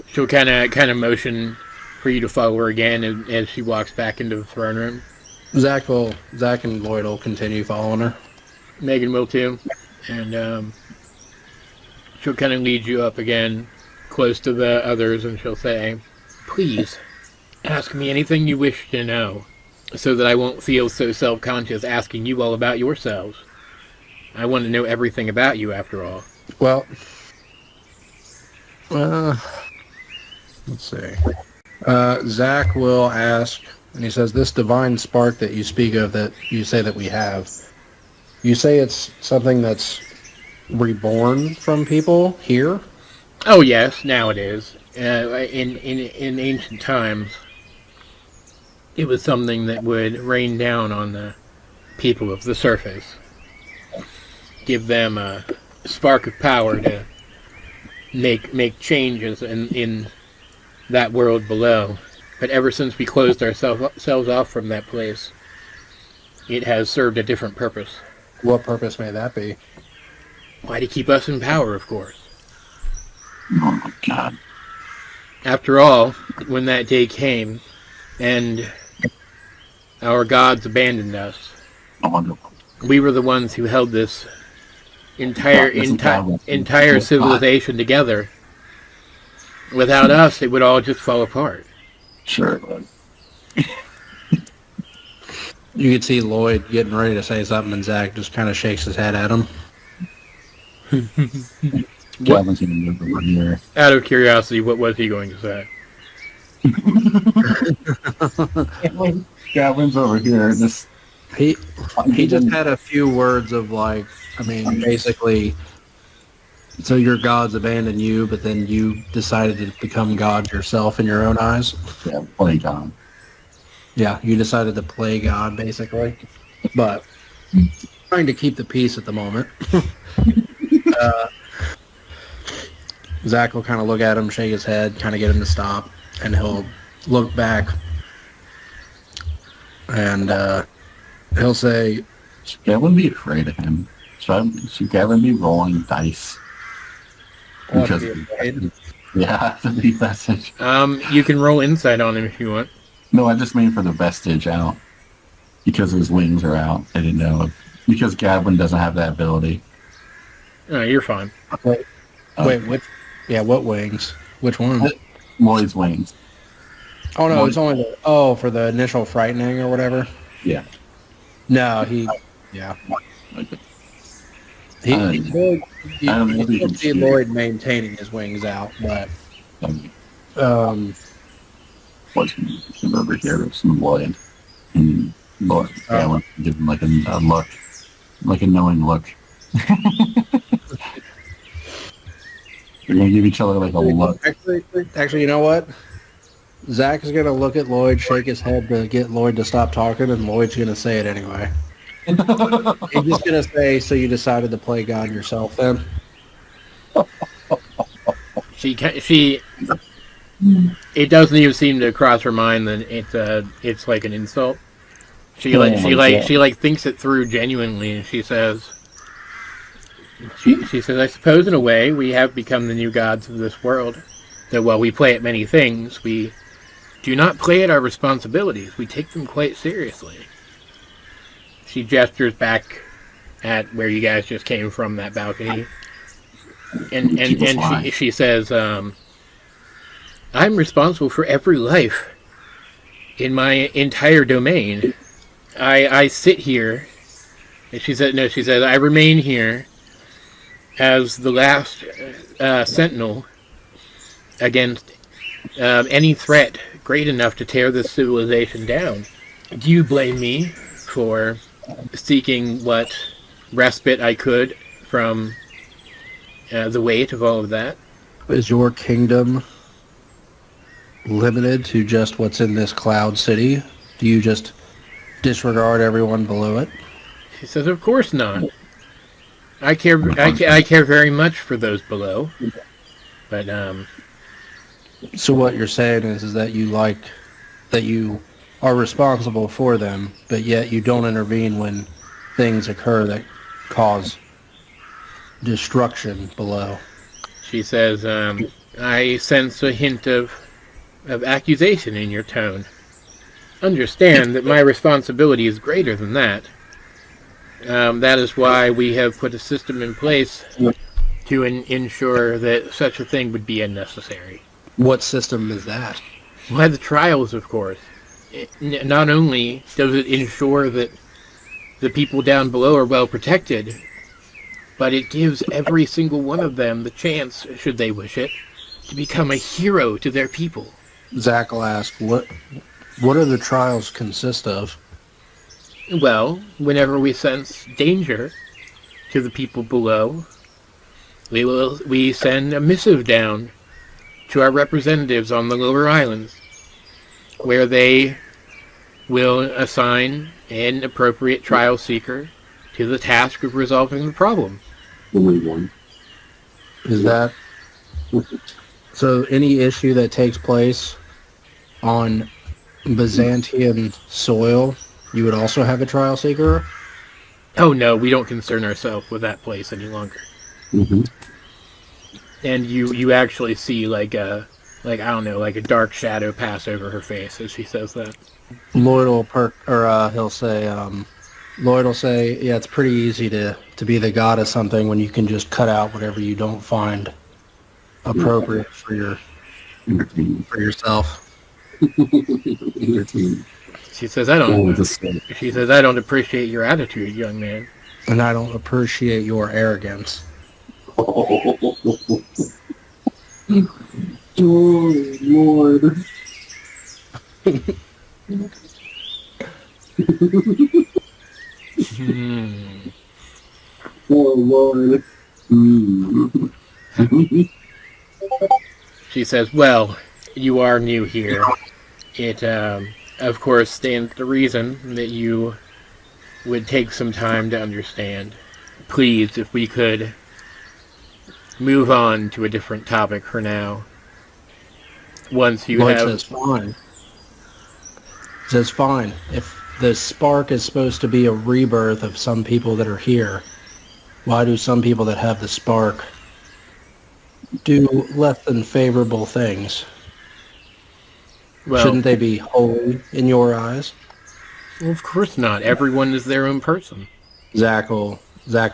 She'll kind of motion for you to follow her again as she walks back into the throne room. Zack and Lloyd will continue following her. Megan will too. And she'll kind of lead you up again, close to the others, and she'll say, "Please, ask me anything you wish to know, so that I won't feel so self-conscious asking you all about yourselves. I want to know everything about you, after all." Well, let's see. Zack will ask, and he says, "This divine spark that you speak of, that you say that we have, you say it's something that's reborn from people here?" "Oh yes, now it is. In ancient times, it was something that would rain down on the people of the surface, give them a spark of power to make changes in that world below. But ever since we closed ourselves off from that place, it has served a different purpose." What purpose may that be? "Why, to keep us in power, of course. Oh my God. After all, when that day came, and our gods abandoned us, I wonder. we were the ones who held this entire civilization together. Without us, it would all just fall apart." Sure, bud. You could see Lloyd getting ready to say something, and Zack just kind of shakes his head at him. Gavin's gonna move over here. Out of curiosity, what was he going to say? Gavin's over here. He just had a few words of like, I mean, basically, so your gods abandoned you, but then you decided to become God yourself in your own eyes. Yeah, play God. Yeah, you decided to play God, basically. But trying to keep the peace at the moment. Zack will kind of look at him, shake his head, kind of get him to stop, and he'll look back, and he'll say, Yeah, I wouldn't be afraid of him. Should Gavin be rolling dice? Because yeah, the deep vestige. You can roll insight on him if you want. No, I just mean for the vestige out. Because his wings are out. I didn't know because Gavin doesn't have that ability. Oh, you're fine. Wait, what wings? Which one? Lloyd's wings. Oh no, it's only for the initial frightening or whatever. Yeah. No, he you see Lloyd maintaining his wings out, but what's over here? There's some Lloyd. And Lloyd, Gavin give him like a look, like a knowing look. They're gonna give each other like a look. Actually, you know what? Zack is gonna look at Lloyd, shake his head to get Lloyd to stop talking, and Lloyd's gonna say it anyway. He's just gonna say, "So you decided to play God yourself, then?" It doesn't even seem to cross her mind that it's like an insult. She thinks it through genuinely, and she says, "I suppose in a way we have become the new gods of this world. That while we play at many things, we do not play at our responsibilities. We take them quite seriously." She gestures back at where you guys just came from, that balcony, and she says, "I'm responsible for every life in my entire domain. I sit here." And she said, "I remain here as the last sentinel against any threat great enough to tear this civilization down. Do you blame me for seeking what respite I could from the weight of all of that?" Is your kingdom limited to just what's in this cloud city? Do you just disregard everyone below it? She says, "Of course not. I care very much for those below, but So what you're saying is that you are responsible for them, but yet you don't intervene when things occur that cause destruction below." She says, "I sense a hint of accusation in your tone. Understand that my responsibility is greater than that. That is why we have put a system in place to ensure that such a thing would be unnecessary." What system is that? Why, the trials, of course. Not only does it ensure that the people down below are well protected, but it gives every single one of them the chance, should they wish it, to become a hero to their people. Zack will ask, what do the trials consist of? Well, whenever we sense danger to the people below, we send a missive down to our representatives on the lower islands, where they will assign an appropriate trial seeker to the task of resolving the problem. Only one. Is that so? Any issue that takes place on Byzantian soil, you would also have a trial seeker? Oh no, we don't concern ourselves with that place any longer. Mm-hmm. And you actually see like a dark shadow pass over her face as she says that. Lloyd will he'll say, Lloyd will say, "Yeah, it's pretty easy to be the god of something when you can just cut out whatever you don't find appropriate for yourself." She says, "I don't appreciate your attitude, young man." "And I don't appreciate your arrogance." Oh, Lord. Oh, Lord. She says, "Well, you are new here. It, of course, stands to reason that you would take some time to understand. Please, if we could move on to a different topic for now. Once you Lloyd have..." says, "Fine." Says, "Fine. If the spark is supposed to be a rebirth of some people that are here, why do some people that have the spark do less than favorable things? Well, Shouldn't they be holy in your eyes? of course not. Everyone is their own person. Zack will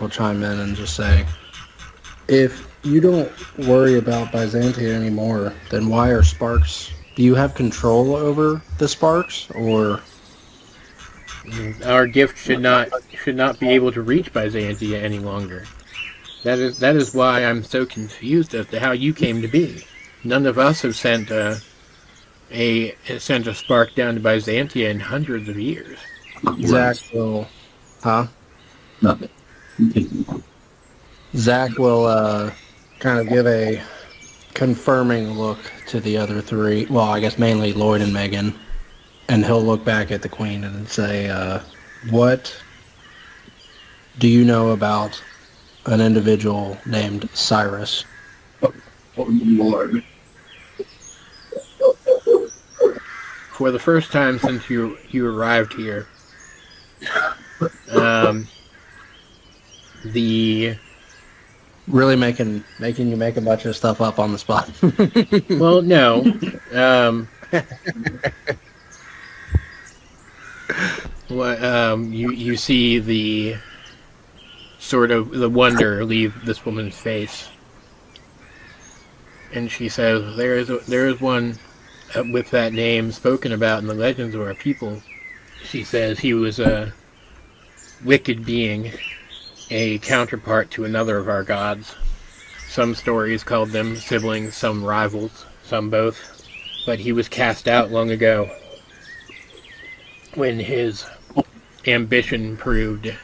chime in and just say, if you don't worry about Byzantia anymore, then why are sparks? Do you have control over the sparks, or Our gift should not be able to reach Byzantia any longer. That is why I'm so confused as to how you came to be. None of us have sent a spark down to Byzantia in hundreds of years. Zack will, huh? Nothing. Zack will kind of give a confirming look to the other three. Well, I guess mainly Lloyd and Megan, and he'll look back at the Queen and say, "What do you know about an individual named Cyrus?" Oh Lord. For the first time since you arrived here, the Really making you make a bunch of stuff up on the spot. well, no, you see the sort of the wonder leave this woman's face, and she says, "There is one with that name spoken about in the legends of our people." She says he was a wicked being, a counterpart to another of our gods. Some stories called them siblings, some rivals, some both. But he was cast out long ago when his ambition proved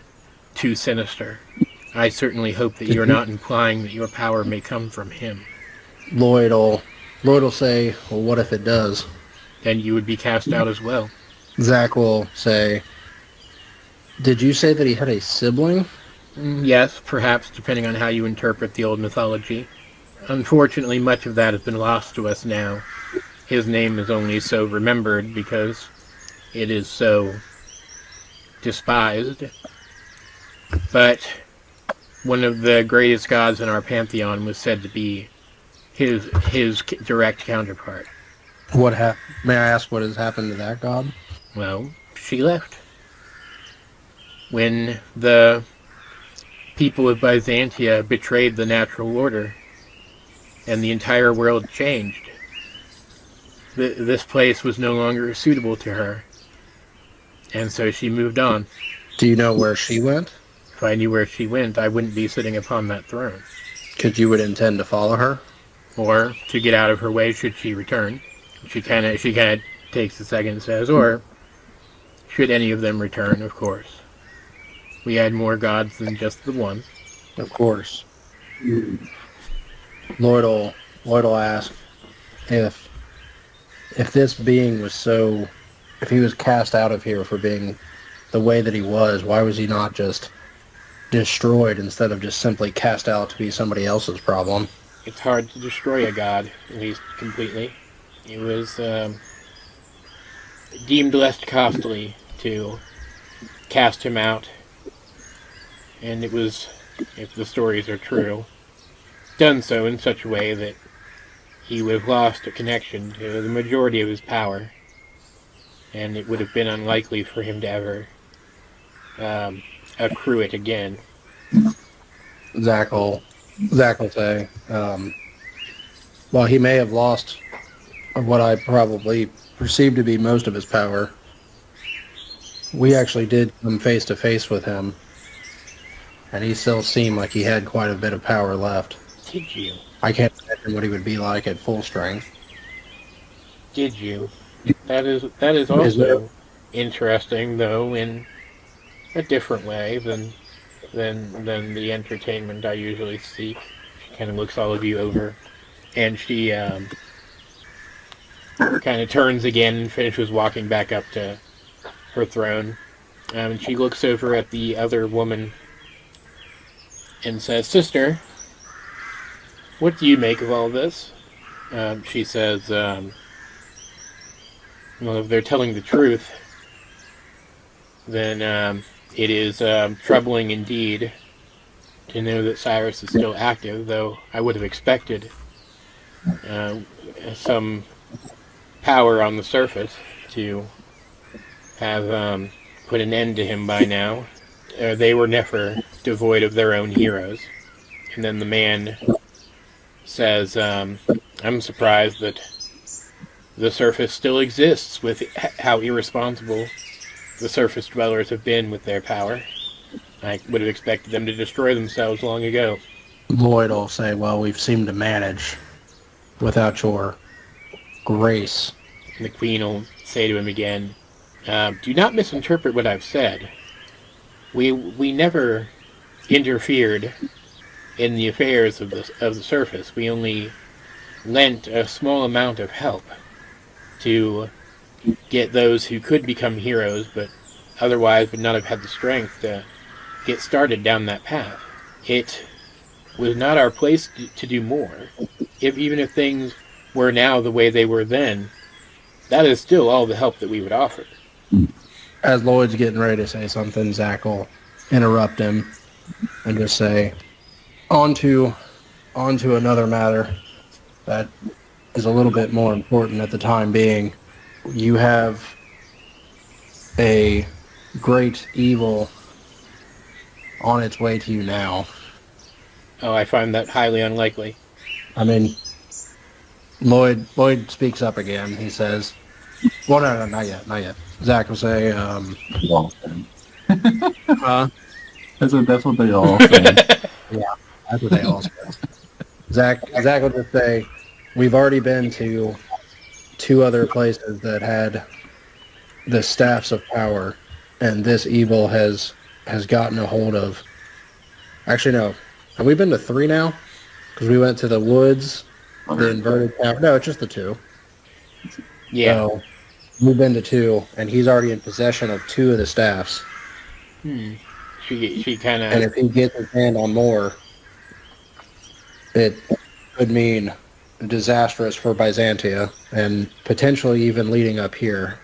too sinister. I certainly hope that you're not implying that your power may come from him. Lloyd will say, "Well, what if it does?" Then you would be cast out as well. Zack will say, "Did you say that he had a sibling?" Yes, perhaps, depending on how you interpret the old mythology. Unfortunately, much of that has been lost to us now. His name is only so remembered because it is so despised. But one of the greatest gods in our pantheon was said to be his direct counterpart. May I ask what has happened to that god? Well, she left. When the people of Byzantia betrayed the natural order, and the entire world changed, this place was no longer suitable to her, and so she moved on. Do you know where she went? If I knew where she went, I wouldn't be sitting upon that throne. Because you would intend to follow her? Or to get out of her way should she return. She kind of takes a second and says, or should any of them return, of course. We had more gods than just the one. Of course. Lloyd will ask if this being was so, if he was cast out of here for being the way that he was, why was he not just destroyed instead of just simply cast out to be somebody else's problem? It's hard to destroy a god, at least completely. It was deemed less costly to cast him out. And it was, if the stories are true, done so in such a way that he would have lost a connection to the majority of his power. And it would have been unlikely for him to ever accrue it again. Zack will say, while he may have lost what I probably perceive to be most of his power, we actually did come face to face with him, and he still seemed like he had quite a bit of power left. Did you? I can't imagine what he would be like at full strength. Did you? That is also interesting, though, in a different way than the entertainment I usually seek. She kind of looks all of you over, and she kind of turns again and finishes walking back up to her throne. And she looks over at the other woman and says, "Sister, what do you make of all this?" She says, well, if they're telling the truth, then it is troubling indeed to know that Cyrus is still active, though I would have expected some power on the surface to have put an end to him by now. They were never devoid of their own heroes. And then the man says, I'm surprised that the surface still exists with how irresponsible the surface dwellers have been with their power. I would have expected them to destroy themselves long ago. Lloyd will say, well, we've seemed to manage without your grace. And the queen will say to him again, do not misinterpret what I've said. We never interfered in the affairs of the surface. We only lent a small amount of help to get those who could become heroes, but otherwise would not have had the strength to get started down that path. It was not our place to do more. Even if things were now the way they were then, that is still all the help that we would offer. As Lloyd's getting ready to say something, Zack will interrupt him and just say, on to another matter that is a little bit more important at the time being. You have a great evil on its way to you now. Oh, I find that highly unlikely. I mean, Lloyd speaks up again. He says, well, no, not yet. Zack will say, That's what they all say. yeah, that's what they all say. Zack will just say, we've already been to 2 other places that had the staffs of power, and this evil has gotten a hold of. Actually, no. Have we been to 3 now? Because we went to the woods, the inverted tower. No, it's just the 2. Yeah. So we've been to 2, and he's already in possession of 2 of the staffs. She kind of... And if he gets his hand on more, it could mean disastrous for Byzantia, and potentially even leading up here.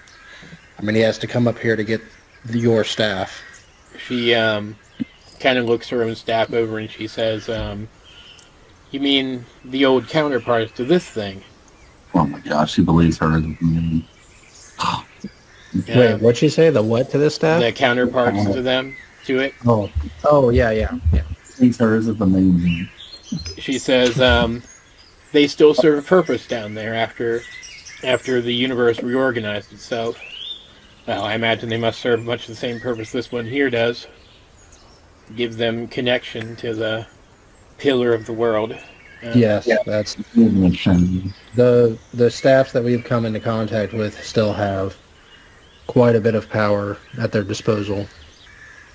I mean, he has to come up here to get your staff. She kind of looks her own staff over and she says, you mean the old counterparts to this thing? Oh my gosh, she believes her. Wait, what'd she say? The what to this staff? The counterparts to it. Oh, yeah. Believes hers is amazing. She says, they still serve a purpose down there after the universe reorganized itself. Well, I imagine they must serve much the same purpose this one here does. Give them connection to the pillar of the world. Yes, that's the staffs that we've come into contact with still have quite a bit of power at their disposal.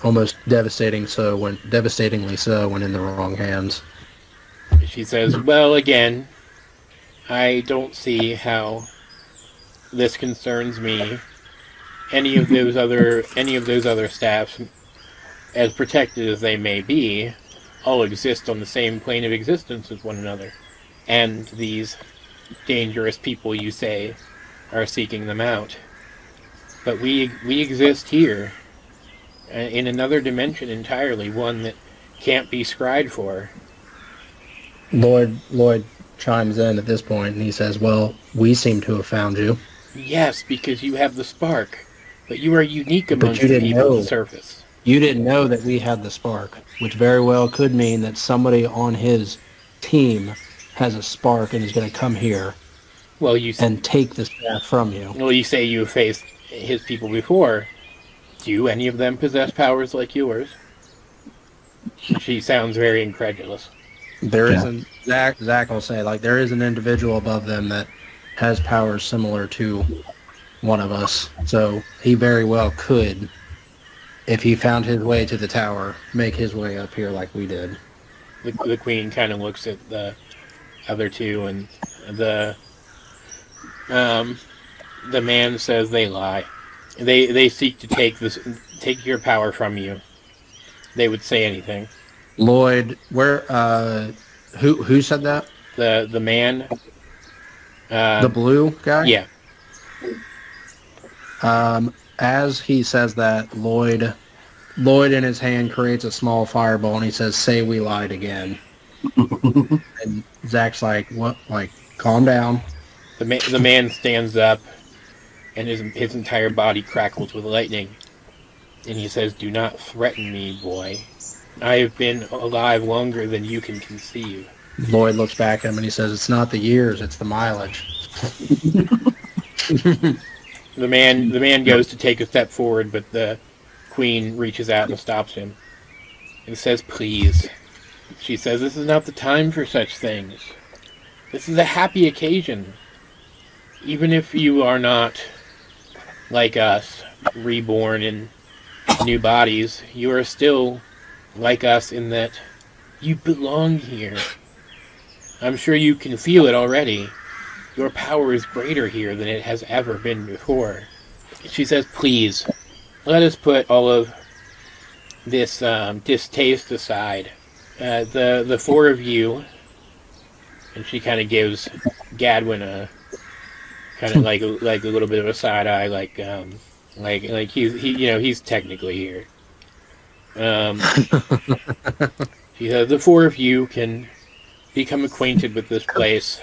Almost devastatingly so when in the wrong hands. She says, well, again, I don't see how this concerns me. Any of those other staffs, as protected as they may be, all exist on the same plane of existence as one another. And these dangerous people, you say, are seeking them out. But we exist here, in another dimension entirely, one that can't be scryed for. Lloyd chimes in at this point and he says, well, we seem to have found you. Yes, because you have the spark. But you are unique amongst the people of the surface. You didn't know that we had the spark, which very well could mean that somebody on his team has a spark and is going to come here and take the staff from you. Well, you say you faced his people before. Do any of them possess powers like yours? She sounds very incredulous. There isn't. Zack will say, like, there is an individual above them that has powers similar to one of us. So he very well could, if he found his way to the tower, make his way up here like we did. The queen kind of looks at the other 2, and the man says they lie. They seek to take your power from you. They would say anything. Lloyd, where? Who said that? The man. The blue guy? Yeah. As he says that, Lloyd Lloyd in his hand creates a small fireball and he says, "Say we lied again." And Zack's like, "What? Like, calm down." The man stands up, and his entire body crackles with lightning. And he says, "Do not threaten me, boy. I have been alive longer than you can conceive." Lloyd looks back at him and he says, "It's not the years, it's the mileage." The man goes to take a step forward, but the queen reaches out and stops him and says, "Please." She says, "This is not the time for such things. This is a happy occasion. Even if you are not like us, reborn in new bodies, you are still like us in that you belong here. I'm sure you can feel it already. Your power is greater here than it has ever been before." She says, "Please, let us put all of this distaste aside. The four of you," and she kind of gives Gadwin a kind of like a little bit of a side eye, like he's technically here. She says, "The four of you can become acquainted with this place.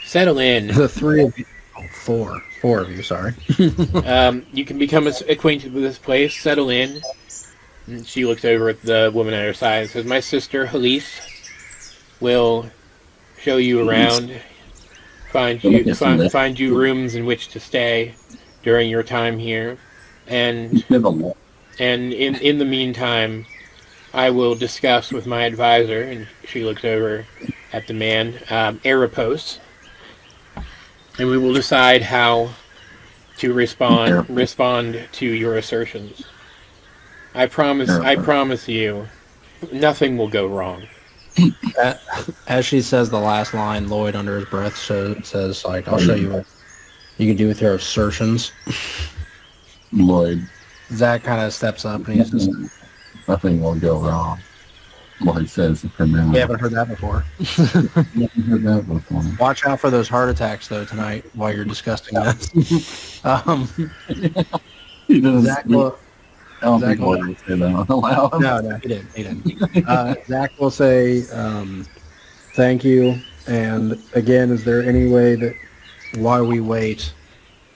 Settle in." The three of you, four of you, sorry. You can become acquainted with this place, settle in. And she looks over at the woman at her side and says, "My sister, Halise, will show you around, find you rooms in which to stay during your time here. And in the meantime, I will discuss with my advisor," and she looks over at the man, "Eropos, and we will decide how to respond to your assertions. I promise you, nothing will go wrong." As she says the last line, Lloyd under his breath says, like, "I'll show you what you can do with your assertions." Lloyd. Zack kind of steps up and he says, "Nothing will go wrong." Lloyd says for now. "We haven't heard that before." Watch out for those heart attacks, though, tonight while you're discussing this. He doesn't. Zack will, I don't think Lloyd would say that aloud. No, he didn't. Zack will say, "Thank you." And again, is there any way that, while we wait,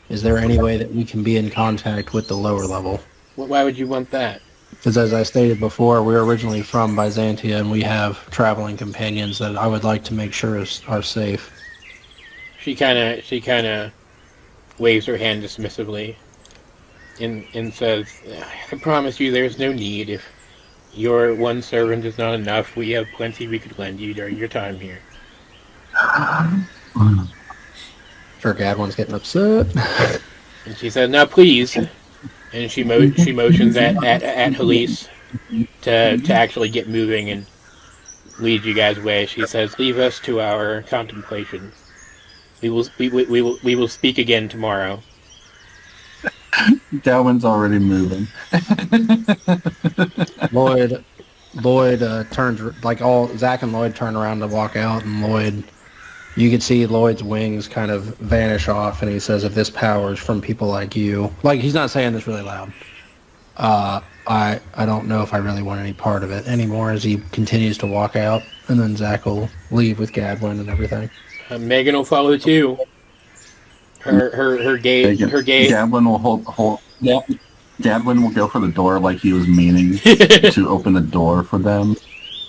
is there any way that we can be in contact with the lower level? Why would you want that? Because as I stated before, we're originally from Byzantia, and we have traveling companions that I would like to make sure are safe. She kind of waves her hand dismissively and says, "I promise you there's no need. If your one servant is not enough, we have plenty we could lend you during your time here." Sure, Gadwin's getting upset. And she said, "Now please," and she motions at Halise to actually get moving and lead you guys away. She says, "Leave us to our contemplation. We will speak again tomorrow." Dalwyn's already moving. Lloyd turns, like, all Zack and Lloyd turn around to walk out, and Lloyd, you can see Lloyd's wings kind of vanish off, and he says, "If this power is from people like you," like, he's not saying this really loud, I don't know if I really want any part of it anymore, as he continues to walk out, and then Zack will leave with Gadwin and everything. Megan will follow too. Her gaze. Gadwin will hold. Yeah, Gadwin will go for the door like he was meaning to open the door for them,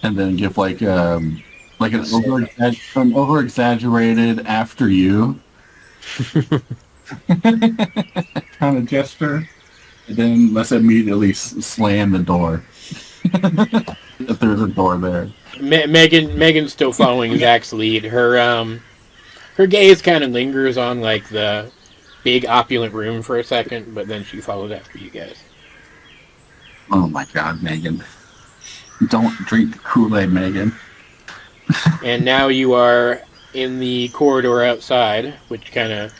and then give like an over exaggerated "after you" kind of gesture, and then let's immediately slam the door if there's a door there. Megan's still following Zack's lead. Her gaze kind of lingers on like the big opulent room for a second, but then she follows after you guys. Oh my God, Megan! Don't drink the Kool-Aid, Megan. And now you are in the corridor outside, which kind of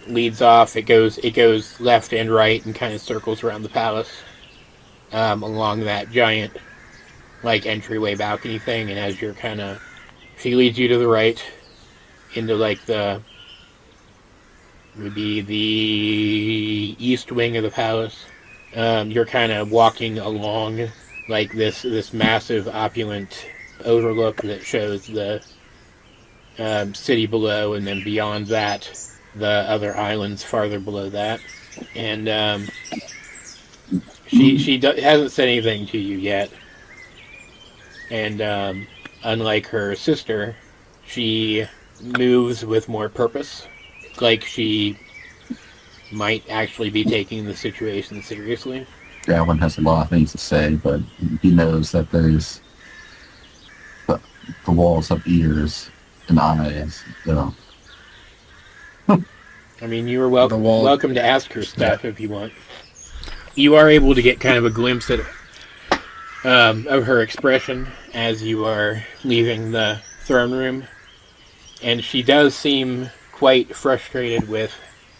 leads off. It goes left and right and kind of circles around the palace along that giant like entryway balcony thing. And as you're she leads you to the right into like would be the east wing of the palace. you're kind of walking along like this massive opulent overlook that shows the city below, and then beyond that the other islands farther below that. And she hasn't said anything to you yet, and unlike her sister, she moves with more purpose, like she might actually be taking the situation seriously. Gavin has a lot of things to say, but he knows that there's the walls of ears and eyes. So. I mean, you are welcome to ask her stuff if you want. You are able to get kind of a glimpse of her expression as you are leaving the throne room, and she does seem quite frustrated with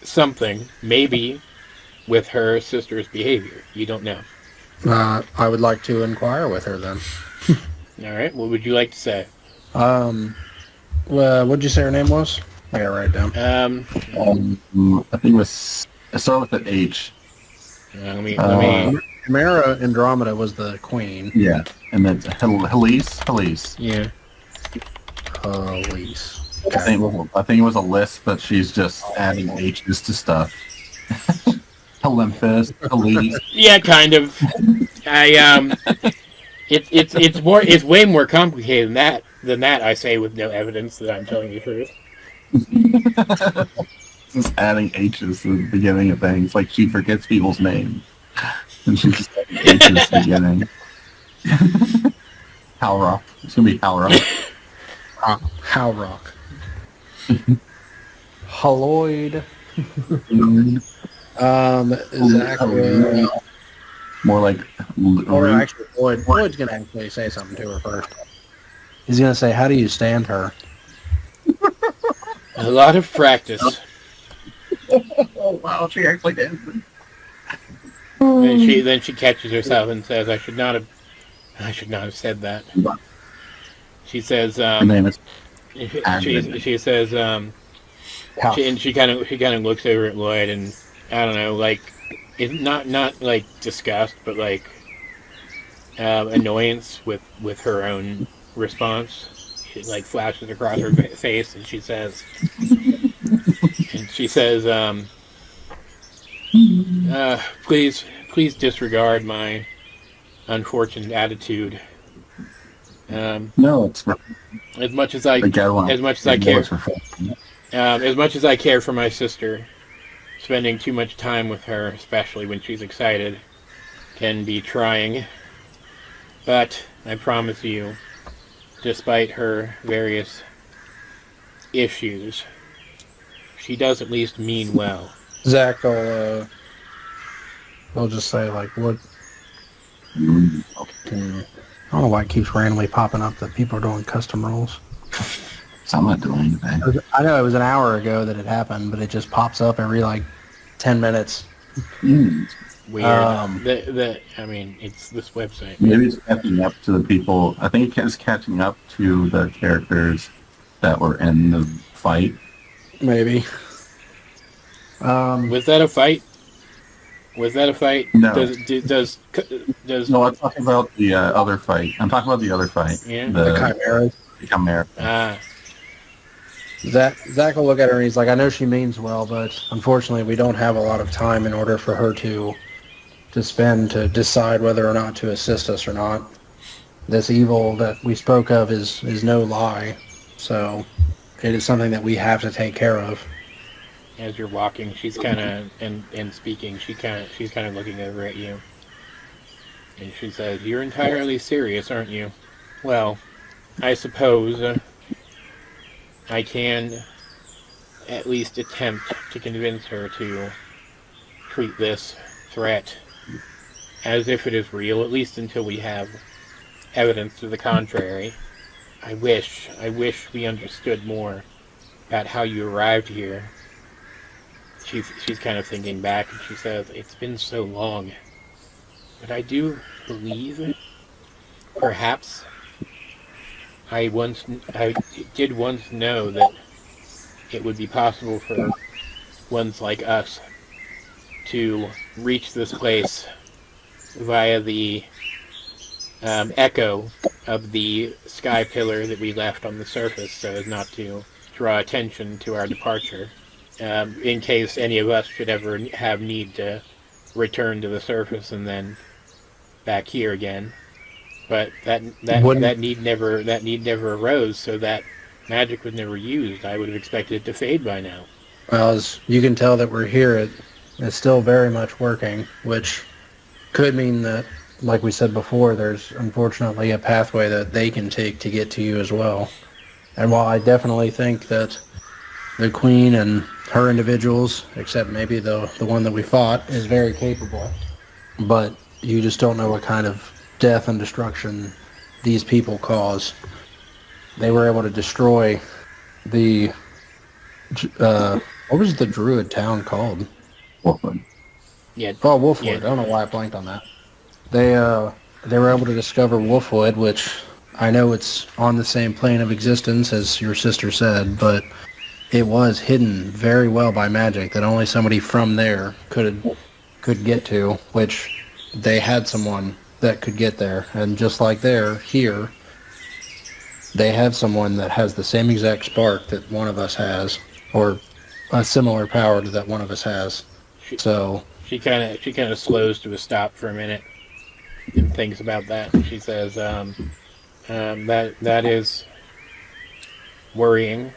something, maybe with her sister's behavior. You don't know. I would like to inquire with her then. All right. What would you like to say? Well, what'd you say her name was? I gotta write it down. I think it was. It started with an H. Let me. Chimera Andromeda was the queen. Yeah, and then Helise. Yeah. Helise. I think it was a list, but she's just adding H's to stuff. Olympus, Helise. Yeah, kind of. It's way more complicated than that. I say with no evidence that I'm telling you the truth. Just adding H's to the beginning of things, like she forgets people's names, and she's just adding H's to the beginning. Howrock. It's gonna be Howrock. Howrock. Haloid. Zack. More like. Or actually, Lloyd's gonna actually say something to her first. He's gonna say, "How do you stand her?" A lot of practice. Oh wow, she actually did. Then she catches herself and says, "I should not have said that." She says, Her name is. she says, she kind of looks over at Lloyd, and I don't know, like, it's not like disgust, but like annoyance with her own response. It like flashes across her face, and she says, please disregard my unfortunate attitude. No, it's as much as I care for my sister, spending too much time with her, especially when she's excited, can be trying. But I promise you, despite her various issues, she does at least mean well. Zack will just say, like, what? I don't know why it keeps randomly popping up that people are doing custom rolls. So I'm not doing anything. I know it was an hour ago that it happened, but it just pops up every, 10 minutes. Weird. I mean, it's this website. Maybe it's catching up to the people. I think it's catching up to the characters that were in the fight. Maybe. Was that a fight? No. Does No, I'm talking about the other fight. Yeah. The Chimeras. The Chimera. Zack will look at her and he's like, I know she means well, but unfortunately we don't have a lot of time in order for her to spend to decide whether or not to assist us or not. This evil that we spoke of is no lie, so it is something that we have to take care of. As you're walking, she's kind of and speaking. She's kind of looking over at you, and she says, "You're entirely serious, aren't you?" Well, I suppose I can at least attempt to convince her to treat this threat as if it is real, at least until we have evidence to the contrary. I wish we understood more about how you arrived here. She's kind of thinking back, and she says, "It's been so long, but I do believe, perhaps, I did once know that it would be possible for ones like us to reach this place via the echo of the sky pillar that we left on the surface, so as not to draw attention to our departure, in case any of us should ever have need to return to the surface and then back here again. But that need never arose, so that magic was never used. I would have expected it to fade by now. Well, as you can tell that we're here, it's still very much working, which could mean that, like we said before, there's unfortunately a pathway that they can take to get to you as well. And while I definitely think that the Queen and her individuals, except maybe the one that we fought, is very capable, but you just don't know what kind of death and destruction these people cause. They were able to destroy the what was the druid town called? Wolfwood. Yeah. Oh, Wolfwood. Yeah. I don't know why I blanked on that. They were able to discover Wolfwood, which I know it's on the same plane of existence as your sister said, but it was hidden very well by magic that only somebody from there could get to, which they had someone that could get there. And just like there, here, they have someone that has the same exact spark that one of us has, or a similar power to that one of us has. So she kind of slows to a stop for a minute and thinks about that. She says, that is worrying.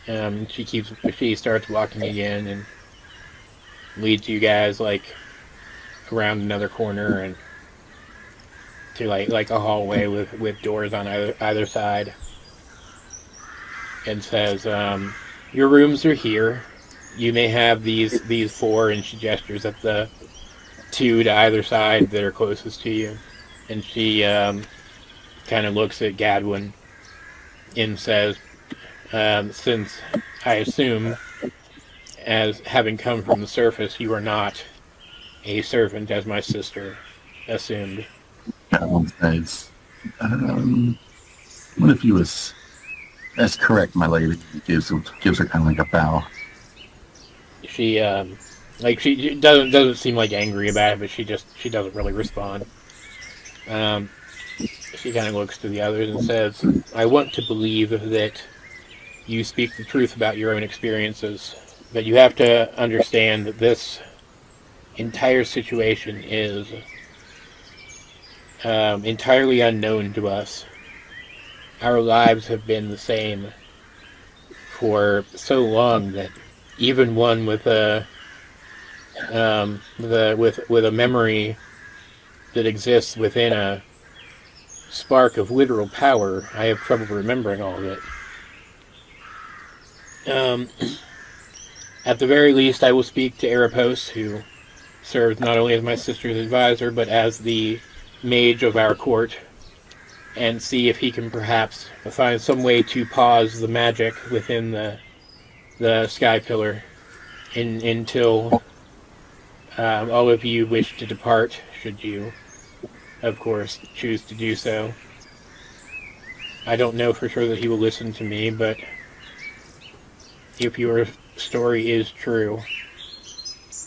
She starts walking again and leads you guys like around another corner and to like a hallway with doors on either side, and says, your rooms are here. You may have these four, and she gestures at the two to either side that are closest to you. And she kind of looks at Gadwin and says, since I assume, as having come from the surface, you are not a servant, as my sister assumed. Gadwin says, what if you was... That's correct, my lady. Gives her kind of like a bow. She she doesn't seem like angry about it, but she doesn't really respond. She kind of looks to the others and says, I want to believe that you speak the truth about your own experiences, but you have to understand that this entire situation is entirely unknown to us. Our lives have been the same for so long that even one with a memory that exists within a spark of literal power, I have trouble remembering all of it. At the very least, I will speak to Erebos, who serves not only as my sister's advisor, but as the mage of our court, and see if he can perhaps find some way to pause the magic within the sky pillar until all of you wish to depart, should you, of course, choose to do so. I don't know for sure that he will listen to me, but if your story is true,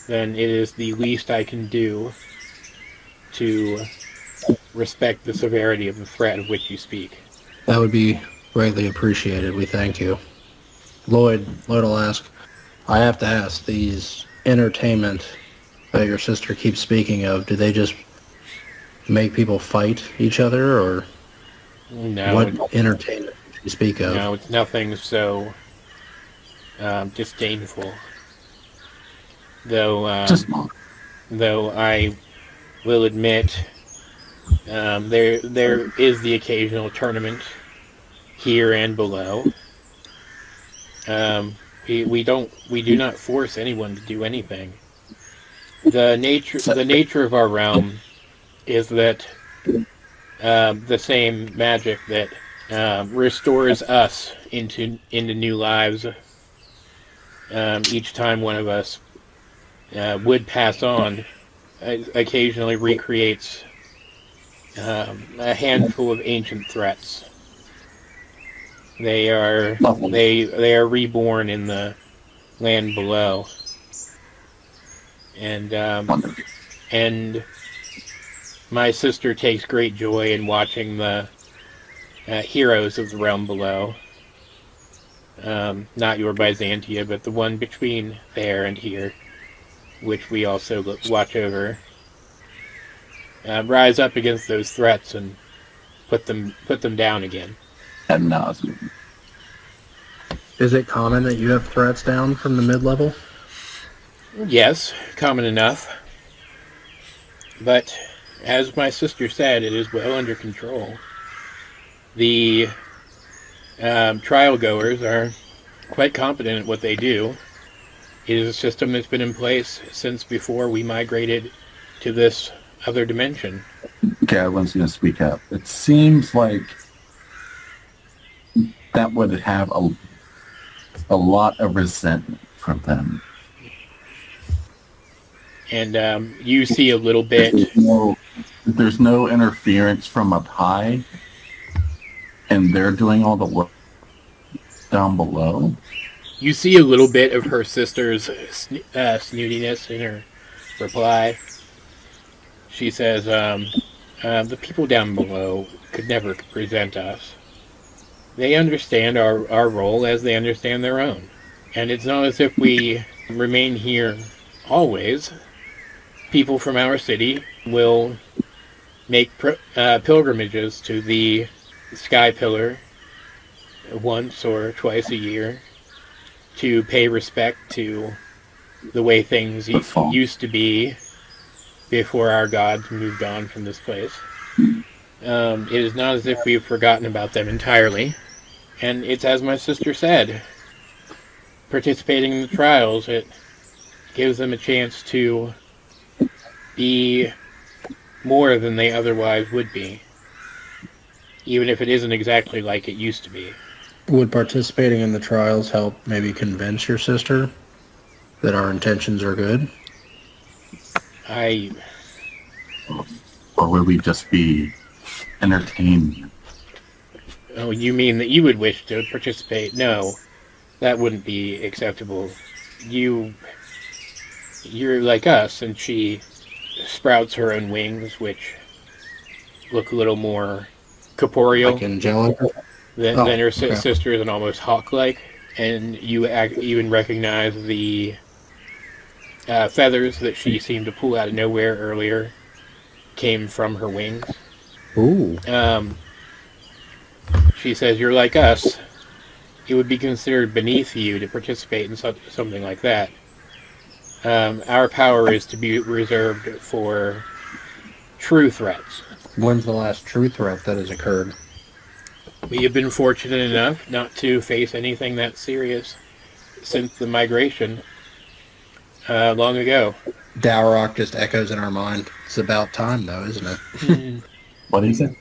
then it is the least I can do to respect the severity of the threat of which you speak. that would be greatly appreciated. We thank you. Lloyd will ask, I have to ask, these entertainment that your sister keeps speaking of, do they just make people fight each other, or No, what entertainment do you speak of? no, it's nothing so disdainful. Though I will admit, there is the occasional tournament here and below. We do not force anyone to do anything. The nature of our realm is that the same magic that restores us into new lives each time one of us would pass on, occasionally recreates a handful of ancient threats. They are reborn in the land below, and My sister takes great joy in watching the heroes of the realm below. Not your Byzantia, but the one between there and here, which we also watch over. Rise up against those threats and put them down again. Ad nauseam. Is it common that you have threats down from the mid-level? Yes, common enough. But, as my sister said, it is well under control. The trial goers are quite competent at what they do. It is a system that's been in place since before we migrated to this other dimension. Okay, I was going to speak up. It seems like that would have a lot of resentment from them. And you see a little bit... There's no interference from up high, and they're doing all the work down below. You see a little bit of her sister's snootiness in her reply. She says, the people down below could never resent us. They understand our role as they understand their own. And it's not as if we remain here always. People from our city will make pilgrimages to the Sky Pillar once or twice a year to pay respect to the way things used to be before our gods moved on from this place. It is not as if we've forgotten about them entirely. And it's as my sister said, participating in the trials, it gives them a chance to be more than they otherwise would be. Even if it isn't exactly like it used to be. Would participating in the trials help maybe convince your sister that our intentions are good? Or would we just be entertained? Oh, you mean that you would wish to participate? No, that wouldn't be acceptable. You're like us, and she sprouts her own wings, which look a little more corporeal. Like angelic? Than her sisters, and almost hawk-like. And you even recognize the feathers that she seemed to pull out of nowhere earlier came from her wings. Ooh. She says, you're like us. It would be considered beneath you to participate in something like that. Our power is to be reserved for true threats. When's the last true threat that has occurred? We have been fortunate enough not to face anything that serious since the migration long ago. Dowroc just echoes in our mind. It's about time, though, isn't it? What did you say?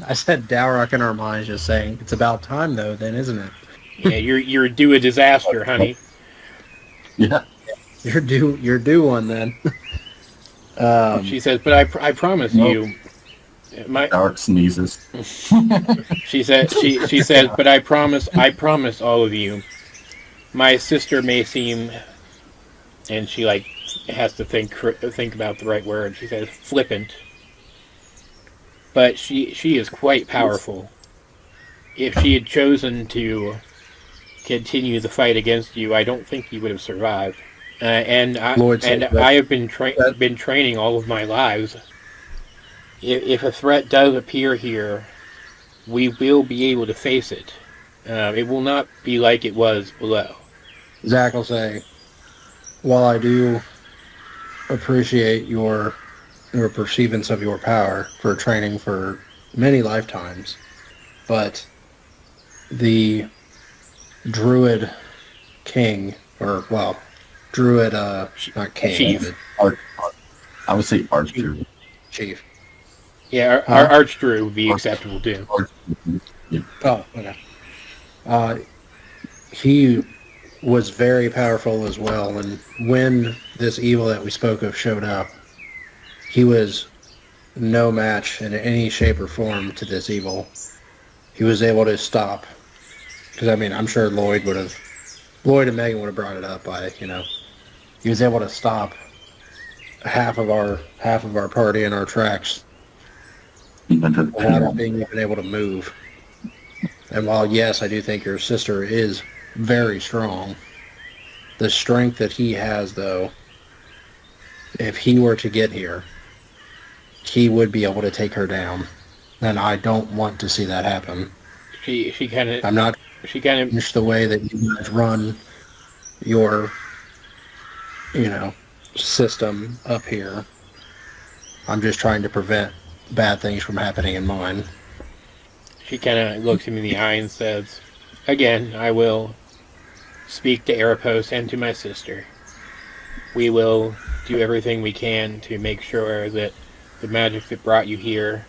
I said Dowroc in our minds, just saying, it's about time, though, then, isn't it? Yeah, you're due a disaster, honey. Yeah. You're due one, then. She says, but I promise you... Dark sneezes. She says, but I promise all of you, my sister may seem, and she has to think about the right word. She says flippant, but she is quite powerful. If she had chosen to continue the fight against you, I don't think you would have survived. I have been training all of my lives. If a threat does appear here, we will be able to face it. It will not be like it was below. Zack will say, while I do appreciate your perceivance of your power for training for many lifetimes, but the druid king, or, well, druid, not king, chief. I would say archer. Chief. Yeah, our archdruid would be acceptable too. Yeah. Oh, okay. He was very powerful as well, and when this evil that we spoke of showed up, he was no match in any shape or form to this evil. He was able to stop, because I mean, I'm sure Lloyd and Megan would have brought it up he was able to stop half of our party in our tracks Even to the without pain. being even able to move. And while, yes, I do think your sister is very strong, the strength that he has, though, if he were to get here, he would be able to take her down. And I don't want to see that happen. She kind of I'm not she kind of just the way that you guys run your, system up here. I'm just trying to prevent bad things from happening in mine. She kind of looks him in the eye and says, "Again, I will speak to Arapos and to my sister. We will do everything we can to make sure that the magic that brought you here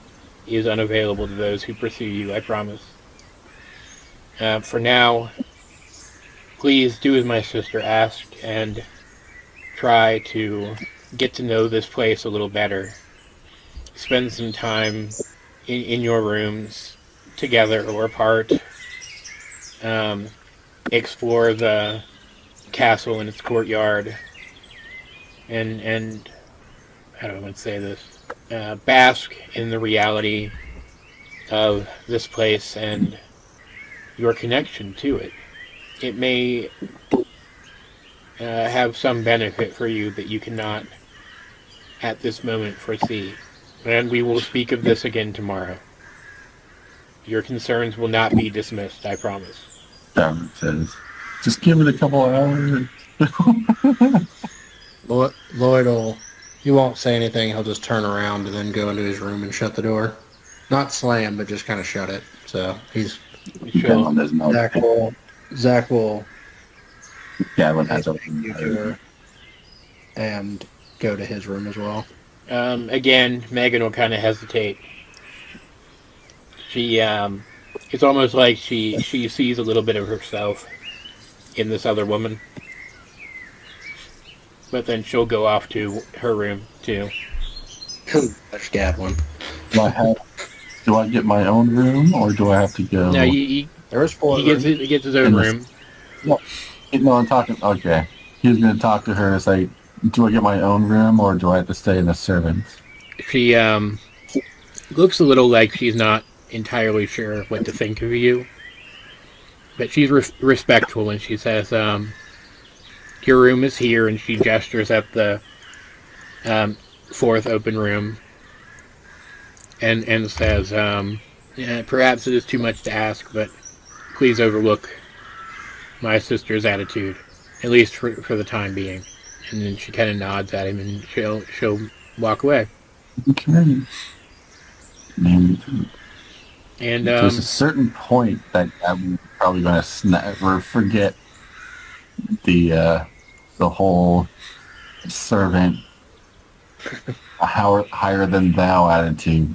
is unavailable to those who pursue you, I promise. For now, please do as my sister asked and try to get to know this place a little better. Spend some time in your rooms together or apart. Explore the castle and its courtyard. And how do I want to say this? Bask in the reality of this place and your connection to it. It may have some benefit for you that you cannot at this moment foresee. And we will speak of this again tomorrow. Your concerns will not be dismissed, I promise." Dowroc says, just give it a couple hours. Lloyd he won't say anything. He'll just turn around and then go into his room and shut the door. Not slam, but just kind of shut it. So he's... Sure. Zack will Gavin has open you to her and go to his room as well. Again, Megan will kind of hesitate. She, it's almost like she sees a little bit of herself in this other woman. But then she'll go off to her room, too. That's Gavin. Do I get my own room, or do I have to go? No, he gets his own room. No, I'm talking... Okay. He was going to talk to her and say, do I get my own room, or do I have to stay in the servants? She, looks a little like she's not entirely sure what to think of you. But she's respectful when she says, your room is here, and she gestures at the fourth open room and says, perhaps it is too much to ask, but please overlook my sister's attitude, at least for the time being. And then she kind of nods at him, and she'll walk away. Okay. And there's a certain point that I'm probably going to forget the whole servant higher than thou attitude.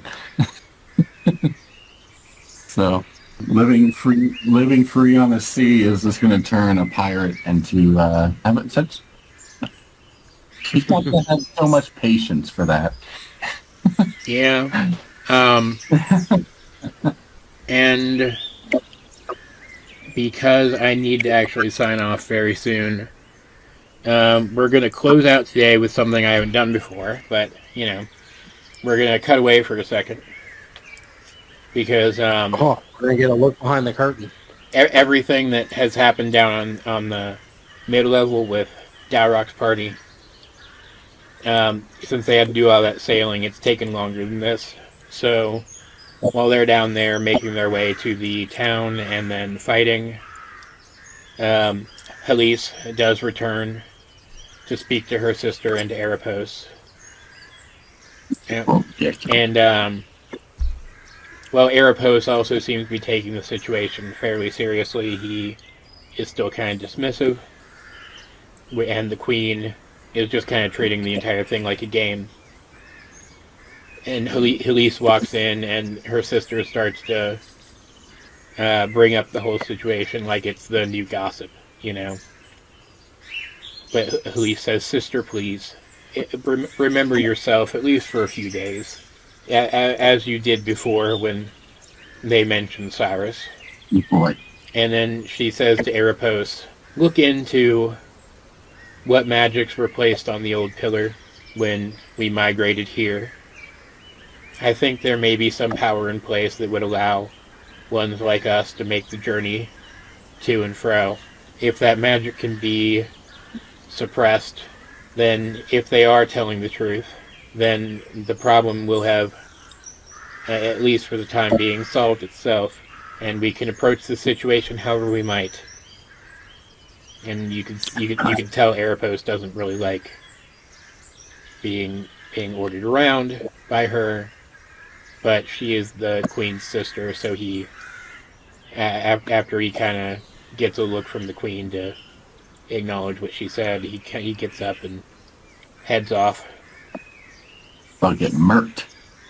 So living free on the sea is just going to turn a pirate into he's not going to have so much patience for that. Yeah. And because I need to actually sign off very soon, we're going to close out today with something I haven't done before, but, we're going to cut away for a second. Because we're going to get a look behind the curtain. Everything that has happened down on the mid-level with Dowroc's party, since they had to do all that sailing, it's taken longer than this. So while they're down there making their way to the town and then fighting, Halise does return to speak to her sister and to Arapos. And Arapos also seems to be taking the situation fairly seriously. He is still kind of dismissive, and the Queen is just kind of treating the entire thing like a game. And Halise walks in, and her sister starts to bring up the whole situation like it's the new gossip, But Halise says, "Sister, please, remember yourself, at least for a few days, as you did before when they mentioned Cyrus." Boy. And then she says to Arapos, "Look into what magics were placed on the old pillar when we migrated here. I think there may be some power in place that would allow ones like us to make the journey to and fro. If that magic can be suppressed, then if they are telling the truth, then the problem will have, at least for the time being, solved itself, and we can approach the situation however we might. And you can tell Erebos doesn't really like being ordered around by her, but she is the queen's sister, so he, after he kind of gets a look from the queen to acknowledge what she said, he gets up and heads off. About to get murked.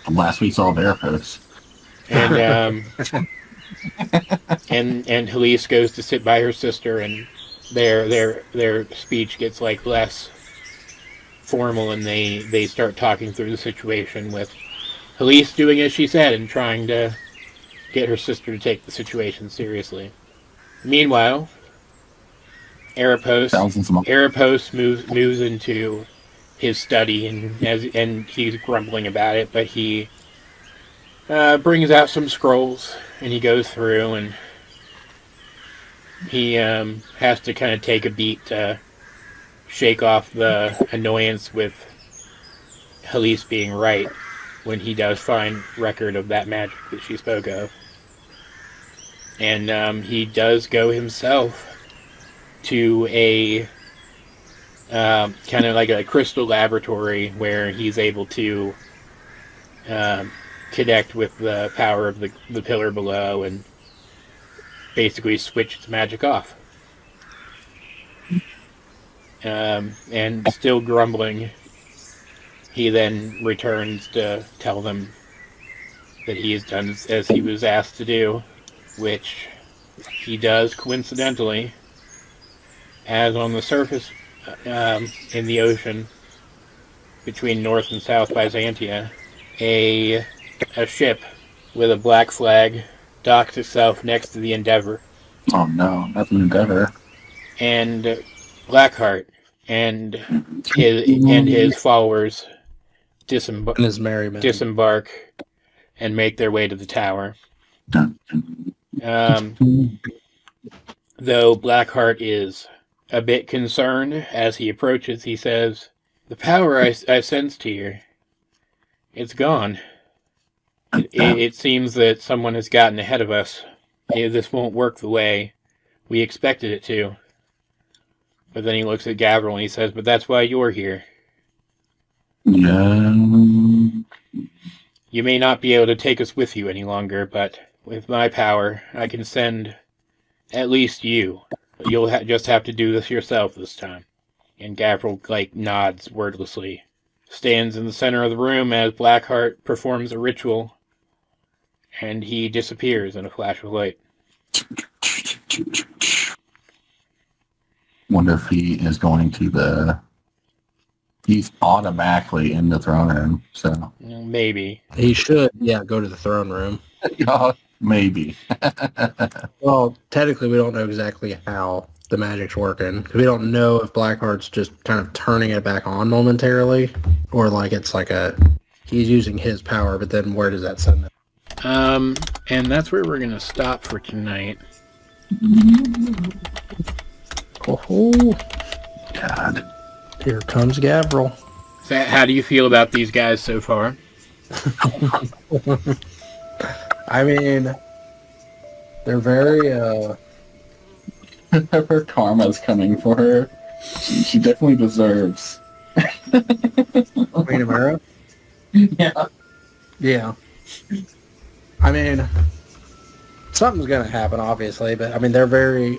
The last we saw of Erebos. And and Halise goes to sit by her sister, and their speech gets like less formal, and they start talking through the situation, with Halise doing as she said and trying to get her sister to take the situation seriously. Meanwhile, Erebos moves into his study, and he's grumbling about it, but he brings out some scrolls, and he goes through, and he has to kind of take a beat to shake off the annoyance with Halise being right when he does find record of that magic that she spoke of. And he does go himself to a kind of like a crystal laboratory where he's able to connect with the power of the pillar below and basically switch its magic off. And still grumbling, he then returns to tell them that he has done as he was asked to do, which he does coincidentally, as on the surface in the ocean between North and South Byzantia, a ship with a black flag docks itself next to the Endeavor. Oh no, not the Endeavor. And Blackheart and his followers disembark and make their way to the tower. Though Blackheart is a bit concerned as he approaches, he says, "The power I sensed here, it's gone. It seems that someone has gotten ahead of us. This won't work the way we expected it to." But then he looks at Gavril and he says, "But that's why you're here. Yeah. You may not be able to take us with you any longer, but with my power, I can send at least you. You'll just have to do this yourself this time." And Gavril, nods wordlessly. Stands in the center of the room as Blackheart performs a ritual, and he disappears in a flash of light. Wonder if he is going to he's automatically in the throne room, so. Maybe. He should, go to the throne room. Maybe. Well, technically we don't know exactly how the magic's working. We don't know if Blackheart's just kind of turning it back on momentarily, or it's he's using his power, but then where does that send him? And that's where we're going to stop for tonight. Oh, God. Here comes Gavril. So how do you feel about these guys so far? I mean, they're very, Her karma's coming for her. She definitely deserves. Queen Amara? Yeah. Yeah. I mean, something's going to happen, obviously, but, I mean, they're very,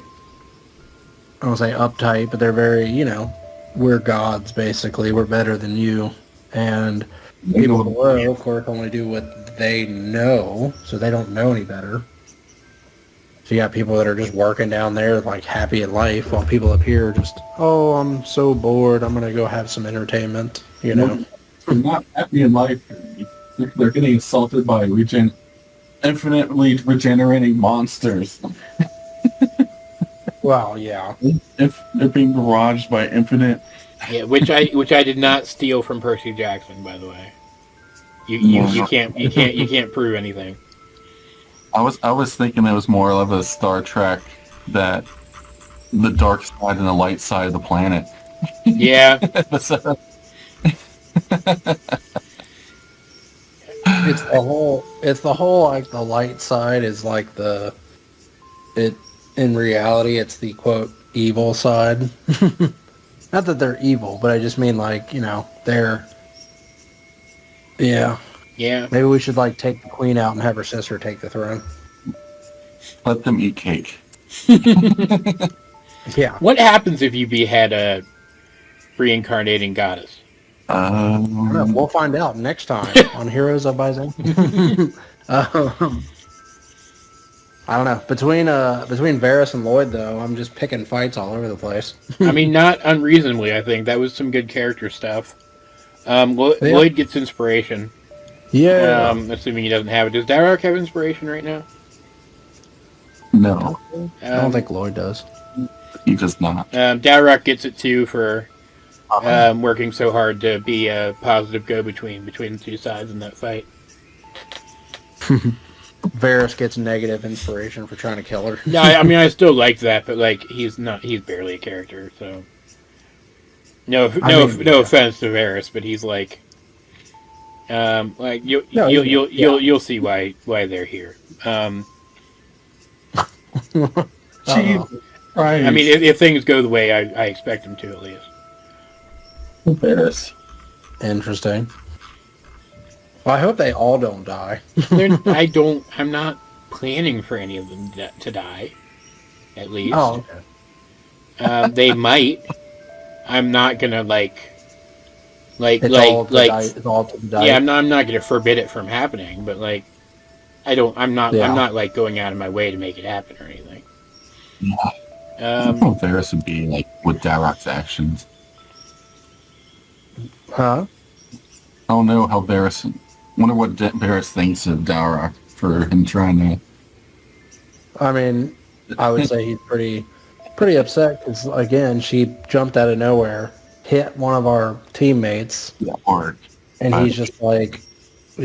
I don't say uptight, but they're very, we're gods, basically. We're better than you. And people below, of course, only do what they know, so they don't know any better. So you got people that are just working down there, happy in life, while people up here just, oh, I'm so bored, I'm going to go have some entertainment, They're not happy in life. They're getting assaulted by infinitely regenerating monsters. Well, yeah. If they're being barraged by infinite... Yeah, which I did not steal from Percy Jackson, by the way. You can't prove anything. I was thinking it was more of a Star Trek, that the dark side and the light side of the planet. Yeah. It's the whole like the light side is like in reality it's the quote evil side. Not that they're evil, but I just mean like, they're yeah. Maybe we should like take the queen out and have her sister take the throne. Let them eat cake. Yeah. What happens if you behead a reincarnating goddess? We'll find out next time on Heroes of Byzantia. I don't know. Between Varys and Lloyd, though, I'm just picking fights all over the place. I mean, not unreasonably, I think. That was some good character stuff. Lloyd gets inspiration. Yeah. Assuming he doesn't have it. Does Dowroc have inspiration right now? No. I don't think Lloyd does. He does not. Dowroc gets it, too, for working so hard to be a positive go-between between the two sides in that fight. Varys gets negative inspiration for trying to kill her. No, I mean, I still like that, but, like, he's barely a character, so... No offense to Varys, but he's like... you'll see why they're here. Jesus Christ. I mean, if things go the way I expect them to, at least. Varys. Interesting. Well, I hope they all don't die. I'm not planning for any of them to die. At least. Oh, okay. They might. I'm not gonna It's all to die. Yeah, I'm not gonna forbid it from happening, but like, I'm not like going out of my way to make it happen or anything. Yeah. I don't know if Varys would be like with Dowroc's actions. Huh? I don't know how Varys. Wonder what Varys thinks of Dowroc for him trying to. I mean, I would say he's pretty upset because again, she jumped out of nowhere, hit one of our teammates, and he's just like,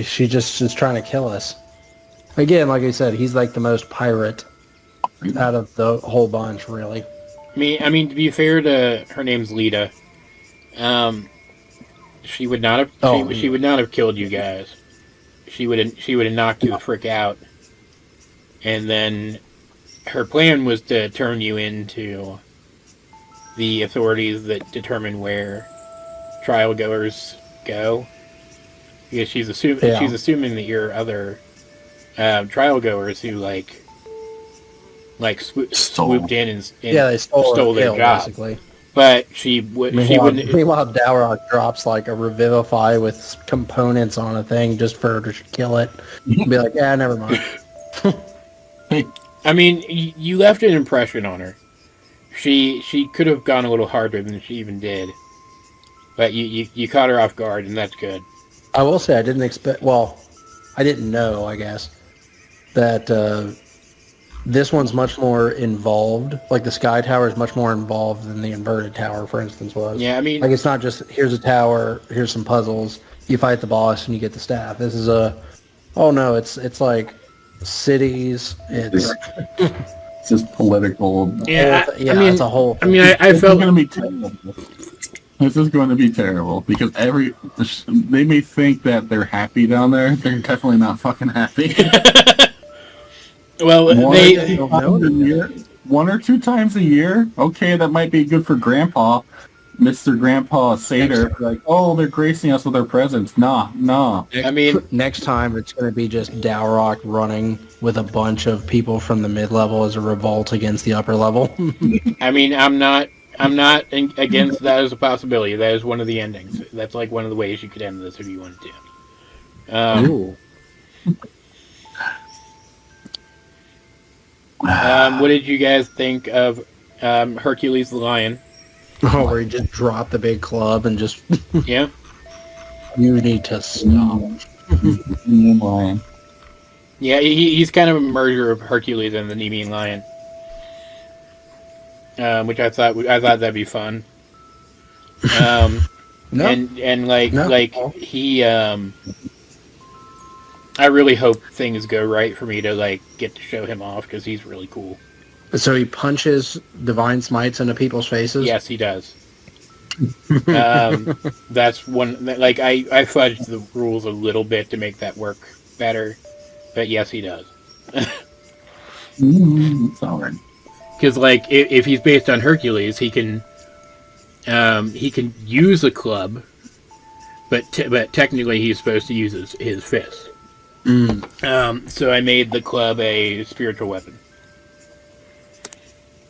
she just is trying to kill us. Again, like I said, he's like the most pirate out of the whole bunch, really. I mean, to be fair to her name's Lita. She would not have. She would not have killed you guys. She would have knocked you the frick out, and then her plan was to turn you into the authorities that determine where trial goers go, because she's assuming that you're other trial goers who swooped in and they stole their job. Basically. But she wouldn't. Meanwhile, Dowroc drops like a Revivify with components on a thing just for her to kill it. And be like, yeah, never mind. I mean, you left an impression on her. She could have gone a little harder than she even did. But you caught her off guard, and that's good. I will say I didn't expect... Well, I didn't know, I guess, that this one's much more involved. Like, the Sky Tower is much more involved than the Inverted Tower, for instance, was. Yeah, I mean... Like, it's not just, here's a tower, here's some puzzles, you fight the boss, and you get the staff. This is oh no, it's like cities, it's... It's just political... Yeah, I mean, it's a whole... I mean, I felt... This is going to be terrible, because they may think that they're happy down there. They're definitely not fucking happy. Well, one or two times a year, okay, that might be good for Grandpa, Mr. Grandpa Sater. Like, oh, they're gracing us with their presence. Nah. I mean, next time it's going to be just Dowroc running with a bunch of people from the mid-level as a revolt against the upper level. I mean, I'm not against that as a possibility. That is one of the endings. That's like one of the ways you could end this if you wanted to. Ooh. What did you guys think of Hercules the Lion? Oh, where he just dropped the big club and just... Yeah. You need to stop. Lion. Yeah, he's kind of a merger of Hercules and the Nemean Lion. Which I thought that'd be fun. No. And he I really hope things go right for me to like get to show him off because he's really cool. So he punches divine smites into people's faces? Yes, he does. That's one. Like I fudged the rules a little bit to make that work better, but yes, he does. It's all right. Because like if he's based on Hercules, he can use a club, but technically he's supposed to use his fist. So I made the club a spiritual weapon.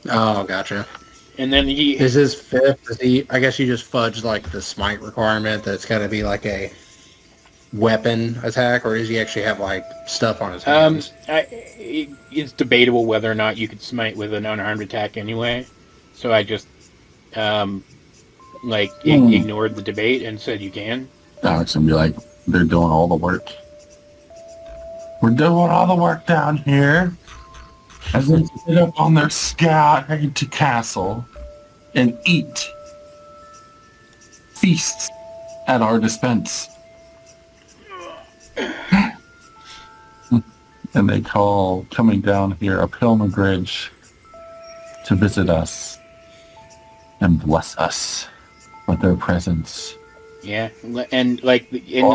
Oh, gotcha. And then is his fifth? I guess you just fudged like the smite requirement that it's got to be like a weapon attack, or does he actually have like stuff on his hands? It's debatable whether or not you could smite with an unarmed attack anyway. So I just ignored the debate and said you can. Alex gonna be like, they're doing all the work. We're doing all the work down here. As they sit up on their scout, head to castle, and eat. Feasts at our dispense. And they call coming down here a pilgrimage to visit us and bless us with their presence. Yeah, and you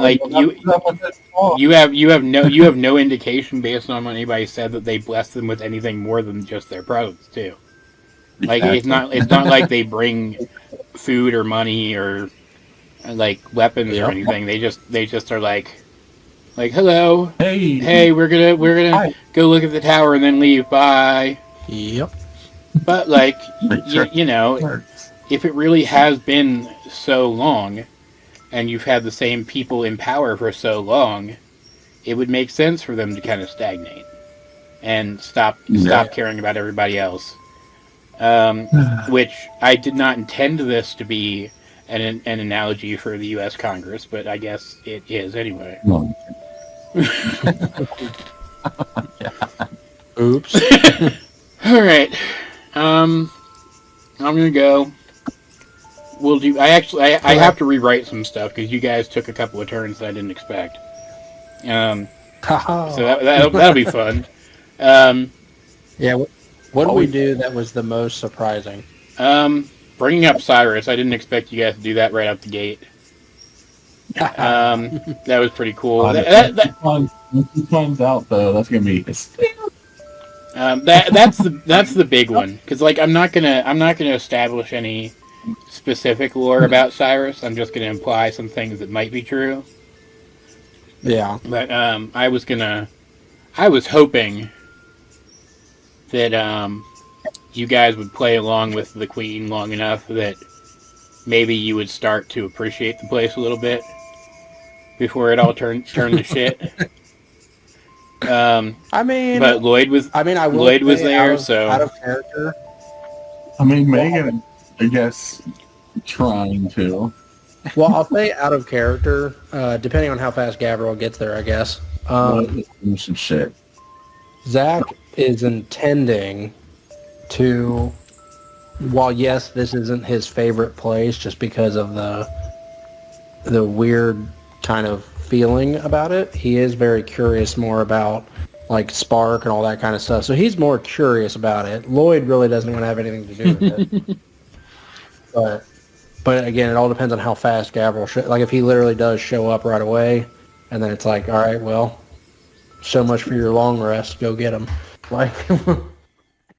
have no indication based on what anybody said that they blessed them with anything more than just their presence too. Like Exactly. it's not like they bring food or money or like weapons or anything. They just are like hello, hey, we're gonna Hi. go look at the tower and then leave. Bye. Yep. But like Sure. you know, if it really has been so long, and you've had the same people in power for so long, it would make sense for them to kind of stagnate and stop caring about everybody else. Which I did not intend this to be an analogy for the U.S. Congress, but I guess it is anyway. No. Oops. All right, I'm gonna go. We'll do. I have to rewrite some stuff because you guys took a couple of turns that I didn't expect. So that'll be fun. Yeah. What did we do that was the most surprising? Bringing up Cyrus, I didn't expect you guys to do that right out the gate. That was pretty cool. Once he finds out, though, that's gonna be. That's the big one because like I'm not gonna establish any specific lore about Cyrus. I'm just gonna imply some things that might be true. Yeah. But I was hoping that you guys would play along with the Queen long enough that maybe you would start to appreciate the place a little bit before it all turned to shit. I mean, but Lloyd was. Lloyd was there, so out of character. I mean, Megan, I guess, trying to. Well, I'll say out of character, depending on how fast Gavril gets there, I guess. Some shit. Zack is intending to, while yes, this isn't his favorite place just because of the weird kind of feeling about it, he is very curious more about like Spark and all that kind of stuff. So he's more curious about it. Lloyd really doesn't want to have anything to do with it. But again, it all depends on how fast Gavril like if he literally does show up right away, and then it's like, all right, well, so much for your long rest. Go get him. Like,